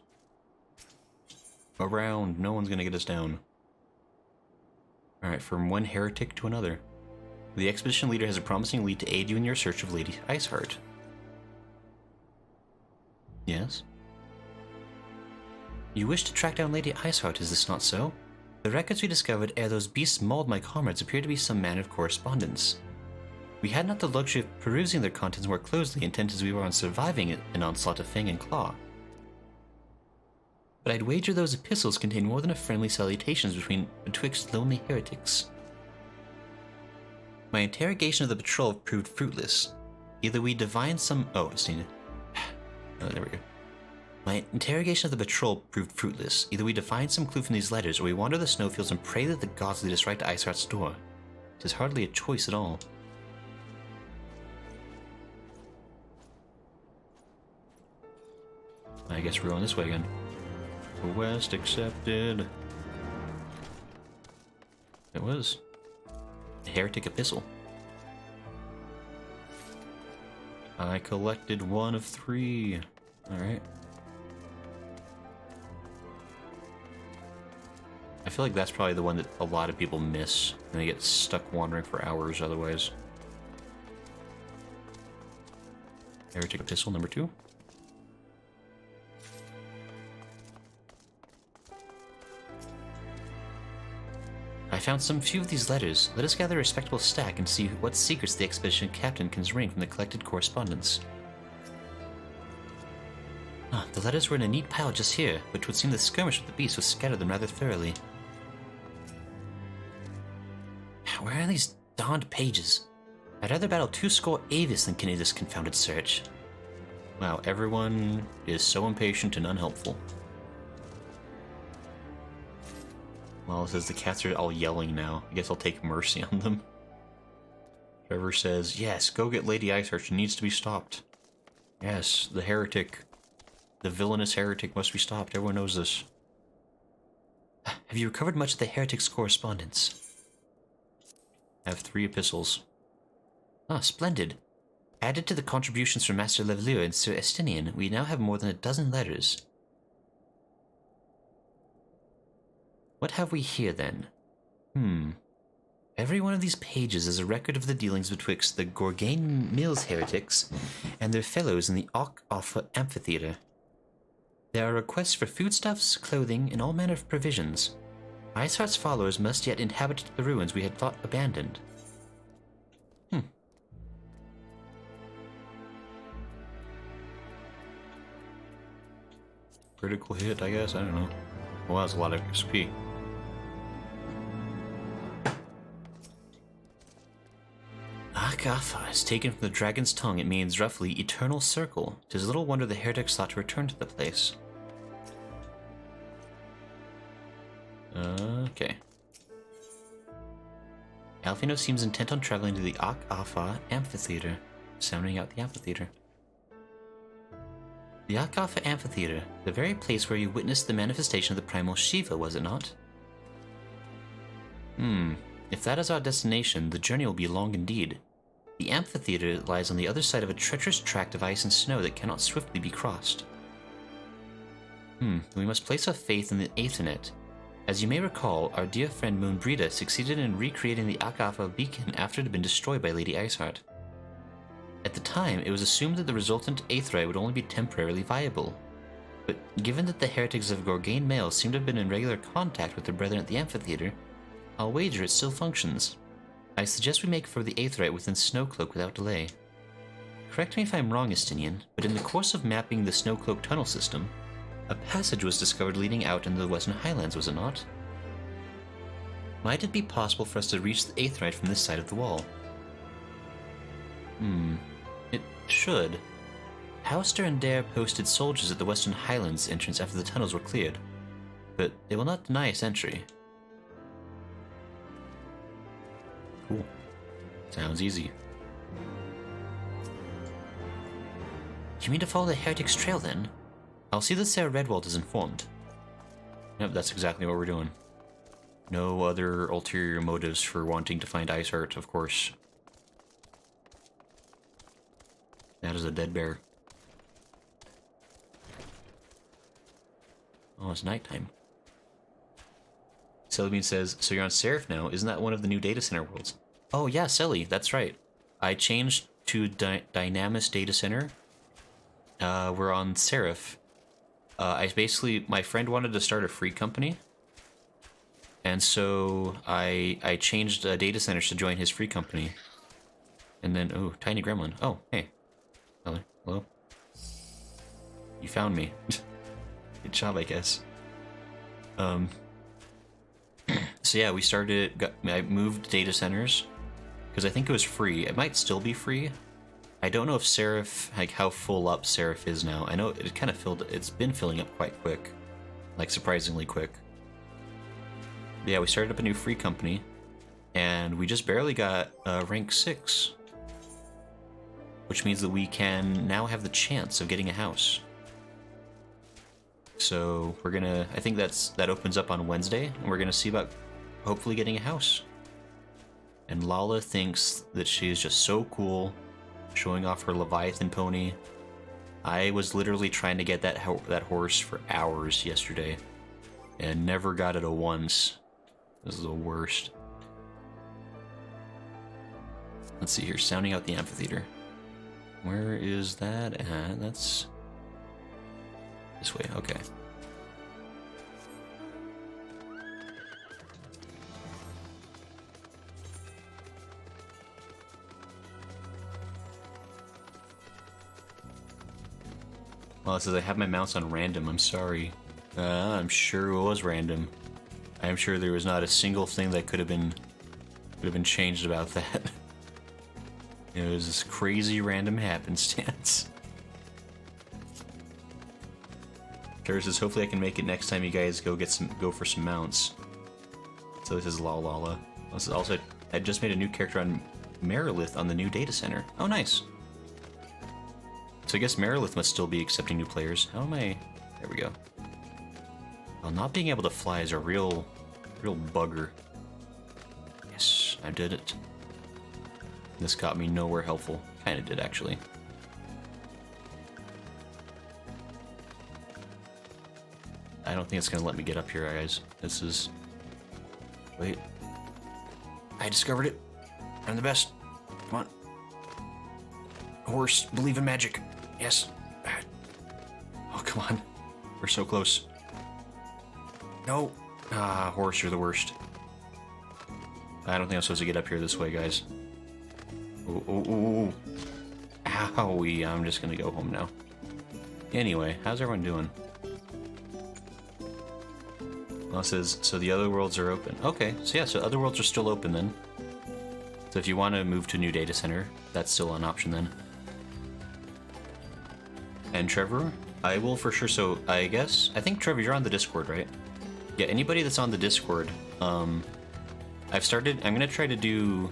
Around, no one's gonna get us down. Alright, from one heretic to another. The expedition leader has a promising lead to aid you in your search of Lady Iceheart. Yes? You wish to track down Lady Iceheart, is this not so? The records we discovered ere those beasts mauled my comrades appear to be some manner of correspondence. We had not the luxury of perusing their contents more closely, intent as we were on surviving an onslaught of fang and claw. But I'd wager those epistles contain more than a friendly salutations betwixt lonely heretics. My interrogation of the patrol proved fruitless. Either we divine some... Oh, Estinien. Oh, there we go. My interrogation of the patrol proved fruitless. Either we define some clue from these letters, or we wander the snowfields and pray that the gods lead us right to Iceheart's door. It is hardly a choice at all. I guess we're going this way again. Request accepted. It was a heretic epistle. I collected 1 of 3. Alright. I feel like that's probably the one that a lot of people miss, and they get stuck wandering for hours otherwise. Heretic epistle number 2. I found some few of these letters. Let us gather a respectable stack and see what secrets the expedition captain can wring from the collected correspondence. Ah, the letters were in a neat pile just here, which would seem the skirmish with the beast was scattered them rather thoroughly. Where are these darned pages? I'd rather battle 2 Avis than continue this confounded search. Wow, everyone is so impatient and unhelpful. Well, it says the cats are all yelling now. I guess I'll take mercy on them. Trevor says, yes, go get Lady Iceheart. She needs to be stopped. Yes, the heretic. The villainous heretic must be stopped. Everyone knows this. Have you recovered much of the heretic's correspondence? I have 3 epistles. Ah, splendid. Added to the contributions from Master Levlure and Sir Estinien, we now have more than a dozen letters. What have we here, then? Every one of these pages is a record of the dealings betwixt the Gorgain Mills heretics and their fellows in the Alpha Amphitheater. There are requests for foodstuffs, clothing, and all manner of provisions. Iceheart's followers must yet inhabit the ruins we had thought abandoned. Critical hit, I guess? I don't know. Well, that's a lot of XP. Akafa is taken from the dragon's tongue. It means roughly eternal circle. 'Tis little wonder the heretics thought to return to the place. Okay. Alphinaud seems intent on traveling to the Alpha Amphitheater, sounding out the amphitheater. The Alpha Amphitheater, the very place where you witnessed the manifestation of the primal Shiva, was it not? If that is our destination, the journey will be long indeed. The amphitheater lies on the other side of a treacherous tract of ice and snow that cannot swiftly be crossed. We must place our faith in the Aethernet. As you may recall, our dear friend Moonbrita succeeded in recreating the Akafa beacon after it had been destroyed by Lady Iceheart. At the time, it was assumed that the resultant aetherite would only be temporarily viable. But given that the heretics of Gorgain Mail seem to have been in regular contact with their brethren at the amphitheater, I'll wager it still functions. I suggest we make for the aetherite within Snowcloak without delay. Correct me if I'm wrong, Estinien, but in the course of mapping the Snowcloak tunnel system, a passage was discovered leading out into the Western Highlands, was it not? Might it be possible for us to reach the aetherite from this side of the wall? It should. Hauster and Dare posted soldiers at the Western Highlands entrance after the tunnels were cleared, but they will not deny us entry. Cool. Sounds easy. You mean to follow the heretic's trail, then? I'll see that Sarah Redwald is informed. Yep, that's exactly what we're doing. No other ulterior motives for wanting to find Iceheart, of course. That is a dead bear. Oh, it's nighttime. Celebine says, so you're on Seraph now? Isn't that one of the new data center worlds? Oh yeah, Selly, that's right. I changed to Dynamis Data Center. We're on Seraph. My friend wanted to start a free company. And so I changed data centers to join his free company. And then, oh, Tiny Gremlin. Oh, hey. Hello? You found me. Good job, I guess. So yeah, I moved data centers because I think it was free. It might still be free. I don't know if Seraph, like how full up Seraph is now. I know it kind of it's been filling up quite quick, like surprisingly quick. But yeah, we started up a new free company and we just barely got rank 6, which means that we can now have the chance of getting a house. So we're gonna, I think that opens up on Wednesday, and we're gonna see about hopefully getting a house. And Lala thinks that she is just so cool, showing off her Leviathan pony. I was literally trying to get that horse for hours yesterday, and never got it a once. This is the worst. Let's see here, sounding out the amphitheater. Where is that at? That's this way, okay. Well, it says I have my mouse on random, I'm sorry. I'm sure it was random. I'm sure there was not a single thing that could have been changed about that. It was this crazy random happenstance. Kara says, hopefully I can make it next time you guys go for some mounts. So this is Lala. This is also, I just made a new character on Merilith on the new data center. Oh, nice. So I guess Merilith must still be accepting new players. How am I... There we go. Well, not being able to fly is a real bugger. Yes, I did it. This got me nowhere helpful. Kinda did, actually. I don't think it's gonna let me get up here, guys. This is... Wait. I discovered it. I'm the best. Come on. Horse, believe in magic. Yes. Oh, come on. We're so close. No. Ah, horse, you're the worst. I don't think I'm supposed to get up here this way, guys. Ooh, ooh, ooh. Owie, I'm just gonna go home now. Anyway, how's everyone doing? Well, it says, so the other worlds are open. Okay, so yeah, so other worlds are still open then. So if you want to move to a new data center, that's still an option then. And Trevor, I will for sure, so I think Trevor, you're on the Discord, right? Yeah, anybody that's on the Discord, I'm gonna try to do,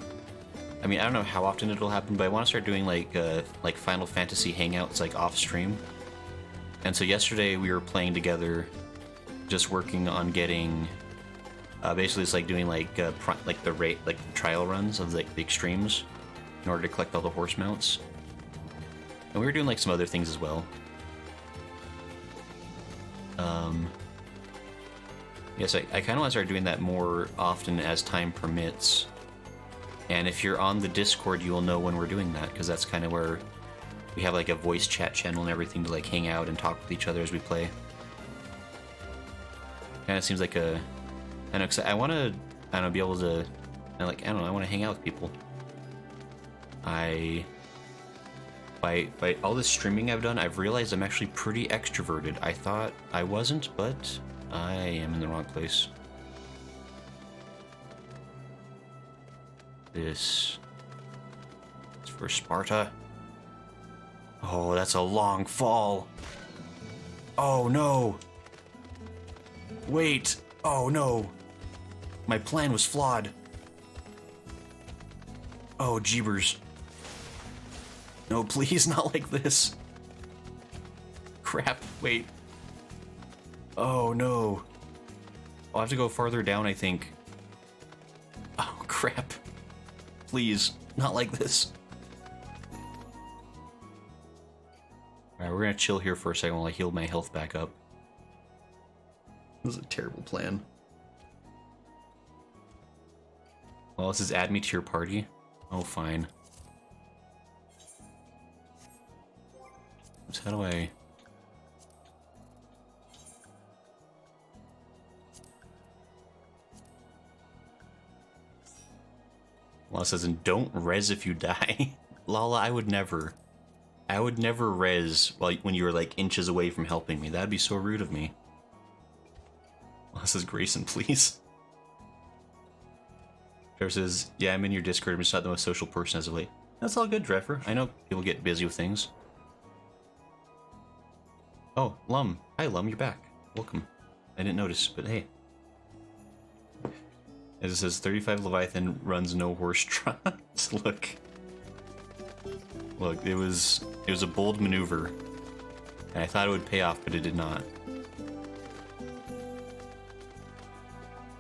I mean, I don't know how often it'll happen, but I want to start doing like Final Fantasy hangouts like off stream. And so yesterday we were playing together, just working on getting, basically it's like doing like the trial runs of like the extremes in order to collect all the horse mounts. And we were doing like some other things as well. Yes, I kind of want to start doing that more often as time permits. And if you're on the Discord, you will know when we're doing that, because that's kind of where we have like a voice chat channel and everything to like hang out and talk with each other as we play. Kind of seems like a, I don't know, 'cause I want to, I don't know, be able to, I want to hang out with people. By all this streaming I've done, I've realized I'm actually pretty extroverted. I thought I wasn't, but I am in the wrong place. This is for Sparta. Oh, that's a long fall. Oh no. Wait. Oh no. My plan was flawed. Oh, jeebers. No, please, not like this. Crap, wait. Oh no. I'll have to go farther down, I think. Oh, crap. Please, not like this. Alright, we're gonna chill here for a second while I heal my health back up. This is a terrible plan. Well, this is add me to your party. Oh, fine. So how do I... Well, it says, and don't res if you die. Lala, I would never. I would never res when you were like inches away from helping me. That'd be so rude of me. Well, it says, Grayson, please. Trevor says, yeah, I'm in your Discord. I'm just not the most social person as of late. That's all good, Trevor. I know people get busy with things. Oh, Lum. Hi, Lum, you're back. Welcome. I didn't notice, but hey. As it says, 35 Leviathan runs no horse trots. Look. Look, it was a bold maneuver. And I thought it would pay off, but it did not.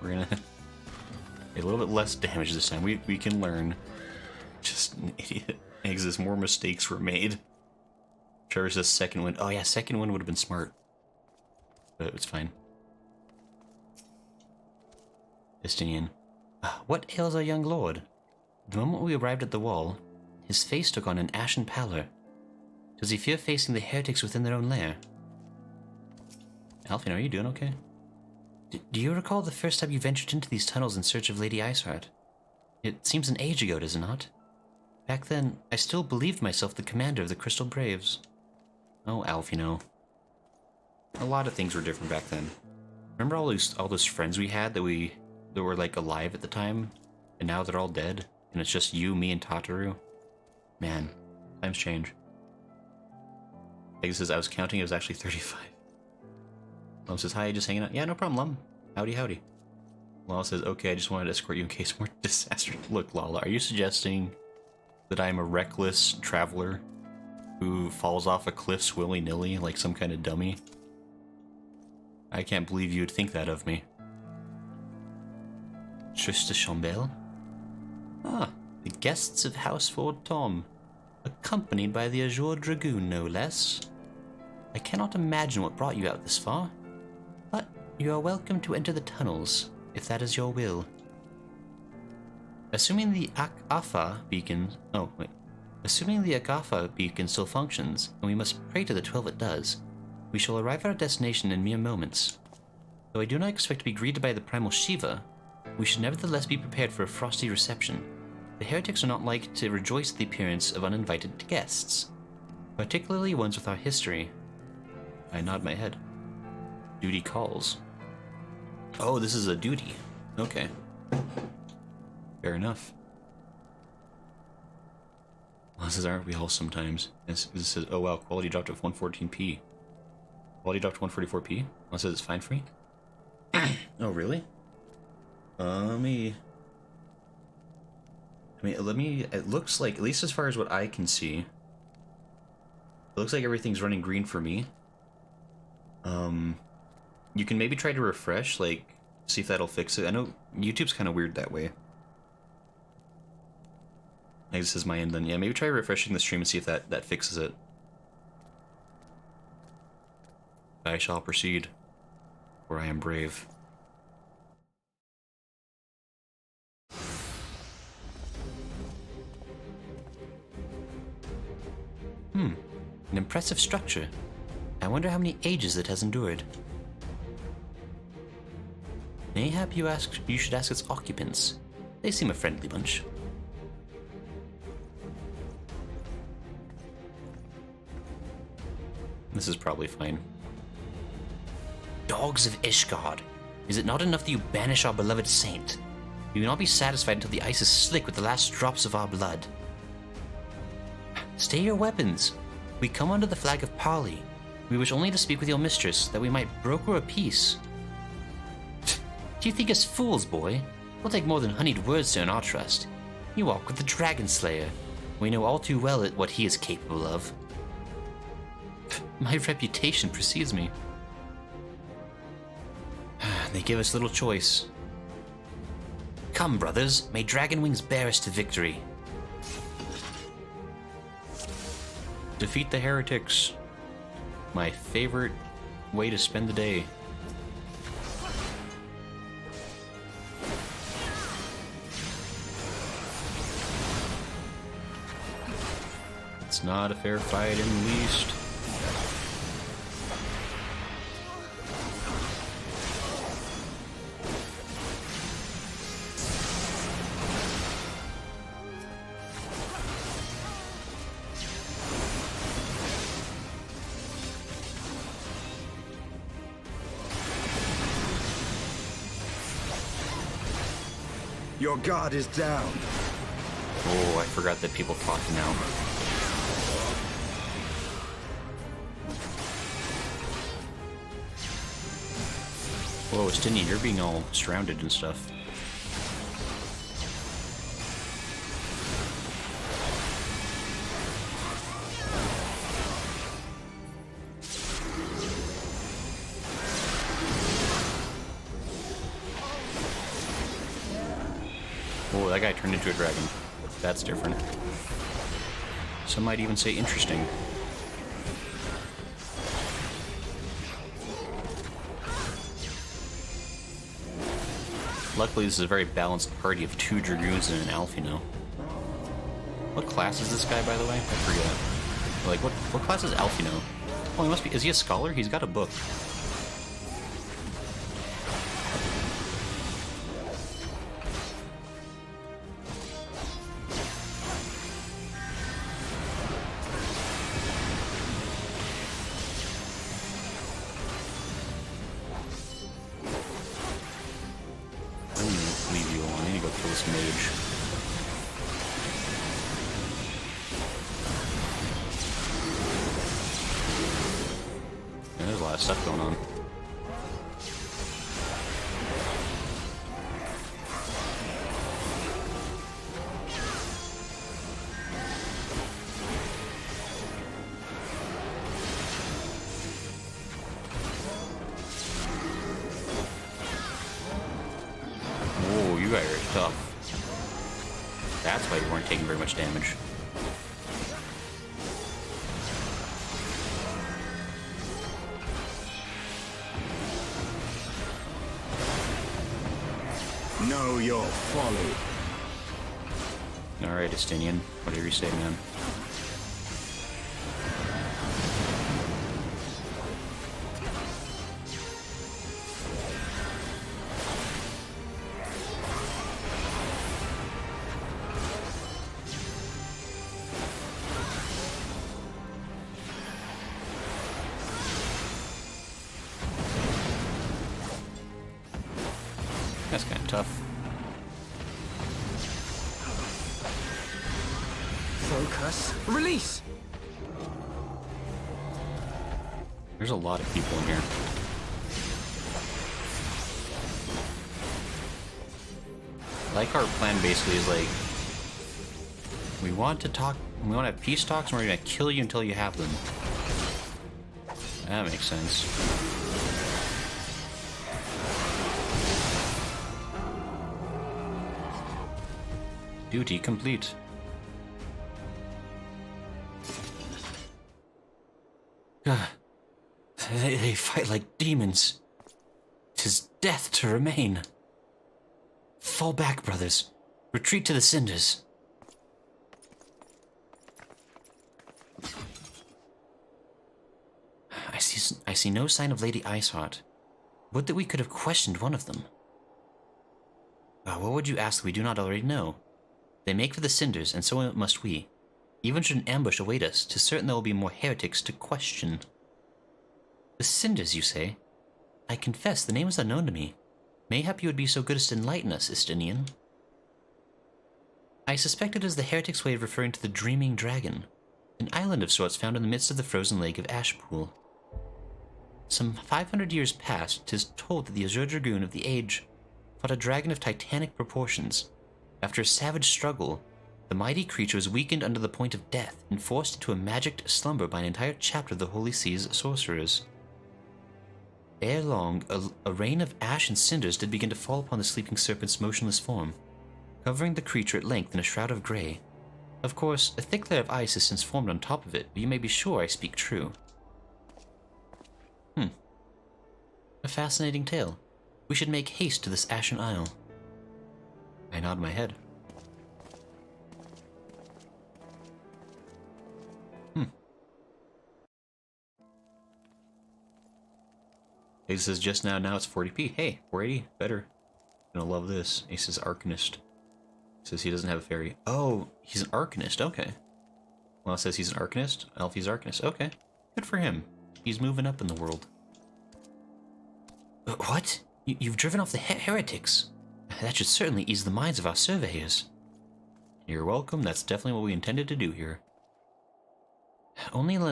We're gonna get a little bit less damage this time. We can learn. Just an idiot. Exist, more mistakes were made. Trevor says second wind. Oh yeah, second wind would have been smart. But it's fine. Estinien. What ails our young lord? The moment we arrived at the wall, his face took on an ashen pallor. Does he fear facing the heretics within their own lair? Alphinaud, are you doing okay? Do you recall the first time you ventured into these tunnels in search of Lady Ishgard? It seems an age ago, does it not? Back then, I still believed myself the commander of the Crystal Braves. Oh, Alphinaud. A lot of things were different back then. Remember all those friends we had that were like alive at the time, and now they're all dead, and it's just you, me, and Tataru? Man, times change. Like says, I was counting, it was actually 35. Lum says, hi, just hanging out. Yeah, no problem, Lum. Howdy, howdy. Lala says, okay, I just wanted to escort you in case more disaster. Look, Lala, are you suggesting that I'm a reckless traveler who falls off of cliffs willy-nilly like some kind of dummy. I can't believe you would think that of me. Trista Chambel? Ah, the guests of House Fort Tom, accompanied by the Azure Dragoon, no less. I cannot imagine what brought you out this far, but you are welcome to enter the tunnels, if that is your will. Assuming the Agafa beacon... Oh, wait. Assuming the Agafa beacon still functions, and we must pray to the 12 it does, we shall arrive at our destination in mere moments. Though I do not expect to be greeted by the primal Shiva, we should nevertheless be prepared for a frosty reception. The heretics are not like to rejoice at the appearance of uninvited guests, particularly ones with our history. I nod my head. Duty calls. Oh, this is a duty. Okay. Fair enough. Losses aren't we all sometimes? This says, oh wow, quality dropped to 114p. Quality dropped to 144p? Well, it says it's fine free? Oh, really? Let me, it looks like, at least as far as what I can see, it looks like everything's running green for me. You can maybe try to refresh, like, see if that'll fix it. I know YouTube's kind of weird that way. I guess this is my end then. Yeah, maybe try refreshing the stream and see if that fixes it. I shall proceed, for I am brave. An impressive structure. I wonder how many ages it has endured. Mayhap you should ask its occupants. They seem a friendly bunch. This is probably fine. Dogs of Ishgard, is it not enough that you banish our beloved saint? We will not be satisfied until the ice is slick with the last drops of our blood. Stay your weapons. We come under the flag of parley. We wish only to speak with your mistress, that we might broker a peace. Do you think us fools, boy? We'll take more than honeyed words to earn our trust. You walk with the Dragon Slayer. We know all too well what he is capable of. My reputation precedes me. They give us little choice. Come, brothers, may Dragon Wings bear us to victory. Defeat the heretics. My favorite way to spend the day. It's not a fair fight in the least. Your god is down. Oh, I forgot that people talk now. Whoa, Estinien, you're being all surrounded and stuff. Oh, that guy turned into a dragon. That's different. Some might even say interesting. Luckily, this is a very balanced party of 2 Dragoons and an Alphinaud. What class is this guy, by the way? I forget. Like, what class is Alphinaud? Oh, he must be... Is he a scholar? He's got a book. Leave you alone. I need to go kill this mage. Yeah, there's a lot of stuff going on. very tough. That's why you weren't taking very much damage. Know your folly. Alright, Estinien. Whatever you say, man. That's kind of tough. Focus. Release! There's a lot of people in here. Like our plan basically is like, we want to have peace talks and we're gonna kill you until you have them. That makes sense. Duty complete. They fight like demons. 'Tis death to remain. Fall back, brothers. Retreat to the cinders. I see no sign of Lady Iceheart. Would that we could have questioned one of them. What would you ask that we do not already know? They make for the cinders, and so must we. Even should an ambush await us, 'tis certain there will be more heretics to question. The cinders, you say? I confess, the name is unknown to me. Mayhap you would be so good as to enlighten us, Estinien. I suspect it is the heretics' way of referring to the Dreaming Dragon, an island of sorts found in the midst of the frozen lake of Ashpool. Some 500 years past, 'tis told that the Azure Dragoon of the Age fought a dragon of titanic proportions. After a savage struggle, the mighty creature was weakened under the point of death and forced into a magicked slumber by an entire chapter of the Holy Sea's sorcerers. Ere long, a rain of ash and cinders did begin to fall upon the sleeping serpent's motionless form, covering the creature at length in a shroud of grey. Of course, a thick layer of ice has since formed on top of it, but you may be sure I speak true. A fascinating tale. We should make haste to this ashen isle. I nod my head. Ace says just now it's 40p. Hey, 480, better. Gonna love this. Ace is Arcanist. Says he doesn't have a fairy. Oh, he's an Arcanist, okay. Well, it says he's an Arcanist. Alfie's Arcanist, okay. Good for him. He's moving up in the world. What? You've driven off the heretics? That should certainly ease the minds of our surveyors. You're welcome, that's definitely what we intended to do here. Only in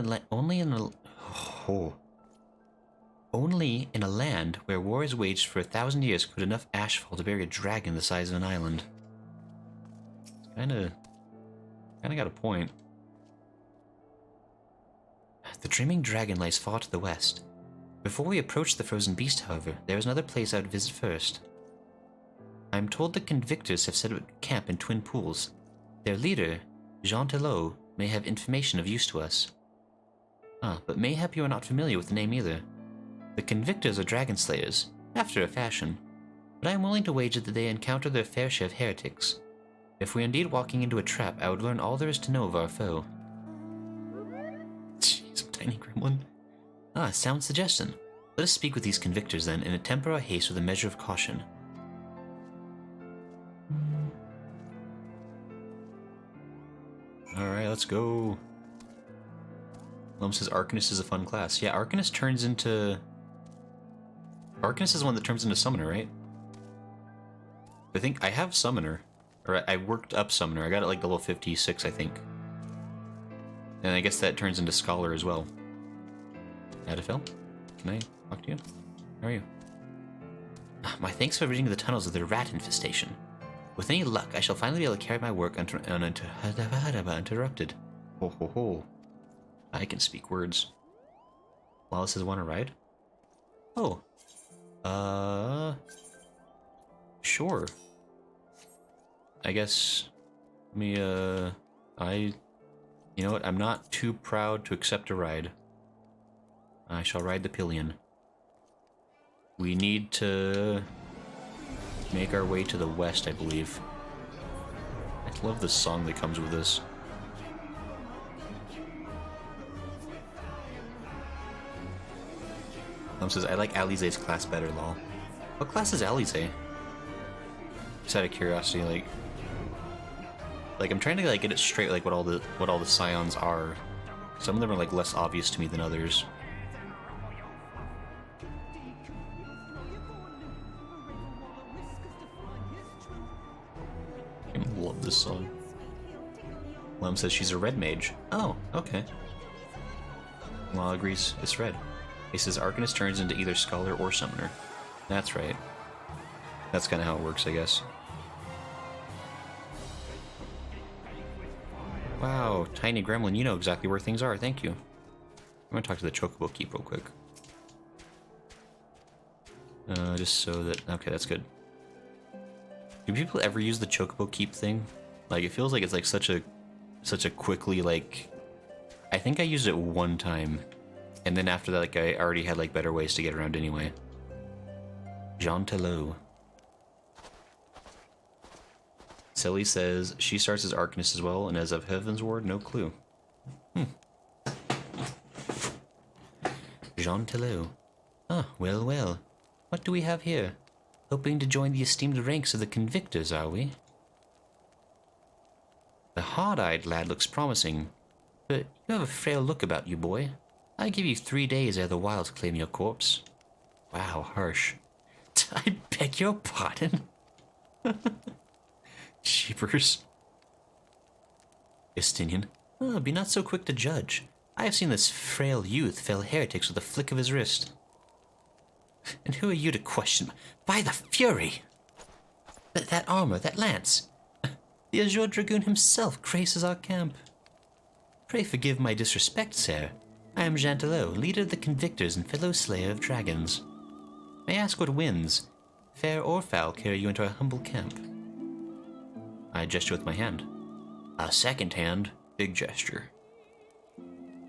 a land where war is waged for 1,000 years could enough ash fall to bury a dragon the size of an island. Kinda got a point. The Dreaming Dragon lies far to the west. Before we approach the frozen beast, however, there is another place I would visit first. I am told the convictors have set up camp in Twin Pools. Their leader, Jean Telot, may have information of use to us. But mayhap you are not familiar with the name either. The convictors are dragon slayers, after a fashion, but I am willing to wager that they encounter their fair share of heretics. If we are indeed walking into a trap, I would learn all there is to know of our foe. Jeez, tiny gremlin. Sound suggestion. Let us speak with these convictors then, and temper our haste with a measure of caution. Alright, let's go. Lum says Arcanist is a fun class. Yeah, Arcanist turns into... Arcanist is the one that turns into Summoner, right? I think I have Summoner. Or I worked up Summoner. I got it like level 56, I think. And I guess that turns into Scholar as well. Adafel, can I talk to you? How are you? My thanks for reading the tunnels of the rat infestation. With any luck, I shall finally be able to carry my work uninterrupted. Ho ho ho. I can speak words. Wallace says, want to ride? Oh. Sure. I guess... You know what? I'm not too proud to accept a ride. I shall ride the pillion. We need to make our way to the west, I believe. I love the song that comes with this. Says, I like Alize's class better, lol. What class is Alize? Just out of curiosity, like I'm trying to like get it straight, like what all the scions are. Some of them are like less obvious to me than others. I love this song. Lem says she's a red mage. Oh, okay. Law agrees it's red. He says Arcanist turns into either Scholar or Summoner. That's right. That's kind of how it works, I guess. Wow, Tiny Gremlin, you know exactly where things are, thank you. I'm gonna talk to the Chocobo Keep real quick. Just so that... Okay, that's good. Do people ever use the Chocobo Keep thing? Like, it feels like it's like such a quickly, like... I think I used it one time. And then after that, like, I already had, like, better ways to get around anyway. Jean Telot. Sally says she starts as Arcanist as well, and as of Heavensward, no clue. Jean Telot. Ah, well, well. What do we have here? Hoping to join the esteemed ranks of the Convictors, are we? The hard-eyed lad looks promising, but you have a frail look about you, boy. I give you 3 days ere the wilds claim your corpse. Wow, harsh. I beg your pardon? Sheepers. Estinien. Oh, be not so quick to judge. I have seen this frail youth fell heretics with a flick of his wrist. And who are you to question? By the Fury! That armor, that lance. The Azure Dragoon himself graces our camp. Pray forgive my disrespect, sir. I am Jean Telot, leader of the Convictors and fellow slayer of dragons. May I ask what winds, fair or foul, carry you into our humble camp? I gesture with my hand. A second hand, big gesture.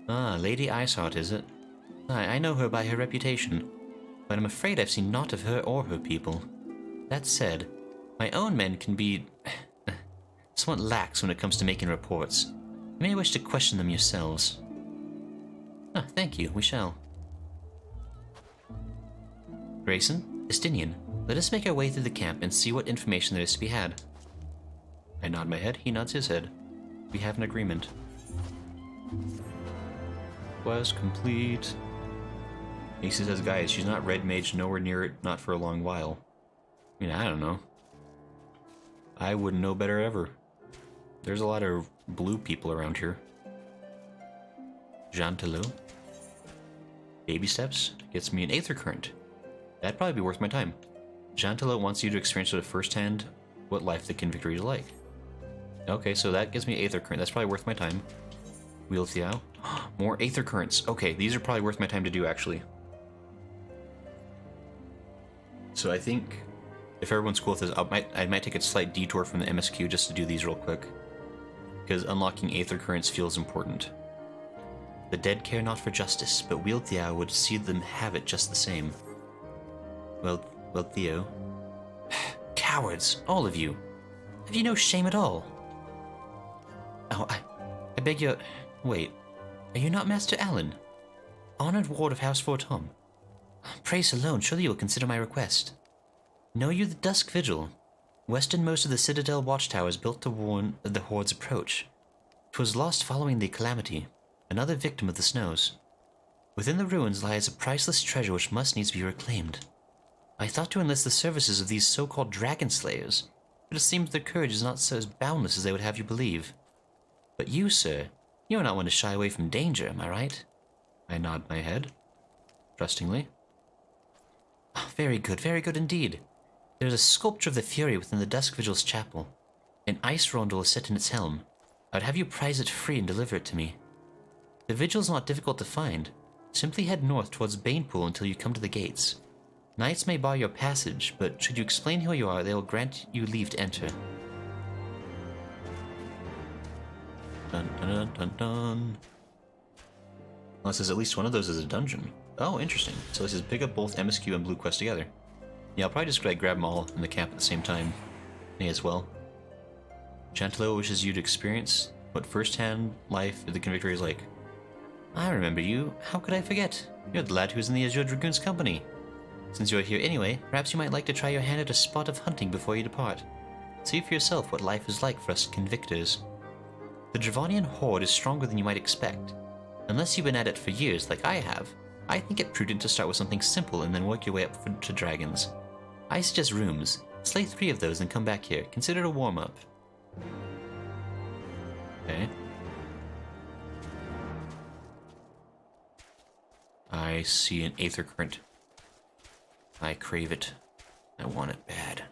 Ah, Lady Iceheart, is it? I know her by her reputation, but I'm afraid I've seen naught of her or her people. That said, my own men can be somewhat lax when it comes to making reports. You may wish to question them yourselves. Ah, thank you, we shall. Grayson, Estinien, let us make our way through the camp and see what information there is to be had. I nod my head, he nods his head. We have an agreement. Quest complete. Macy says, guys, she's not red mage, nowhere near it, not for a long while. I mean, I don't know. I wouldn't know better ever. There's a lot of blue people around here. Jean Telot. Baby steps gets me an Aether Current. That'd probably be worth my time. Jean Telot wants you to experience at firsthand what life the Convictory is like. Okay, so that gives me Aether Current. That's probably worth my time. Wheel Thiao. More Aether Currents. Okay, these are probably worth my time to do, actually. So I think, if everyone's cool with this, I might take a slight detour from the MSQ just to do these real quick. Because unlocking Aether Currents feels important. The dead care not for justice, but Wheel Thiao would see them have it just the same. Well, Theo. Cowards, all of you. Have you no shame at all? Oh, I beg your... Wait, are you not Master Allen? Honored ward of House Fortom. Praise alone, surely you will consider my request. Know you the Dusk Vigil? Westernmost of the Citadel watchtowers built to warn of the Horde's approach. 'Twas lost following the calamity, another victim of the snows. Within the ruins lies a priceless treasure which must needs be reclaimed. I thought to enlist the services of these so-called dragon slayers, but it seems their courage is not so boundless as they would have you believe. But you, sir, you are not one to shy away from danger, am I right? I nod my head, trustingly. Oh, very good indeed. There is a sculpture of the Fury within the Dusk Vigil's chapel. An ice rondel is set in its helm. I would have you prize it free and deliver it to me. The Vigil is not difficult to find. Simply head north towards Banepool until you come to the gates. Knights may bar your passage, but should you explain who you are, they will grant you leave to enter. Dun dun dun dun dun. Unless there's at least one of those is a dungeon. Oh, interesting. So it says pick up both MSQ and Blue Quest together. Yeah, I'll probably just like grab them all in the camp at the same time. Me as well. Chantelo wishes you to experience what first-hand life of the Convictory is like. I remember you. How could I forget? You're the lad who was in the Azure Dragoon's company. Since you're here anyway, perhaps you might like to try your hand at a spot of hunting before you depart. See for yourself what life is like for us convictors. The Dravonian horde is stronger than you might expect. Unless you've been at it for years like I have, I think it prudent to start with something simple and then work your way up to dragons. I suggest rooms. Slay 3 of those and come back here. Consider it a warm-up. Okay. I see an Aether Current. I crave it. I want it bad.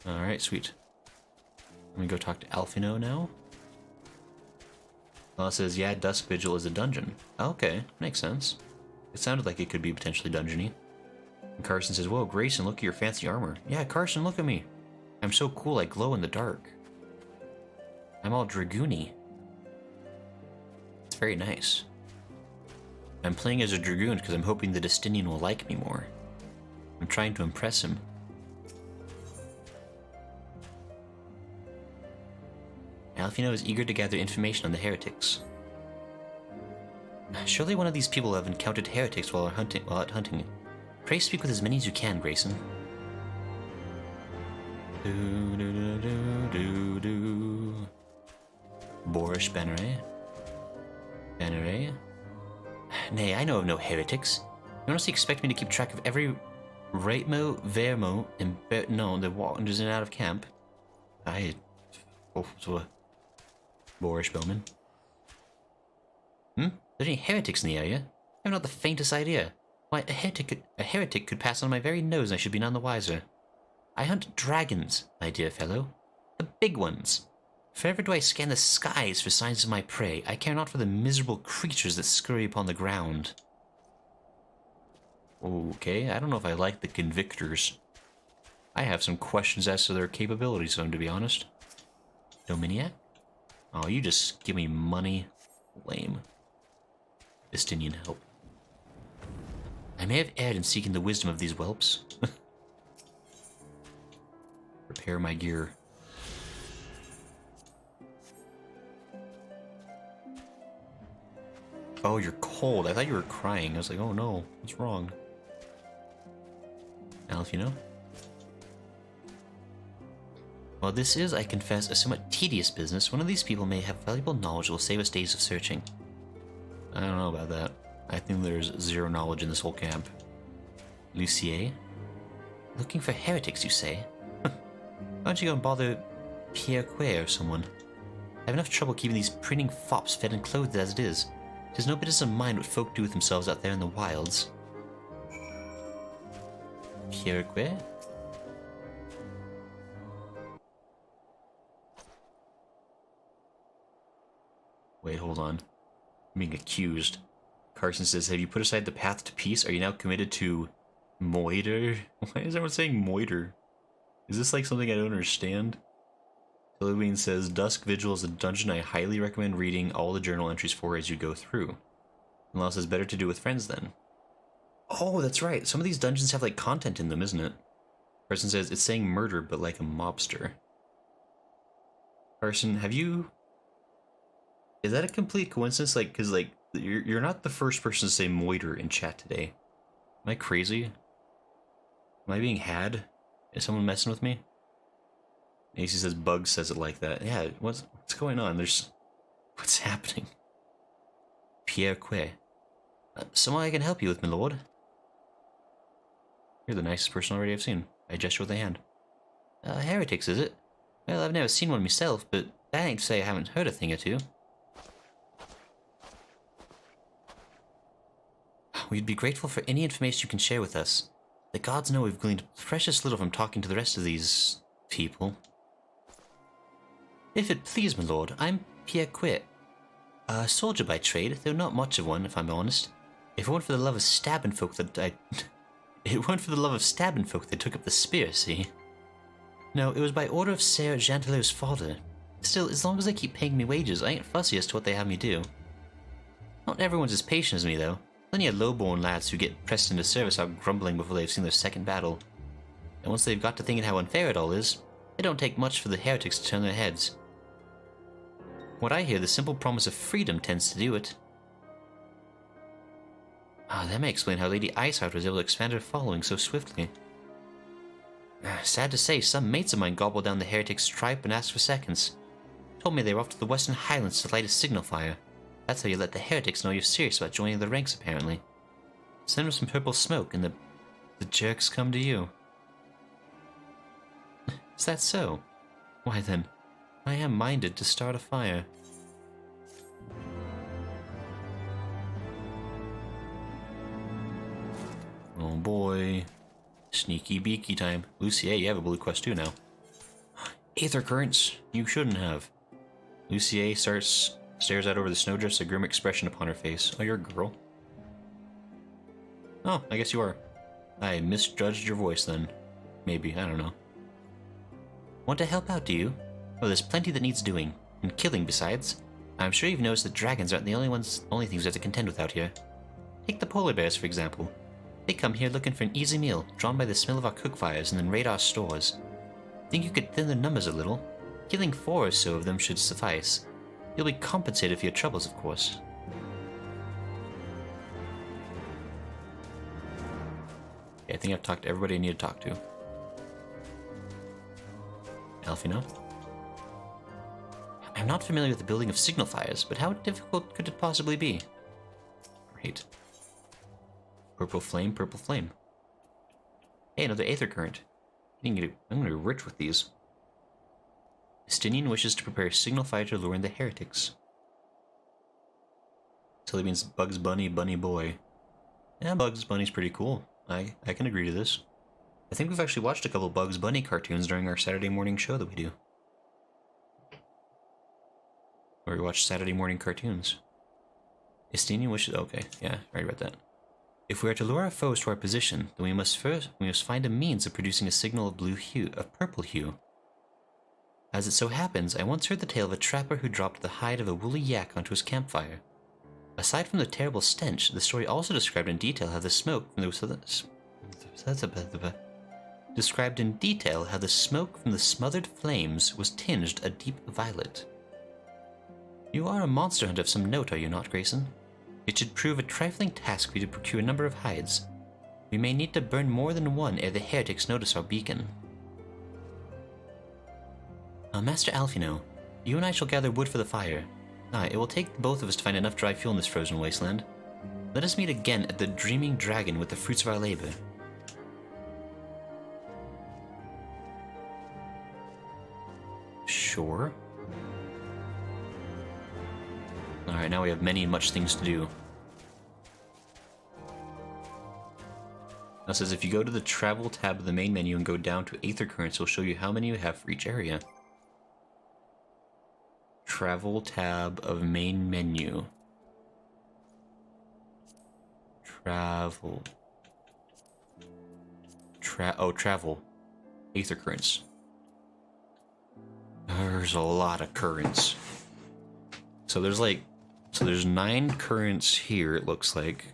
Alright, sweet. Let me go talk to Alphinaud now. Well, it says, yeah, Dusk Vigil is a dungeon. Okay, makes sense. It sounded like it could be potentially dungeony. And Carson says, whoa, Grayson, look at your fancy armor. Yeah, Carson, look at me. I'm so cool, I glow in the dark. I'm all dragoony. It's very nice. I'm playing as a dragoon because I'm hoping that Estinien will like me more. I'm trying to impress him. Alphinaud is eager to gather information on the heretics. Surely one of these people will have encountered heretics while out hunting. Pray speak with as many as you can, Grayson. Boorish Banneret. Banneret? Nay, I know of no heretics. You honestly expect me to keep track of every Raitmo, Vermo, and no, the wanders in and out of camp? Boorish Bowman. There any heretics in the area? I have not the faintest idea. Why, a heretic could pass on my very nose and I should be none the wiser. I hunt dragons, my dear fellow. The big ones. Forever do I scan the skies for signs of my prey. I care not for the miserable creatures that scurry upon the ground. Okay, I don't know if I like the Convictors. I have some questions as to their capabilities, to be honest. Dominiac? Oh, you just give me money. Lame. Estinien help. I may have erred in seeking the wisdom of these whelps. Repair my gear. Oh, you're cold. I thought you were crying. I was like, oh no, what's wrong? Alphinaud? While this is, I confess, a somewhat tedious business, one of these people may have valuable knowledge that will save us days of searching. I don't know about that. I think there's zero knowledge in this whole camp. Lucier? Looking for heretics, you say? Why don't you go and bother Pierre Quay or someone? I have enough trouble keeping these printing fops fed and clothed as it is. 'Tis no business of mine what folk do with themselves out there in the wilds. Pierre Quay? Wait, hold on. I'm being accused. Carson says, have you put aside the path to peace? Are you now committed to moiter? Why is everyone saying moiter? Is this like something I don't understand? Halloween says, Dusk Vigil is a dungeon I highly recommend reading all the journal entries for as you go through. And Law says, better to do with friends then. Oh, that's right. Some of these dungeons have like content in them, isn't it? Carson says, it's saying murder, but like a mobster. Carson, have you... Is that a complete coincidence? Like, because like, you're not the first person to say moiter in chat today. Am I crazy? Am I being had? Is someone messing with me? AC says Bug says it like that. Yeah, what's going on? What's happening? Pierre Quay. Someone I can help you with, my lord. You're the nicest person already I've seen. I gesture with a hand. Heretics, is it? Well, I've never seen one myself, but that ain't to say I haven't heard a thing or two. We'd be grateful for any information you can share with us. The gods know we've gleaned precious little from talking to the rest of these people. If it please, my lord, I'm Pierre Quay. A soldier by trade, though not much of one, if I'm honest. If it weren't for the love of stabbing folk that it weren't for the love of stabbing folk that took up the spear, see? No, it was by order of Sir Jantelot's father. Still, as long as they keep paying me wages, I ain't fussy as to what they have me do. Not everyone's as patient as me, though. Plenty of low-born lads who get pressed into service out grumbling before they've seen their second battle. And once they've got to thinking how unfair it all is, it don't take much for the heretics to turn their heads. What I hear, the simple promise of freedom tends to do it. That may explain how Lady Iceheart was able to expand her following so swiftly. Sad to say, some mates of mine gobbled down the heretics' tripe and asked for seconds. Told me they were off to the Western Highlands to light a signal fire. That's how you let the heretics know you're serious about joining the ranks, apparently. Send them some purple smoke and the jerks come to you. Is that so? Why then, I am minded to start a fire. Oh boy. Sneaky beaky time. Lucia, you have a blue quest too now. Aether currents, you shouldn't have. Lucia stares out over the snowdrifts, a grim expression upon her face. Oh, you're a girl. Oh, I guess you are. I misjudged your voice then. Maybe, I don't know. Want to help out, do you? Well, there's plenty that needs doing. And killing, besides. I'm sure you've noticed that dragons aren't the only things we have to contend with out here. Take the polar bears, for example. They come here looking for an easy meal, drawn by the smell of our cook fires and then raid our stores. Think you could thin their numbers a little? Killing 4 or so of them should suffice. You'll be compensated for your troubles, of course. Okay, I think I've talked to everybody I need to talk to. Alphinaud? I'm not familiar with the building of signal fires, but how difficult could it possibly be? Great. Purple flame, purple flame. Hey, another aether current. I'm gonna be rich with these. Estinien wishes to prepare a signal fire to lure in the heretics. So that means Bugs Bunny, Bunny Boy. Yeah, Bugs Bunny's pretty cool. I can agree to this. I think we've actually watched a couple Bugs Bunny cartoons during our Saturday morning show that we do. Where we watch Saturday morning cartoons. Estinien wishes... Okay, yeah, I already read that. If we are to lure our foes to our position, then we must find a means of producing a signal of purple hue. As it so happens, I once heard the tale of a trapper who dropped the hide of a woolly yak onto his campfire. Aside from the terrible stench, the story also described in detail how the smoke from the smothered flames was tinged a deep violet. You are a monster hunter of some note, are you not, Grayson? It should prove a trifling task for you to procure a number of hides. We may need to burn more than one ere the heretics notice our beacon. Master Alphinaud, you and I shall gather wood for the fire. It will take both of us to find enough dry fuel in this frozen wasteland. Let us meet again at the Dreaming Dragon with the fruits of our labor. Sure. Alright, now we have many and much things to do. Now it says if you go to the travel tab of the main menu and go down to Aether Currents, it'll show you how many you have for each area. Travel tab of main menu. Travel. Travel. Aether Currents. There's a lot of currents. So there's 9 currents here, it looks like.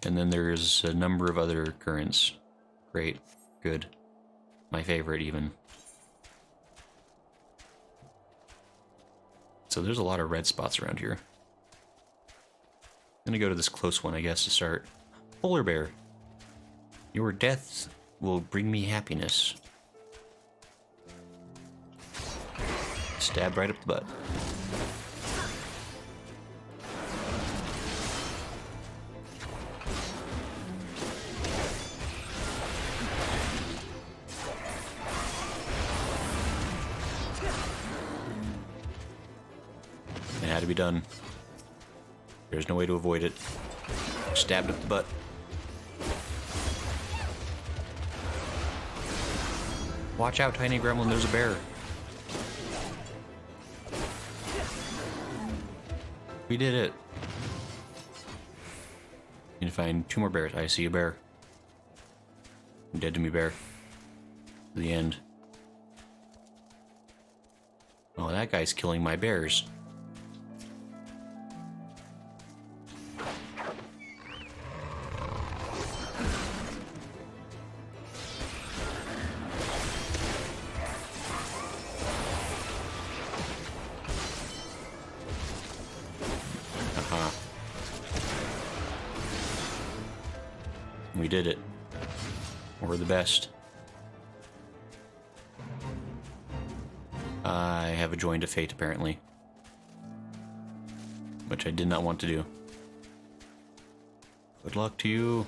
And then there's a number of other currents. Great. Good. My favorite, even. So there's a lot of red spots around here. I'm gonna go to this close one, I guess, to start. Polar bear. Your death will bring me happiness. Stab right up the butt. It had to be done. There's no way to avoid it. Stabbed up the butt. Watch out, tiny gremlin, there's a bear. We did it. Need to find 2 more bears. I see a bear. You're dead to me, bear. To the end. Oh, that guy's killing my bears. We did it. We're the best. I have a joined a fate, apparently. Which I did not want to do. Good luck to you.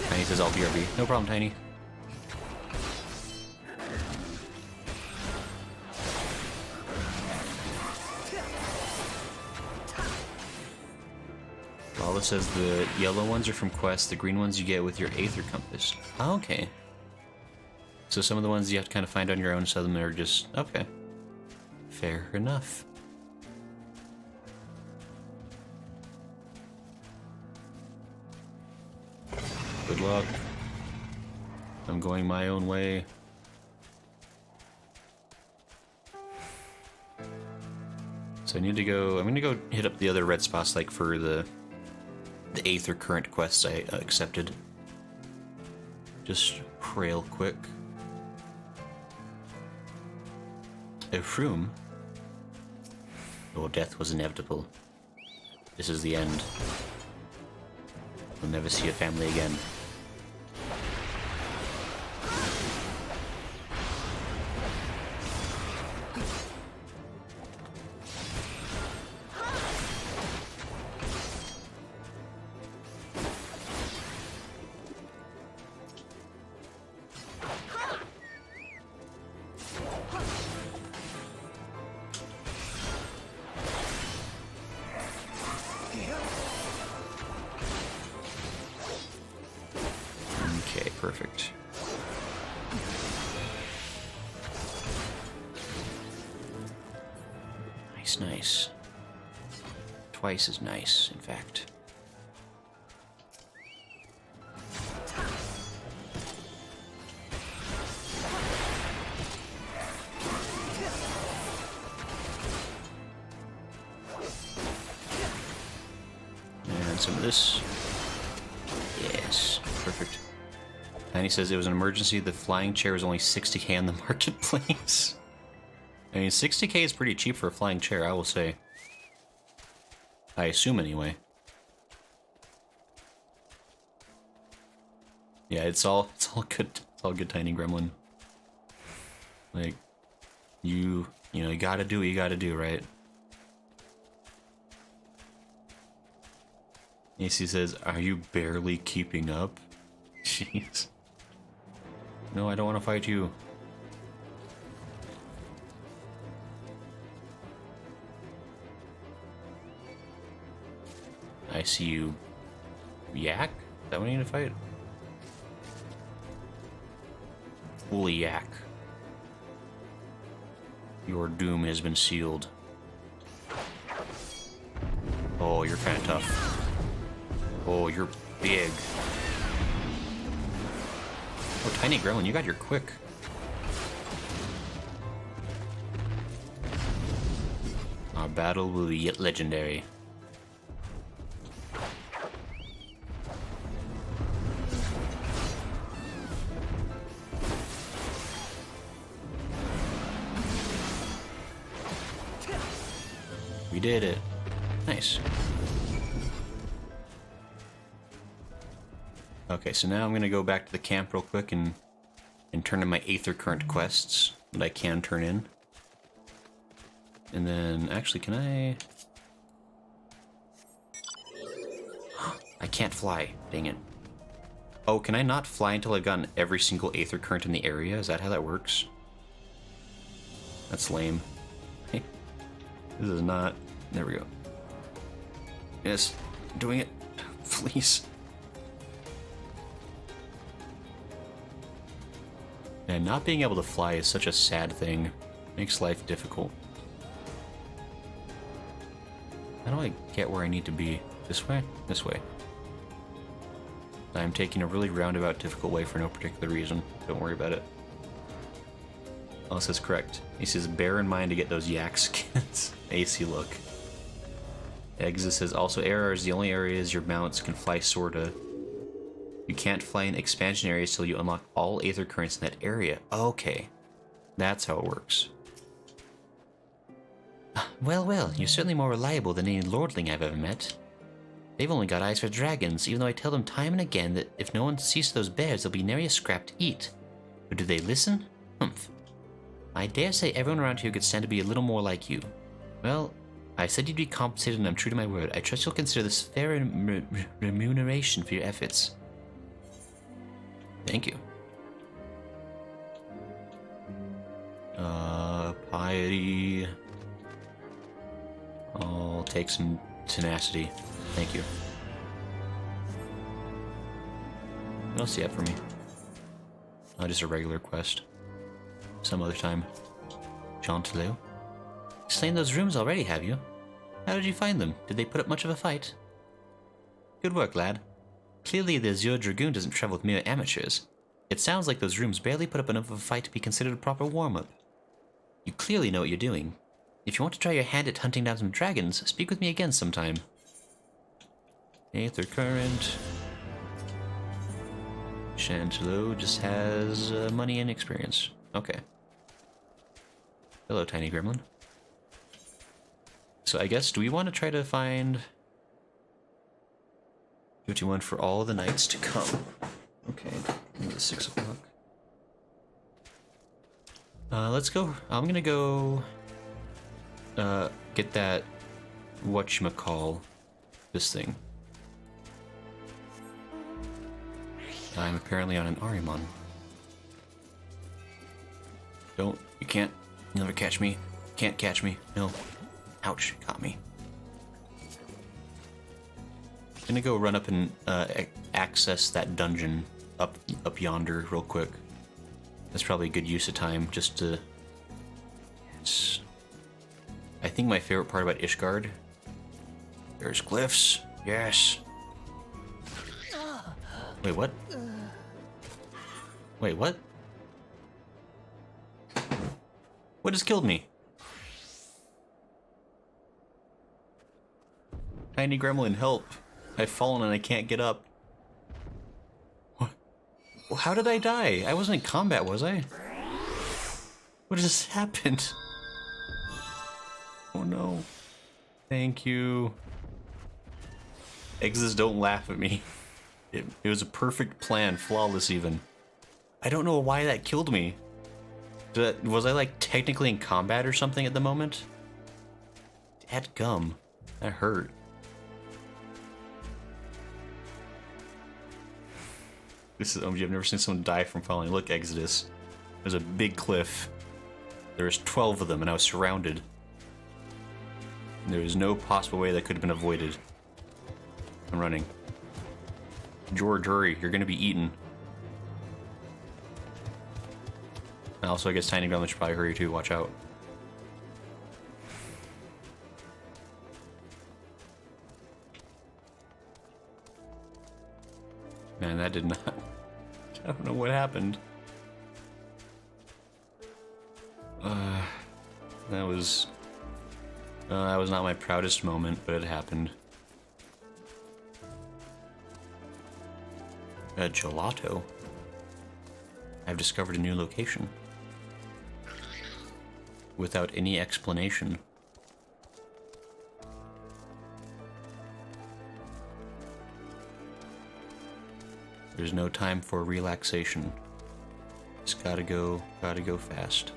Tiny says I'll BRB. No problem, Tiny. Lala says the yellow ones are from quests, the green ones you get with your Aether Compass. Oh, okay. So some of the ones you have to kind of find on your own, some of them are just... Okay. Fair enough. Good luck. I'm going my own way. So I need to go... I'm gonna go hit up the other red spots, like for the Aether Current quests I accepted. Just real quick. Efroom. Your death was inevitable. This is the end. You'll never see your family again. Okay, perfect. Nice, nice. Twice as nice, in fact. And some of this. Yes, perfect. And he says it was an emergency. The flying chair was only 60k on the marketplace. I mean, 60k is pretty cheap for a flying chair, I will say. I assume, anyway. Yeah, it's all good. It's all good, Tiny Gremlin. Like, you know, you gotta do what you gotta do, right? AC says, "Are you barely keeping up?" Jeez. No, I don't want to fight you. I see you. Yak? Is that what you need to fight? Woolly Yak. Your doom has been sealed. Oh, you're kind of tough. Oh, you're big. Oh, Tiny Gremlin, you got your quick. Our battle will be yet legendary. We did it. Nice. Okay, so now I'm gonna go back to the camp real quick and turn in my Aether Current quests that I can turn in. And then, actually, can I... I can't fly. Dang it. Oh, can I not fly until I've gotten every single Aether Current in the area? Is that how that works? That's lame. Hey, this is not... There we go. Yes, doing it. Please. And not being able to fly is such a sad thing. Makes life difficult. How do I get where I need to be? This way? This way. I'm taking a really roundabout, difficult way for no particular reason. Don't worry about it. Oh, this is correct. He says, bear in mind to get those yak skins. AC look. Exit says, also air is the only areas your mounts can fly sorta. You can't fly in expansion areas till you unlock all aether currents in that area. Okay. That's how it works. Well, well, you're certainly more reliable than any lordling I've ever met. They've only got eyes for dragons, even though I tell them time and again that if no one sees those bears, there'll be nary a scrap to eat. But do they listen? Humph. I dare say everyone around here could stand to be a little more like you. Well, I said you'd be compensated and I'm true to my word. I trust you'll consider this fair remuneration for your efforts. Thank you. Piety. I'll take some tenacity. Thank you. What else do you have for me? Oh, just a regular quest. Some other time. Chantelou? Slain those rooms already, have you? How did you find them? Did they put up much of a fight? Good work, lad. Clearly the Azure Dragoon doesn't travel with mere amateurs. It sounds like those rooms barely put up enough of a fight to be considered a proper warm-up. You clearly know what you're doing. If you want to try your hand at hunting down some dragons, speak with me again sometime. Aether Current. Chantelou just has money and experience. Okay. Hello, tiny gremlin. So I guess, do we want to try to find 51 for all the nights to come? Okay, it's 6 o'clock. Let's go. I'm gonna go get that whatchamacall, this thing. I'm apparently on an Arimon. Don't, you can't, you'll never catch me. Can't catch me, no. Ouch, got me. I'm gonna go run up and access that dungeon up yonder real quick. That's probably a good use of time, just to... Yes. I think my favorite part about Ishgard... There's glyphs, yes. Wait, what? Wait, what? What just killed me? Tiny gremlin, help. I've fallen and I can't get up. What? How did I die? I wasn't in combat, was I? What just happened? Oh no. Thank you. Exes, don't laugh at me. It was a perfect plan, flawless even. I don't know why that killed me. Was I like technically in combat or something at the moment? Dadgum. That hurt. This is, oh, you've never seen someone die from falling. Look, Exodus. There's a big cliff. There's 12 of them and I was surrounded. There was no possible way that could have been avoided. I'm running. George, hurry. You're gonna be eaten. And also, I guess Tiny Gremlin should probably hurry too. Watch out. Man, that did not... I don't know what happened. That was not my proudest moment, but it happened. A gelato? I've discovered a new location. Without any explanation. There's no time for relaxation. Just gotta go fast.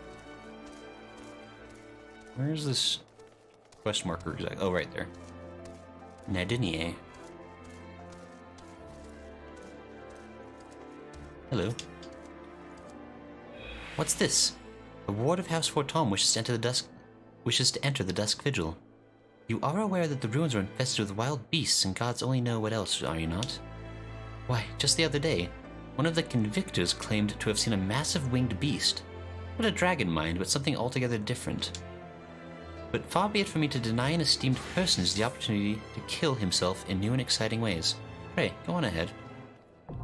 Where's this quest marker exactly? Oh, right there. Nadinier. Hello. What's this? A ward of House Fortom wishes to enter the Dusk Vigil. You are aware that the ruins are infested with wild beasts, and gods only know what else, are you not? Why, just the other day, One of the convictors claimed to have seen a massive winged beast. Not a dragon mind, but something altogether different. But far be it for me to deny an esteemed person the opportunity to kill himself in new and exciting ways. Pray, go on ahead.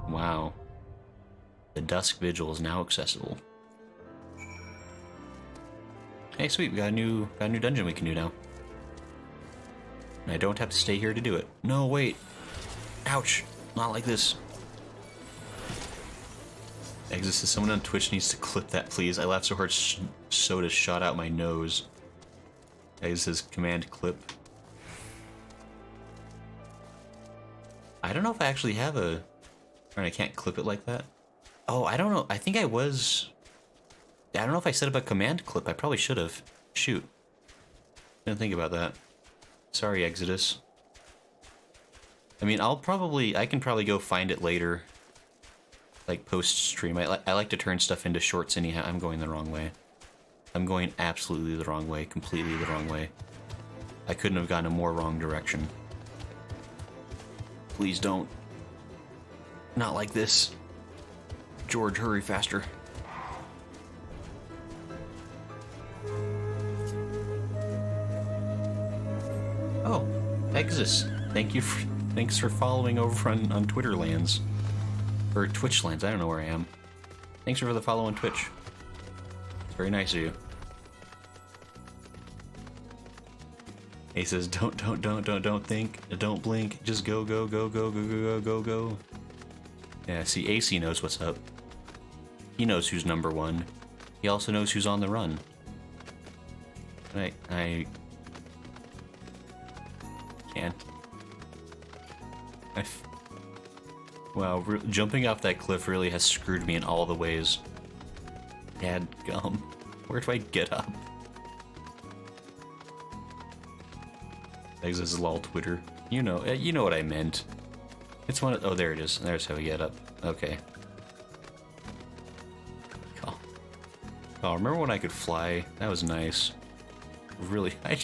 Wow. The Dusk Vigil is now accessible. Hey, sweet, we got a new dungeon we can do now. And I don't have to stay here to do it. No, wait. Ouch. Not like this. Exis, someone on Twitch needs to clip that, please. I laughed so hard soda shot out my nose. Exis, command clip. I don't know if I actually have a... Or I can't clip it like that. Oh, I don't know. I think I was... I don't know if I set up a command clip. I probably should have. Shoot. Didn't think about that. Sorry, Exodus. I mean, I can probably go find it later. Like, post-stream. I like to turn stuff into shorts anyhow. I'm going the wrong way. I'm going absolutely the wrong way. Completely the wrong way. I couldn't have gone a more wrong direction. Please don't. Not like this. George, hurry faster. Oh, Exis. Thanks for following over on Twitter lands. Or Twitch lands, I don't know where I am. Thanks for the follow on Twitch. It's very nice of you. He says, don't think, don't blink, just go. Yeah, see, AC knows what's up. He knows who's number one. He also knows who's on the run. I can't. Wow, jumping off that cliff really has screwed me in all the ways. Dadgum. Where do I get up? Exit lol Twitter. You know what I meant. It's one of, oh, there it is. There's how we get up. Okay. Oh, remember when I could fly? That was nice. Really, I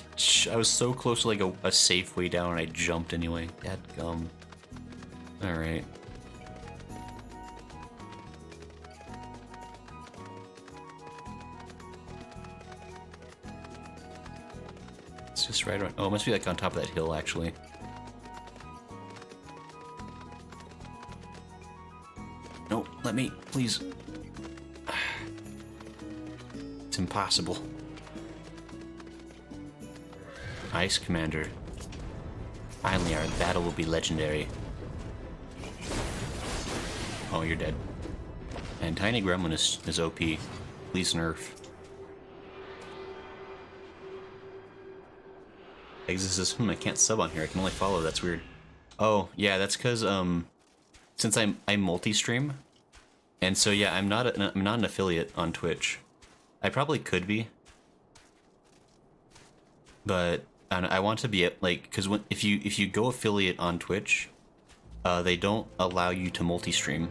was so close to like a safe way down and I jumped anyway. Dadgum. Alright. It's just right around. Oh, it must be like on top of that hill, actually. No, let me, please. It's impossible. Ice Commander. Finally, our battle will be legendary. Oh, you're dead. And Tiny Gremlin is OP. Please nerf. Exit says, I can't sub on here. I can only follow. That's weird. Oh, yeah, that's because, since I multi-stream, and so, yeah, I'm not an affiliate on Twitch. I probably could be. But I want to be, like, because if you go affiliate on Twitch, they don't allow you to multi-stream.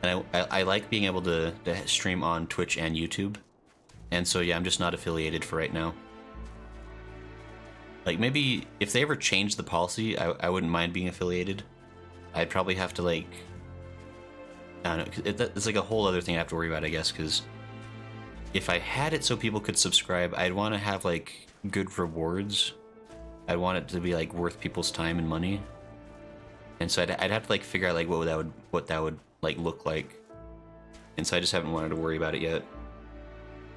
And I like being able to stream on Twitch and YouTube. And so, yeah, I'm just not affiliated for right now. Like, maybe if they ever change the policy, I wouldn't mind being affiliated. I'd probably have to, like... I don't know, it's like a whole other thing I have to worry about, I guess, because... If I had it so people could subscribe, I'd want to have, like, good rewards. I'd want it to be, like, worth people's time and money. And so I'd have to, like, figure out, like, what that would like, look like. And so I just haven't wanted to worry about it yet.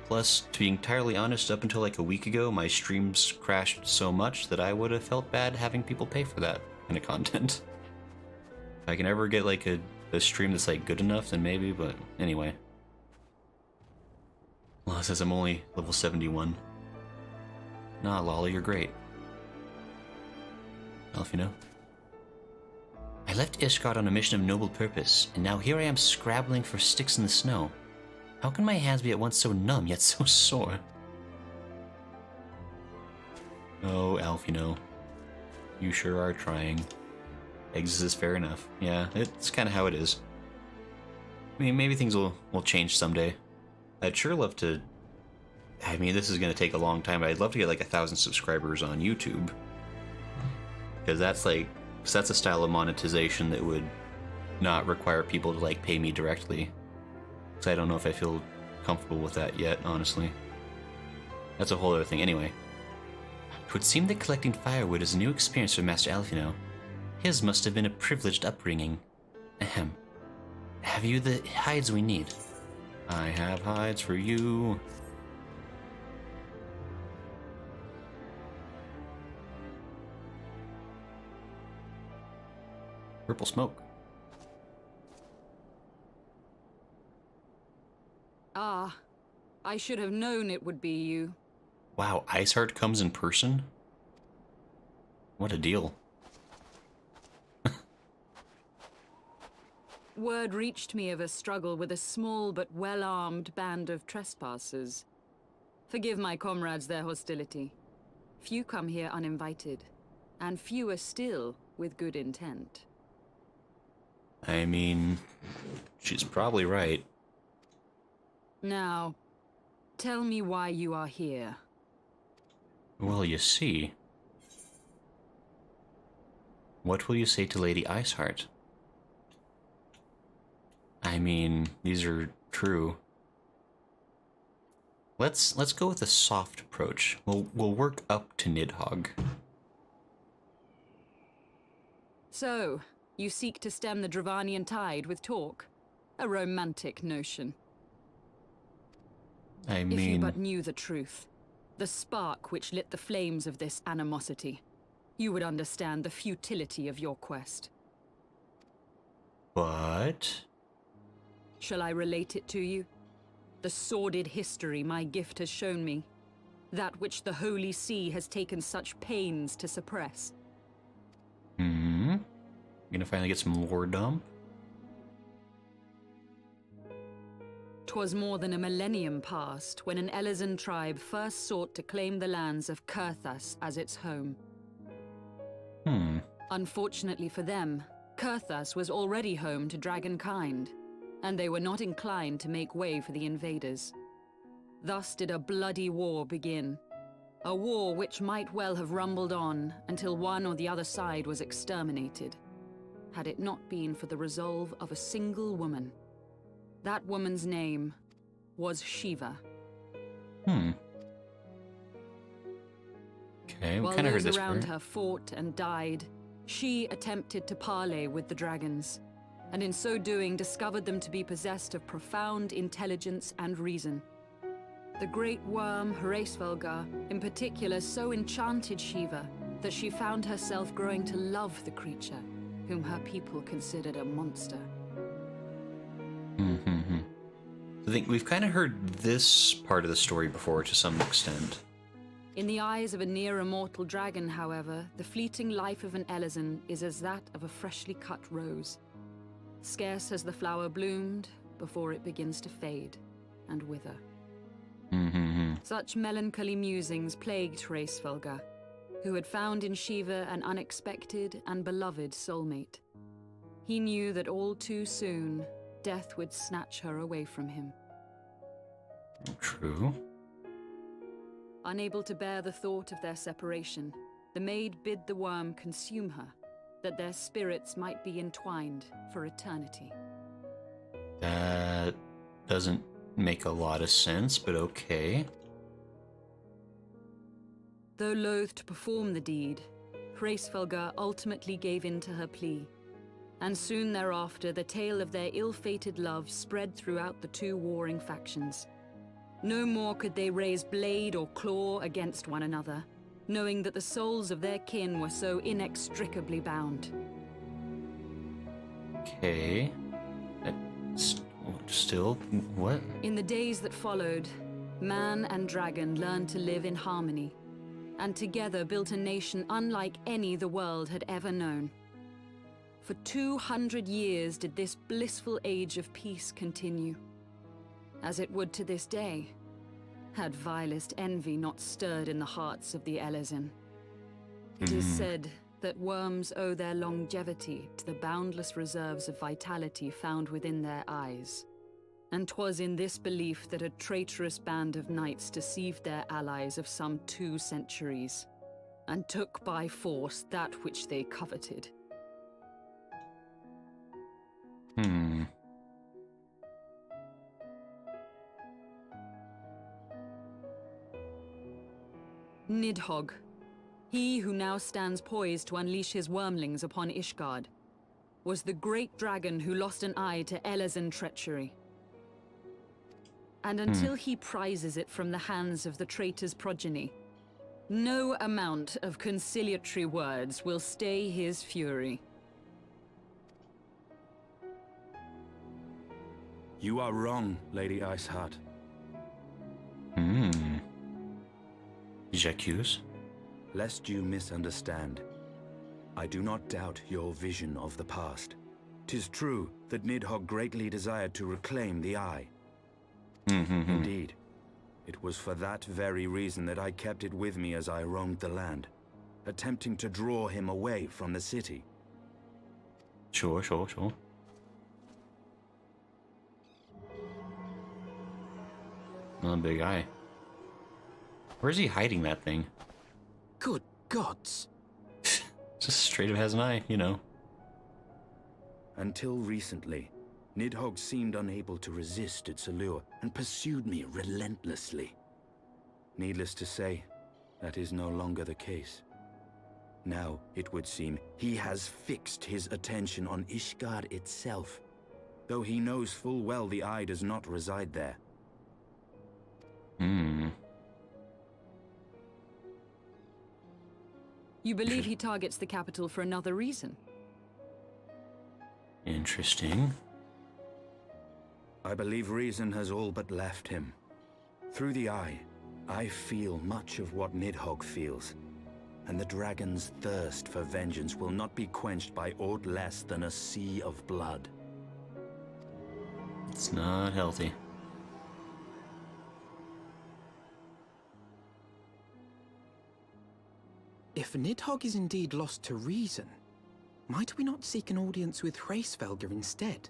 Plus, to be entirely honest, up until, like, a week ago, my streams crashed so much that I would have felt bad having people pay for that kind of content. If I can ever get, like, a stream that's, like, good enough, then maybe, but anyway. Law says I'm only level 71. Nah, Lolly, you're great. Alphinaud. I left Ishgard on a mission of noble purpose, and now here I am scrabbling for sticks in the snow. How can my hands be at once so numb, yet so sore? Oh, Alphinaud. You sure are trying. Exit is fair enough. Yeah, it's kind of how it is. I mean, maybe things will change someday. I'd sure love to... I mean, this is going to take a long time, but I'd love to get, like, 1,000 subscribers on YouTube. Because that's, like... that's a style of monetization that would not require people to, like, pay me directly. So I don't know if I feel comfortable with that yet, honestly. That's a whole other thing. Anyway. It would seem that collecting firewood is a new experience for Master Alphinaud. His must have been a privileged upbringing. Ahem. Have you the hides we need? I have hides for you. Purple smoke. Ah, I should have known it would be you. Wow, Ishgard comes in person? What a deal. Word reached me of a struggle with a small but well-armed band of trespassers. Forgive my comrades their hostility. Few come here uninvited, and fewer still with good intent. I mean, she's probably right. Now, tell me why you are here. Well, you see. What will you say to Lady Iceheart? I mean, these are true. Let's go with a soft approach. We'll work up to Nidhogg. So, you seek to stem the Dravanian tide with talk? A romantic notion. I If you mean, but knew the truth, the spark which lit the flames of this animosity, you would understand the futility of your quest. but Shall I relate it to you? The sordid history my gift has shown me. That which the Holy See has taken such pains to suppress. you gonna finally get some lore dump? 'Twas more than a millennium past when an Elezen tribe first sought to claim the lands of Kurthas as its home. Unfortunately for them, Kurthas was already home to dragonkind, and they were not inclined to make way for the invaders. Thus did a bloody war begin. A war which might well have rumbled on until one or the other side was exterminated, had it not been for the resolve of a single woman. That woman's name was Shiva. Okay, we While kind of heard those this around before. her fought and died, she attempted to parley with the dragons, and in so doing discovered them to be possessed of profound intelligence and reason. The great worm, Heavensward, in particular so enchanted Shiva that she found herself growing to love the creature, whom her people considered a monster. I think we've kind of heard this part of the story before to some extent. In the eyes of a near-immortal dragon, however, the fleeting life of an Elezen is as that of a freshly cut rose. Scarce has the flower bloomed before it begins to fade and wither. Such melancholy musings plagued Heavensward, who had found in Shiva an unexpected and beloved soulmate. He knew that all too soon, death would snatch her away from him. True. Unable to bear the thought of their separation, the maid bid the worm consume her, that their spirits might be entwined for eternity. That doesn't make a lot of sense, but okay. Though loath to perform the deed, Heavensward ultimately gave in to her plea, and soon thereafter the tale of their ill-fated love spread throughout the two warring factions. No more could they raise blade or claw against one another, knowing that the souls of their kin were so inextricably bound. Okay. Still, what? In the days that followed, man and dragon learned to live in harmony, and together built a nation unlike any the world had ever known. For 200 years did this blissful age of peace continue, as it would to this day, had vilest envy not stirred in the hearts of the Elezen. It is said that worms owe their longevity to the boundless reserves of vitality found within their eyes. And 'twas in this belief that a traitorous band of knights deceived their allies of some 2 centuries, and took by force that which they coveted. Nidhogg. He who now stands poised to unleash his wormlings upon Ishgard was the great dragon who lost an eye to Elezen treachery. And until he prizes it from the hands of the traitor's progeny, no amount of conciliatory words will stay his fury. You are wrong, Lady Iceheart. J'accuse. Lest you misunderstand, I do not doubt your vision of the past. 'Tis true that Nidhogg greatly desired to reclaim the Eye. Indeed, it was for that very reason that I kept it with me as I roamed the land, attempting to draw him away from the city. Sure. Another big eye. Where's he hiding that thing? Good gods. Just straight up has an eye, you know. Until recently, Nidhogg seemed unable to resist its allure and pursued me relentlessly. Needless to say, that is no longer the case. Now, it would seem, he has fixed his attention on Ishgard itself, though he knows full well the Eye does not reside there. You believe he targets the capital for another reason? Interesting. I believe reason has all but left him. Through the Eye, I feel much of what Nidhogg feels, and the dragon's thirst for vengeance will not be quenched by aught less than a sea of blood. It's not healthy. If Nidhogg is indeed lost to reason, might we not seek an audience with Hraesvelgr instead?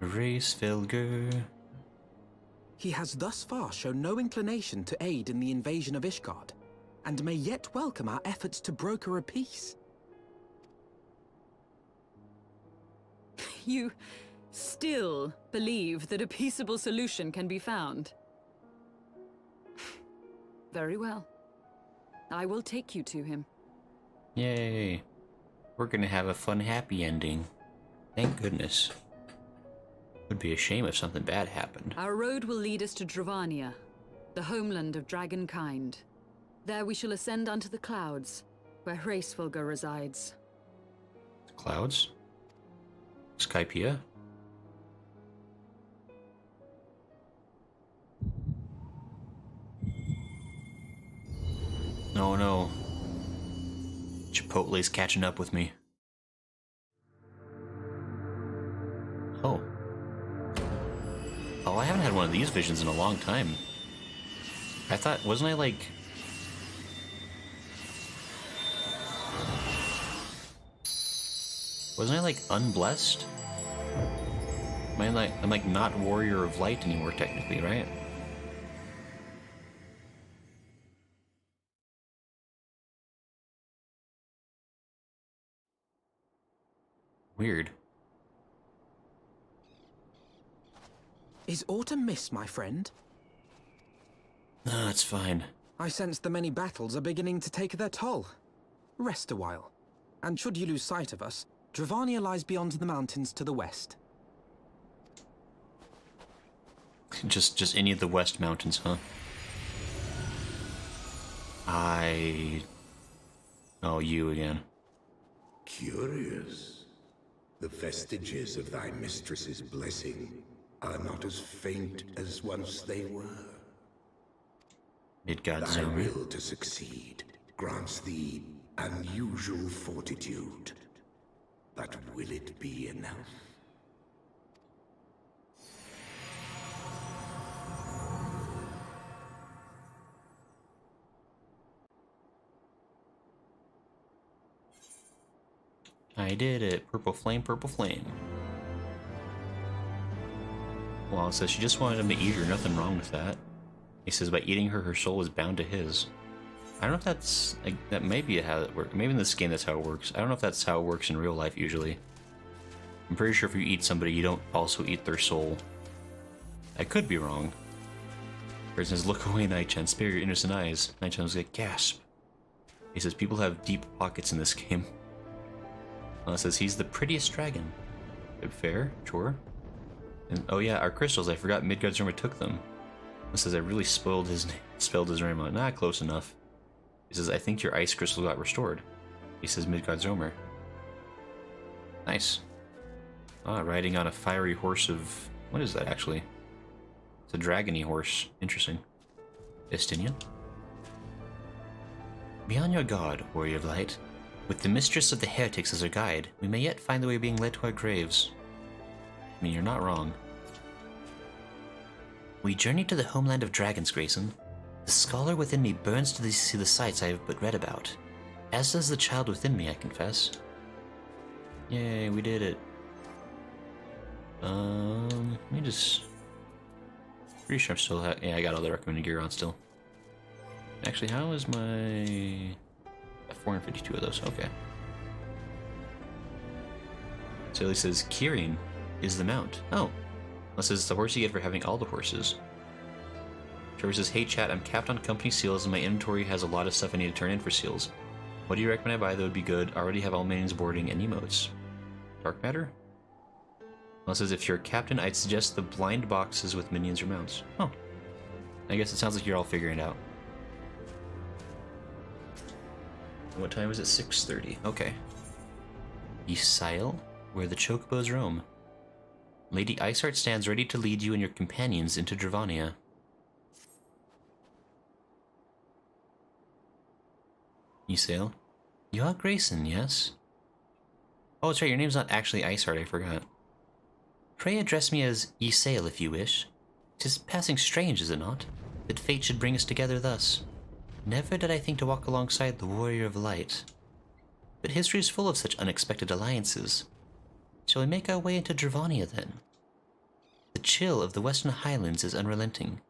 Hraesvelgr. He has thus far shown no inclination to aid in the invasion of Ishgard, and may yet welcome our efforts to broker a peace. You still believe that a peaceable solution can be found? Very well. I will take you to him. Yay. We're gonna have a fun, happy ending. Thank goodness. Would be a shame if something bad happened. Our road will lead us to Dravania, the homeland of dragonkind. There we shall ascend unto the clouds, where Hraesvelgr resides. Clouds? Skypea? No, no. Chipotle's catching up with me. Oh. Oh, I haven't had one of these visions in a long time. I thought, wasn't I like... Wasn't I like unblessed? I'm like not warrior of light anymore technically, right? Weird. Is autumn mist, my friend? No, it's fine. I sense the many battles are beginning to take their toll. Rest a while. And should you lose sight of us, Dravania lies beyond the mountains to the west. Just any of the west mountains, huh? Oh, you again. Curious. The vestiges of thy mistress's blessing are not as faint as once they were. Midgard Thy zone. will to succeed grants thee unusual fortitude. But will it be enough? I did it. Purple flame, purple flame. Well, it says she just wanted him to eat her. Nothing wrong with that. He says by eating her, her soul is bound to his. I don't know if that's... like, that may be how it works. Maybe in this game that's how it works. I don't know if that's how it works in real life usually. I'm pretty sure if you eat somebody, you don't also eat their soul. I could be wrong. Person says, look away, Night-chan, spare your innocent eyes. Night-chan was like, gasp. He says, people have deep pockets in this game. Says, he's the prettiest dragon. Fair, sure. And, oh yeah, our crystals, I forgot Midgard's Roma took them. He says, I really spelled his name. Not close enough. He says, I think your ice crystal got restored. He says, Midgard's Roma. Nice. Riding on a fiery horse of... What is that, actually? It's a dragony horse. Interesting. Estinien? Be on your guard, warrior of light. With the mistress of the heretics as our guide, we may yet find the way of being led to our graves. I mean, you're not wrong. We journey to the homeland of dragons, Grayson. The scholar within me burns to see the sights I have but read about. As does the child within me, I confess. Yay, we did it. Let me just... Pretty sure I'm still... Yeah, I got all the recommended gear on still. Actually, how is my... 452 of those, okay. So it says, Kirin is the mount. Oh. Unless it's the horse you get for having all the horses. Trevor says, hey chat, I'm capped on company seals and my inventory has a lot of stuff I need to turn in for seals. What do you recommend I buy that would be good? I already have all minions boarding and emotes. Dark matter? Unless says, if you're a captain, I'd suggest the blind boxes with minions or mounts. Oh. I guess it sounds like you're all figuring it out. What time is it? 6:30. Okay. Isail, where the chocobos roam. Lady Iceheart stands ready to lead you and your companions into Dravania. Isail? You are Grayson, yes? Oh, that's right, your name's not actually Iceheart, I forgot. Pray address me as Isail if you wish. 'Tis passing strange, is it not, that fate should bring us together thus? Never did I think to walk alongside the warrior of light. But history is full of such unexpected alliances. Shall we make our way into Dravania then? The chill of the Western Highlands is unrelenting,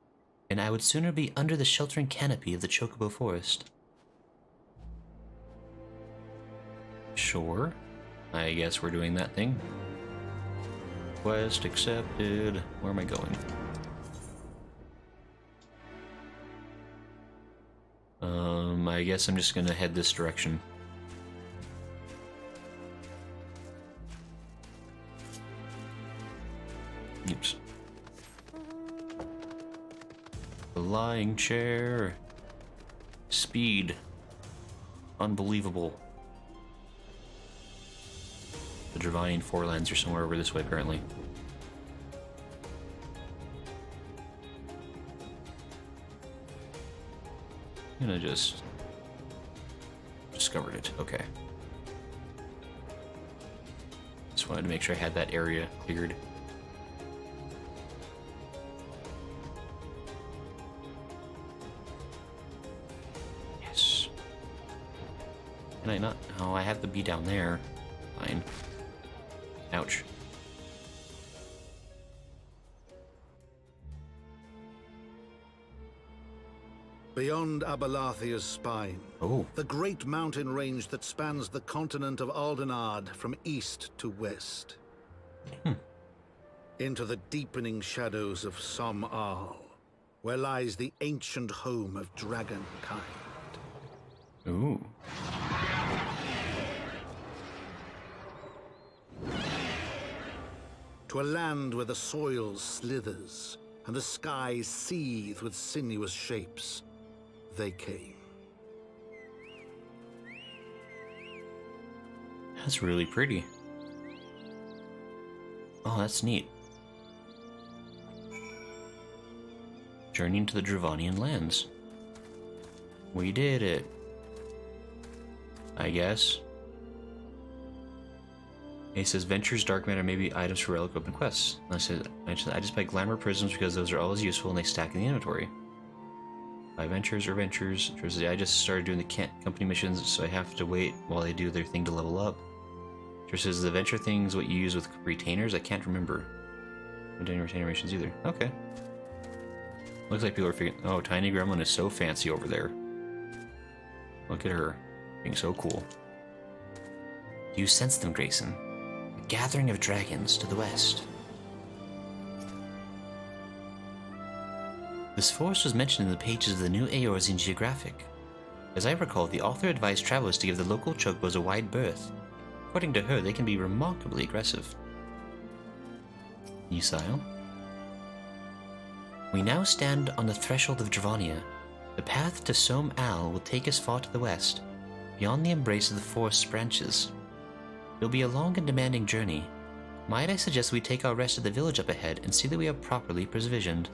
and I would sooner be under the sheltering canopy of the Chocobo Forest. Sure. I guess we're doing that thing. Quest accepted. Where am I going? I guess I'm just gonna head this direction. Oops. The lying chair. Speed. Unbelievable. The Dravanian Forelands are somewhere over this way, apparently. I'm gonna just... discovered it. Okay. Just wanted to make sure I had that area cleared. Yes. Can I not? Oh, I have to be down there. Fine. Ouch. Beyond Abalathia's spine, Oh. the great mountain range that spans the continent of Aldenard from east to west. Into the deepening shadows of Som-Al, where lies the ancient home of dragonkind. Ooh. To a land where the soil slithers and the skies seethe with sinuous shapes, they came. That's really pretty. Oh, that's neat. Journeying to the Dravanian lands. We did it. I guess. He says, Ventures, Dark Matter may be items for relic open quests. And I just buy Glamour Prisms because those are always useful and they stack in the inventory. Buy Ventures or Ventures. I just started doing the company missions, so I have to wait while they do their thing to level up. Says, the Venture thing's what you use with retainers? I can't remember. I didn't do retainer missions either. Okay. Looks like people are figuring... Oh, Tiny Gremlin is so fancy over there. Look at her. Being so cool. You sense them, Grayson. A gathering of dragons to the west. This forest was mentioned in the pages of the new Eorzean Geographic. As I recall, the author advised travelers to give the local chocobos a wide berth. According to her, they can be remarkably aggressive. Esile. We now stand on the threshold of Dravania. The path to Som Al will take us far to the west, beyond the embrace of the forest's branches. It will be a long and demanding journey. Might I suggest we take our rest at the village up ahead and see that we are properly provisioned?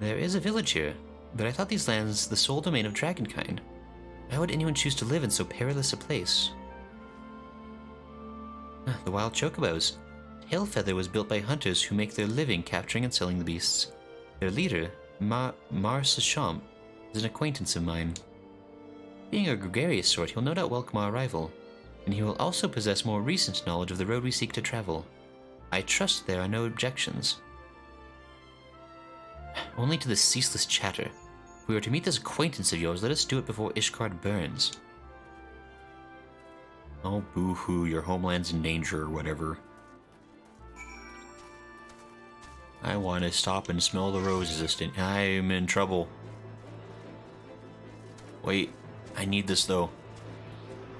There is a village here, but I thought these lands the sole domain of dragonkind. Why would anyone choose to live in so perilous a place? The wild chocobos. Tailfeather was built by hunters who make their living capturing and selling the beasts. Their leader, Mar Sachamp, is an acquaintance of mine. Being a gregarious sort, he'll no doubt welcome our arrival, and he will also possess more recent knowledge of the road we seek to travel. I trust there are no objections. Only to this ceaseless chatter. If we are to meet this acquaintance of yours, let us do it before Ishgard burns. Oh, boo-hoo, your homeland's in danger or whatever. I want to stop and smell the roses. I'm in trouble. Wait, I need this though.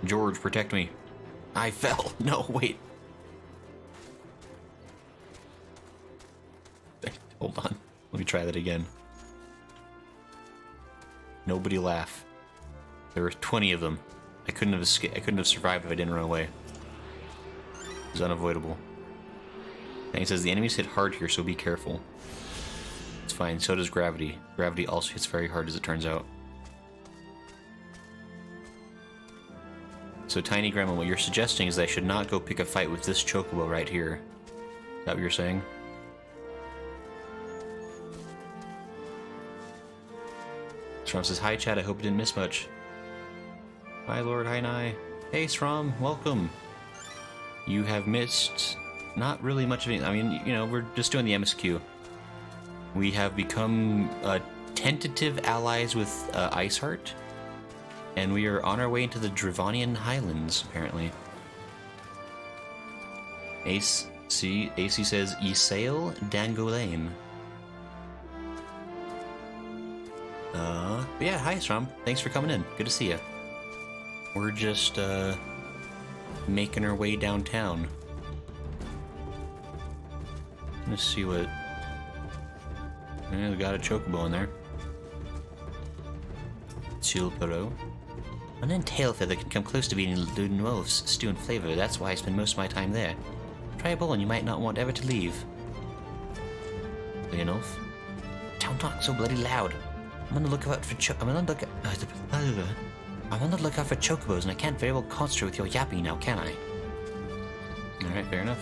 George, protect me. I fell. No, wait. Hold on. Let me try that again. Nobody laugh. There were 20 of them. I couldn't have survived if I didn't run away. It was unavoidable. And he says the enemies hit hard here, so be careful. It's fine, so does gravity. Gravity also hits very hard, as it turns out. So, Tiny Grandma, what you're suggesting is that I should not go pick a fight with this chocobo right here. Is that what you're saying? Srom says, hi chat, I hope I didn't miss much. Hi Lord, hi Nai. Hey Srom, welcome. You have missed not really much of anything. I mean, you know, we're just doing the MSQ. We have become tentative allies with Iceheart, and we are on our way into the Dravanian Highlands, apparently. AC says, Isail Dangolane. But yeah, hi Strom. Thanks for coming in. Good to see you. We're just, making our way downtown. Let's see what... Yeah, we got a chocobo in there. Chilpero. And then Tailfeather can come close to being Luden Wolf's stew and flavor. That's why I spend most of my time there. Try a bowl and you might not want ever to leave. Leonolf. Don't talk so bloody loud. I'm on the lookout for chocobos, and I can't very well concentrate with your yapping now, can I? Alright, fair enough.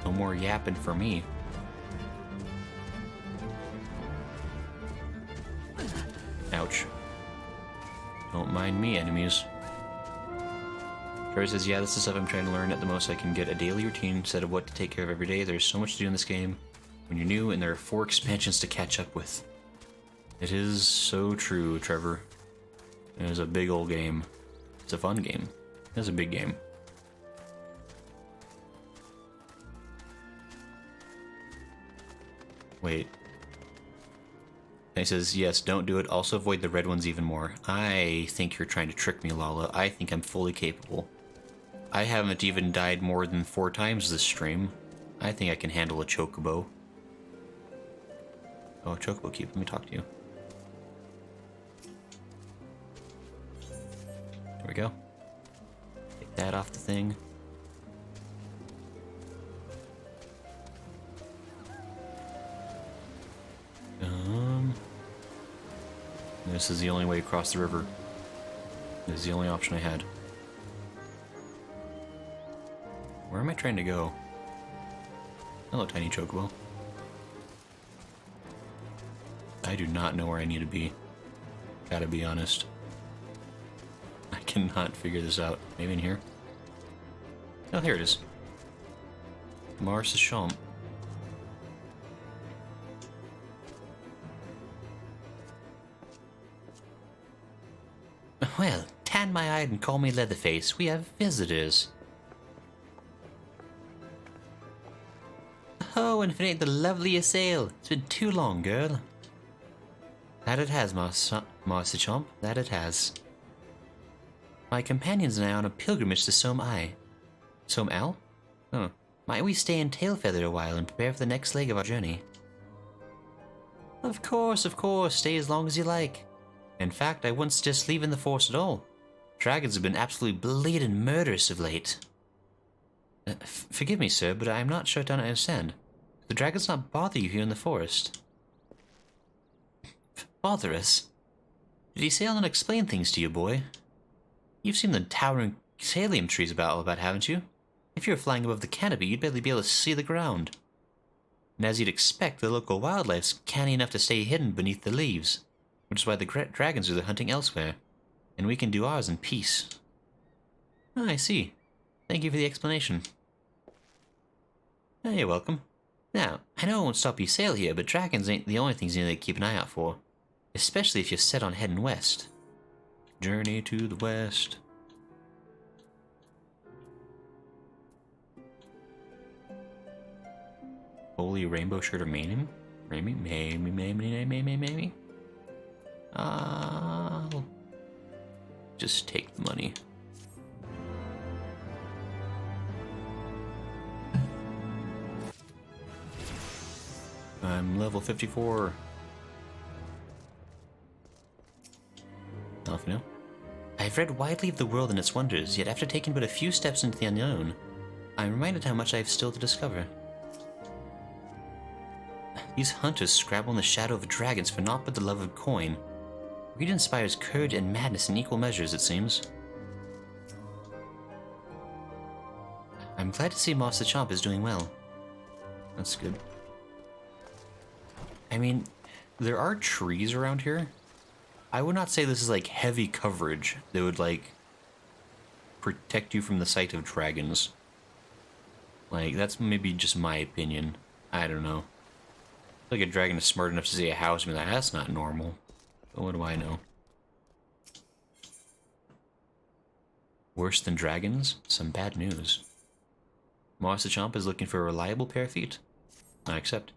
No more yapping for me. Ouch. Don't mind me, enemies. Trevor says, yeah, this is stuff I'm trying to learn at the most I can get a daily routine instead of what to take care of every day. There's so much to do in this game when you're new, and there are 4 expansions to catch up with. It is so true, Trevor. It is a big old game. It's a fun game. It's a big game. Wait. And he says, yes, don't do it. Also avoid the red ones even more. I think you're trying to trick me, Lala. I think I'm fully capable. I haven't even died more than 4 times this stream. I think I can handle a chocobo. Oh, chocobo keep. Let me talk to you. There we go. Take that off the thing. This is the only way across the river. This is the only option I had. Where am I trying to go? Hello, tiny chocobo. I do not know where I need to be. Gotta be honest. I cannot figure this out. Maybe in here? Oh, here it is. Mars Champ. Well, tan my eye and call me Leatherface. We have visitors. ho, and if it ain't the loveliest ale. It's been too long, girl. That it has, Master Chomp, that it has. My companions and I are on a pilgrimage to Soam Ai. Soam Al? Oh. Might we stay in Tailfeather a while and prepare for the next leg of our journey? Of course, stay as long as you like. In fact, I wouldn't suggest leaving the forest at all. Dragons have been absolutely bleeding murderous of late. Forgive me, sir, but I'm not sure I don't understand. The dragons not bother you here in the forest? Bother us? Did he sail and explain things to you, boy? You've seen the towering salium trees all about, haven't you? If you were flying above the canopy, you'd barely be able to see the ground. And as you'd expect, the local wildlife's canny enough to stay hidden beneath the leaves, which is why the dragons are hunting elsewhere, and we can do ours in peace. Ah, I see. Thank you for the explanation. You're welcome. Now, I know I won't stop you sail here, but dragons ain't the only things you need to keep an eye out for, especially if you're set on heading west. Journey to the west. Holy rainbow shirt or maybe? Maybe. I'll just take the money. I'm level 54. Alphinaud. I've read widely of the world and its wonders, yet after taking but a few steps into the unknown, I'm reminded how much I have still to discover. These hunters scrabble in the shadow of dragons for naught but the love of coin. Greed inspires courage and madness in equal measures, it seems. I'm glad to see Master Chomp is doing well. That's good. I mean, there are trees around here. I would not say this is like heavy coverage that would like protect you from the sight of dragons. Like, that's maybe just my opinion. I don't know. I feel like a dragon is smart enough to see a house and be like, that's not normal. But what do I know? Worse than dragons? Some bad news. Master Chomp is looking for a reliable pair of feet. I accept.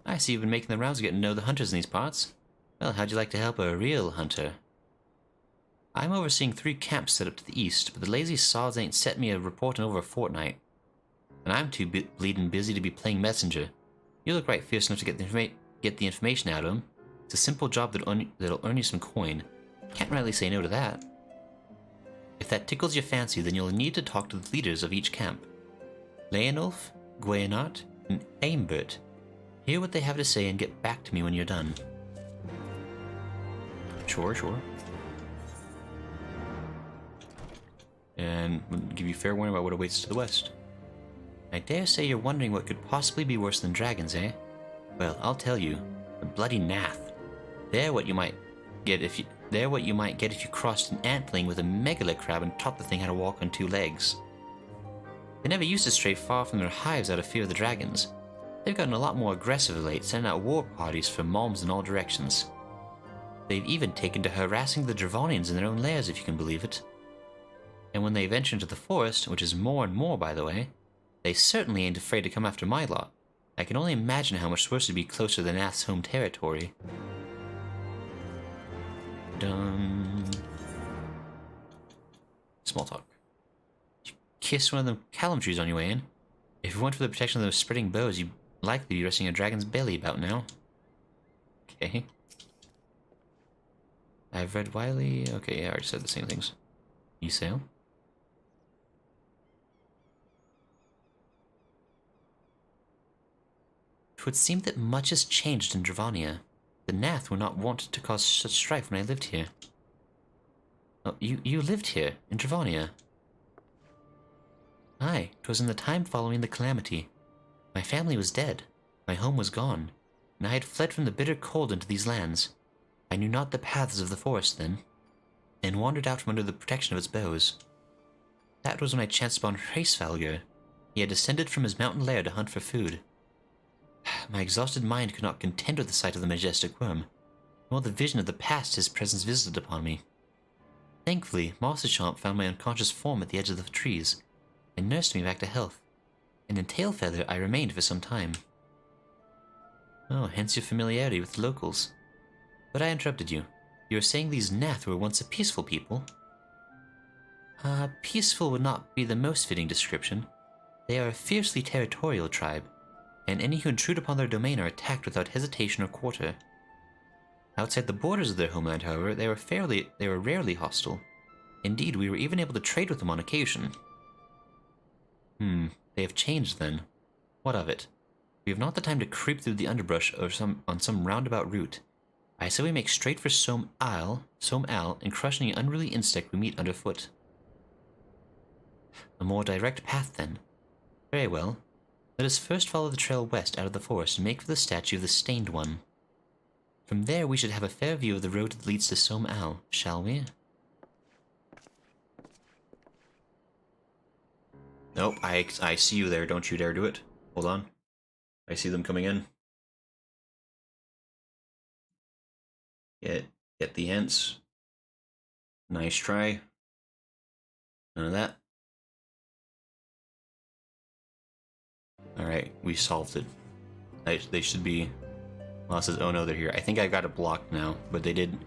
I see you've been making the rounds getting to know the hunters in these parts. Well, how'd you like to help a real hunter? I'm overseeing 3 camps set up to the east, but the lazy sods ain't set me a report in over a fortnight. And I'm too bleeding busy to be playing messenger. You look right fierce enough to get the information out of him. It's a simple job that'll earn you some coin. Can't rightly say no to that. If that tickles your fancy, then you'll need to talk to the leaders of each camp. Leonulf, Guayanart, and Aimbert. Hear what they have to say and get back to me when you're done. Sure. And we'll give you fair warning about what awaits to the west. I dare say you're wondering what could possibly be worse than dragons, eh? Well, I'll tell you. The bloody Nath. They're what you might get if you crossed an antling with a megala crab and taught the thing how to walk on 2 legs. They never used to stray far from their hives out of fear of the dragons. They've gotten a lot more aggressive of late, sending out war parties for malms in all directions. They've even taken to harassing the Dravonians in their own lairs, if you can believe it. And when they venture into the forest, which is more and more, by the way, they certainly ain't afraid to come after my lot. I can only imagine how much worse it'd be closer to Nath's home territory. Done. Small talk. You kissed one of them callum trees on your way in. If it weren't for the protection of those spreading bows, you'd likely be resting a dragon's belly about now. Okay. I've read Wiley. Okay, yeah, I already said the same things. You sail? It would seem that much has changed in Dravonia. The Nath were not wont to cause such strife when I lived here. Oh, you lived here, in Dravonia? Aye, 'twas in the time following the calamity. My family was dead, my home was gone, and I had fled from the bitter cold into these lands. I knew not the paths of the forest then, and wandered out from under the protection of its boughs. That was when I chanced upon Hraesvalgur. He had descended from his mountain lair to hunt for food. My exhausted mind could not contend with the sight of the majestic worm, nor the vision of the past his presence visited upon me. Thankfully, Master Chomp found my unconscious form at the edge of the trees, and nursed me back to health. and in Tailfeather I remained for some time. Oh, hence your familiarity with the locals. But I interrupted you. You were saying these Nath were once a peaceful people? Peaceful would not be the most fitting description. They are a fiercely territorial tribe, and any who intrude upon their domain are attacked without hesitation or quarter. Outside the borders of their homeland, however, they were rarely hostile. Indeed, we were even able to trade with them on occasion. They have changed then. What of it? We have not the time to creep through the underbrush or on some roundabout route. I say we make straight for Soam Al, and crush any unruly insect we meet underfoot. A more direct path, then. Very well. Let us first follow the trail west out of the forest and make for the statue of the Stained One. From there we should have a fair view of the road that leads to Soam Al, shall we? Nope, I see you there. Don't you dare do it. Hold on. I see them coming in. Get the ants. Nice try. None of that. Alright, we solved it. They should be... Well, it says, oh no, they're here. I think I got it blocked now, but they did...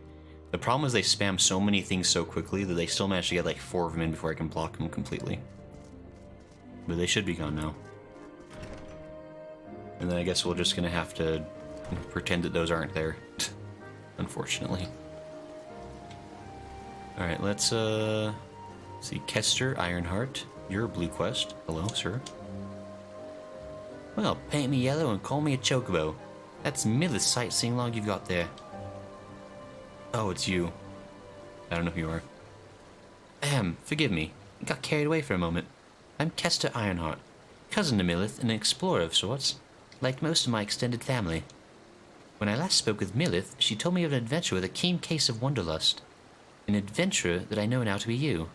The problem is they spam so many things so quickly that they still managed to get like 4 of them in before I can block them completely. But they should be gone now. And then I guess we're just gonna have to pretend that those aren't there. Unfortunately. Alright, let's see. Kester, Ironheart. You're a blue quest. Hello, sir. Well, paint me yellow and call me a chocobo. That's Milith's sightseeing log you've got there. Oh, it's you. I don't know who you are. Forgive me. I got carried away for a moment. I'm Kester Ironheart, cousin to Milith and an explorer of sorts, like most of my extended family. When I last spoke with Milith, she told me of an adventurer with a keen case of wanderlust. An adventurer that I know now to be you.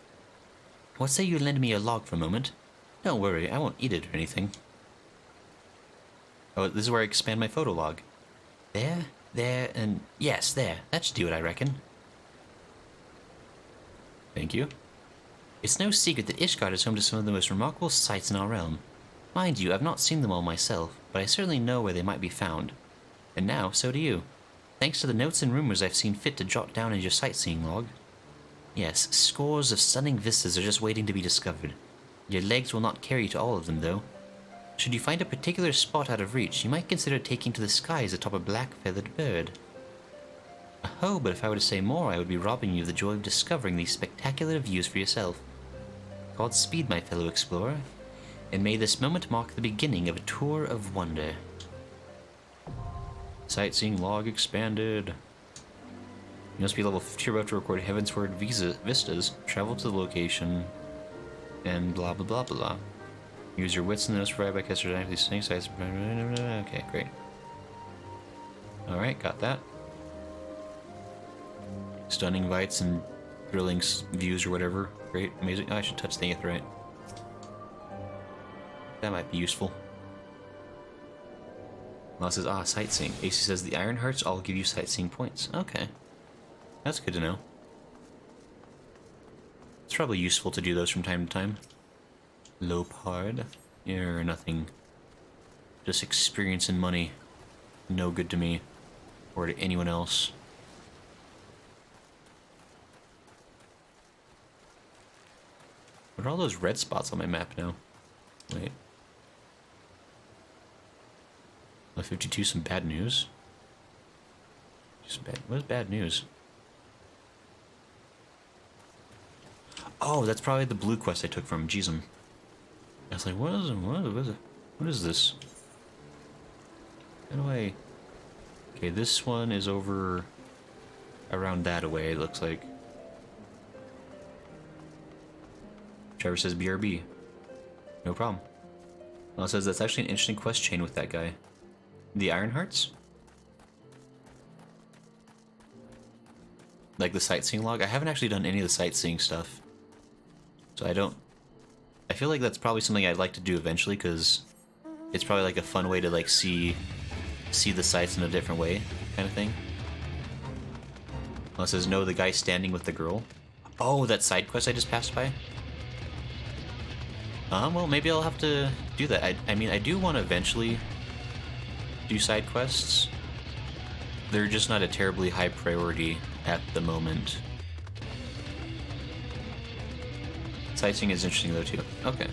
What say you lend me your log for a moment? Don't worry, I won't eat it or anything. Oh, this is where I expand my photo log. There, and yes, there. That should do it, I reckon. Thank you. It's no secret that Ishgard is home to some of the most remarkable sights in our realm. Mind you, I've not seen them all myself, but I certainly know where they might be found. And now, so do you. Thanks to the notes and rumors I've seen fit to jot down in your sightseeing log. Yes, scores of stunning vistas are just waiting to be discovered. Your legs will not carry you to all of them, though. Should you find a particular spot out of reach, you might consider taking to the skies atop a black-feathered bird. Oh, but if I were to say more, I would be robbing you of the joy of discovering these spectacular views for yourself. Godspeed, my fellow explorer, and may this moment mark the beginning of a tour of wonder. Sightseeing log expanded. You must be level 50 or above to record Heavensward vistas. Travel to the location, and blah blah blah blah. Use your wits in the notes provided by Kester to these snake sites. Okay, great. Alright, got that. Stunning bites and thrilling views or whatever. Great, amazing. Oh, I should touch the Aetheryte. That might be useful. Well, it says, sightseeing. AC says the Iron Hearts all give you sightseeing points. Okay. That's good to know. It's probably useful to do those from time to time. Lopard. You're nothing. Just experience and money. No good to me. Or to anyone else. What are all those red spots on my map now? Wait. 52, some bad news? What is bad news? Oh, that's probably the blue quest I took from Jism. I was like, what is this? How do I... Okay, this one is over around that away, it looks like. Trevor says BRB. No problem. Well, it says that's actually an interesting quest chain with that guy. The Iron Hearts? Like the sightseeing log? I haven't actually done any of the sightseeing stuff. So I feel like that's probably something I'd like to do eventually, because it's probably like a fun way to like see the sights in a different way, kind of thing. Well, it says no, the guy standing with the girl. Oh, that side quest I just passed by? Well, maybe I'll have to do that. I mean, I do want to eventually do side quests. They're just not a terribly high priority at the moment. Sightseeing is interesting though too. Okay.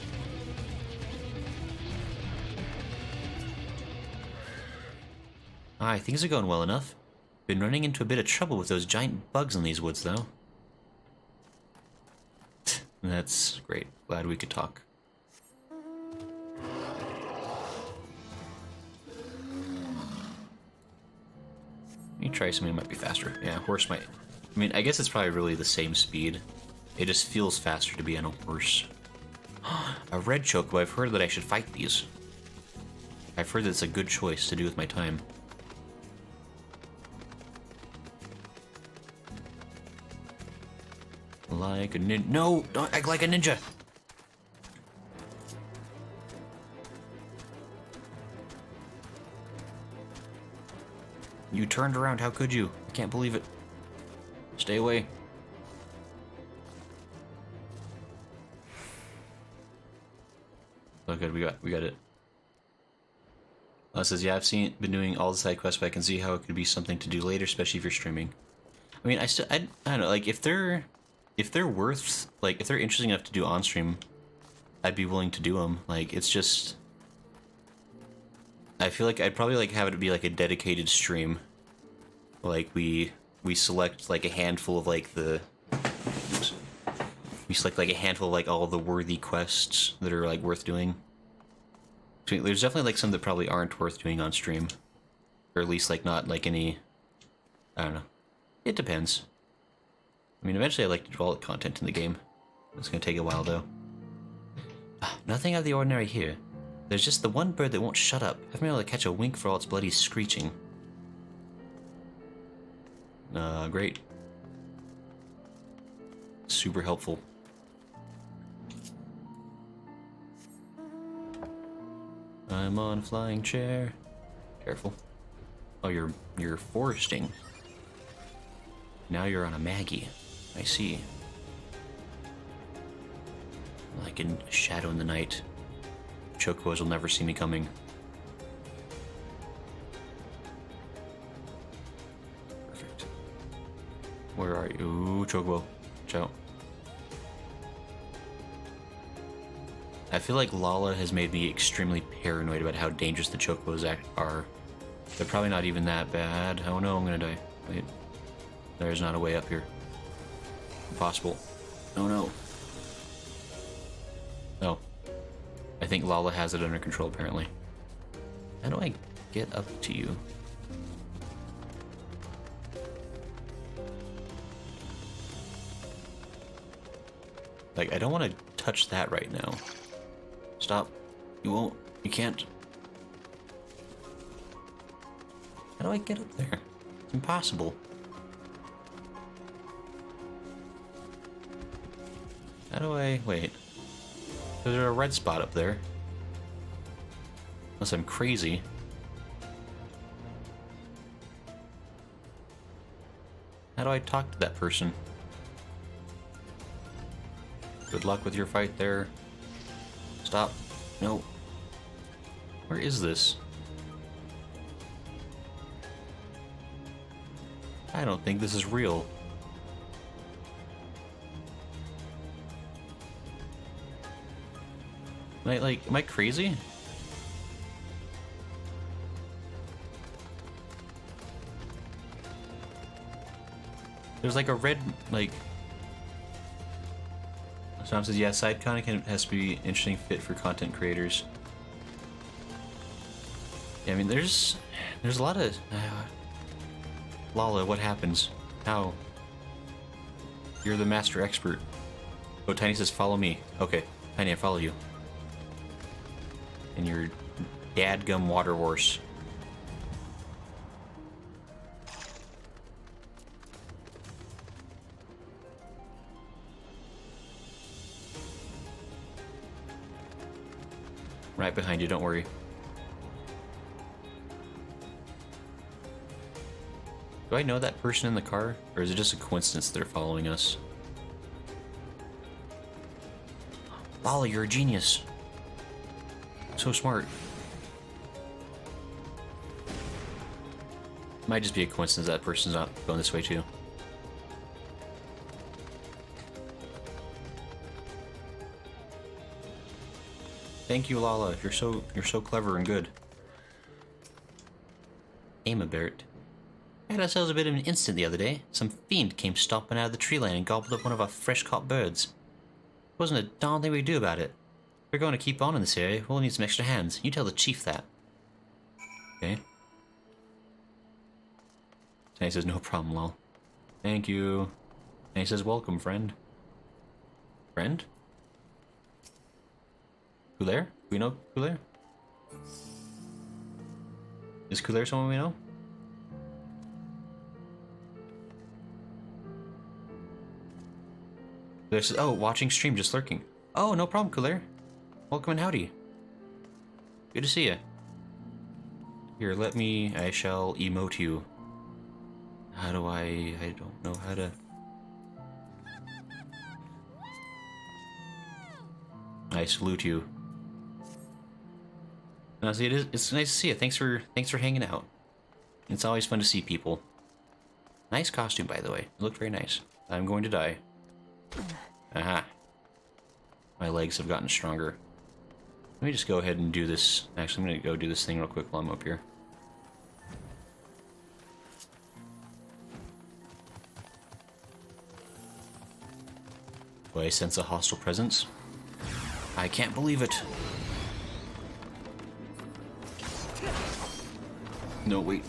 Alright, things are going well enough. Been running into a bit of trouble with those giant bugs in these woods though. That's great. Glad we could talk. Let me try something that might be faster. Yeah, horse might. I mean, I guess it's probably really the same speed. It just feels faster to be on a horse. A red chocobo. I've heard that I should fight these. I've heard that it's a good choice to do with my time. Like a ninja. No! Don't act like a ninja! You turned around, how could you? I can't believe it. Stay away. Oh good, we got it. Says, yeah, been doing all the side quests, but I can see how it could be something to do later, especially if you're streaming. I mean, I don't know, like, if they're worth, like, if they're interesting enough to do on stream, I'd be willing to do them. Like, it's just, I feel like I'd probably like have it be like a dedicated stream. Like we select like a handful of like we select like a handful of like all the worthy quests that are like worth doing. There's definitely like some that probably aren't worth doing on stream, or at least like not like any. I don't know. It depends. I mean, eventually I'd like to do all the content in the game. It's gonna take a while though. Nothing out of the ordinary here. There's just the one bird that won't shut up. Haven't been able to catch a wink for all its bloody screeching. Great. Super helpful. I'm on a flying chair. Careful. Oh, you're foresting. Now you're on a Maggie. I see. Like a shadow in the night. Chocobos will never see me coming. Perfect. Where are you? Ooh, Chocobo. Ciao. I feel like Lala has made me extremely paranoid about how dangerous the Chocobos are. They're probably not even that bad. Oh no, I'm gonna die. Wait. There's not a way up here. Impossible. Oh no. Oh. I think Lala has it under control, apparently. How do I get up to you? Like, I don't want to touch that right now. Stop. You won't. You can't. How do I get up there? It's impossible. How do I... Wait. There's a red spot up there. Unless I'm crazy. How do I talk to that person? Good luck with your fight there. Stop. No. Where is this? I don't think this is real. Am I crazy? There's like a red, like... Tom says, yeah, side content has to be interesting fit for content creators. Yeah, I mean, there's a lot of... Lala, what happens? How? You're the master expert. Oh, Tiny says, follow me. Okay, Tiny, I follow you. And your dadgum water horse. Right behind you, don't worry. Do I know that person in the car? Or is it just a coincidence they're following us? Lala, you're a genius. So smart. Might just be a coincidence that person's not going this way too. Thank you, Lala. You're so clever and good. Amabert. Had ourselves a bit of an incident the other day. Some fiend came stomping out of the tree line and gobbled up one of our fresh-caught birds. Wasn't a darn thing we could do about it. If we're going to keep on in this area, we'll need some extra hands. You tell the chief that. Okay. And he says, no problem, lol. Thank you. And he says, welcome, friend. Friend? Kulair? We know Kulair? Is Kulair someone we know? Kulair says, oh, watching stream, just lurking. Oh, no problem, Kulair. Welcome and howdy. Good to see you. Here, I shall emote you. How do I don't know how to... I salute you. No, see, it's nice to see you. Thanks for hanging out. It's always fun to see people. Nice costume, by the way. You look very nice. I'm going to die. Aha. My legs have gotten stronger. Let me just go ahead and do this. Actually, I'm going to go do this thing real quick while I'm up here. Do I sense a hostile presence? I can't believe it. No, wait.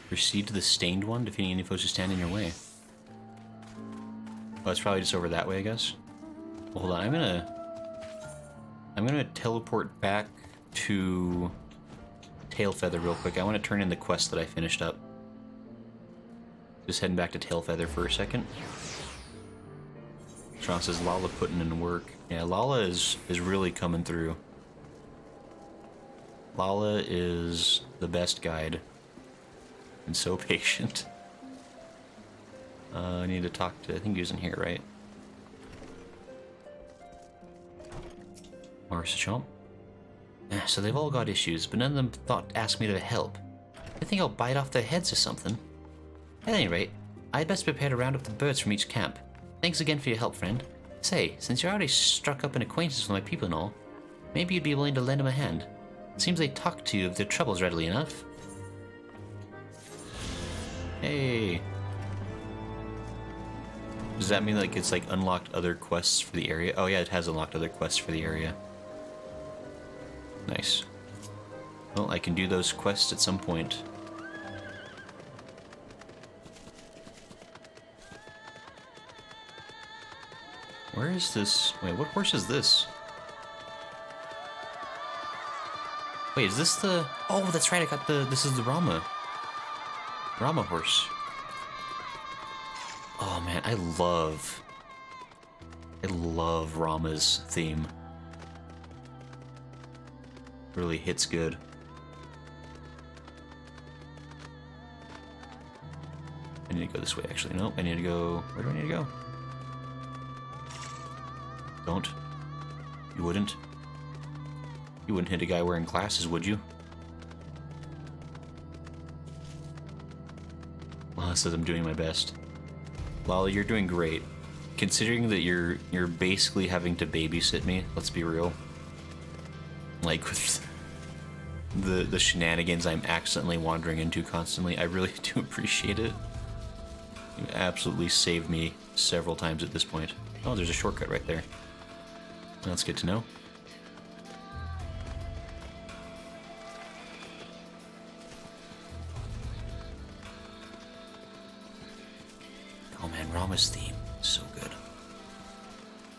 Proceed to the stained one, defeating any foes who stand in your way. Oh, it's probably just over that way, I guess. Well, hold on, I'm gonna teleport back to Tailfeather real quick. I want to turn in the quest that I finished up. Just heading back to Tailfeather for a second. Sean says Lala putting in work. Yeah, Lala is really coming through. Lala is the best guide. And so patient. I need to talk to, I think he was in here, right? Marshal. So they've all got issues, but none of them thought to ask me to help. I think I'll bite off their heads or something. At any rate, I'd best prepare to round up the birds from each camp. Thanks again for your help, friend. Say, since you're already struck up an acquaintance with my people and all, maybe you'd be willing to lend them a hand. It seems they talk to you of their troubles readily enough. Hey. Does that mean like it's like unlocked other quests for the area? Oh yeah, it has unlocked other quests for the area. Nice. Well, I can do those quests at some point. Where is this? Wait, what horse is this? Wait, is this the... Oh, that's right, I got the... This is the Rama horse. Oh man, I love Rama's theme. Really hits good. I need to go this way, actually. Nope, I need to go... Where do I need to go? Don't. You wouldn't. You wouldn't hit a guy wearing glasses, would you? Lala says I'm doing my best. Lala, you're doing great. Considering that you're basically having to babysit me, let's be real. Like with the shenanigans I'm accidentally wandering into constantly, I really do appreciate it. You absolutely saved me several times at this point. Oh, there's a shortcut right there. That's good to know. Oh man, Rama's theme is so good.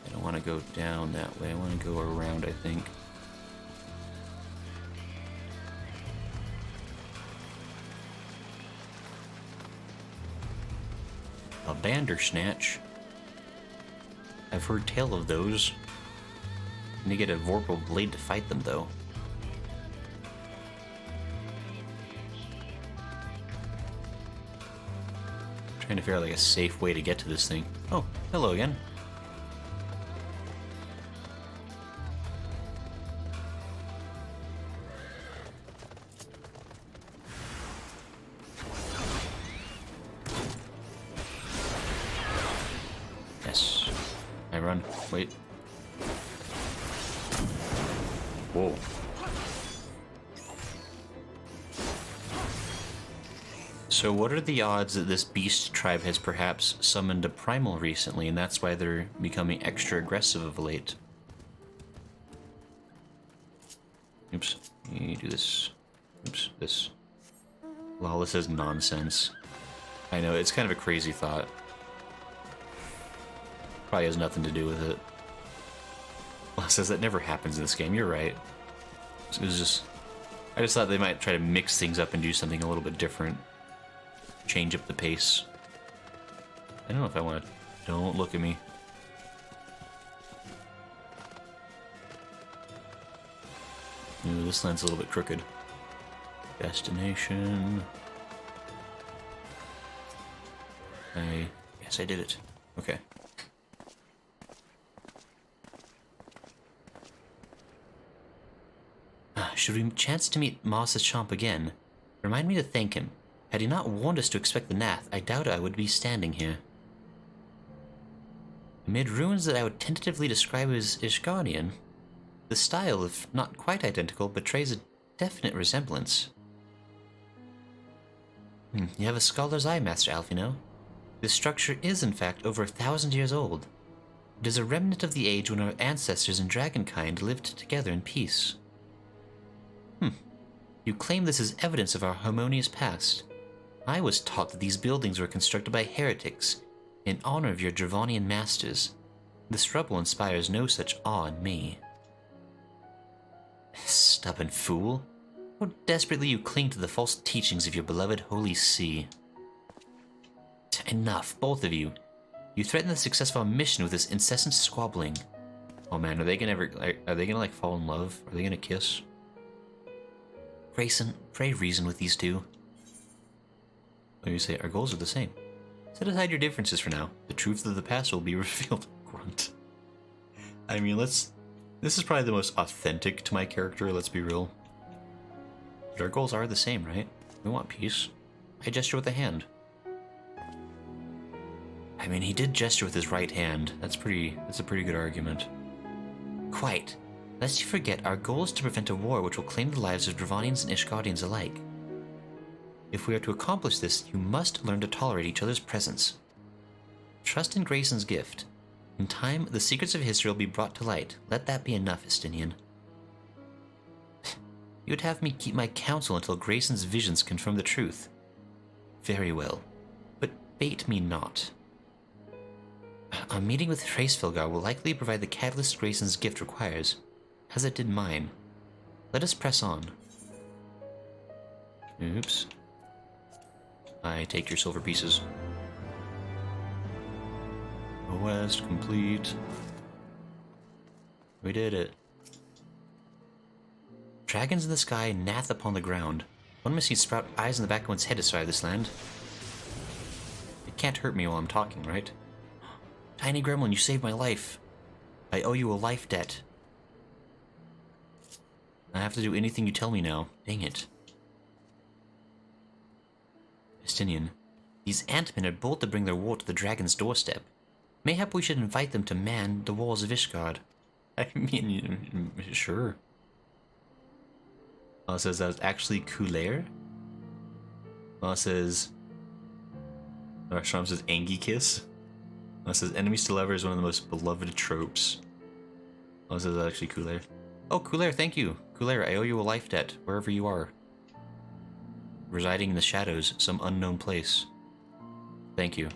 I don't want to go down that way. I want to go around, I think. A Bandersnatch. I've heard tell of those. I need to get a Vorpal blade to fight them, though. Trying to figure out like a safe way to get to this thing. Oh, hello again. Yes. I run. Wait. Whoa. So what are the odds that this beast tribe has perhaps summoned a primal recently, and that's why they're becoming extra aggressive of late? Oops. You do this. Oops. This. Lawless is nonsense. I know, it's kind of a crazy thought. Probably has nothing to do with it. Well, says that never happens in this game. You're right. It was just... I just thought they might try to mix things up and do something a little bit different. Change up the pace. I don't know if I want to... Don't look at me. Ooh, this land's a little bit crooked. Destination... Yes, I did it. Okay. Should we chance to meet Moss's Chomp again, remind me to thank him. Had he not warned us to expect the Nath, I doubt I would be standing here. Amid ruins that I would tentatively describe as Ishgardian, the style, if not quite identical, betrays a definite resemblance. You have a scholar's eye, Master Alphinaud. This structure is, in fact, over 1,000 years old. It is a remnant of the age when our ancestors and dragonkind lived together in peace. You claim this is evidence of our harmonious past. I was taught that these buildings were constructed by heretics, in honor of your Dravanian masters. This rubble inspires no such awe in me. Stubborn fool. How desperately you cling to the false teachings of your beloved Holy See. Enough, both of you. You threaten the success of our mission with this incessant squabbling. Oh man, are they gonna like fall in love? Are they gonna kiss? Grayson, pray reason with these two. What do you say? Our goals are the same. Set aside your differences for now. The truth of the past will be revealed. Grunt. I mean, this is probably the most authentic to my character, let's be real. But our goals are the same, right? We want peace. I gesture with a hand. I mean, he did gesture with his right hand. That's a pretty good argument. Quite. Lest you forget, our goal is to prevent a war which will claim the lives of Dravanians and Ishgardians alike. If we are to accomplish this, you must learn to tolerate each other's presence. Trust in Grayson's gift. In time, the secrets of history will be brought to light. Let that be enough, Estinien. You'd have me keep my counsel until Grayson's visions confirm the truth. Very well. But bait me not. Our meeting with Hraesvelgar will likely provide the catalyst Grayson's gift requires, as it did mine. Let us press on. Oops. I take your silver pieces. West complete. We did it. Dragons in the sky, Nath upon the ground. One must see sprout eyes in the back of one's head to survive this land. It can't hurt me while I'm talking, right? Tiny gremlin, you saved my life. I owe you a life debt. I have to do anything you tell me now. Dang it. Estinien, these Antmen are bold to bring their war to the dragon's doorstep. Mayhap we should invite them to man the walls of Ishgard. I mean, sure. It says that was actually Coulaire. It says... Shram says Angie Kiss. It says enemies to lover is one of the most beloved tropes. It says that's actually Coulaire. Oh, Coulaire, thank you. Coulaire, I owe you a life debt, wherever you are. Residing in the shadows, some unknown place. Thank you.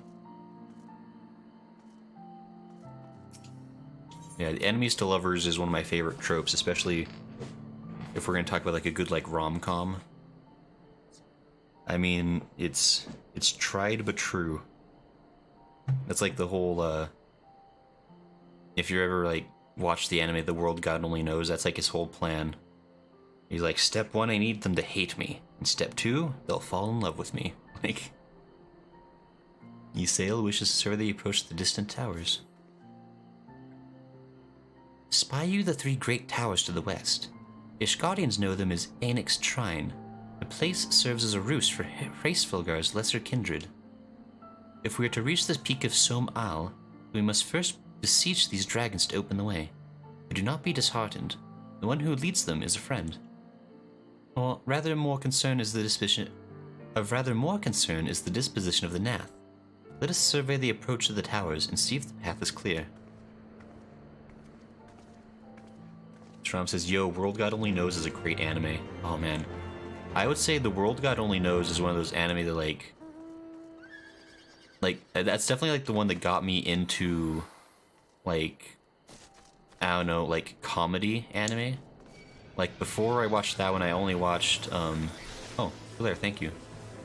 Yeah, the enemies to lovers is one of my favorite tropes, especially if we're going to talk about like a good like rom-com. I mean, it's tried but true. That's like the whole, if you're ever like watch the anime The World God Only Knows, that's like his whole plan. He's like, step 1, I need them to hate me. And step 2, they'll fall in love with me. Like, Ysael wishes to survey the approach to the distant towers. Spy you the 3 great towers to the west. Ishgardians know them as Anix Trine. The place serves as a roost for Hraesvelgar's lesser kindred. If we are to reach the peak of Som Al, we must first beseech these dragons to open the way. But do not be disheartened. The one who leads them is a friend. Or rather more concern is the disposition of the Nath. Let us survey the approach to the towers and see if the path is clear. Shram says, yo, World God Only Knows is a great anime. Oh man. I would say The World God Only Knows is one of those anime that like that's definitely like the one that got me into like, I don't know, like comedy anime. Like before I watched that one, I only watched oh, Blair, thank you.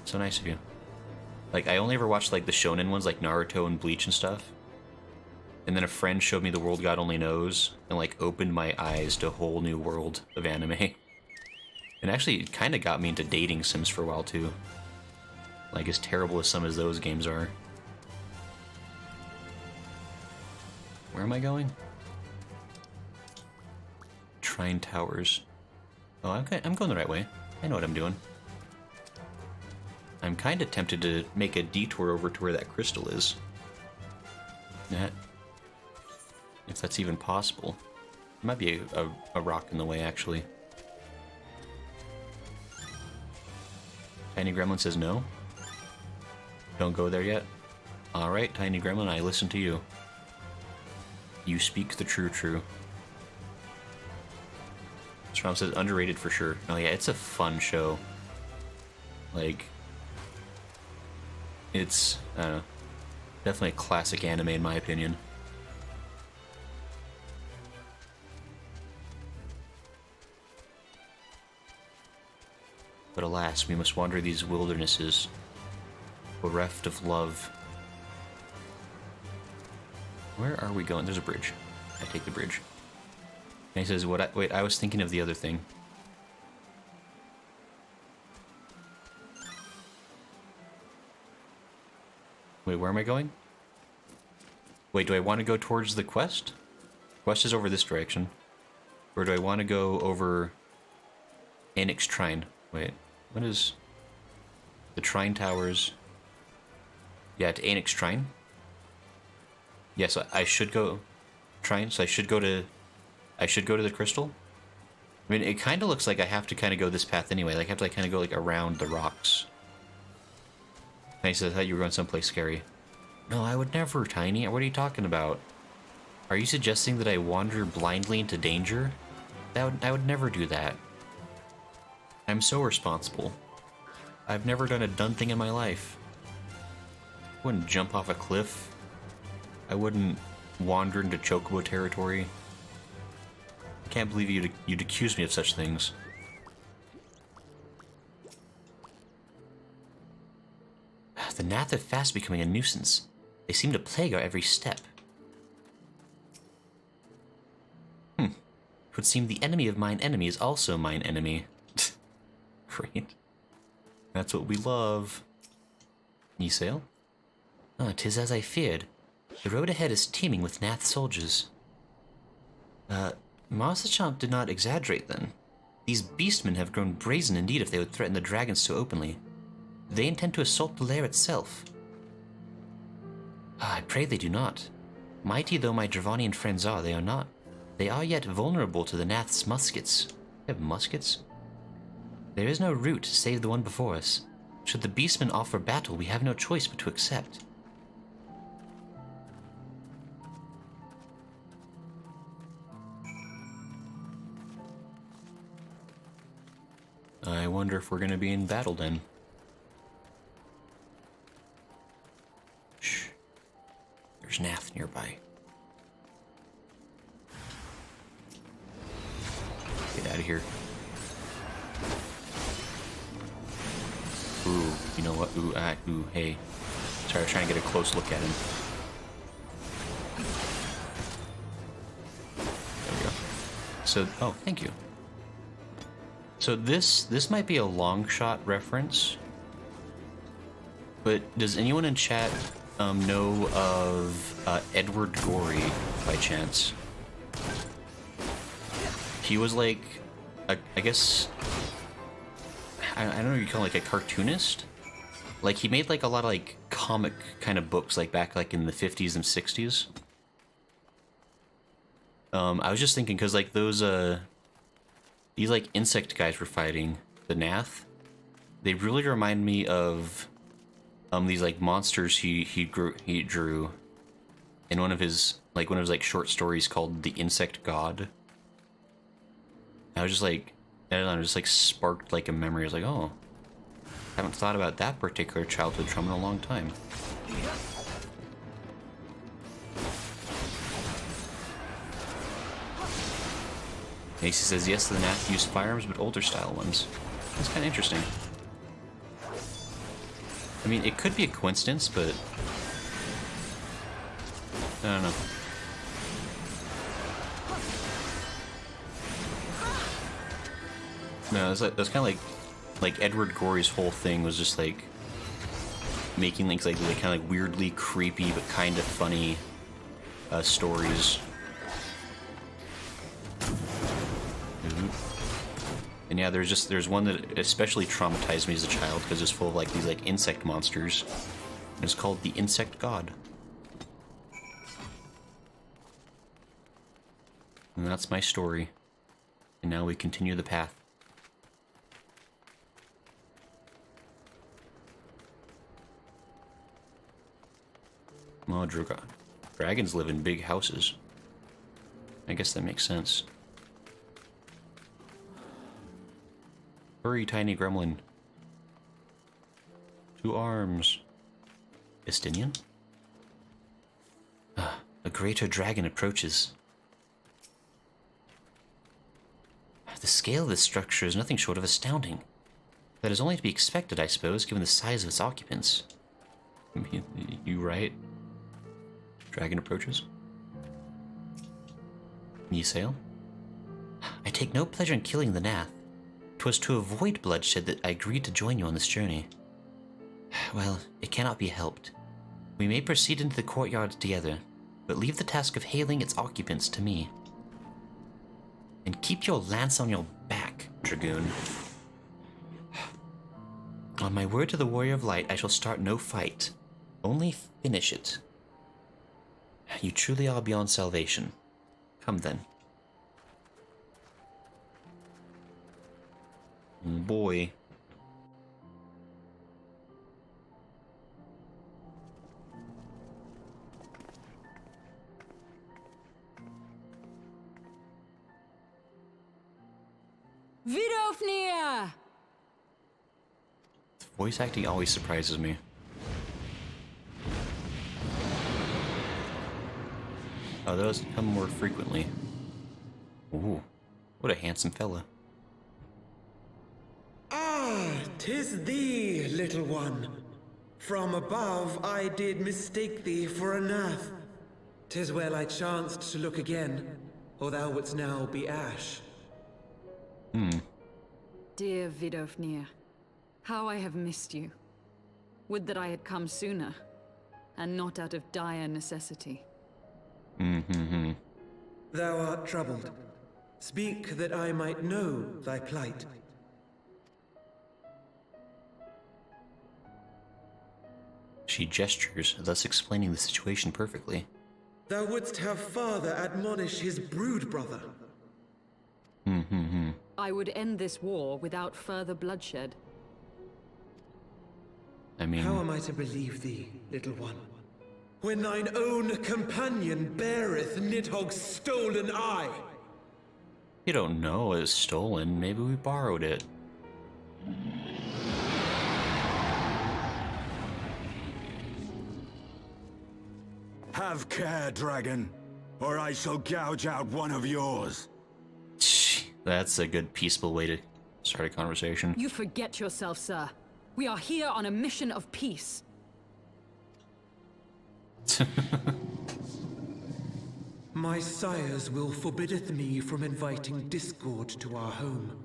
So nice of you. Like I only ever watched like the shonen ones like Naruto and Bleach and stuff. And then a friend showed me The World God Only Knows and like opened my eyes to a whole new world of anime. And actually it kind of got me into dating sims for a while too. Like as terrible as some of those games are. Where am I going? Trine Towers. Oh, I'm going the right way. I know what I'm doing. I'm kind of tempted to make a detour over to where that crystal is. If that's even possible. There might be a rock in the way, actually. Tiny Gremlin says no. Don't go there yet. Alright, Tiny Gremlin, I listen to you. You speak the true. Strom says underrated for sure. Oh yeah, it's a fun show. Like, it's, I don't know, definitely a classic anime in my opinion. But alas, we must wander these wildernesses, bereft of love. Where are we going? There's a bridge. I take the bridge. And he says, wait, I was thinking of the other thing. Wait, where am I going? Wait, do I want to go towards the quest? Quest is over this direction. Or do I want to go over Anix Trine? Wait, what is the Trine Towers? Yeah, to Anix Trine. Yeah, so I should go Trine, so I should go to the crystal. I mean, it kind of looks like I have to kind of go this path anyway. Like I have to kind of go like around the rocks. And he said, I thought you were going someplace scary. No, I would never, Tiny. What are you talking about? Are you suggesting that I wander blindly into danger? I would never do that. I'm so responsible. I've never done a dumb thing in my life. I wouldn't jump off a cliff. I wouldn't wander into Chocobo territory. I can't believe you'd accuse me of such things. The Nath are fast becoming a nuisance. They seem to plague our every step. It would seem the enemy of mine enemy is also mine enemy. Great. That's what we love. Ysael? Oh, 'tis as I feared. The road ahead is teeming with Nath soldiers. Marsachamp did not exaggerate then. These beastmen have grown brazen indeed if they would threaten the dragons so openly. They intend to assault the lair itself. I pray they do not. Mighty though my Dravanian friends are, they are not. They are yet vulnerable to the Nath's muskets. They have muskets? There is no route save the one before us. Should the beastmen offer battle, we have no choice but to accept. I wonder if we're gonna be in battle then. Shh. There's Nath nearby. Get out of here. Ooh, you know what? Ooh, hey. Sorry, I was trying to get a close look at him. There we go. So, oh, thank you. So this might be a long shot reference, but does anyone in chat know of Edward Gorey by chance? He was like, I guess, I don't know what you call it, like a cartoonist? Like he made like a lot of like comic kind of books like back like in the 50s and 60s. I was just thinking because like those these like insect guys we're fighting, the Nath, they really remind me of these like monsters he drew in one of his like short stories called The Insect God. I was just like, I don't know, it just like sparked like a memory. I was like, oh, I haven't thought about that particular childhood trauma in a long time. Macy says yes, the Nath used firearms, but older style ones. That's kind of interesting. I mean, it could be a coincidence, but I don't know. No, that's kind of like Edward Gorey's whole thing was just like making things like kind of like weirdly creepy but kind of funny stories. And yeah, there's one that especially traumatized me as a child because it's full of like these like insect monsters. And it's called The Insect God. And that's my story. And now we continue the path. Oh, dragons live in big houses. I guess that makes sense. Hurry, tiny gremlin. 2 arms. Estinien? A greater dragon approaches. The scale of this structure is nothing short of astounding. That is only to be expected, I suppose, given the size of its occupants. I mean, you right? Dragon approaches. Ye sail? I take no pleasure in killing the Nath. 'Twas to avoid bloodshed that I agreed to join you on this journey. Well, it cannot be helped. We may proceed into the courtyard together, but leave the task of hailing its occupants to me. And keep your lance on your back, Dragoon. On my word to the Warrior of Light, I shall start no fight. Only finish it. You truly are beyond salvation. Come then. Boy. Vidofnir! Voice acting always surprises me. Oh, those come more frequently. Ooh, what a handsome fella. Ah, 'tis thee, little one. From above I did mistake thee for a Nath. 'Tis well I chanced to look again, or thou wouldst now be ash. Dear Vidofnir, how I have missed you. Would that I had come sooner, and not out of dire necessity. Thou art troubled. Speak that I might know thy plight. She gestures, thus explaining the situation perfectly. Thou wouldst have father admonish his brood brother. I would end this war without further bloodshed. I mean... How am I to believe thee, little one? When thine own companion beareth Nidhogg's stolen eye! You don't know it was stolen. Maybe we borrowed it. Have care, dragon, or I shall gouge out one of yours. That's a good peaceful way to start a conversation. You forget yourself, sir. We are here on a mission of peace. My sires will forbiddeth me from inviting discord to our home.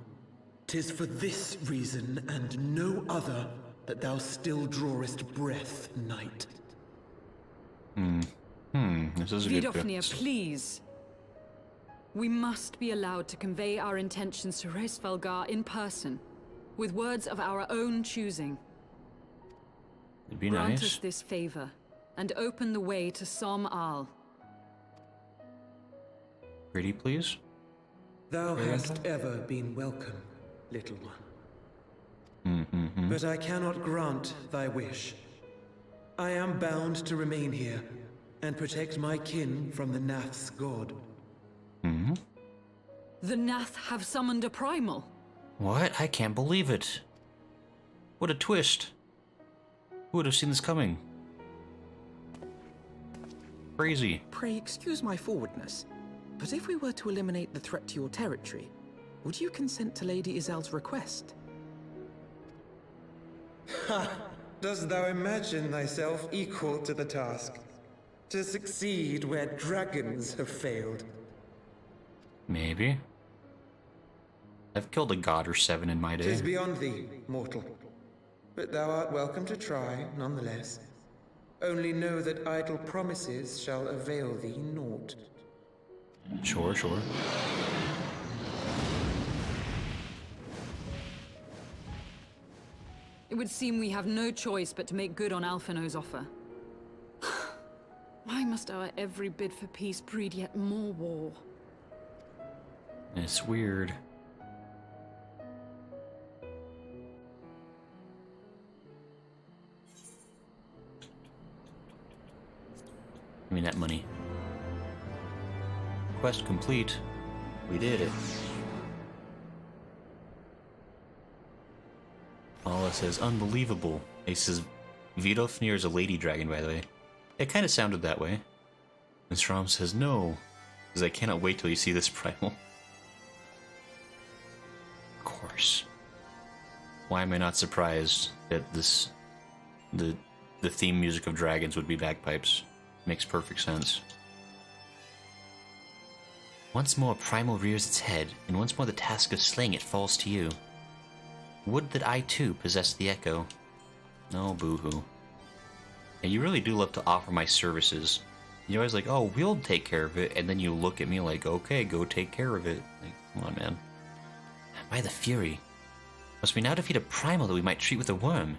'Tis for this reason and no other that thou still drawest breath, knight. This is a good Vidofnir, please. We must be allowed to convey our intentions to Hraesvelgar in person, with words of our own choosing. It'd be Grant nice. us this favor, and open the way to Som Al. Pretty, please. Thou hast ever been welcome, little one. But I cannot grant thy wish. I am bound to remain here and protect my kin from the Nath's god. The Nath have summoned a primal. What? I can't believe it. What a twist. Who would have seen this coming? Crazy. Pray excuse my forwardness, but if we were to eliminate the threat to your territory, would you consent to Lady Izel's request? Ha! Dost thou imagine thyself equal to the task? To succeed where dragons have failed? Maybe. I've killed a god or 7 in my day. 'Tis beyond thee, mortal. But thou art welcome to try, nonetheless. Only know that idle promises shall avail thee naught. Sure, sure. It would seem we have no choice but to make good on Alphinaud's offer. Why must our every bid for peace breed yet more war? It's weird. Give me that money. Quest complete. We did it. Paula says, unbelievable. He says, Vidofnir is a lady dragon, by the way. It kind of sounded that way. And Strom says, no, because I cannot wait till you see this primal. Of course. Why am I not surprised that the theme music of dragons would be bagpipes? Makes perfect sense. Once more Primal rears its head, and once more the task of slaying it falls to you. Would that I too possessed the echo. No, boo-hoo. And you really do love to offer my services. You're always like, oh, we'll take care of it, and then you look at me like, okay, go take care of it. Like, come on, man. By the Fury. Must we now defeat a primal that we might treat with a worm?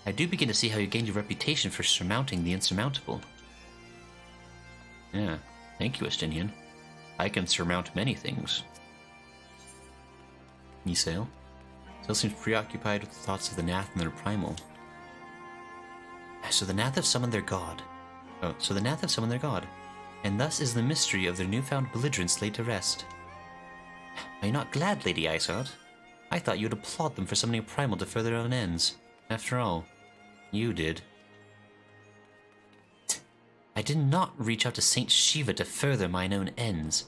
I do begin to see how you gained your reputation for surmounting the insurmountable. Yeah, thank you, Estinien. I can surmount many things. Nisail still seems preoccupied with the thoughts of the Nath and their primal. So the Nath have summoned their god. And thus is the mystery of their newfound belligerence laid to rest. Are you not glad, Lady Ishgard? I thought you would applaud them for summoning a primal to further their own ends. After all, you did. I did not reach out to Saint Shiva to further mine own ends.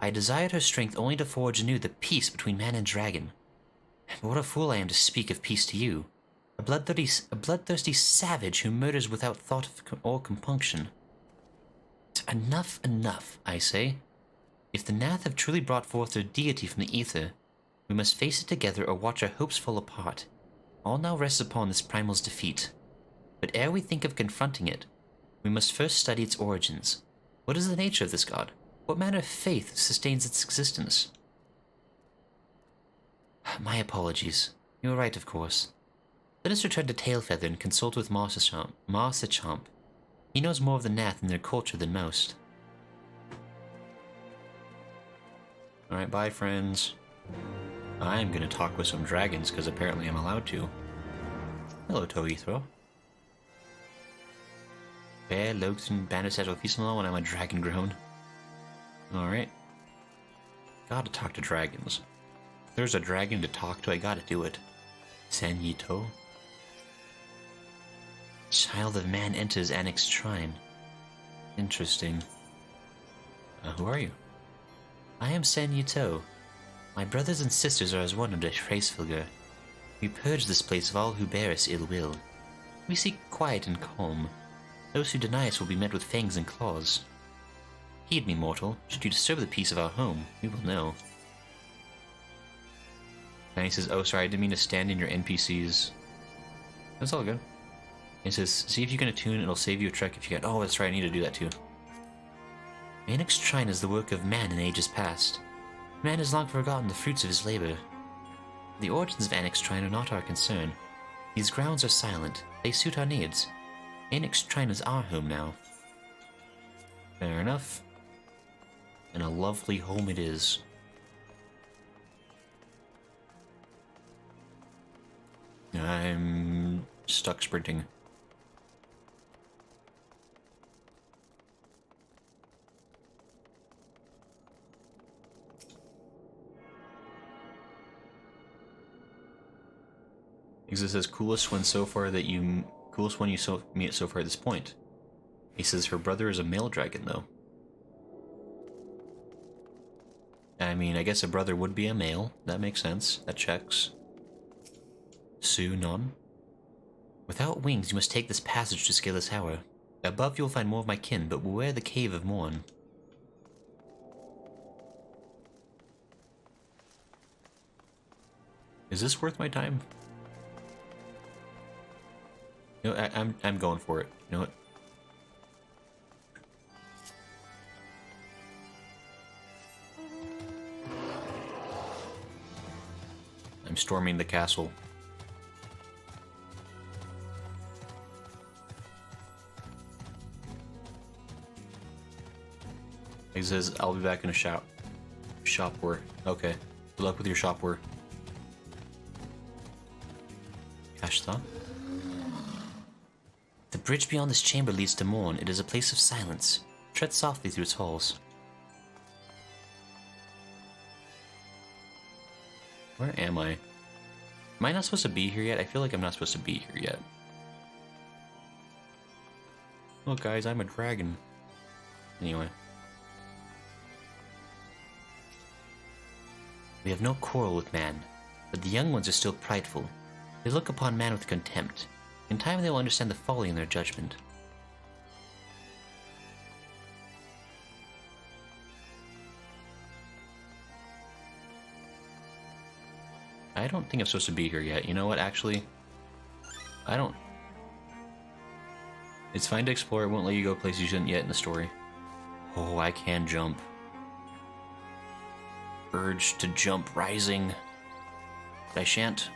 I desired her strength only to forge anew the peace between man and dragon. But what a fool I am to speak of peace to you. A bloodthirsty savage who murders without thought or compunction. Enough, enough, I say. If the Nath have truly brought forth their deity from the ether, we must face it together or watch our hopes fall apart. All now rests upon this primal's defeat. But ere we think of confronting it, we must first study its origins. What is the nature of this god? What manner of faith sustains its existence? My apologies. You are right, of course. Let us return to Tailfeather and consult with Marsachamp. He knows more of the Nath and their culture than most. Alright, bye, friends. I'm gonna talk with some dragons, because apparently I'm allowed to. Hello, Toethro. Bear, Logan, Banished, Alphinaud when I'm a dragon grown. Alright. Gotta talk to dragons. If there's a dragon to talk to, I gotta do it. San Yito. Child of Man enters Annex Shrine. Interesting. Who are you? I am San Yito. My brothers and sisters are as one under Hraesvelgar. We purge this place of all who bear us ill will. We seek quiet and calm. Those who deny us will be met with fangs and claws. Heed me, mortal. Should you disturb the peace of our home, we will know. And he says, oh sorry, I didn't mean to stand in your NPCs. That's all good. It says, see if you can attune, it'll save you a trek if you can. Oh, that's right, I need to do that too. Anix Shrine is the work of man in ages past. Man has long forgotten the fruits of his labor. The origins of Anix Shrine are not our concern. These grounds are silent. They suit our needs. Anix Shrine is our home now. Fair enough. And a lovely home it is. I'm stuck sprinting. Because it says coolest one so far that you coolest one you meet so far at this point. He says her brother is a male dragon though. I mean, I guess a brother would be a male. That makes sense. That checks. Su non. Without wings, you must take this passage to scale the tower. Above you'll find more of my kin, but beware the cave of Morn. Is this worth my time? You know, I'm going for it. You know what? I'm storming the castle. He says, I'll be back in a shop war. Okay. Good luck with your shop war. Cash thought. The bridge beyond this chamber leads to Morn. It is a place of silence. Tread softly through its halls. Where am I? Am I not supposed to be here yet? I feel like I'm not supposed to be here yet. Look guys, I'm a dragon. Anyway. We have no quarrel with man, but the young ones are still prideful. They look upon man with contempt. In time they will understand the folly in their judgment. I don't think I'm supposed to be here yet. You know what, actually? I don't... It's fine to explore, it won't let you go places you shouldn't yet in the story. Oh, I can jump. Urge to jump rising. But I shan't.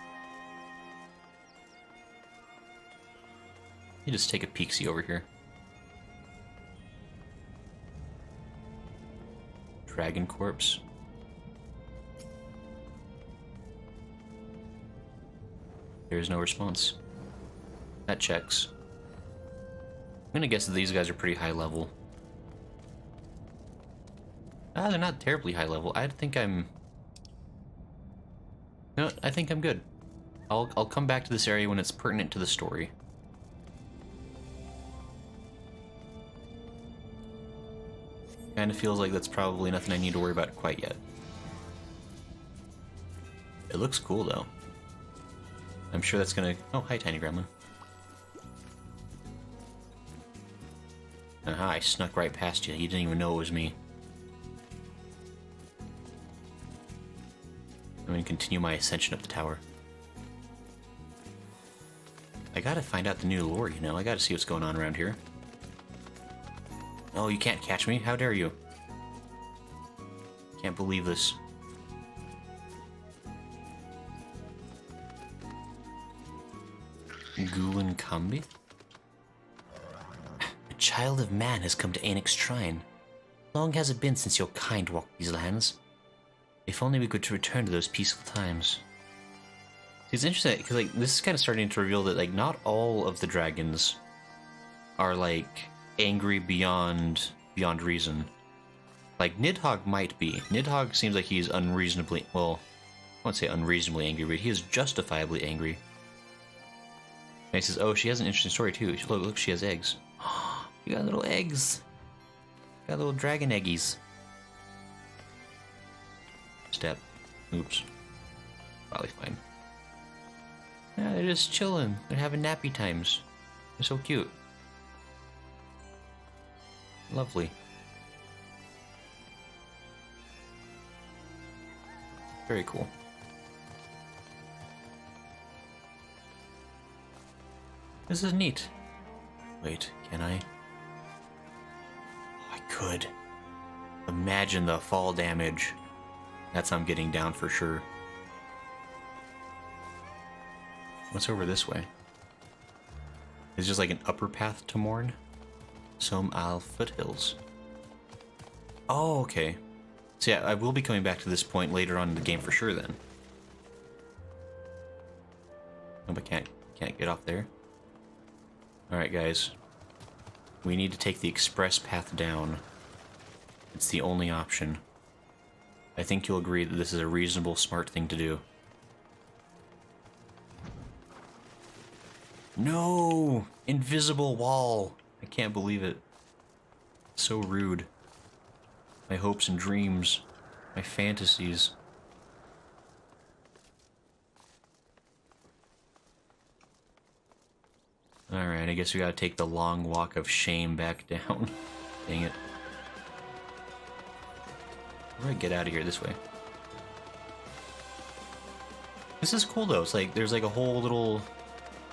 You just take a peek-see over here. Dragon corpse. There is no response. That checks. I'm gonna guess that these guys are pretty high level. Ah, they're not terribly high level. I think I'm... No, I think I'm good. I'll come back to this area when it's pertinent to the story. Kinda feels like that's probably nothing I need to worry about quite yet. It looks cool though. I'm sure that's gonna... Oh, hi Tiny Gremlin. Aha, I snuck right past you. You didn't even know it was me. I'm gonna continue my ascension up the tower. I gotta find out the new lore, you know? I gotta see what's going on around here. Oh, you can't catch me? How dare you? Can't believe this. Gulen Kambi? A child of man has come to Anix Shrine. Long has it been since your kind walked these lands. If only we could return to those peaceful times. It's interesting, because like, this is kind of starting to reveal that like not all of the dragons are like angry beyond reason. Like Nidhogg might be. Nidhogg seems like he's unreasonably, well, I won't say unreasonably angry, but he is justifiably angry. And he says, oh, she has an interesting story too. Look, she has eggs. You got little eggs. Got little dragon eggies. Step. Oops. Probably fine. Yeah, they're just chilling. They're having nappy times. They're so cute. Lovely. Very cool. This is neat. Wait, can I? I could. Imagine the fall damage. That's I'm getting down for sure. What's over this way? It's just like an upper path to Morn? Some Isle foothills. Oh, okay. So yeah, I will be coming back to this point later on in the game for sure then. Oh, but can't get off there. Alright guys. We need to take the express path down. It's the only option. I think you'll agree that this is a reasonable, smart thing to do. No! Invisible wall! I can't believe it. So rude. My hopes and dreams. My fantasies. Alright, I guess we gotta take the long walk of shame back down. Dang it. Where do I get out of here? This way. This is cool though. It's like there's like a whole little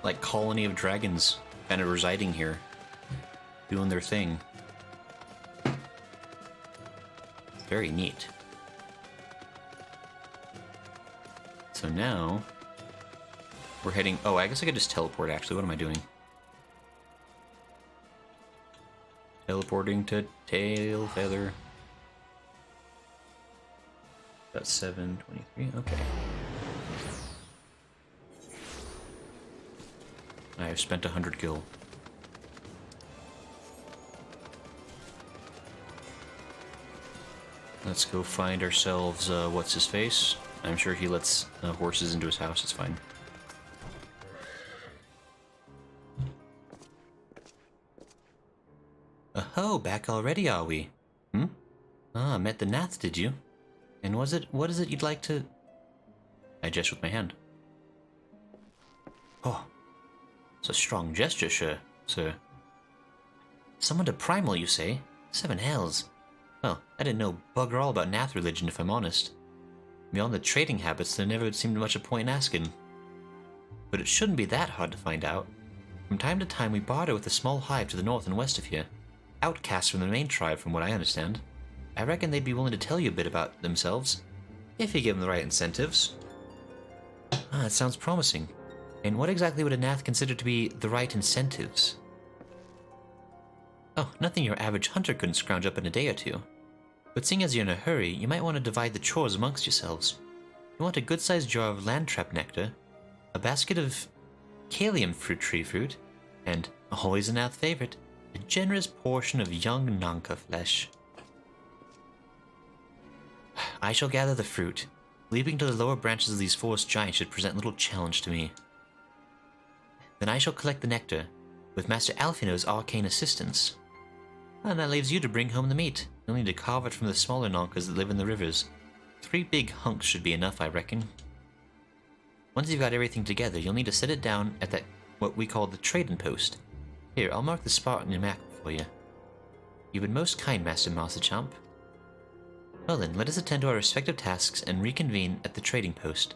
like colony of dragons kind of residing here, doing their thing. Very neat. So now we're heading. Oh, I guess I could just teleport. Actually, what am I doing? Teleporting to Tail Feather. Got 723. Okay. I have spent 100 gil. Let's go find ourselves, what's his face? I'm sure he lets horses into his house, it's fine. Oh, back already, are we? Hmm? Ah, met the Nath, did you? And what is it you'd like to... I gesture with my hand. Oh, it's a strong gesture, sir. Summoned a primal, you say? 7 hells. Well, I didn't know bugger all about Nath religion, if I'm honest. Beyond the trading habits, there never seemed much a point in asking. But it shouldn't be that hard to find out. From time to time, we barter with a small hive to the north and west of here. Outcasts from the main tribe, from what I understand. I reckon they'd be willing to tell you a bit about themselves, if you give them the right incentives. Ah, it sounds promising. And what exactly would a Nath consider to be the right incentives? Oh, nothing your average hunter couldn't scrounge up in a day or two. But seeing as you're in a hurry, you might want to divide the chores amongst yourselves. You want a good-sized jar of landtrap nectar, a basket of Kalium tree fruit, and, always a Nath favorite, a generous portion of young Nanka flesh. I shall gather the fruit. Leaping to the lower branches of these forest giants should present little challenge to me. Then I shall collect the nectar, with Master Alphinaud's arcane assistance. And that leaves you to bring home the meat. You'll need to carve it from the smaller Nankas that live in the rivers. 3 big hunks should be enough, I reckon. Once you've got everything together, you'll need to set it down at that what we call the trading post. Here, I'll mark the spot on your map for you. You've been most kind, Master Champ. Well then, let us attend to our respective tasks and reconvene at the trading post.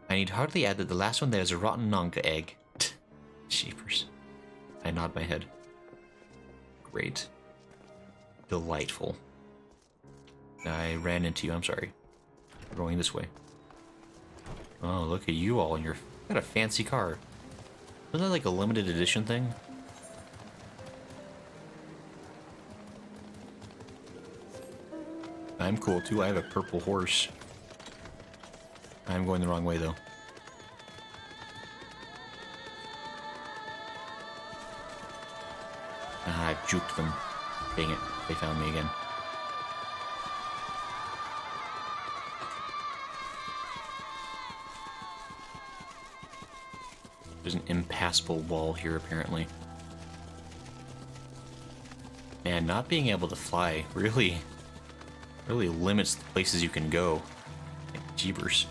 I need hardly add that the last one there is a rotten Nanka egg. Jeepers. I nod my head. Great. Delightful. I ran into you, I'm sorry. We're going this way. Oh, look at you all in your... got a fancy car. Wasn't that like a limited edition thing? I'm cool too, I have a purple horse. I'm going the wrong way though. Ah, I've juked them. Dang it, they found me again. There's an impassable wall here, apparently. Man, not being able to fly really limits the places you can go. Jeepers.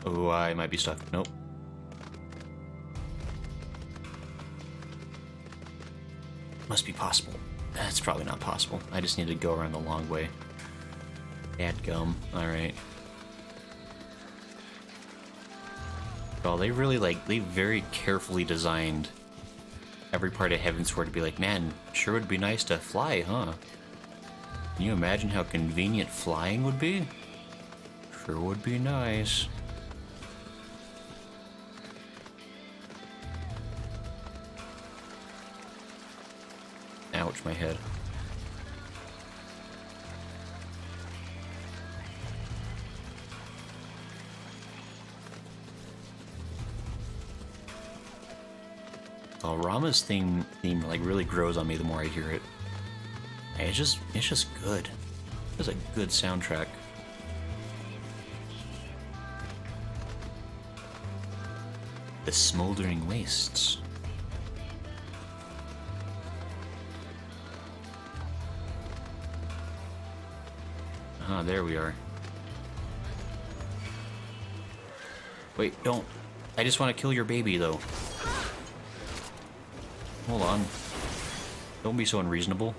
Oh, I might be stuck. Nope. Must be possible. That's probably not possible. I just need to go around the long way. Dadgum. Alright. Well, they really, they very carefully designed every part of Heavensward to be like, man, sure would be nice to fly, huh? Can you imagine how convenient flying would be? Sure would be nice. Ouch, my head. Oh, Rama's theme like really grows on me the more I hear it. Hey, it's just good. It's a good soundtrack. The Smoldering Wastes. Ah, there we are. Wait, don't. I just want to kill your baby, though. Hold on. Don't be so unreasonable.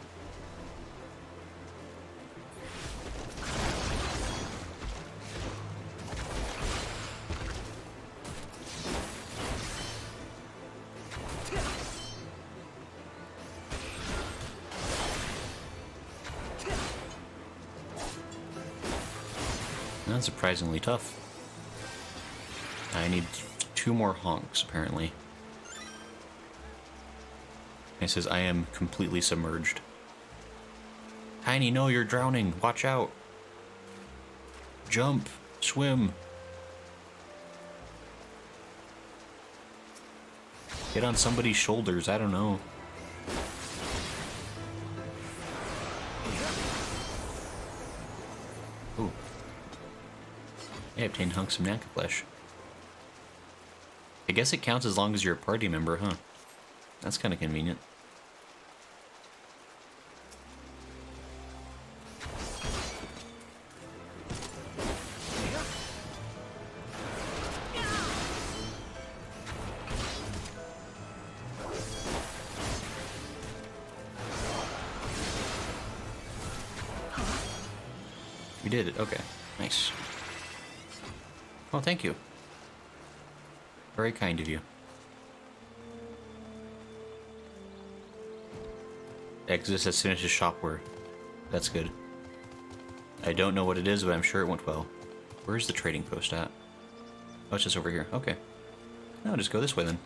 That's surprisingly tough. I need 2 more honks, apparently. It says, I am completely submerged. Tiny, no, you're drowning. Watch out. Jump. Swim. Get on somebody's shoulders, I don't know. Ooh. I obtained hunks of Nanka flesh. I guess it counts as long as you're a party member, huh? That's kind of convenient. We did it, okay. Nice. Well, thank you. Very kind of you. Exodus has finished his shopware. That's good. I don't know what it is, but I'm sure it went well. Where's the trading post at? Oh, it's just over here. Okay. No, just go this way then.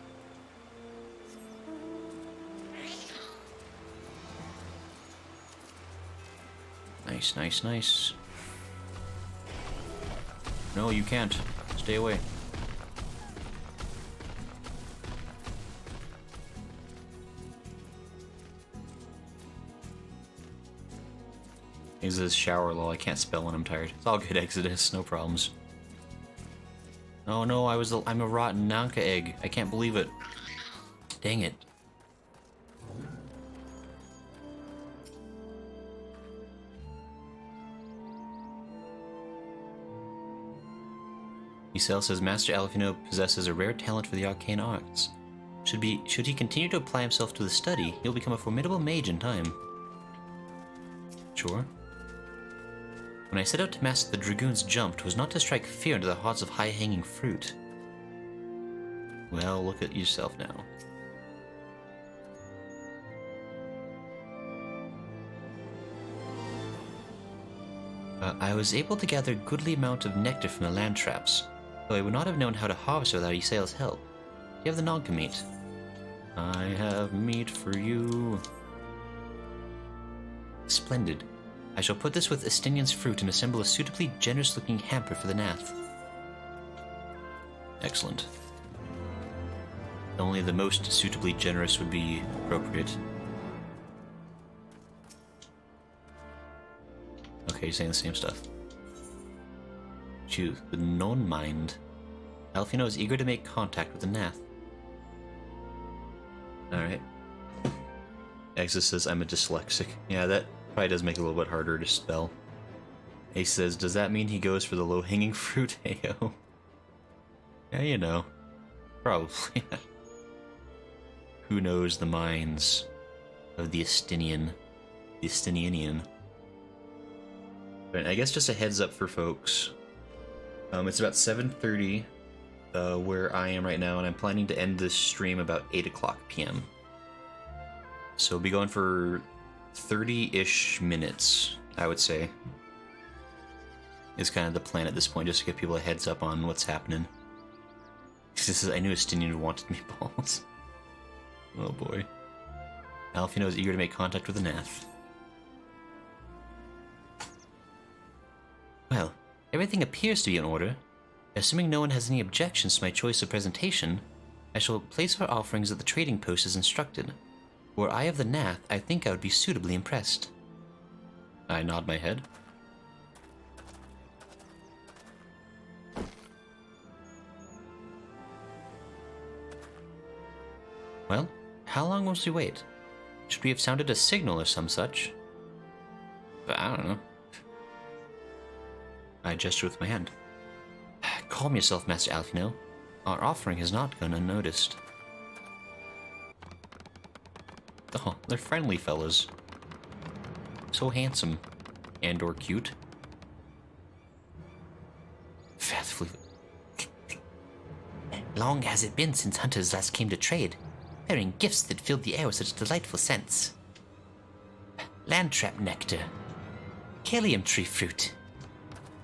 Nice, nice, nice. No, you can't. Stay away. Exodus shower lol. I can't spell when I'm tired. It's all good, Exodus. No problems. Oh no, I'm a rotten Nanka egg. I can't believe it. Dang it. Isel says Master Alphinaud possesses a rare talent for the arcane arts. Should he continue to apply himself to the study, he'll become a formidable mage in time. Sure. When I set out to master the dragoon's jump, 'twas not to strike fear into the hearts of high-hanging fruit. Well, look at yourself now. I was able to gather a goodly amount of nectar from the land traps, though I would not have known how to harvest without Isel's help. Do you have the Nogka meat? I have meat for you. Splendid. I shall put this with Estinien's fruit and assemble a suitably generous-looking hamper for the Nath. Excellent. Only the most suitably generous would be appropriate. Okay, you're saying the same stuff. Choose the known mind. Alphinaud is eager to make contact with the Nath. Alright. Exus says I'm a dyslexic. Yeah, that probably does make it a little bit harder to spell. Ace says, does that mean he goes for the low-hanging fruit? Heyo. Yeah, you know. Probably. Who knows the minds of the Estinien? Estinien. But I guess just a heads up for folks. It's about 7:30 where I am right now, and I'm planning to end this stream about 8 o'clock p.m. So we'll be going for 30-ish minutes, I would say. Is kind of the plan at this point, just to give people a heads up on what's happening. This is, I knew Estinien wanted meatballs. Oh boy. Alphinaud is eager to make contact with the Nath. Well, everything appears to be in order. Assuming no one has any objections to my choice of presentation, I shall place our offerings at the trading post as instructed. Were I of the Nath, I think I would be suitably impressed. I nod my head. Well, how long must we wait? Should we have sounded a signal or some such? But I don't know. I gesture with my hand. Calm yourself, Master Alphinaud. Our offering has not gone unnoticed. Oh, they're friendly fellas. So handsome. And or cute. Faithfully. Long has it been since hunters last came to trade, bearing gifts that filled the air with such delightful scents. Landtrap nectar, Kalium tree fruit,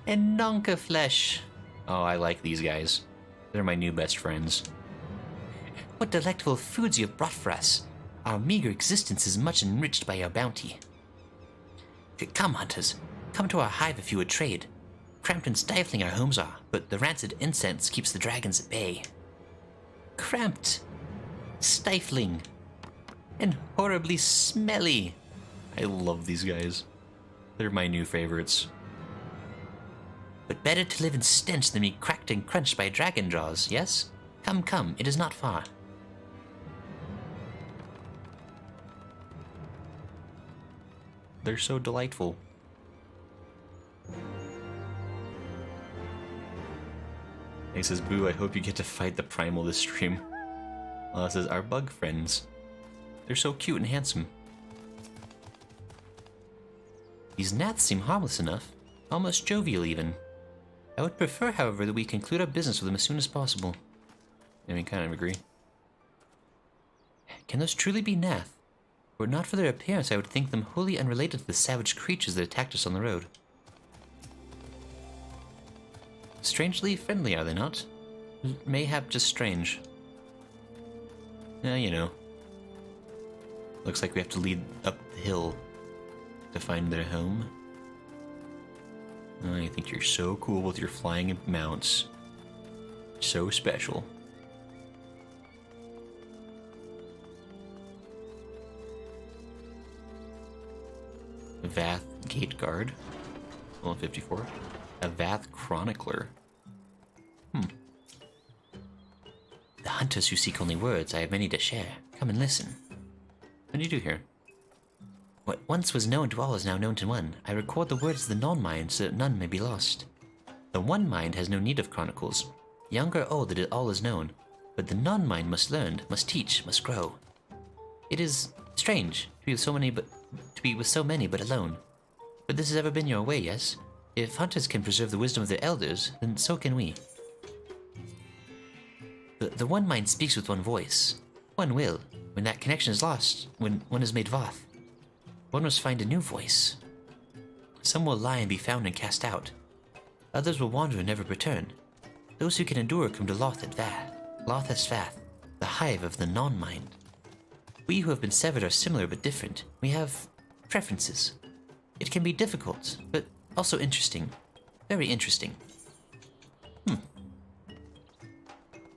and Nonka flesh. Oh, I like these guys. They're my new best friends. What delectable foods you have brought for us. Our meager existence is much enriched by your bounty. Come, hunters. Come to our hive if you would trade. Cramped and stifling our homes are, but the rancid incense keeps the dragons at bay. Cramped, stifling, and horribly smelly. I love these guys. They're my new favorites. But better to live in stench than be cracked and crunched by dragon jaws, yes? Come, come, it is not far. They're so delightful. He says, boo, I hope you get to fight the primal this stream. It says, our bug friends. They're so cute and handsome. These gnats seem harmless enough. Almost jovial, even. I would prefer, however, that we conclude our business with them as soon as possible. I mean, kind of agree. Can those truly be Nath? Were it not for their appearance, I would think them wholly unrelated to the savage creatures that attacked us on the road. Strangely friendly, are they not? Mayhap just strange. You know. Looks like we have to lead up the hill to find their home. I think you're so cool with your flying mounts. So special. Vath Gate Guard. Level 54. A Vath Chronicler. The hunters who seek only words, I have many to share. Come and listen. What do you do here? What once was known to all is now known to one. I record the words of the non-mind so that none may be lost. The one mind has no need of chronicles. Young or old, it all is known. But the non-mind must learn, must teach, must grow. It is strange to be with so many but alone. But this has ever been your way, yes? If hunters can preserve the wisdom of their elders, then so can we. The one mind speaks with one voice. One will. When that connection is lost, when one is made Voth, one must find a new voice. Some will lie and be found and cast out. Others will wander and never return. Those who can endure come to Loth at Vath, the hive of the non-mind. We who have been severed are similar but different. We have preferences. It can be difficult, but also interesting. Very interesting.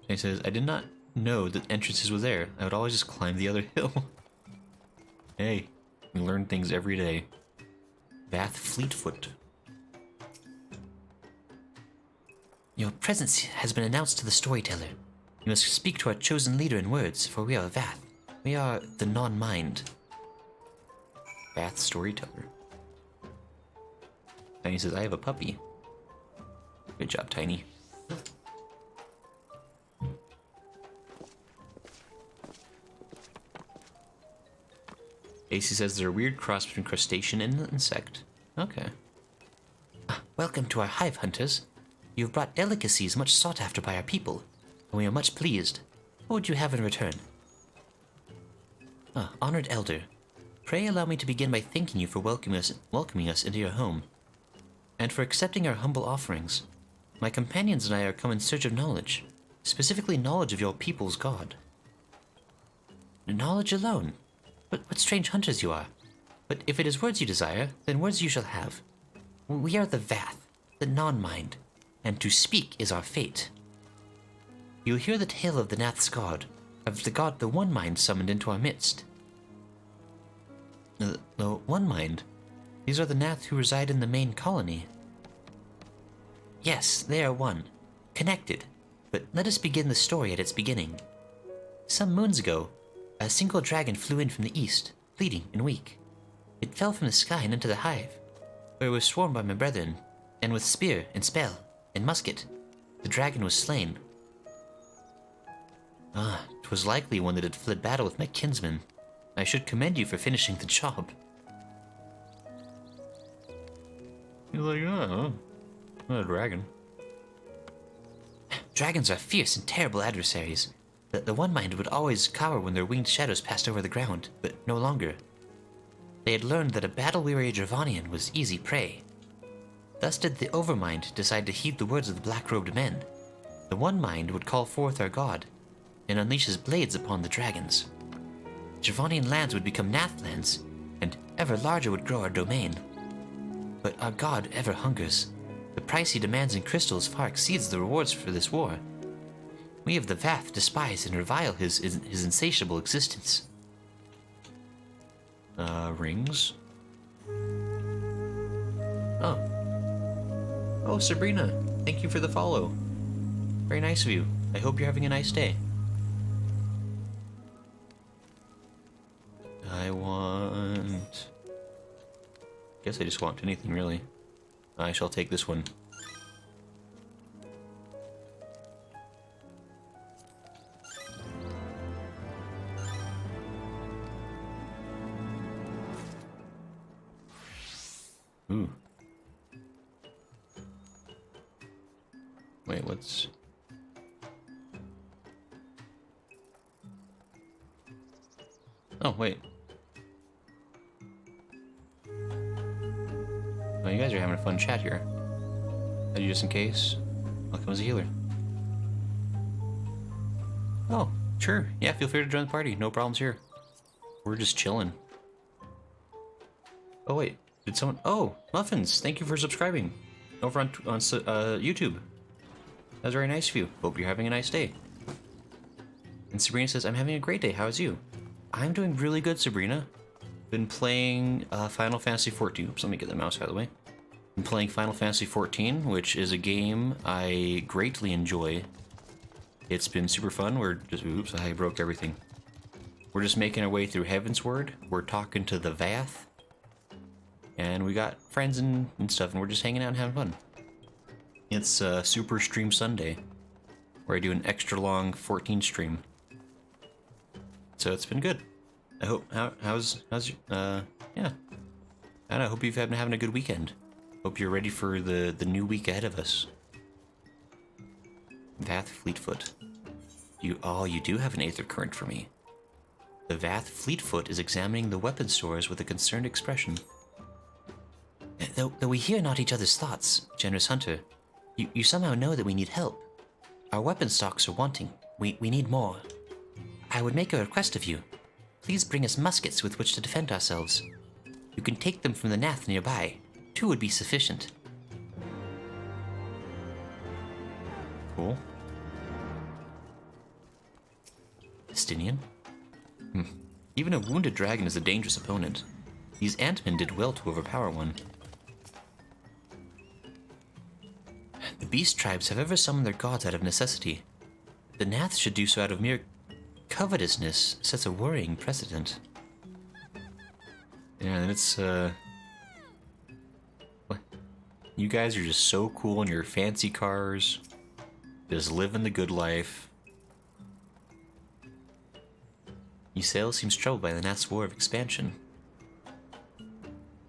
He says, I did not know that entrances were there. I would always just climb the other hill. Hey, we learn things every day. Vath Fleetfoot. Your presence has been announced to the storyteller. You must speak to our chosen leader in words, for we are Vath. We are the non-mind. Vath Storyteller. Tiny says, I have a puppy. Good job, Tiny. AC says they're a weird cross between crustacean and an insect. Okay. Welcome to our hive, hunters. You have brought delicacies much sought after by our people, and we are much pleased. What would you have in return? Honored elder, pray allow me to begin by thanking you for welcoming us into your home, and for accepting our humble offerings. My companions and I are come in search of knowledge, specifically knowledge of your people's god. Knowledge alone? What strange hunters you are. But if it is words you desire, then words you shall have. We are the Vath, the non-mind, and to speak is our fate. You will hear the tale of the Nath's god, of the god the One Mind summoned into our midst. The One Mind? These are the Nath who reside in the main colony. Yes, they are one, connected, but let us begin the story at its beginning. Some moons ago, a single dragon flew in from the east, bleeding and weak. It fell from the sky and into the hive, where it was swarmed by my brethren, and with spear and spell and musket, the dragon was slain. 'Twas likely one that had fled battle with my kinsman. I should commend you for finishing the job. He's like, oh, not a dragon. Dragons are fierce and terrible adversaries. The One Mind would always cower when their winged shadows passed over the ground, but no longer. They had learned that a battle-weary Dravanian was easy prey. Thus did the Overmind decide to heed the words of the black-robed men. The One Mind would call forth our god, and unleash his blades upon the dragons. Dravanian lands would become Nath lands, and ever larger would grow our domain. But our god ever hungers. The price he demands in crystals far exceeds the rewards for this war. We of the Vath despise and revile his insatiable existence. Rings? Oh, Sabrina, thank you for the follow. Very nice of you. I hope you're having a nice day. Guess I just want anything, really. I shall take this one. Ooh. Wait, what's... Oh, wait. Oh, you guys are having a fun chat here. Are you just in case? Welcome as a healer. Oh, sure. Yeah, feel free to join the party. No problems here. We're just chilling. Oh, wait. Did someone... Oh, Muffins, thank you for subscribing. Over on YouTube. That was very nice of you. Hope you're having a nice day. And Sabrina says, I'm having a great day. How's you? I'm doing really good, Sabrina. Been playing Final Fantasy XIV. Oops, let me get the mouse out of the way. Been playing Final Fantasy XIV, which is a game I greatly enjoy. It's been super fun. We're just... Oops, I broke everything. We're just making our way through Heavensward. We're talking to the Vath. And we got friends and stuff, and we're just hanging out and having fun. It's Super Stream Sunday, where I do an extra long 14 stream. So it's been good. I hope, how's your, yeah. I don't know, I hope you've been having a good weekend. Hope you're ready for the new week ahead of us. Vath Fleetfoot. You do have an Aether Current for me. The Vath Fleetfoot is examining the weapon stores with a concerned expression. Though we hear not each other's thoughts, generous hunter, you somehow know that we need help. Our weapon stocks are wanting. We need more. I would make a request of you. Please bring us muskets with which to defend ourselves. You can take them from the Nath nearby. 2 would be sufficient. Cool. Estinien? Even a wounded dragon is a dangerous opponent. These Ant-Men did well to overpower one. The beast tribes have ever summoned their gods out of necessity. The Nath should do so out of mere covetousness sets a worrying precedent. Yeah, and it's, you guys are just so cool in your fancy cars. Just living the good life. Ysael seems troubled by the Nath's war of expansion.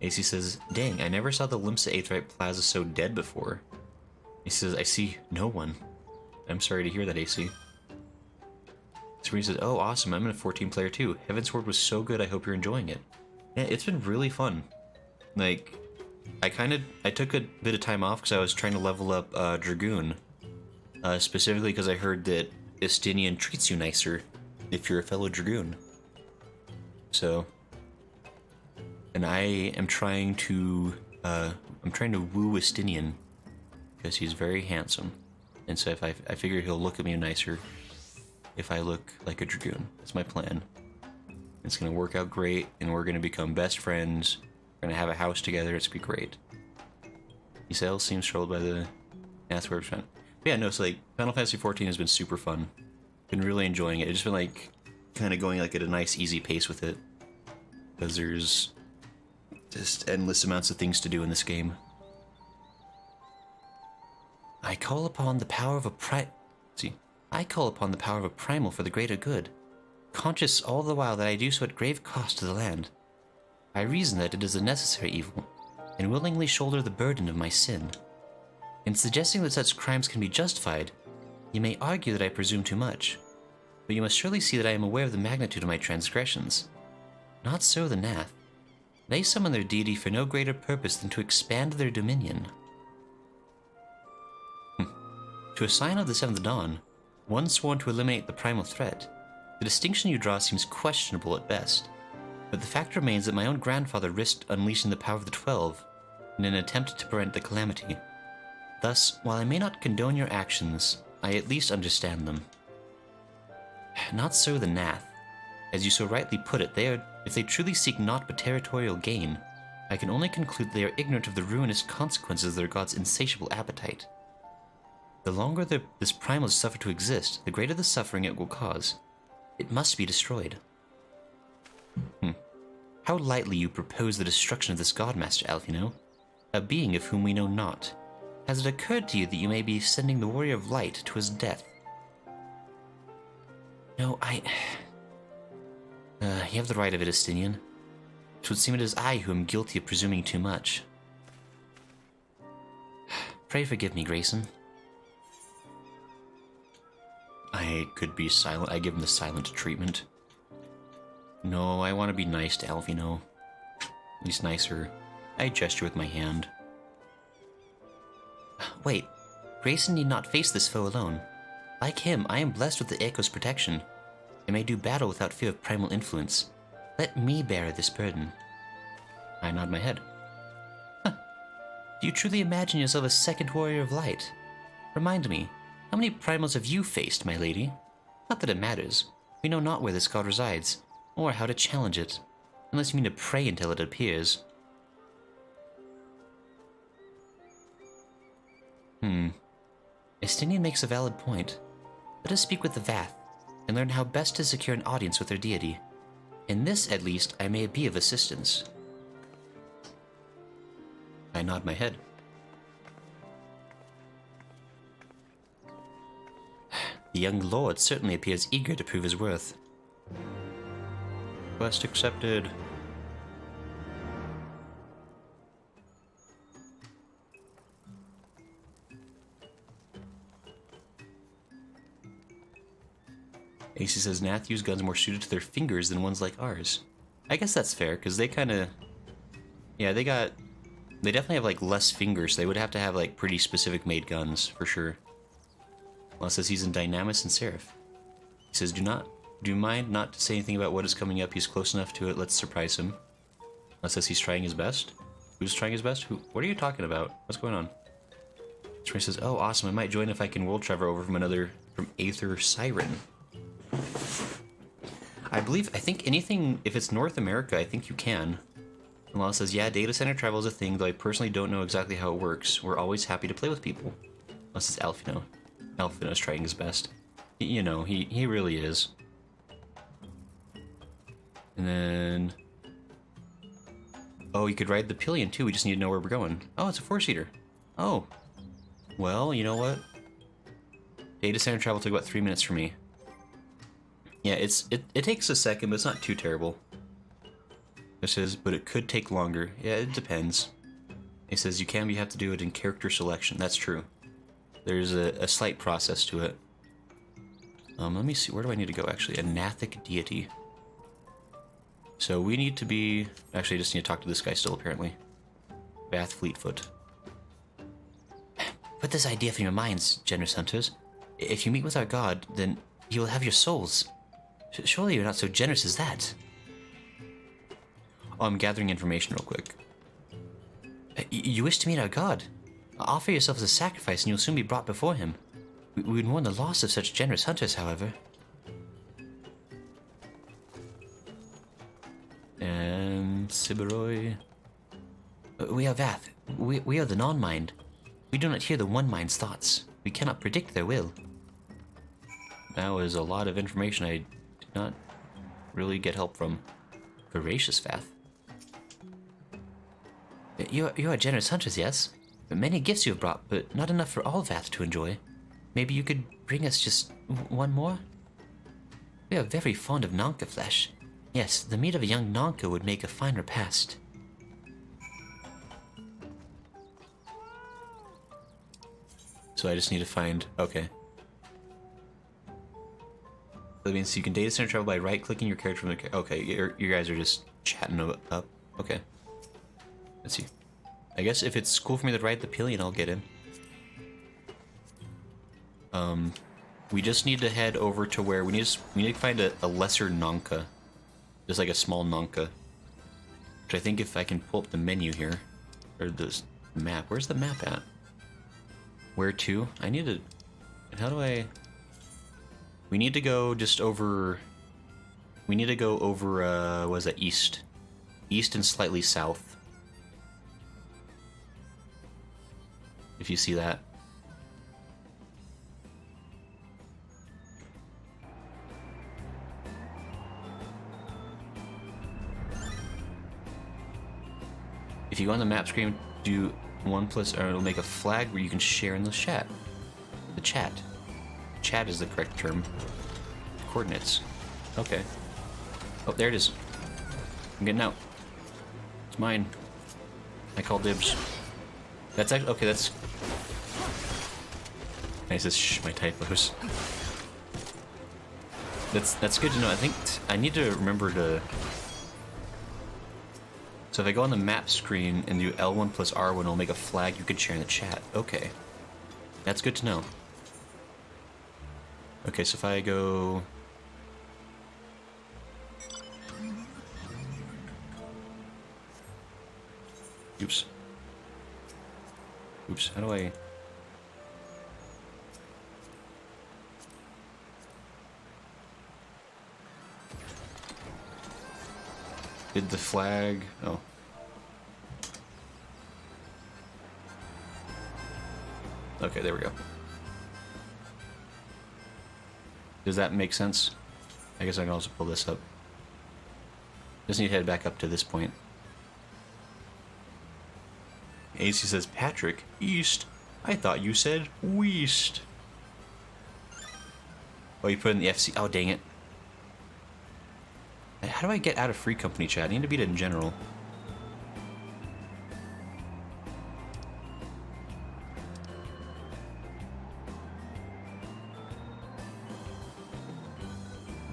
AC says, dang, I never saw the Limsa Aetheryte Plaza so dead before. He says, I see no one. I'm sorry to hear that, AC. Sabrina says, oh, awesome, I'm in a 14-player too. Heavensward was so good, I hope you're enjoying it. Yeah, it's been really fun. Like, I took a bit of time off because I was trying to level up Dragoon. Specifically because I heard that Estinien treats you nicer if you're a fellow Dragoon. So, and I am trying to woo Estinien because he's very handsome, and so if I figure he'll look at me nicer if I look like a Dragoon. That's my plan. It's gonna work out great, and we're gonna become best friends. We're gonna have a house together. It's gonna be great. Isel seems troubled by the Heavensward front. But yeah, no, so like Final Fantasy XIV has been super fun. Been really enjoying it. It's just been like kind of going like at a nice easy pace with it, because there's just endless amounts of things to do in this game. I call upon the power of a primal for the greater good, conscious all the while that I do so at grave cost to the land. I reason that it is a necessary evil, and willingly shoulder the burden of my sin. In suggesting that such crimes can be justified, you may argue that I presume too much, but you must surely see that I am aware of the magnitude of my transgressions. Not so the Nath. They summon their deity for no greater purpose than to expand their dominion. To a sign of the Seventh Dawn, one sworn to eliminate the primal threat, the distinction you draw seems questionable at best, but the fact remains that my own grandfather risked unleashing the power of the 12 in an attempt to prevent the calamity. Thus, while I may not condone your actions, I at least understand them. Not so the Nath. As you so rightly put it, if they truly seek naught but territorial gain, I can only conclude they are ignorant of the ruinous consequences of their god's insatiable appetite. The longer this primal is suffered to exist, the greater the suffering it will cause. It must be destroyed. How lightly you propose the destruction of this god, Master Alphinaud, a being of whom we know not. Has it occurred to you that you may be sending the Warrior of Light to his death? No, you have the right of it, Estinien. It would seem it is I who am guilty of presuming too much. Pray forgive me, Grayson. I could be silent. I give him the silent treatment. No, I want to be nice to Alphinaud. At least nicer. I gesture with my hand. Wait, Grayson need not face this foe alone. Like him, I am blessed with the Echo's protection. I may do battle without fear of primal influence. Let me bear this burden. I nod my head. Do you truly imagine yourself a second Warrior of Light? Remind me, how many primals have you faced, my lady? Not that it matters. We know not where this god resides, or how to challenge it, unless you mean to pray until it appears. Estinien makes a valid point. Let us speak with the Vath, and learn how best to secure an audience with their deity. In this, at least, I may be of assistance. I nod my head. The young lord certainly appears eager to prove his worth. Quest accepted. AC says Nath use guns more suited to their fingers than ones like ours. I guess that's fair, because they kind of... Yeah, they definitely have, like, less fingers. They would have to have, like, pretty specific made guns, for sure. Well, says he's in Dynamis and Seraph. He says, do you mind not to say anything about what is coming up? He's close enough to it. Let's surprise him. Well, says he's trying his best. Who's trying his best? What are you talking about? What's going on? Trey says, oh, awesome. I might join if I can world travel over from Aether Siren. I think anything, if it's North America, I think you can. And Lala says, yeah, data center travel is a thing, though I personally don't know exactly how it works. We're always happy to play with people. Unless it's Alphinaud. Alphinaud's trying his best. You know, he really is. And then... Oh, you could ride the pillion too, we just need to know where we're going. Oh, it's a 4-seater. Oh. Well, you know what? Data center travel took about 3 minutes for me. Yeah, it takes a second, but it's not too terrible. It says, but it could take longer. Yeah, it depends. It says you have to do it in character selection. That's true. There's a slight process to it. Let me see. Where do I need to go, actually? A Nathic deity. So we need to be... Actually, I just need to talk to this guy still, apparently. Bath Fleetfoot. Put this idea from your minds, generous hunters. If you meet with our god, then you will have your souls. Surely you're not so generous as that. Oh, I'm gathering information real quick. You wish to meet our god? Offer yourself as a sacrifice and you'll soon be brought before him. We would mourn the loss of such generous hunters, however. And Siberoi. We are Vath. We are the non-mind. We do not hear the one mind's thoughts. We cannot predict their will. That was a lot of information I did not really get help from. Voracious Vath. You are generous hunters, yes? Many gifts you have brought, but not enough for all Vath to enjoy. Maybe you could bring us just one more? We are very fond of Nonka flesh. Yes, the meat of a young Nonka would make a fine repast. So I just need to find... Okay. That means you can data center travel by right-clicking your character from the... Okay, you guys are just chatting up. Okay. Let's see. I guess if it's cool for me to ride the pillion, I'll get in. We just need to head over to where... We need to find a lesser Nonka. Just like a small Nonka. Which I think if I can pull up the menu here... Or this map. Where's the map at? Where to? I need to... How do I... We need to go just over... We need to go over, what is that? East. East and slightly south. If you see that. If you go on the map screen, do 1+, or it'll make a flag where you can share in the chat. The chat. Chat is the correct term. Coordinates. Okay. Oh, there it is. I'm getting out. It's mine. I call dibs. That's actually... Okay, that's... I says shh, my typos. That's good to know. I think I need to remember to... So if I go on the map screen and do L1 plus R1, it'll make a flag you can share in the chat. Okay. That's good to know. Okay, so if I go... Oops. Oops, how do I... Did the flag... Oh. Okay, there we go. Does that make sense? I guess I can also pull this up. Just need to head back up to this point. AC says, Patrick, east. I thought you said west. Oh, you put in the FC. Oh, dang it. How do I get out of free company chat? I need to beat it in general.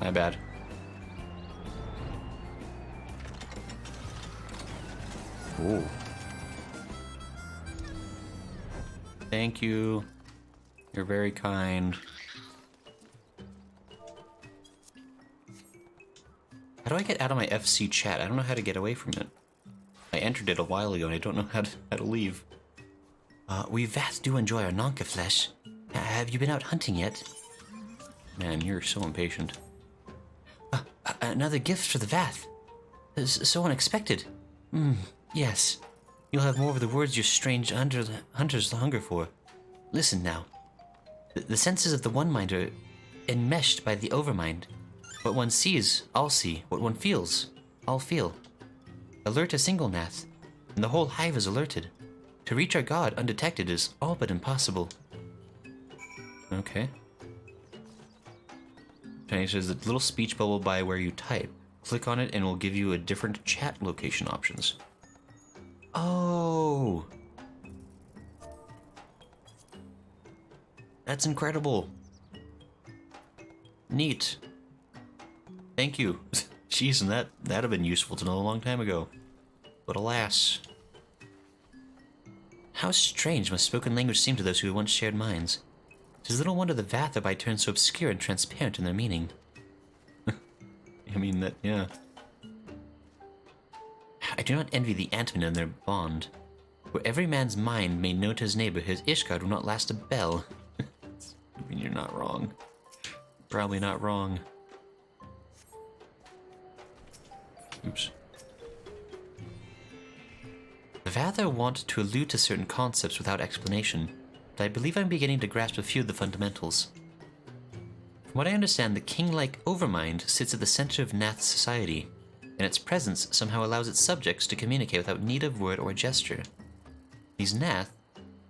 My bad. Ooh. Thank you. You're very kind. How do I get out of my FC chat? I don't know how to get away from it. I entered it a while ago and I don't know how to leave. We Vath do enjoy our Nonka flesh. Have you been out hunting yet? Man, you're so impatient. Another gift for the Vath. So unexpected. Yes. You'll have more of the words your strange hunters hunger for. Listen now. The senses of the one-mind are enmeshed by the overmind. What one sees, all see. What one feels, all feel. Alert a single Nath, and the whole hive is alerted. To reach our god undetected is all but impossible. Okay. Chinese says the little speech bubble by where you type. click on it and it will give you a different chat location options. Oh! That's incredible. Neat. Thank you. Jeez, and that'd have been useful to know a long time ago. But alas. How strange must spoken language seem to those who once shared minds. 'Tis little wonder the Vath are by turns so obscure and transparent in their meaning. I mean, that, yeah. I do not envy the Ant-Men and their bond. Where every man's mind made known to his neighbor, his Ishgard will not last a bell. I mean, you're not wrong. Probably not wrong. Oops. The Vath are wont to allude to certain concepts without explanation, but I believe I'm beginning to grasp a few of the fundamentals. From what I understand, the king-like Overmind sits at the center of Nath's society, and its presence somehow allows its subjects to communicate without need of word or gesture. These Nath,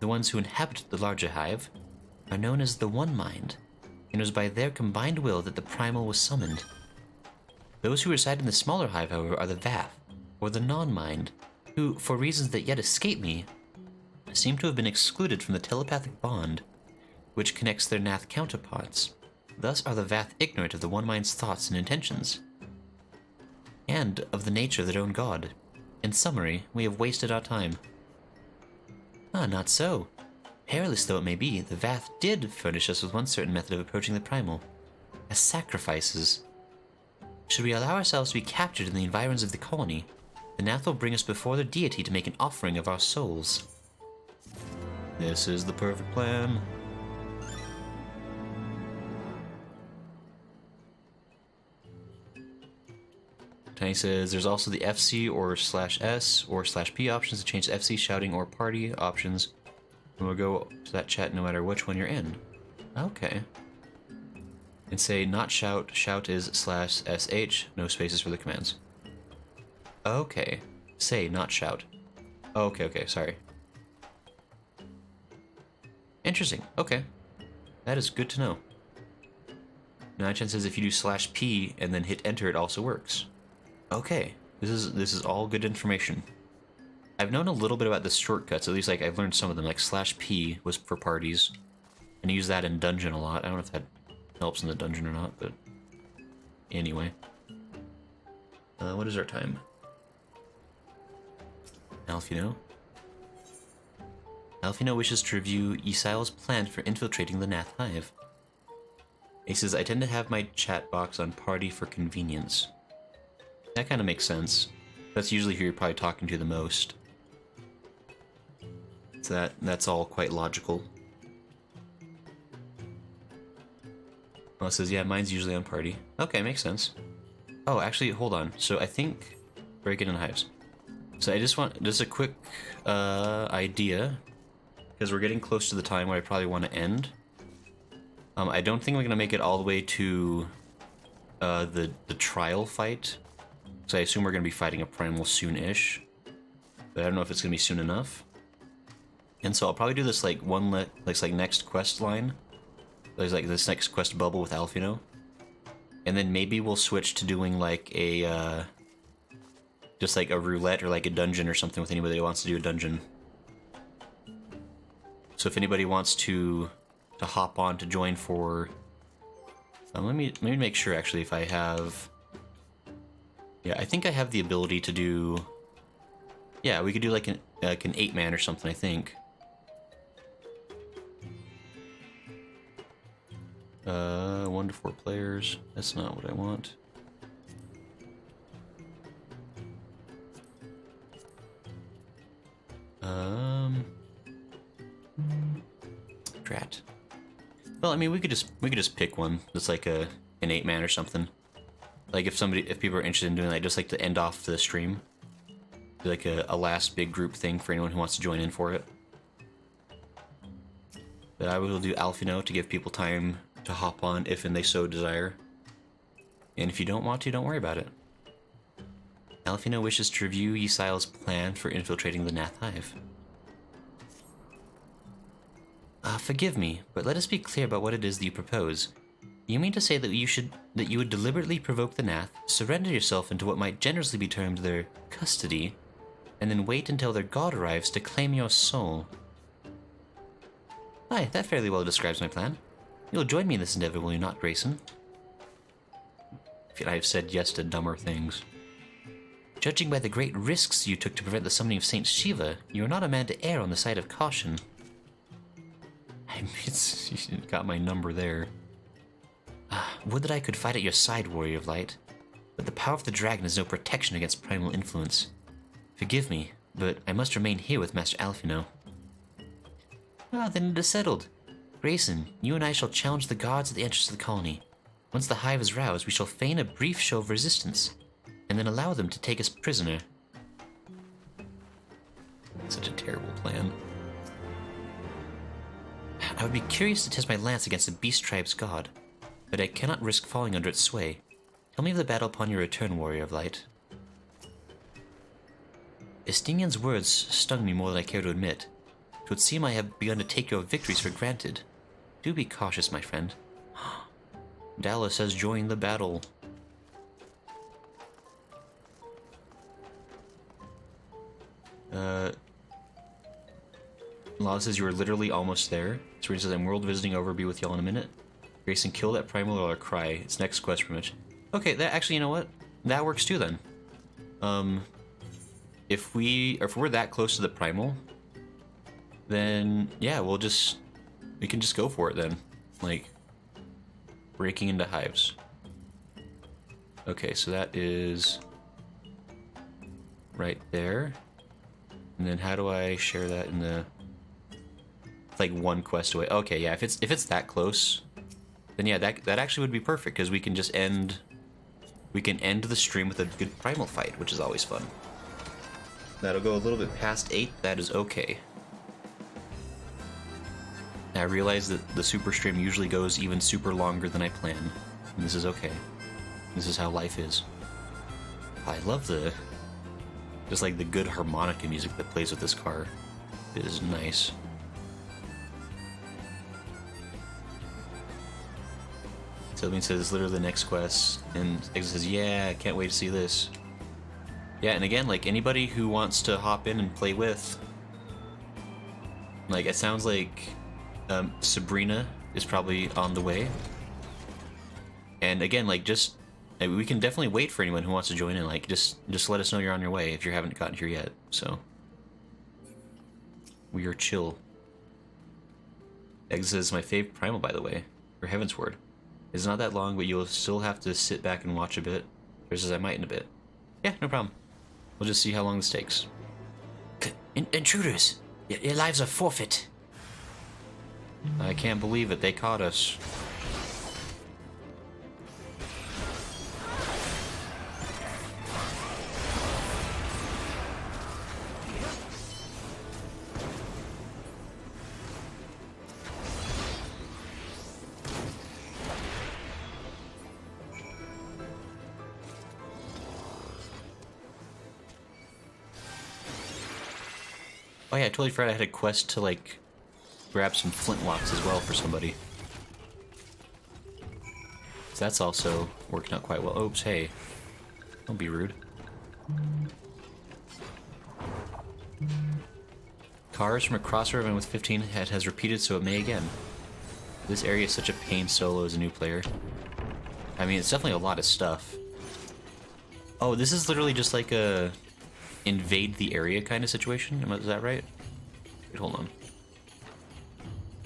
the ones who inhabit the larger hive, are known as the One Mind, and it was by their combined will that the Primal was summoned. Those who reside in the smaller hive, however, are the Vath, or the Non-Mind, who, for reasons that yet escape me, seem to have been excluded from the telepathic bond which connects their Nath counterparts. Thus are the Vath ignorant of the One Mind's thoughts and intentions, and of the nature of their own god. In summary, we have wasted our time. Ah, not so. Perilous though it may be, the Vath did furnish us with one certain method of approaching the Primal, as sacrifices. Should we allow ourselves to be captured in the environs of the colony, the Nath will bring us before the deity to make an offering of our souls. This is the perfect plan. Tiny says there's also the FC or /S or /P options to change the FC, shouting, or party options. And we'll go to that chat no matter which one you're in. Okay. And say not shout. Shout is /SH, no spaces for the commands. Okay. Say not shout. Okay, sorry. Interesting. Okay. That is good to know. Now Chan says if you do /P and then hit enter, it also works. Okay. This is all good information. I've known a little bit about the shortcuts, at least like I've learned some of them, like /P was for parties. And I use that in dungeon a lot. I don't know if that helps in the dungeon or not, but anyway. What is our time? Alphinaud? Alphinaud wishes to review Ysile's plan for infiltrating the Nath Hive. He says, I tend to have my chat box on party for convenience. That kind of makes sense. That's usually who you're probably talking to the most. So that's all quite logical. Well, it says, yeah, mine's usually on party. Okay, makes sense. Oh, actually, hold on. So I think... break it in hives. So I just want... just a quick idea. Because we're getting close to the time where I probably want to end. I don't think we're going to make it all the way to the trial fight. So I assume we're going to be fighting a primal soon-ish. But I don't know if it's going to be soon enough. And so I'll probably do this like like next quest line. There's like this next quest bubble with Alphinaud. And then maybe we'll switch to doing like a just like a roulette or like a dungeon or something with anybody that wants to do a dungeon. So if anybody wants to hop on to join for let me make sure actually if I have. Yeah, I think I have the ability to do. Yeah, we could do like an 8-man or something, I think. 1 to 4 players. That's not what I want. Drat. Well, I mean, we could just pick one that's like an 8-man or something. Like if people are interested in doing that, just like to end off the stream. Do like a last big group thing for anyone who wants to join in for it. But I will do Alphinaud to give people time to hop on if and they so desire. And if you don't want to, don't worry about it. Alphinaud wishes to review Ysile's plan for infiltrating the Nath Hive. Forgive me, but let us be clear about what it is that you propose. You mean to say that you would deliberately provoke the Nath, surrender yourself into what might generously be termed their custody, and then wait until their god arrives to claim your soul? Aye, that fairly well describes my plan. You'll join me in this endeavor, will you not, Grayson? I feel I've said yes to dumber things. Judging by the great risks you took to prevent the summoning of Saint Shiva, you are not a man to err on the side of caution. You got my number there. Would that I could fight at your side, Warrior of Light, but the power of the dragon is no protection against primal influence. Forgive me, but I must remain here with Master Alphinaud. Ah, then it is settled. Grayson, you and I shall challenge the guards at the entrance to the colony. Once the hive is roused, we shall feign a brief show of resistance, and then allow them to take us prisoner. Such a terrible plan. I would be curious to test my lance against the Beast Tribe's god, but I cannot risk falling under its sway. Tell me of the battle upon your return, Warrior of Light. Estinien's words stung me more than I care to admit. It would seem I have begun to take your victories for granted. Do be cautious, my friend. Dallas has joined the battle. Law says you were literally almost there. Serena says, I'm world visiting over, be with y'all in a minute. Grayson, kill that primal or I'll cry. It's next quest pretty much. Okay, that actually, you know what? That works too then. If we're that close to the primal, then yeah, we can just go for it then. Like, breaking into hives. Okay, so that is right there. And then how do I share that in the... like one quest away. Okay, yeah, if it's that close, then yeah, that actually would be perfect, because we can just end the stream with a good primal fight, which is always fun. That'll go a little bit past 8, that is okay. I realize that the super stream usually goes even super longer than I plan, and this is okay. This is how life is. I love just like the good harmonica music that plays with this car. It is nice. Sylvian says it's literally the next quest, and Exit says, yeah, I can't wait to see this. Yeah, and again, like, anybody who wants to hop in and play with, like, it sounds like Sabrina is probably on the way. And again, like, we can definitely wait for anyone who wants to join in. Like, just let us know you're on your way if you haven't gotten here yet. So, we are chill. Exit says my favorite primal, by the way, for Heavensward. It's not that long, but you'll still have to sit back and watch a bit. Versus I might in a bit. Yeah, no problem. We'll just see how long this takes. Intruders! Your lives are forfeit. I can't believe it. They caught us. Oh yeah, I totally forgot I had a quest to, like, grab some flintlocks as well for somebody. So that's also working out quite well. Oops, hey. Don't be rude. Cars from across the river with 15 has repeated, so it may again. This area is such a pain solo as a new player. I mean, it's definitely a lot of stuff. Oh, this is literally just like a invade the area kind of situation. Is that right? Wait, hold on.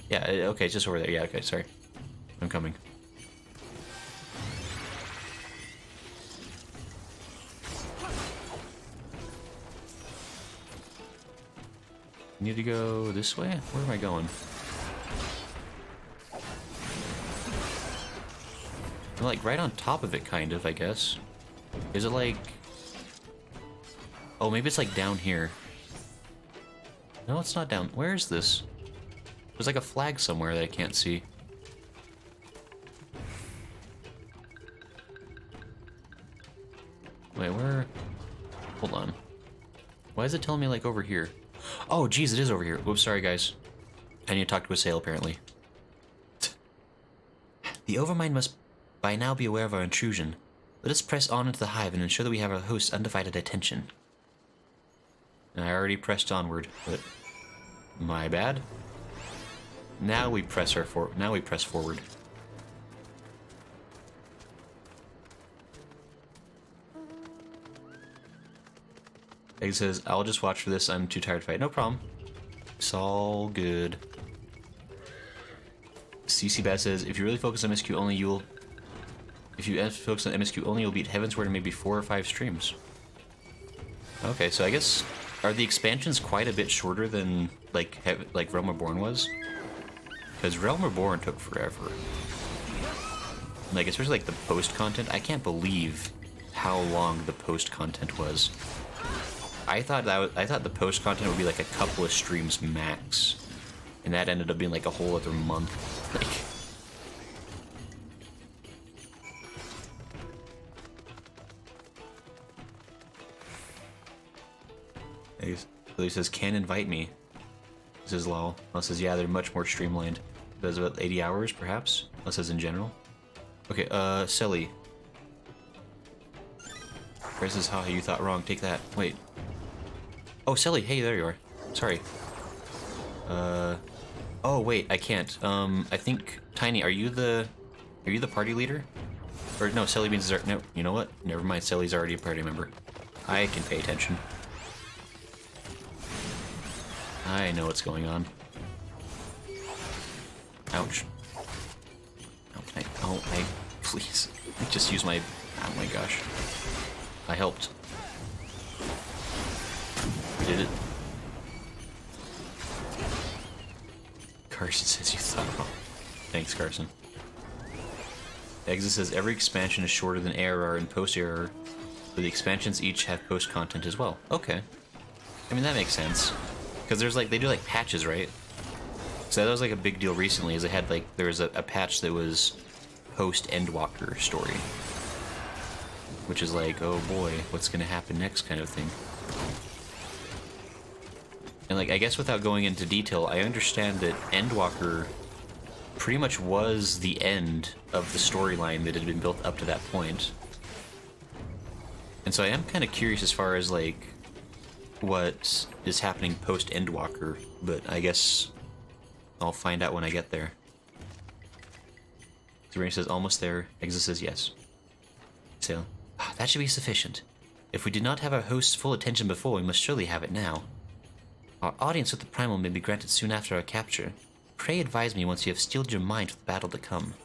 Yeah, okay, it's just over there. Yeah, okay, sorry. I'm coming. Need to go this way? Where am I going? I'm like right on top of it, kind of, I guess. Is it like... Oh, maybe it's like down here. No, it's not down. Where is this? There's like a flag somewhere that I can't see. Wait, where? Hold on. Why is it telling me like over here? Oh, geez, it is over here. Whoops, sorry guys. I need to talk to a sail, apparently. The Overmind must by now be aware of our intrusion. Let us press on into the hive and ensure that we have our host's undivided attention. And I already pressed onward, but my bad. Now we press forward. Egg says, I'll just watch for this. I'm too tired to fight. No problem. It's all good. CC Bad says, if you really focus on MSQ only, you'll... If you focus on MSQ only, you'll beat Heavensward in maybe 4 or 5 streams. Okay, so I guess... Are the expansions quite a bit shorter than, like Realm Reborn was? Because Realm Reborn took forever. Like, especially like the post-content. I can't believe how long the post-content was. I thought the post-content would be like a couple of streams max. And that ended up being like a whole other month. Like, so he says, can invite me. This is lol. Well, says, yeah, they're much more streamlined. That's about 80 hours, perhaps? That says in general. Okay, Selly. Where's this? Haha, you thought wrong. Take that. Wait. Oh, Selly, hey, there you are. Sorry. Oh, wait, I can't. I think, Tiny, are you the party leader? Or, no, Selly means, no, you know what? Never mind, Selly's already a party member. I can pay attention. I know what's going on. Ouch. Please. Just use my, oh my gosh. I helped. Did it? Carson says you thought wrong. Thanks, Carson. Exit says every expansion is shorter than ARR and post-ARR, but the expansions each have post-content as well. Okay. I mean, that makes sense. Because there's like, they do like patches, right? So that was like a big deal recently, is they had like, there was a patch that was post-Endwalker story. Which is like, oh boy, what's gonna happen next kind of thing. And like, I guess without going into detail, I understand that Endwalker pretty much was the end of the storyline that had been built up to that point. And so I am kind of curious as far as like, what is happening post-Endwalker, but I guess I'll find out when I get there. Serena says, almost there. Exit says, yes. So, that should be sufficient. If we did not have our host's full attention before, we must surely have it now. Our audience with the Primal may be granted soon after our capture. Pray advise me once you have steeled your mind for the battle to come.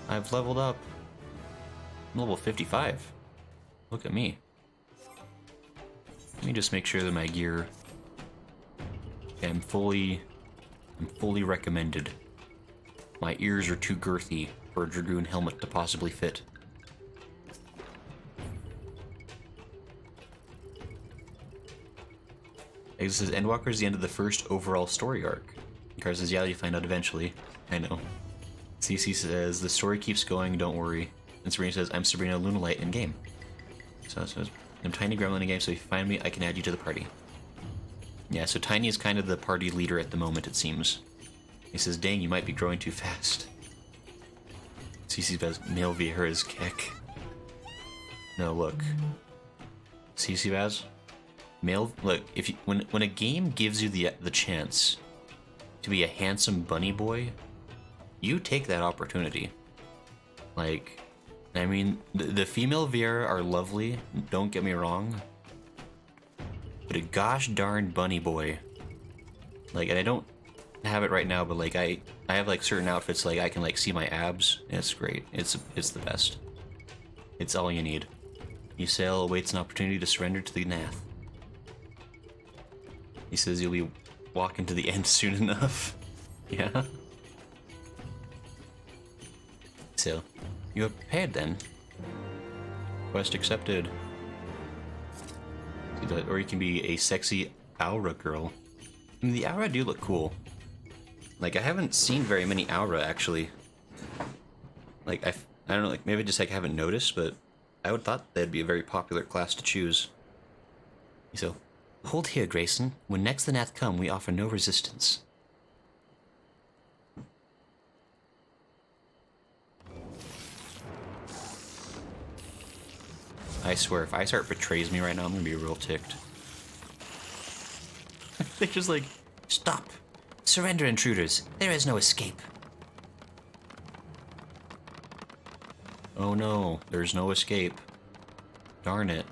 I've leveled up. I'm level 55. Look at me. Let me just make sure that my gear... Okay, I'm fully recommended. My ears are too girthy for a Dragoon helmet to possibly fit. It says Endwalker is the end of the first overall story arc. Car says, yeah, you find out eventually. I know. CC says, the story keeps going, don't worry. And Sabrina says, I'm Sabrina Lunalight in game. So it says, I'm Tiny Gremlin in game, so if you find me, I can add you to the party. Yeah, so Tiny is kind of the party leader at the moment, it seems. He says, dang, you might be growing too fast. CC says, male Vieira is keck. No, look. CC Baz? Look, if you, when a game gives you the chance to be a handsome bunny boy, you take that opportunity. Like, I mean, the female Vieira are lovely, don't get me wrong. But a gosh darn bunny boy. Like, and I don't have it right now, but like I have like certain outfits, like I can like see my abs, and it's great. It's the best. It's all you need. Ysael awaits an opportunity to surrender to the Nath. He says you'll be walking to the end soon enough. Yeah? So, you are prepared then. Quest accepted. Or you can be a sexy Aura girl. I mean, the Aura do look cool. Like, I haven't seen very many Aura, actually. Like, I don't know, like, maybe just like I haven't noticed, but I would thought that'd be a very popular class to choose. So, Hold here, Grayson. When next the Nath come, we offer no resistance. I swear, if Isart betrays me right now, I'm gonna be real ticked. They're just like, Stop! Surrender, intruders. There is no escape. oh no, there's no escape. Darn it.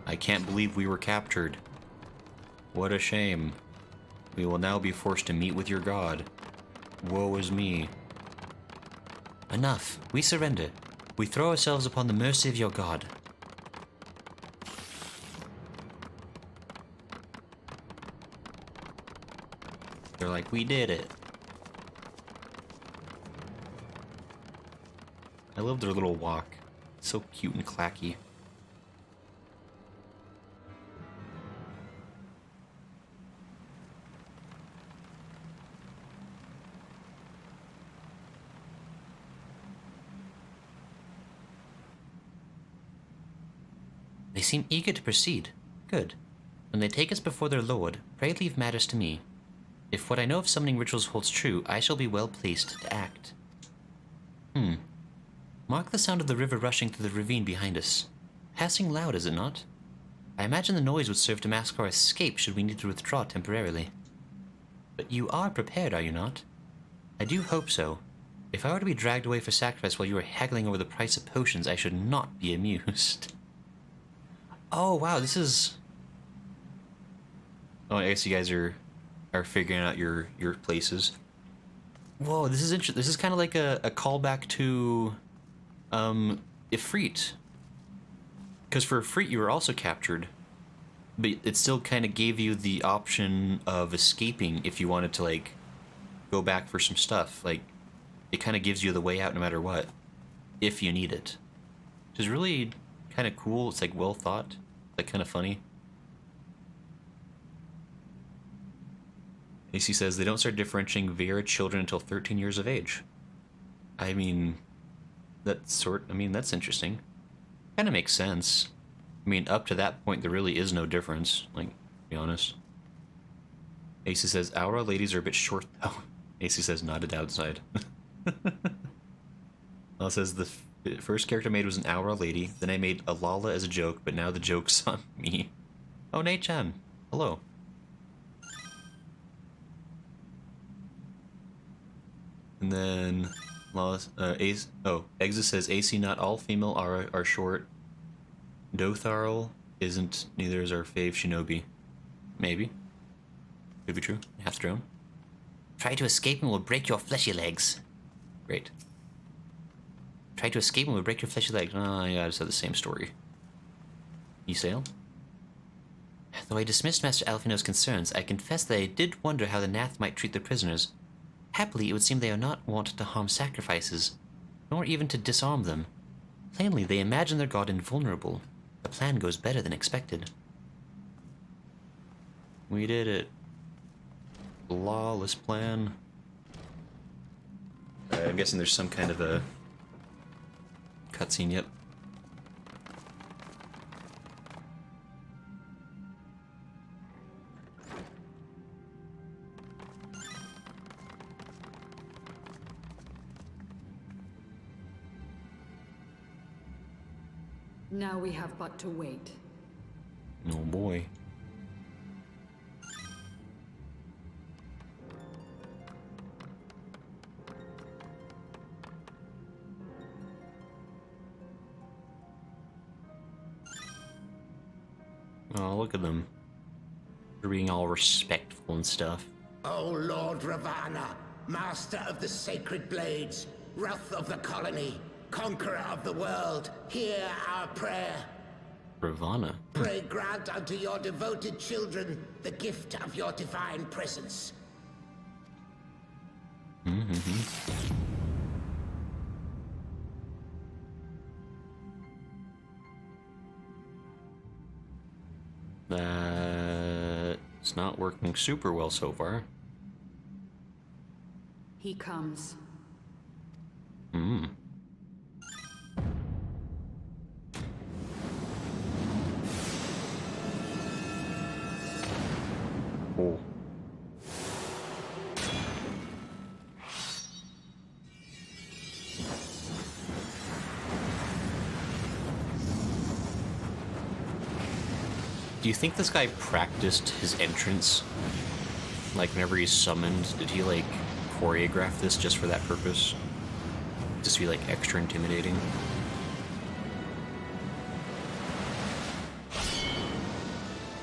I can't believe we were captured. What a shame. We will now be forced to meet with your god. Woe is me. Enough. We surrender. We throw ourselves upon the mercy of your god. They're like, we did it. I love their little walk. It's so cute and clacky. They seem eager to proceed. Good. When they take us before their lord, pray leave matters to me. If what I know of summoning rituals holds true, I shall be well placed to act. Mark the sound of the river rushing through the ravine behind us. Passing loud, is it not? I imagine the noise would serve to mask our escape should we need to withdraw temporarily. But you are prepared, are you not? I do hope so. If I were to be dragged away for sacrifice while you were haggling over the price of potions, I should not be amused. Oh, wow, this is... Oh, I guess you guys are figuring out your places. Whoa, this is interesting. This is kind of like a callback to Ifrit. Because for Ifrit you were also captured, but it still kind of gave you the option of escaping if you wanted to, like, go back for some stuff. Like, it kind of gives you the way out no matter what, if you need it. Which is really kind of cool. It's like well thought, like kind of funny. AC says they don't start differentiating Vera children until 13 years of age. I mean, that's interesting. Kind of makes sense. I mean, up to that point, there really is no difference, like, to be honest. AC says, Aura ladies are a bit short, though. AC says, not a downside. Well, it says, the first character I made was an Aura lady, then I made a Lala as a joke, but now the joke's on me. Oh, Nate-chan. Hello. And then, Exa says, AC, not all female Aura are short. Dotharl isn't, neither is our fave Shinobi. Maybe. Could be true. Half drone. try to escape and we'll break your fleshy legs. Great. Try to escape and we'll break your fleshy legs. Oh, yeah, I just had the same story. You sail? Though I dismissed Master Alphinaud's concerns, I confess that I did wonder how the Nath might treat their prisoners. Happily, it would seem they are not wont to harm sacrifices, nor even to disarm them. Plainly, they imagine their god invulnerable. The plan goes better than expected. We did it. Lawless plan. I'm guessing there's some kind of a cutscene, yep. Now we have but to wait. Oh boy. Oh, look at them. They're being all respectful and stuff. O Lord Ravana, master of the sacred blades, wrath of the colony, conqueror of the world, hear our prayer. Ravana. Pray grant unto your devoted children the gift of your divine presence. That's not working super well so far. He comes. Do you think this guy practiced his entrance? Like, whenever he's summoned, did he, like, choreograph this just for that purpose? Just to be, like, extra intimidating?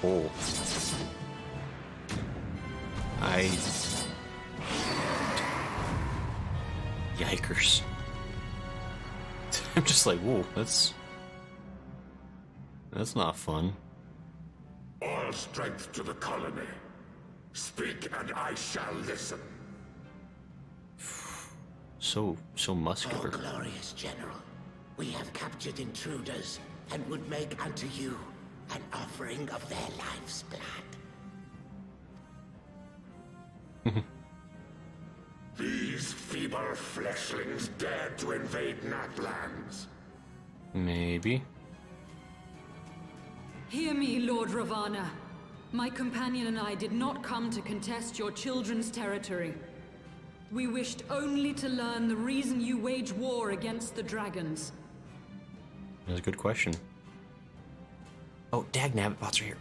Oh. Yikers. I'm just like, whoa, that's not fun. All strength to the colony. Speak and I shall listen. So muscular. Oh, glorious general, we have captured intruders and would make unto you an offering of their life's blood. These feeble fleshlings dared to invade Natlands. Maybe. Hear me, Lord Ravana. My companion and I did not come to contest your children's territory. We wished only to learn the reason you wage war against the dragons. That's a good question. Oh, dagnabbit, bots are here.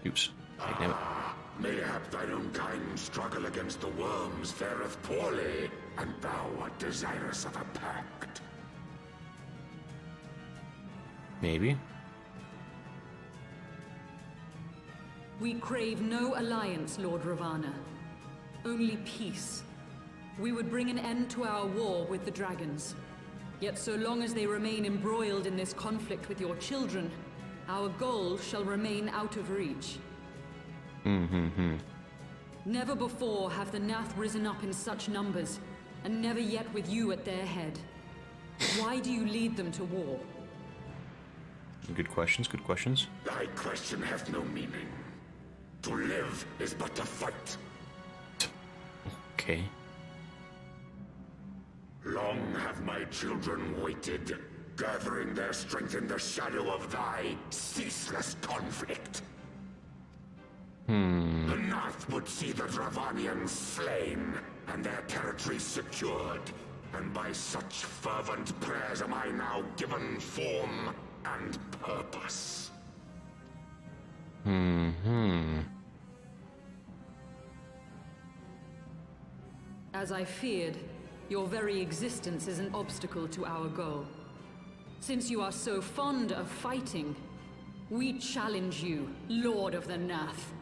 Oops. Dagnabbit. Mayhap thine own kind struggle against the worms fareth poorly, and thou art desirous of a pact. Maybe. We crave no alliance, Lord Ravana. Only peace. We would bring an end to our war with the dragons. Yet so long as they remain embroiled in this conflict with your children, our goal shall remain out of reach. Never before have the Nath risen up in such numbers, and never yet with you at their head. Why do you lead them to war? Good questions, good questions. Thy question hath no meaning. To live is but to fight. Okay. Long have my children waited, gathering their strength in the shadow of thy ceaseless conflict. The Nath would see the Dravanians slain, and their territory secured. And by such fervent prayers am I now given form and purpose. As I feared, your very existence is an obstacle to our goal. Since you are so fond of fighting, we challenge you, Lord of the Nath.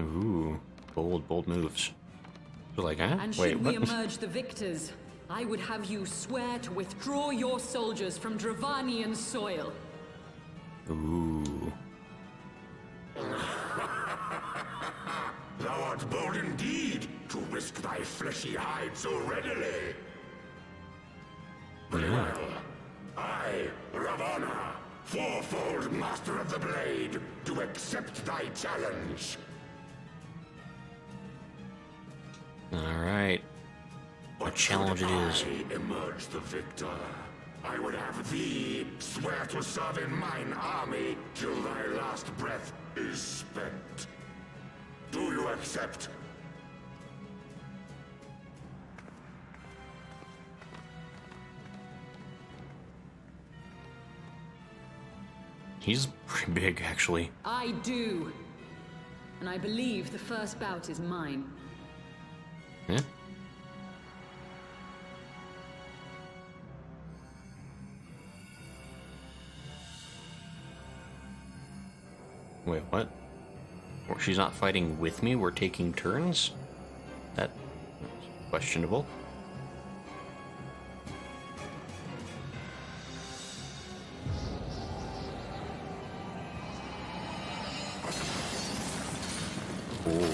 Ooh, bold moves. So like, huh? And Wait, should what? we emerge the victors, I would have you swear to withdraw your soldiers from Dravanian soil. Ooh. Thou art bold indeed to risk thy fleshy hide so readily. Very well. I, Ravana, fourfold master of the blade, do accept thy challenge. Alright. What challenge it is. I emerge the victor. I would have thee swear to serve in mine army till thy last breath is spent. Do you accept? He's pretty big, actually. I do. And I believe the first bout is mine. Huh? Wait, what? Or she's not fighting with me? We're taking turns? That's questionable. Ooh.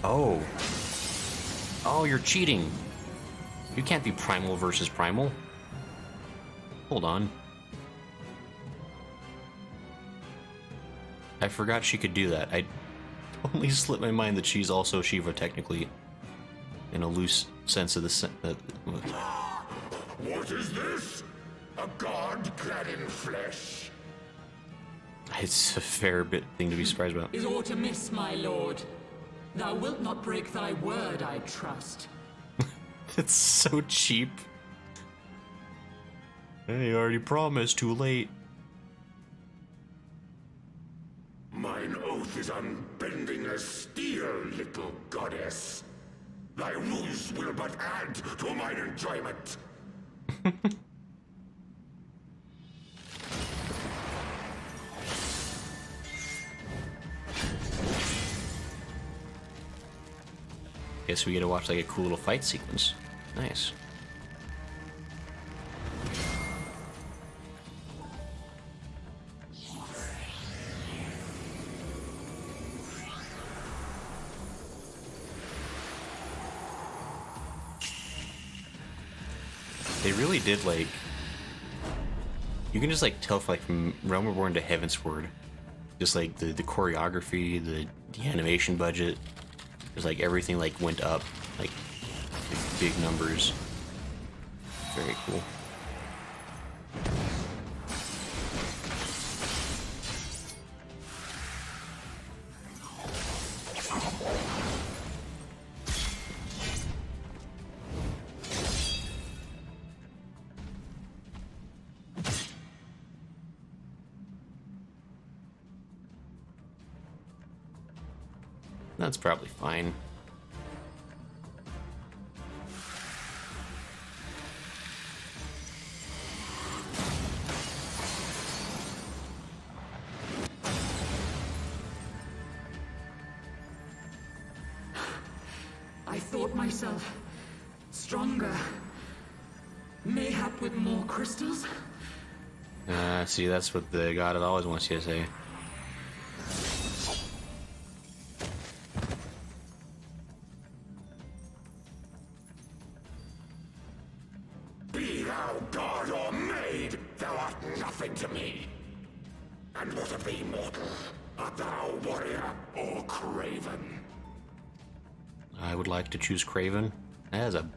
Oh. Oh, you're cheating. You can't be primal versus primal. Hold on. I forgot she could do that. I totally slipped my mind that she's also Shiva, technically. In a loose sense of the What is this? A god clad in flesh? It's a fair bit thing to be surprised about. Is aught amiss, my lord? Thou wilt not break thy word, I trust. It's so cheap. Hey, already promised, too late. Mine oath is unbending as steel, little goddess. Thy ruse will but add to mine enjoyment. Guess we get to watch like a cool little fight sequence. Nice. They really did like. You can just like tell from Realm Reborn to Heavensward, just like the choreography, the animation budget. There's like everything like went up, like big numbers. Very cool. That's probably fine. I thought myself stronger. Mayhap with more crystals? See, that's what the god always wants you to say. Be thou god or maid, thou art nothing to me. And what of thee, mortal? Art thou warrior or craven? I would like to choose Craven. That is a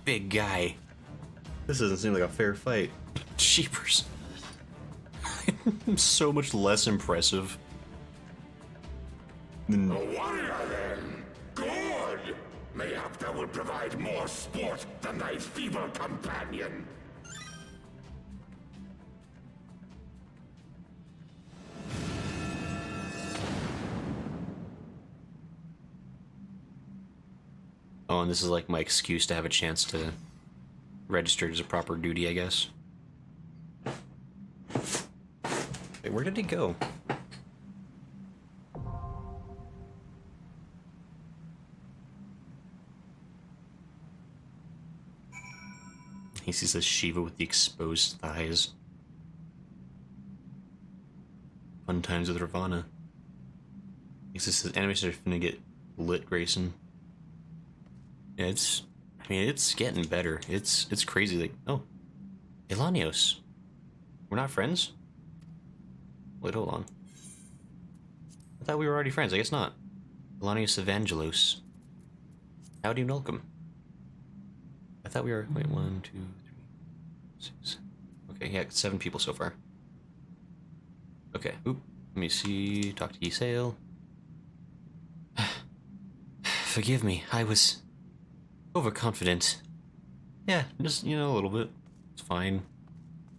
big guy. This doesn't seem like a fair fight. Jeepers. So much less impressive than... A warrior, then? Good! Mayhap thou will provide more sport than thy feeble companion. Oh, and this is like my excuse to have a chance to register as a proper duty, I guess. Wait, where did he go? He sees this Shiva with the exposed thighs. Fun times with Ravana. He says his animations are finna get lit, Grayson. Yeah, I mean, it's getting better. It's crazy. Like, oh, Elanios. We're not friends? Wait, hold on. I thought we were already friends. I guess not. Elanios Evangelos. Howdy and welcome. I thought we were... Wait, 1, 2, 3, 6... Okay, yeah, 7 people so far. Okay, oop. Let me see. Talk to Ysael. Forgive me, I was... overconfident. Yeah, just, you know, a little bit. It's fine.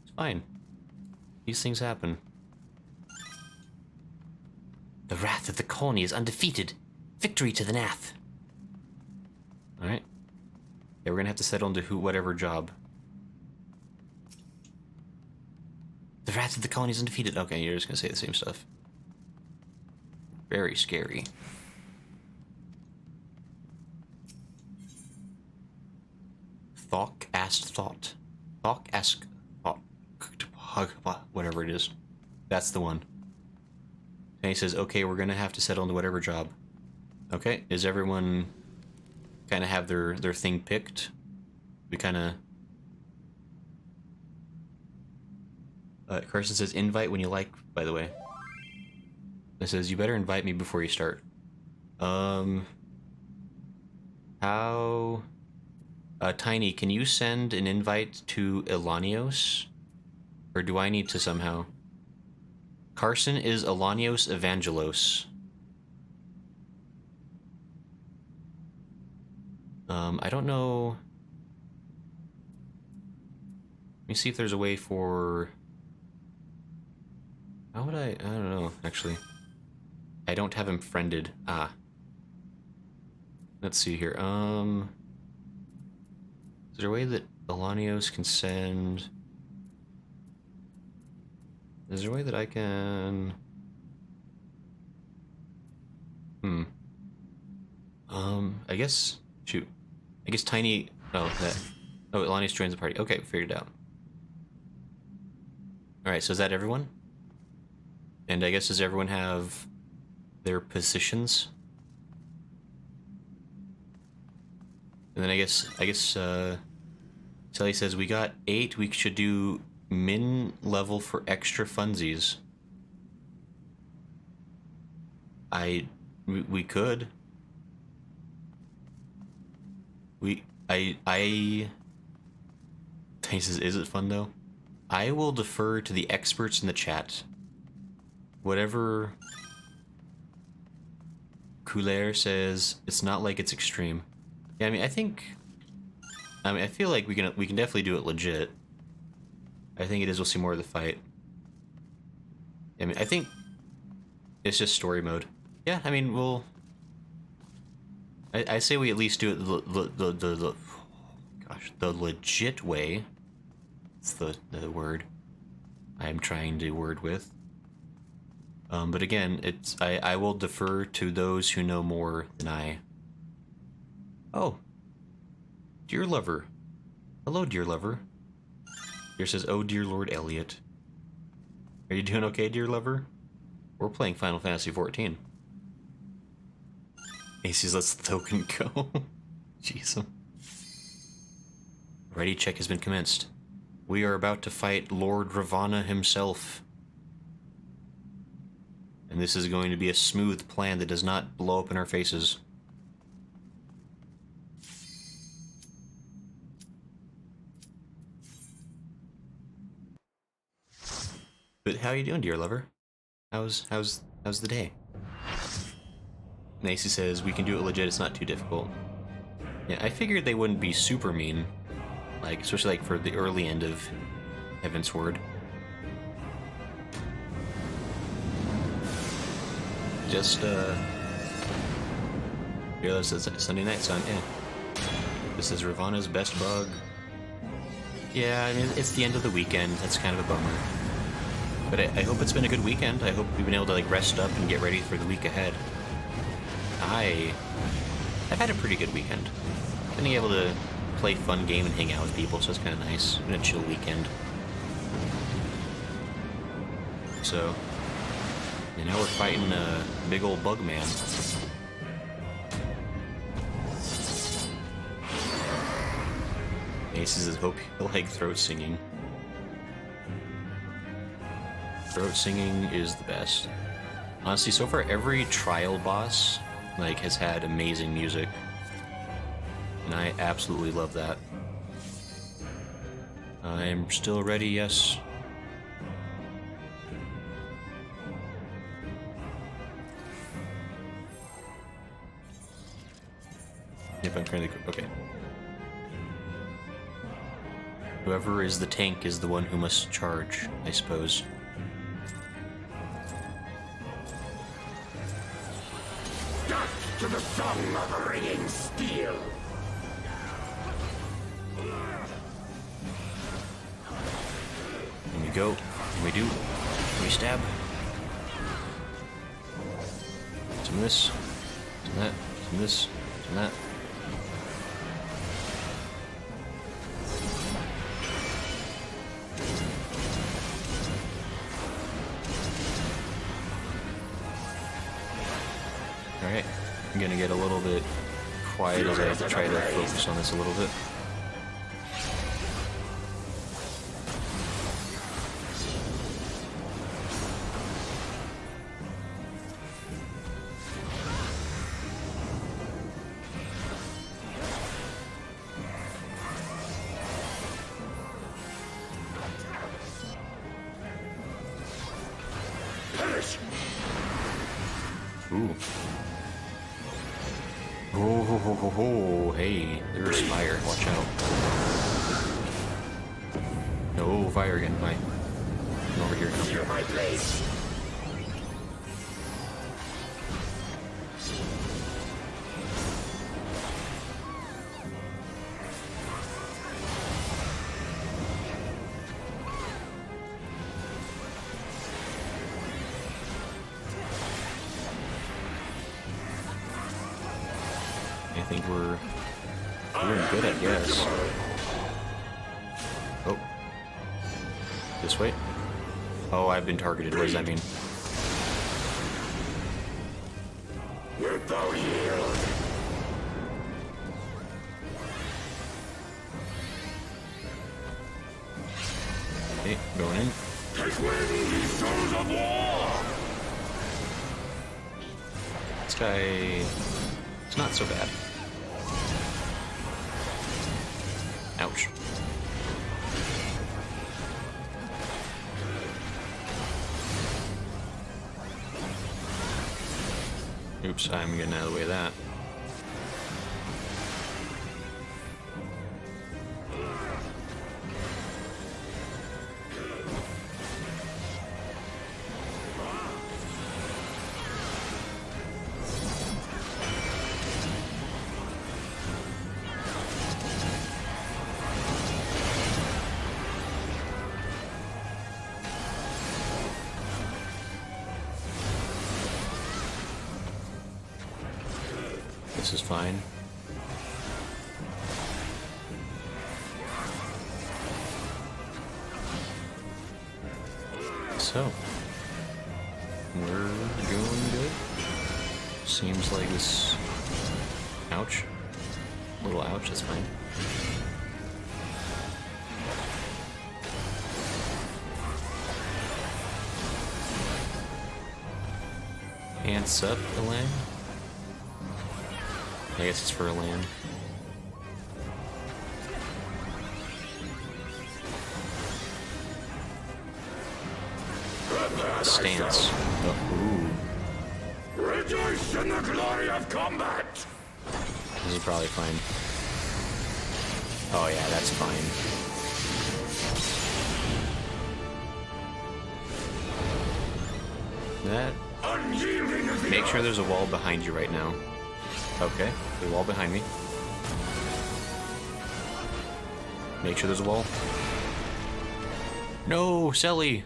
It's fine. These things happen. The wrath of the colony is undefeated. Victory to the Nath. Alright. Yeah, we're gonna have to settle into whatever job. The wrath of the colony is undefeated. Okay, you're just gonna say the same stuff. Very scary. Thok asked thought. Thok asked thought. Whatever it is. That's the one. And he says, okay, we're gonna have to settle into whatever job. Okay, is everyone kind of have their thing picked? We kind of... Carson says, invite when you like, by the way. It says, you better invite me before you start. How... Tiny, can you send an invite to Elanios? Or do I need to somehow? Carson is Elanios Evangelos. I don't know. Let me see if there's a way for... How would I don't know, actually. I don't have him friended. Ah. Let's see here. Is there a way that Alanios can send... Is there a way that I can... I guess... Shoot. I guess Tiny... Oh, that... Oh, Alanios joins the party. Okay, figured it out. Alright, so is that everyone? And I guess does everyone have their positions? And then I guess Sally says we got 8, we should do min level for extra funsies. We could. He says, is it fun though? I will defer to the experts in the chat. Whatever Coulaire says, it's not like it's extreme. Yeah, I mean, I feel like we can definitely do it legit. I think it is. We'll see more of the fight. I mean, I think it's just story mode. Yeah, I mean, we'll. I say we at least do it the legit way. It's the word I'm trying to word with. But again, I will defer to those who know more than I. Oh, dear lover. Hello, dear lover. Here says, oh, dear Lord Elliot. Are you doing okay, dear lover? We're playing Final Fantasy XIV. Macy's lets the token go. Jeez. Ready check has been commenced. We are about to fight Lord Ravana himself. And this is going to be a smooth plan that does not blow up in our faces. But how are you doing, dear lover? How's the day? Nacy says we can do it legit, it's not too difficult. Yeah, I figured they wouldn't be super mean. Like, especially like for the early end of Heavensward. Just realized it's Sunday night, son. Yeah. This is Ravana's best bug. Yeah, I mean, it's the end of the weekend. That's kind of a bummer. But I hope it's been a good weekend. I hope we've been able to like rest up and get ready for the week ahead. I've had a pretty good weekend. Been able to play fun game and hang out with people, so it's kind of nice. Been a chill weekend. So, and now we're fighting a big old bug man. Ace says, hope you like throat singing. Throat singing is the best. Honestly, so far every trial boss like has had amazing music. And I absolutely love that. I'm still ready, yes. Yep, I'm currently okay. Whoever is the tank is the one who must charge, I suppose. To the song of ringing steel. And we go, and we do, and we stab. Some of this, some of that, some of this, some of that. Alright. I'm gonna get a little bit quiet as I have to try to focus on this a little bit. Ooh. Oh, ho, ho, ho, ho. Hey, there's fire. Watch out. No, fire again. Fine. Come over here. Come here. My blade. I think we're doing good, I guess. Oh. This way? Oh, I've been targeted. What does that mean? Wilt thou yield? Okay, going in. Take wing, ye souls of war! This guy... It's not so bad. Ouch. Oops, I'm getting out of the way of that. This is fine. So, we're doing good. Seems like this... Ouch. Little ouch, that's fine. Ants up, Elaine. I guess it's for a land. Stance. Oh, ooh. Rejoice in the glory of combat! This is probably fine. Oh yeah, that's fine. That... Make sure there's a wall behind you right now. Okay, there's a wall behind me. Make sure there's a wall. No, Selly!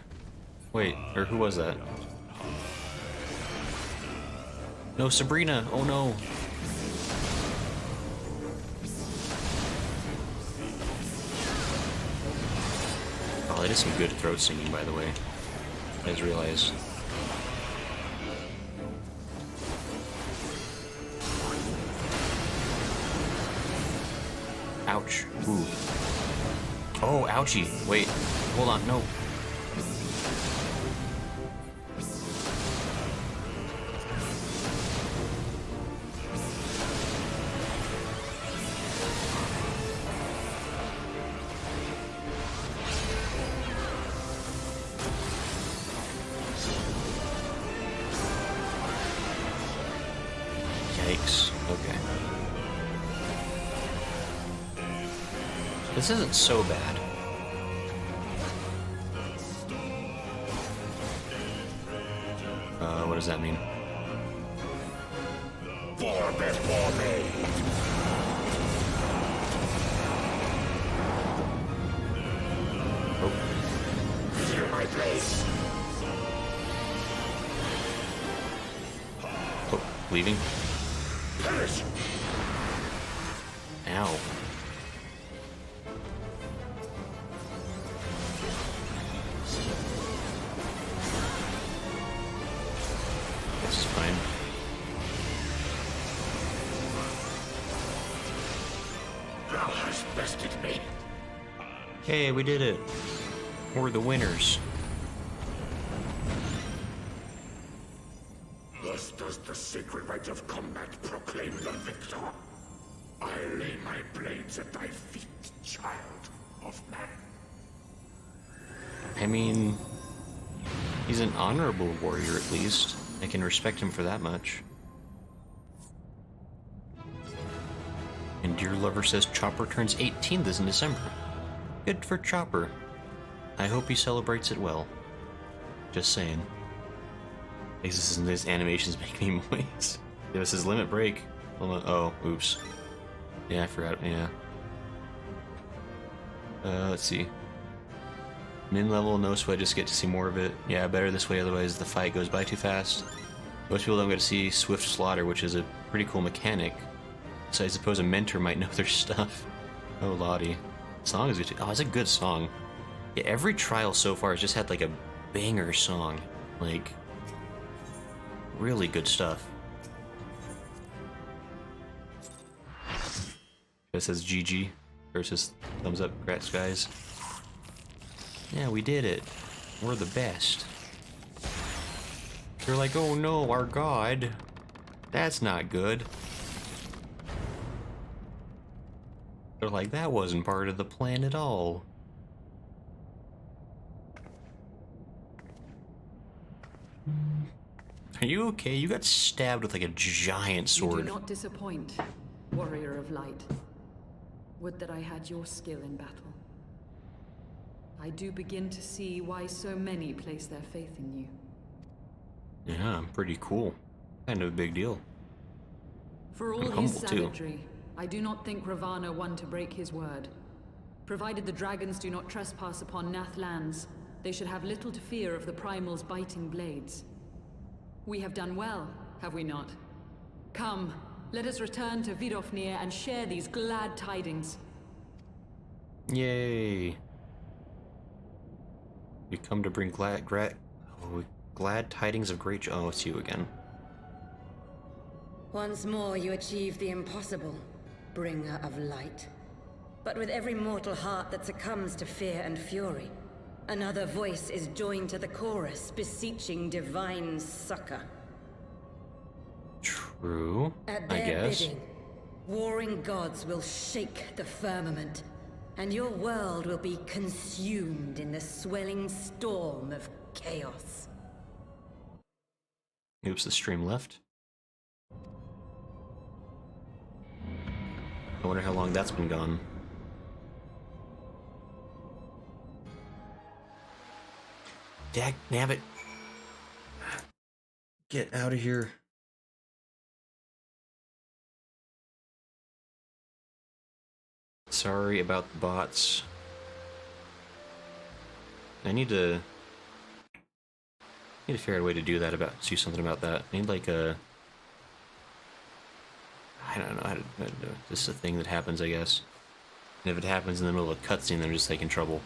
Wait, or who was that? No, Sabrina! Oh no! Oh, that is some good throat singing, by the way. I just realized. Ouch. Ooh. Oh, ouchie. Wait. Hold on. No. Yikes. Okay. This isn't so bad. What does that mean? For before me! Oh. Feel my place! Oh, leaving? Perish! Ow. This is fine. Thou hast bested me. Hey, we did it. We're the winners. Thus does the sacred rite of combat proclaim the victor. I lay my blades at thy feet, child of man. I mean, he's an honorable warrior at least. I can respect him for that much. And Dear Lover says Chopper turns 18 this in December. Good for Chopper. I hope he celebrates it well. Just saying. This animation's making me moist. Give us his limit break. Oh, oops. Yeah, I forgot. Yeah. Let's see. Min level, no sweat, just get to see more of it. Yeah, better this way, otherwise the fight goes by too fast. Most people don't get to see swift slaughter, which is a pretty cool mechanic. So I suppose a mentor might know their stuff. Oh, Lottie. Song is good too. Oh, it's a good song. Yeah, every trial so far has just had like a banger song. Like, really good stuff. It says GG versus thumbs up, congrats guys. Yeah, we did it. We're the best. They're like, oh no, our god. That's not good. They're like, that wasn't part of the plan at all. Are you okay? You got stabbed with like a giant sword. You do not disappoint, warrior of light. Would that I had your skill in battle. I do begin to see why so many place their faith in you. Yeah, I'm pretty cool. Kind of a big deal. For all his savagery, I do not think Ravana won to break his word. Provided the dragons do not trespass upon Nath lands, they should have little to fear of the Primal's biting blades. We have done well, have we not? Come, let us return to Vidofnir and share these glad tidings. Yay. We come to bring glad tidings of great joy. Oh, it's you again. Once more you achieve the impossible, bringer of light. But with every mortal heart that succumbs to fear and fury, another voice is joined to the chorus, beseeching divine succor. True, At I their guess. bidding, warring gods will shake the firmament, and your world will be consumed in the swelling storm of chaos. Oops, the stream left. I wonder how long that's been gone. Dag nabbit. Get out of here. Sorry about the bots. I need to figure out a way to do that, do something about that. I need like a, I don't know how to do it. This is a thing that happens, I guess. And if it happens in the middle of a cutscene, then I'm just like in trouble,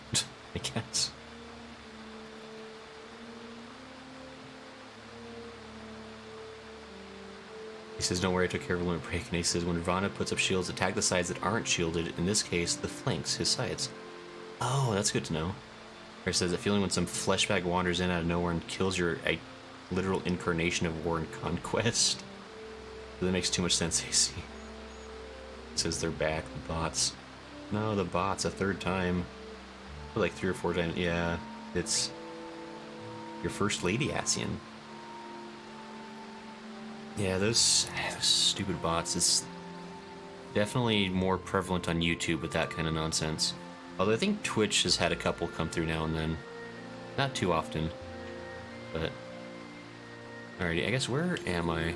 I guess. He says, don't worry, I took care of a limit break. And he says, when Ravana puts up shields, attack the sides that aren't shielded. In this case, the flanks, his sides. Oh, that's good to know. Or it says, a feeling when some fleshbag wanders in out of nowhere and kills your literal incarnation of war and conquest. That makes too much sense, AC. It says they're back, the bots. No, the bots, a third time. Like 3 or 4 times. Yeah, it's your first lady, Ascian. Yeah, those stupid bots. It's definitely more prevalent on YouTube with that kind of nonsense. Although I think Twitch has had a couple come through now and then. Not too often, but... Alrighty, I guess where am I?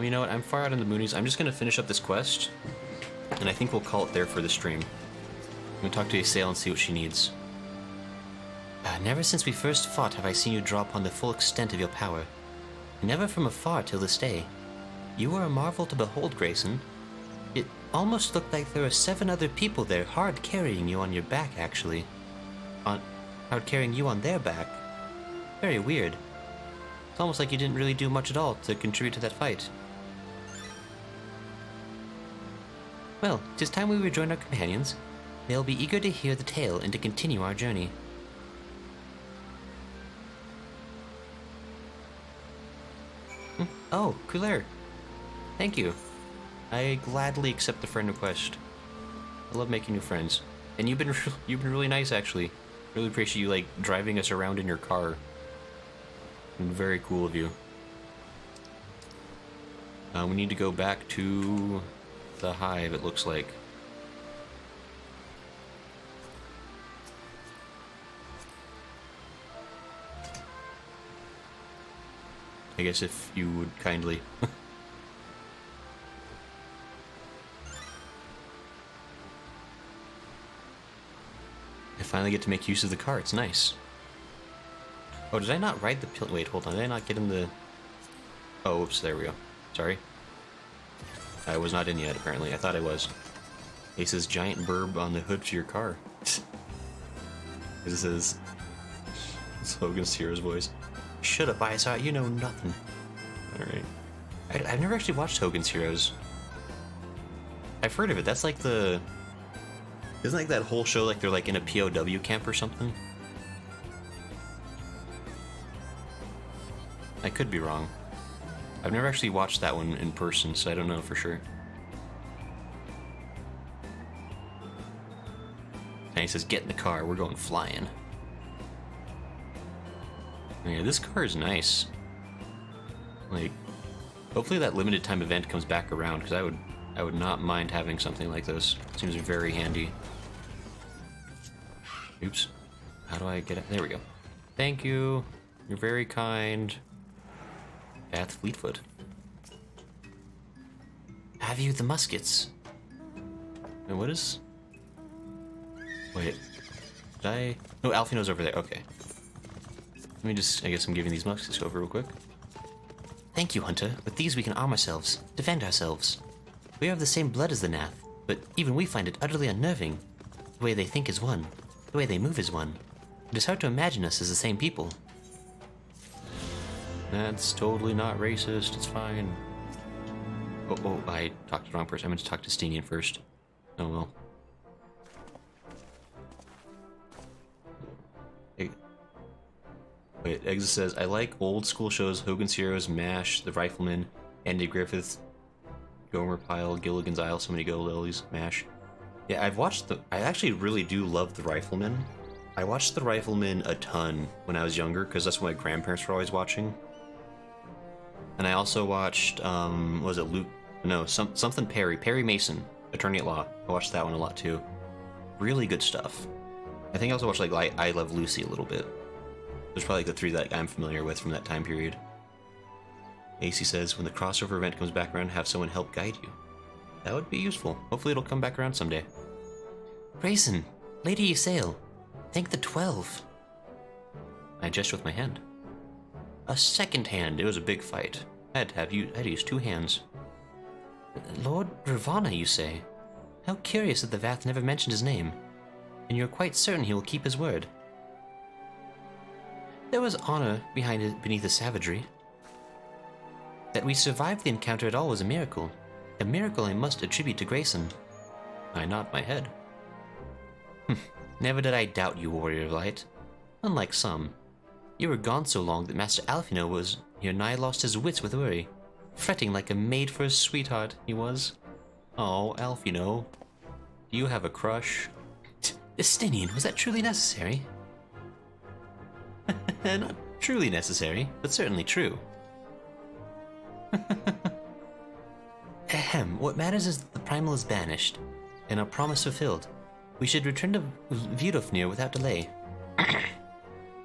You know what, I'm far out in the boonies. I'm just gonna finish up this quest, and I think we'll call it there for the stream. I'm gonna talk to Asael and see what she needs. Never since we first fought have I seen you draw upon the full extent of your power. Never from afar till this day. You were a marvel to behold, Grayson. It almost looked like there were 7 other people there hard carrying you on your back, actually. Hard carrying you on their back. Very weird. It's almost like you didn't really do much at all to contribute to that fight. Well, 'tis time we rejoin our companions. They'll be eager to hear the tale and to continue our journey. Oh, Coulaire. Thank you. I gladly accept the friend request. I love making new friends. And you've been really nice, actually. Really appreciate you, like, driving us around in your car. Very cool of you. We need to go back to the hive, it looks like. I guess if you would kindly. I finally get to make use of the car, it's nice. Oh, did I not ride the pill? Wait, hold on, did I not get in the... Oh, whoops, there we go. Sorry. I was not in yet, apparently. I thought I was. It says giant burb on the hood to your car. This is... It's Hogan's Hero's voice. Shut up, Isaac, you know nothing. Alright. I've never actually watched Hogan's Heroes. I've heard of it, that's like the... Isn't like that whole show like they're like in a POW camp or something? I could be wrong. I've never actually watched that one in person, so I don't know for sure. And he says, get in the car, we're going flying. Yeah, this car is nice. Like, hopefully that limited time event comes back around, because I would not mind having something like this. Seems very handy. Oops. How do I get it? There we go. Thank you. You're very kind. Bath Fleetfoot. Have you the muskets? And what is... Wait. Did I... Oh, Alphinaud's over there. Okay. Let me just... I guess I'm giving these muskets over real quick. Thank you, Hunter. With these we can arm ourselves, defend ourselves. We are of the same blood as the Nath, but even we find it utterly unnerving. The way they think is one. The way they move is one. It is hard to imagine us as the same people. That's totally not racist. It's fine. Oh, I talked to the wrong person. I meant to talk to Estinien first. Oh well. Hey. Wait, Exit says, I like old school shows, Hogan's Heroes, MASH, The Rifleman, Andy Griffith, Gomer Pyle, Gilligan's Isle, so many go lilies, MASH. Yeah, I actually really do love The Rifleman. I watched The Rifleman a ton when I was younger, because that's what my grandparents were always watching. And I also watched, was it Luke? No, something Perry Mason, Attorney at Law. I watched that one a lot too. Really good stuff. I think I also watched like I Love Lucy a little bit. There's probably like the three that I'm familiar with from that time period. AC says, when the crossover event comes back around, have someone help guide you. That would be useful. Hopefully it'll come back around someday. Grayson, Lady you sail. Thank the 12. I gesture with my hand. A second hand. It was a big fight. I had to use two hands. Lord Ravana, you say? How curious that the Vath never mentioned his name. And you're quite certain he will keep his word. There was honor beneath the savagery. That we survived the encounter at all was a miracle. A miracle I must attribute to Grayson. I nod my head. Never did I doubt you, Warrior of Light. Unlike some. You were gone so long that Master Alphinaud was here nigh lost his wits with worry. Fretting like a maid for a sweetheart, he was. Oh, Alphinaud. Do you have a crush? Estinien, was that truly necessary? Not truly necessary, but certainly true. Ahem, what matters is that the Primal is banished, and our promise fulfilled. We should return to Vidofnir without delay.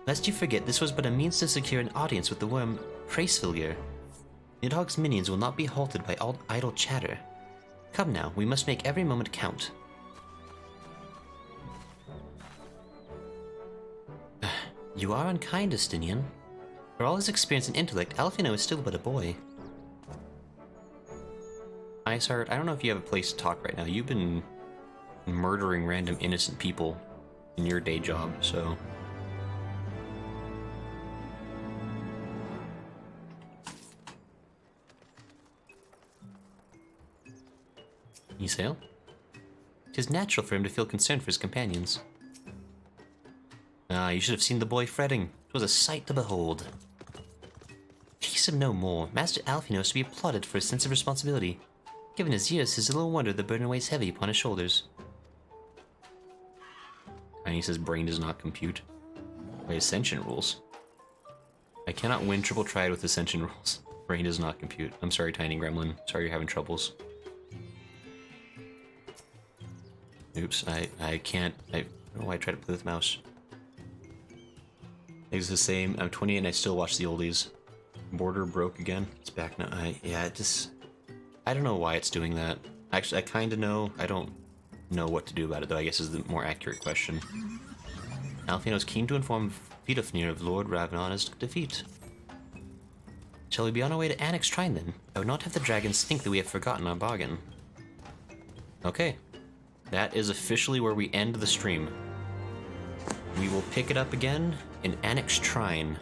Lest you forget, this was but a means to secure an audience with the worm Pracevilger. Nidhogg's minions will not be halted by all idle chatter. Come now, we must make every moment count. You are unkind, Estinien. For all his experience and intellect, Alphinaud is still but a boy. Isart, I don't know if you have a place to talk right now. You've been murdering random innocent people in your day job, so... You sail? 'Tis natural for him to feel concern for his companions. Ah, you should have seen the boy fretting. 'Twas a sight to behold. Tease him no more. Master Alphinaud is to be applauded for his sense of responsibility. Given his years, 'tis little wonder the burden weighs heavy upon his shoulders. And he says brain does not compute. By Ascension rules. I cannot win triple triad with Ascension rules. Brain does not compute. I'm sorry, Tiny Gremlin. Sorry you're having troubles. Oops, I can't. I don't know why I tried to play with mouse. It's the same. I'm 20 and I still watch the oldies. Border broke again. It's back now. I don't know why it's doing that. Actually, I kind of know. I don't know what to do about it, though, I guess is the more accurate question. Alphinaud is keen to inform Vidofnir of Lord Ravana's defeat. Shall we be on our way to Annex Shrine, then? I would not have the dragons think that we have forgotten our bargain. Okay. That is officially where we end the stream. We will pick it up again in Annex Shrine.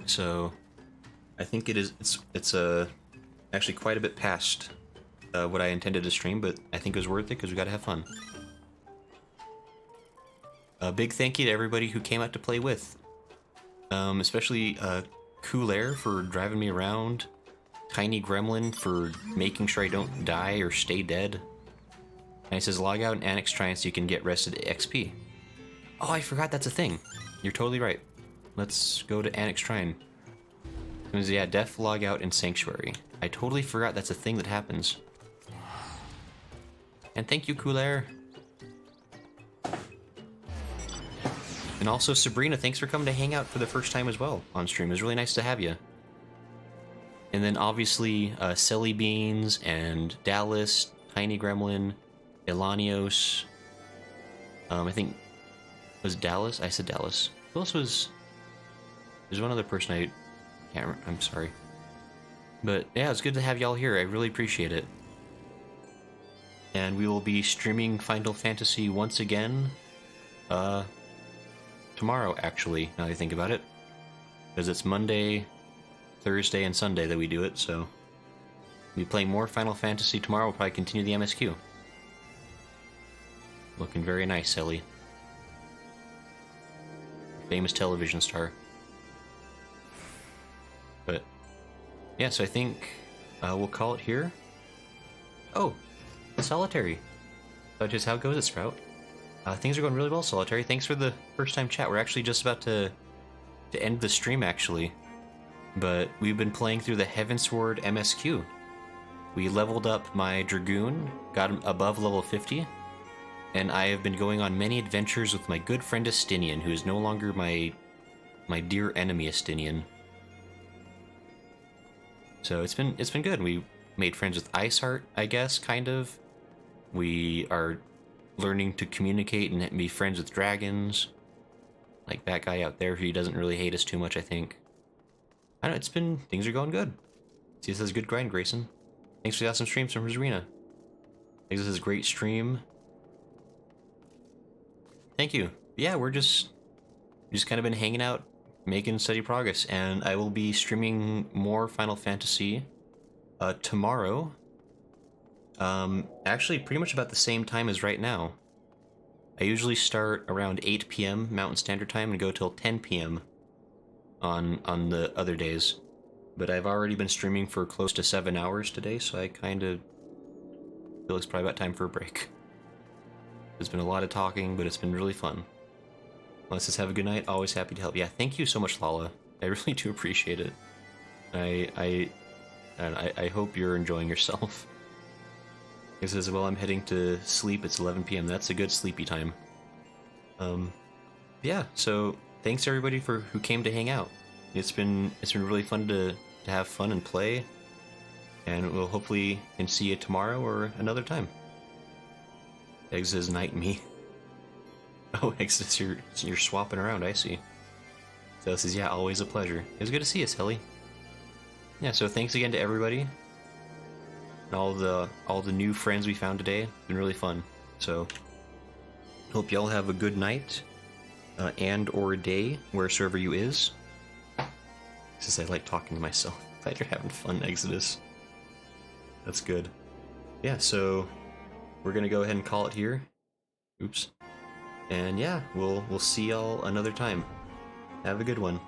So, I think it's actually quite a bit past what I intended to stream, but I think it was worth it because we got to have fun. A big thank you to everybody who came out to play with. Especially Coolair for driving me around, Tiny Gremlin for making sure I don't die or stay dead. And it says log out in Annex Shrine so you can get rested XP. Oh, I forgot that's a thing. You're totally right. Let's go to Annex Shrine. Yeah, def log out in Sanctuary. I totally forgot that's a thing that happens. And thank you, Coolair. And also, Sabrina, thanks for coming to hang out for the first time as well on stream. It was really nice to have you. And then obviously, Selly Beans and Dallas, Tiny Gremlin, Elanios. I think was Dallas. I said Dallas. Who else was? There's one other person I can't remember. I'm sorry. But yeah, it's good to have y'all here. I really appreciate it. And we will be streaming Final Fantasy once again. Tomorrow, actually, now that I think about it. Because it's Monday, Thursday, and Sunday that we do it, so... We'll be playing more Final Fantasy tomorrow. We'll probably continue the MSQ. Looking very nice, Ellie. Famous television star. But, yeah, so I think we'll call it here. Oh, Solitary. So just how goes it, Sprout? Things are going really well, Solitary. Thanks for the first time chat. We're actually just about to end the stream, actually. But we've been playing through the Heavensward MSQ. We leveled up my Dragoon, got him above level 50, and I have been going on many adventures with my good friend Estinien, who is no longer my dear enemy Estinien. So it's been good. We made friends with Iceheart, I guess, kind of. We are learning to communicate and be friends with dragons. Like that guy out there, he doesn't really hate us too much, I think. I don't know, things are going good. See, this is a good grind, Grayson. Thanks for the awesome streams from Rosarina. Thanks, this is a great stream. Thank you. Yeah, we've just kind of been hanging out, making steady progress, and I will be streaming more Final Fantasy tomorrow. Actually, pretty much about the same time as right now. I usually start around 8 p.m. Mountain Standard Time and go till 10 p.m. on the other days. But I've already been streaming for close to 7 hours today, so I kind of feel it's probably about time for a break. There's been a lot of talking, but it's been really fun. Let's just have a good night. Always happy to help. Yeah, thank you so much, Lala. I really do appreciate it. I hope you're enjoying yourself. He says, well, I'm heading to sleep. It's 11 p.m. That's a good sleepy time. Yeah, so thanks everybody who came to hang out. It's been really fun to have fun and play. And we'll hopefully can see you tomorrow or another time. Eggs says night me. Oh, Eggs says you're swapping around, I see. So it says, yeah, always a pleasure. It was good to see you, Helly. Yeah, so thanks again to everybody. And all the new friends we found today. It's been really fun. So hope y'all have a good night and or day wherever you is. Since I like talking to myself. Glad you're having fun, Exodus. That's good. Yeah, so we're gonna go ahead and call it here. Oops. And yeah, we'll see y'all another time. Have a good one.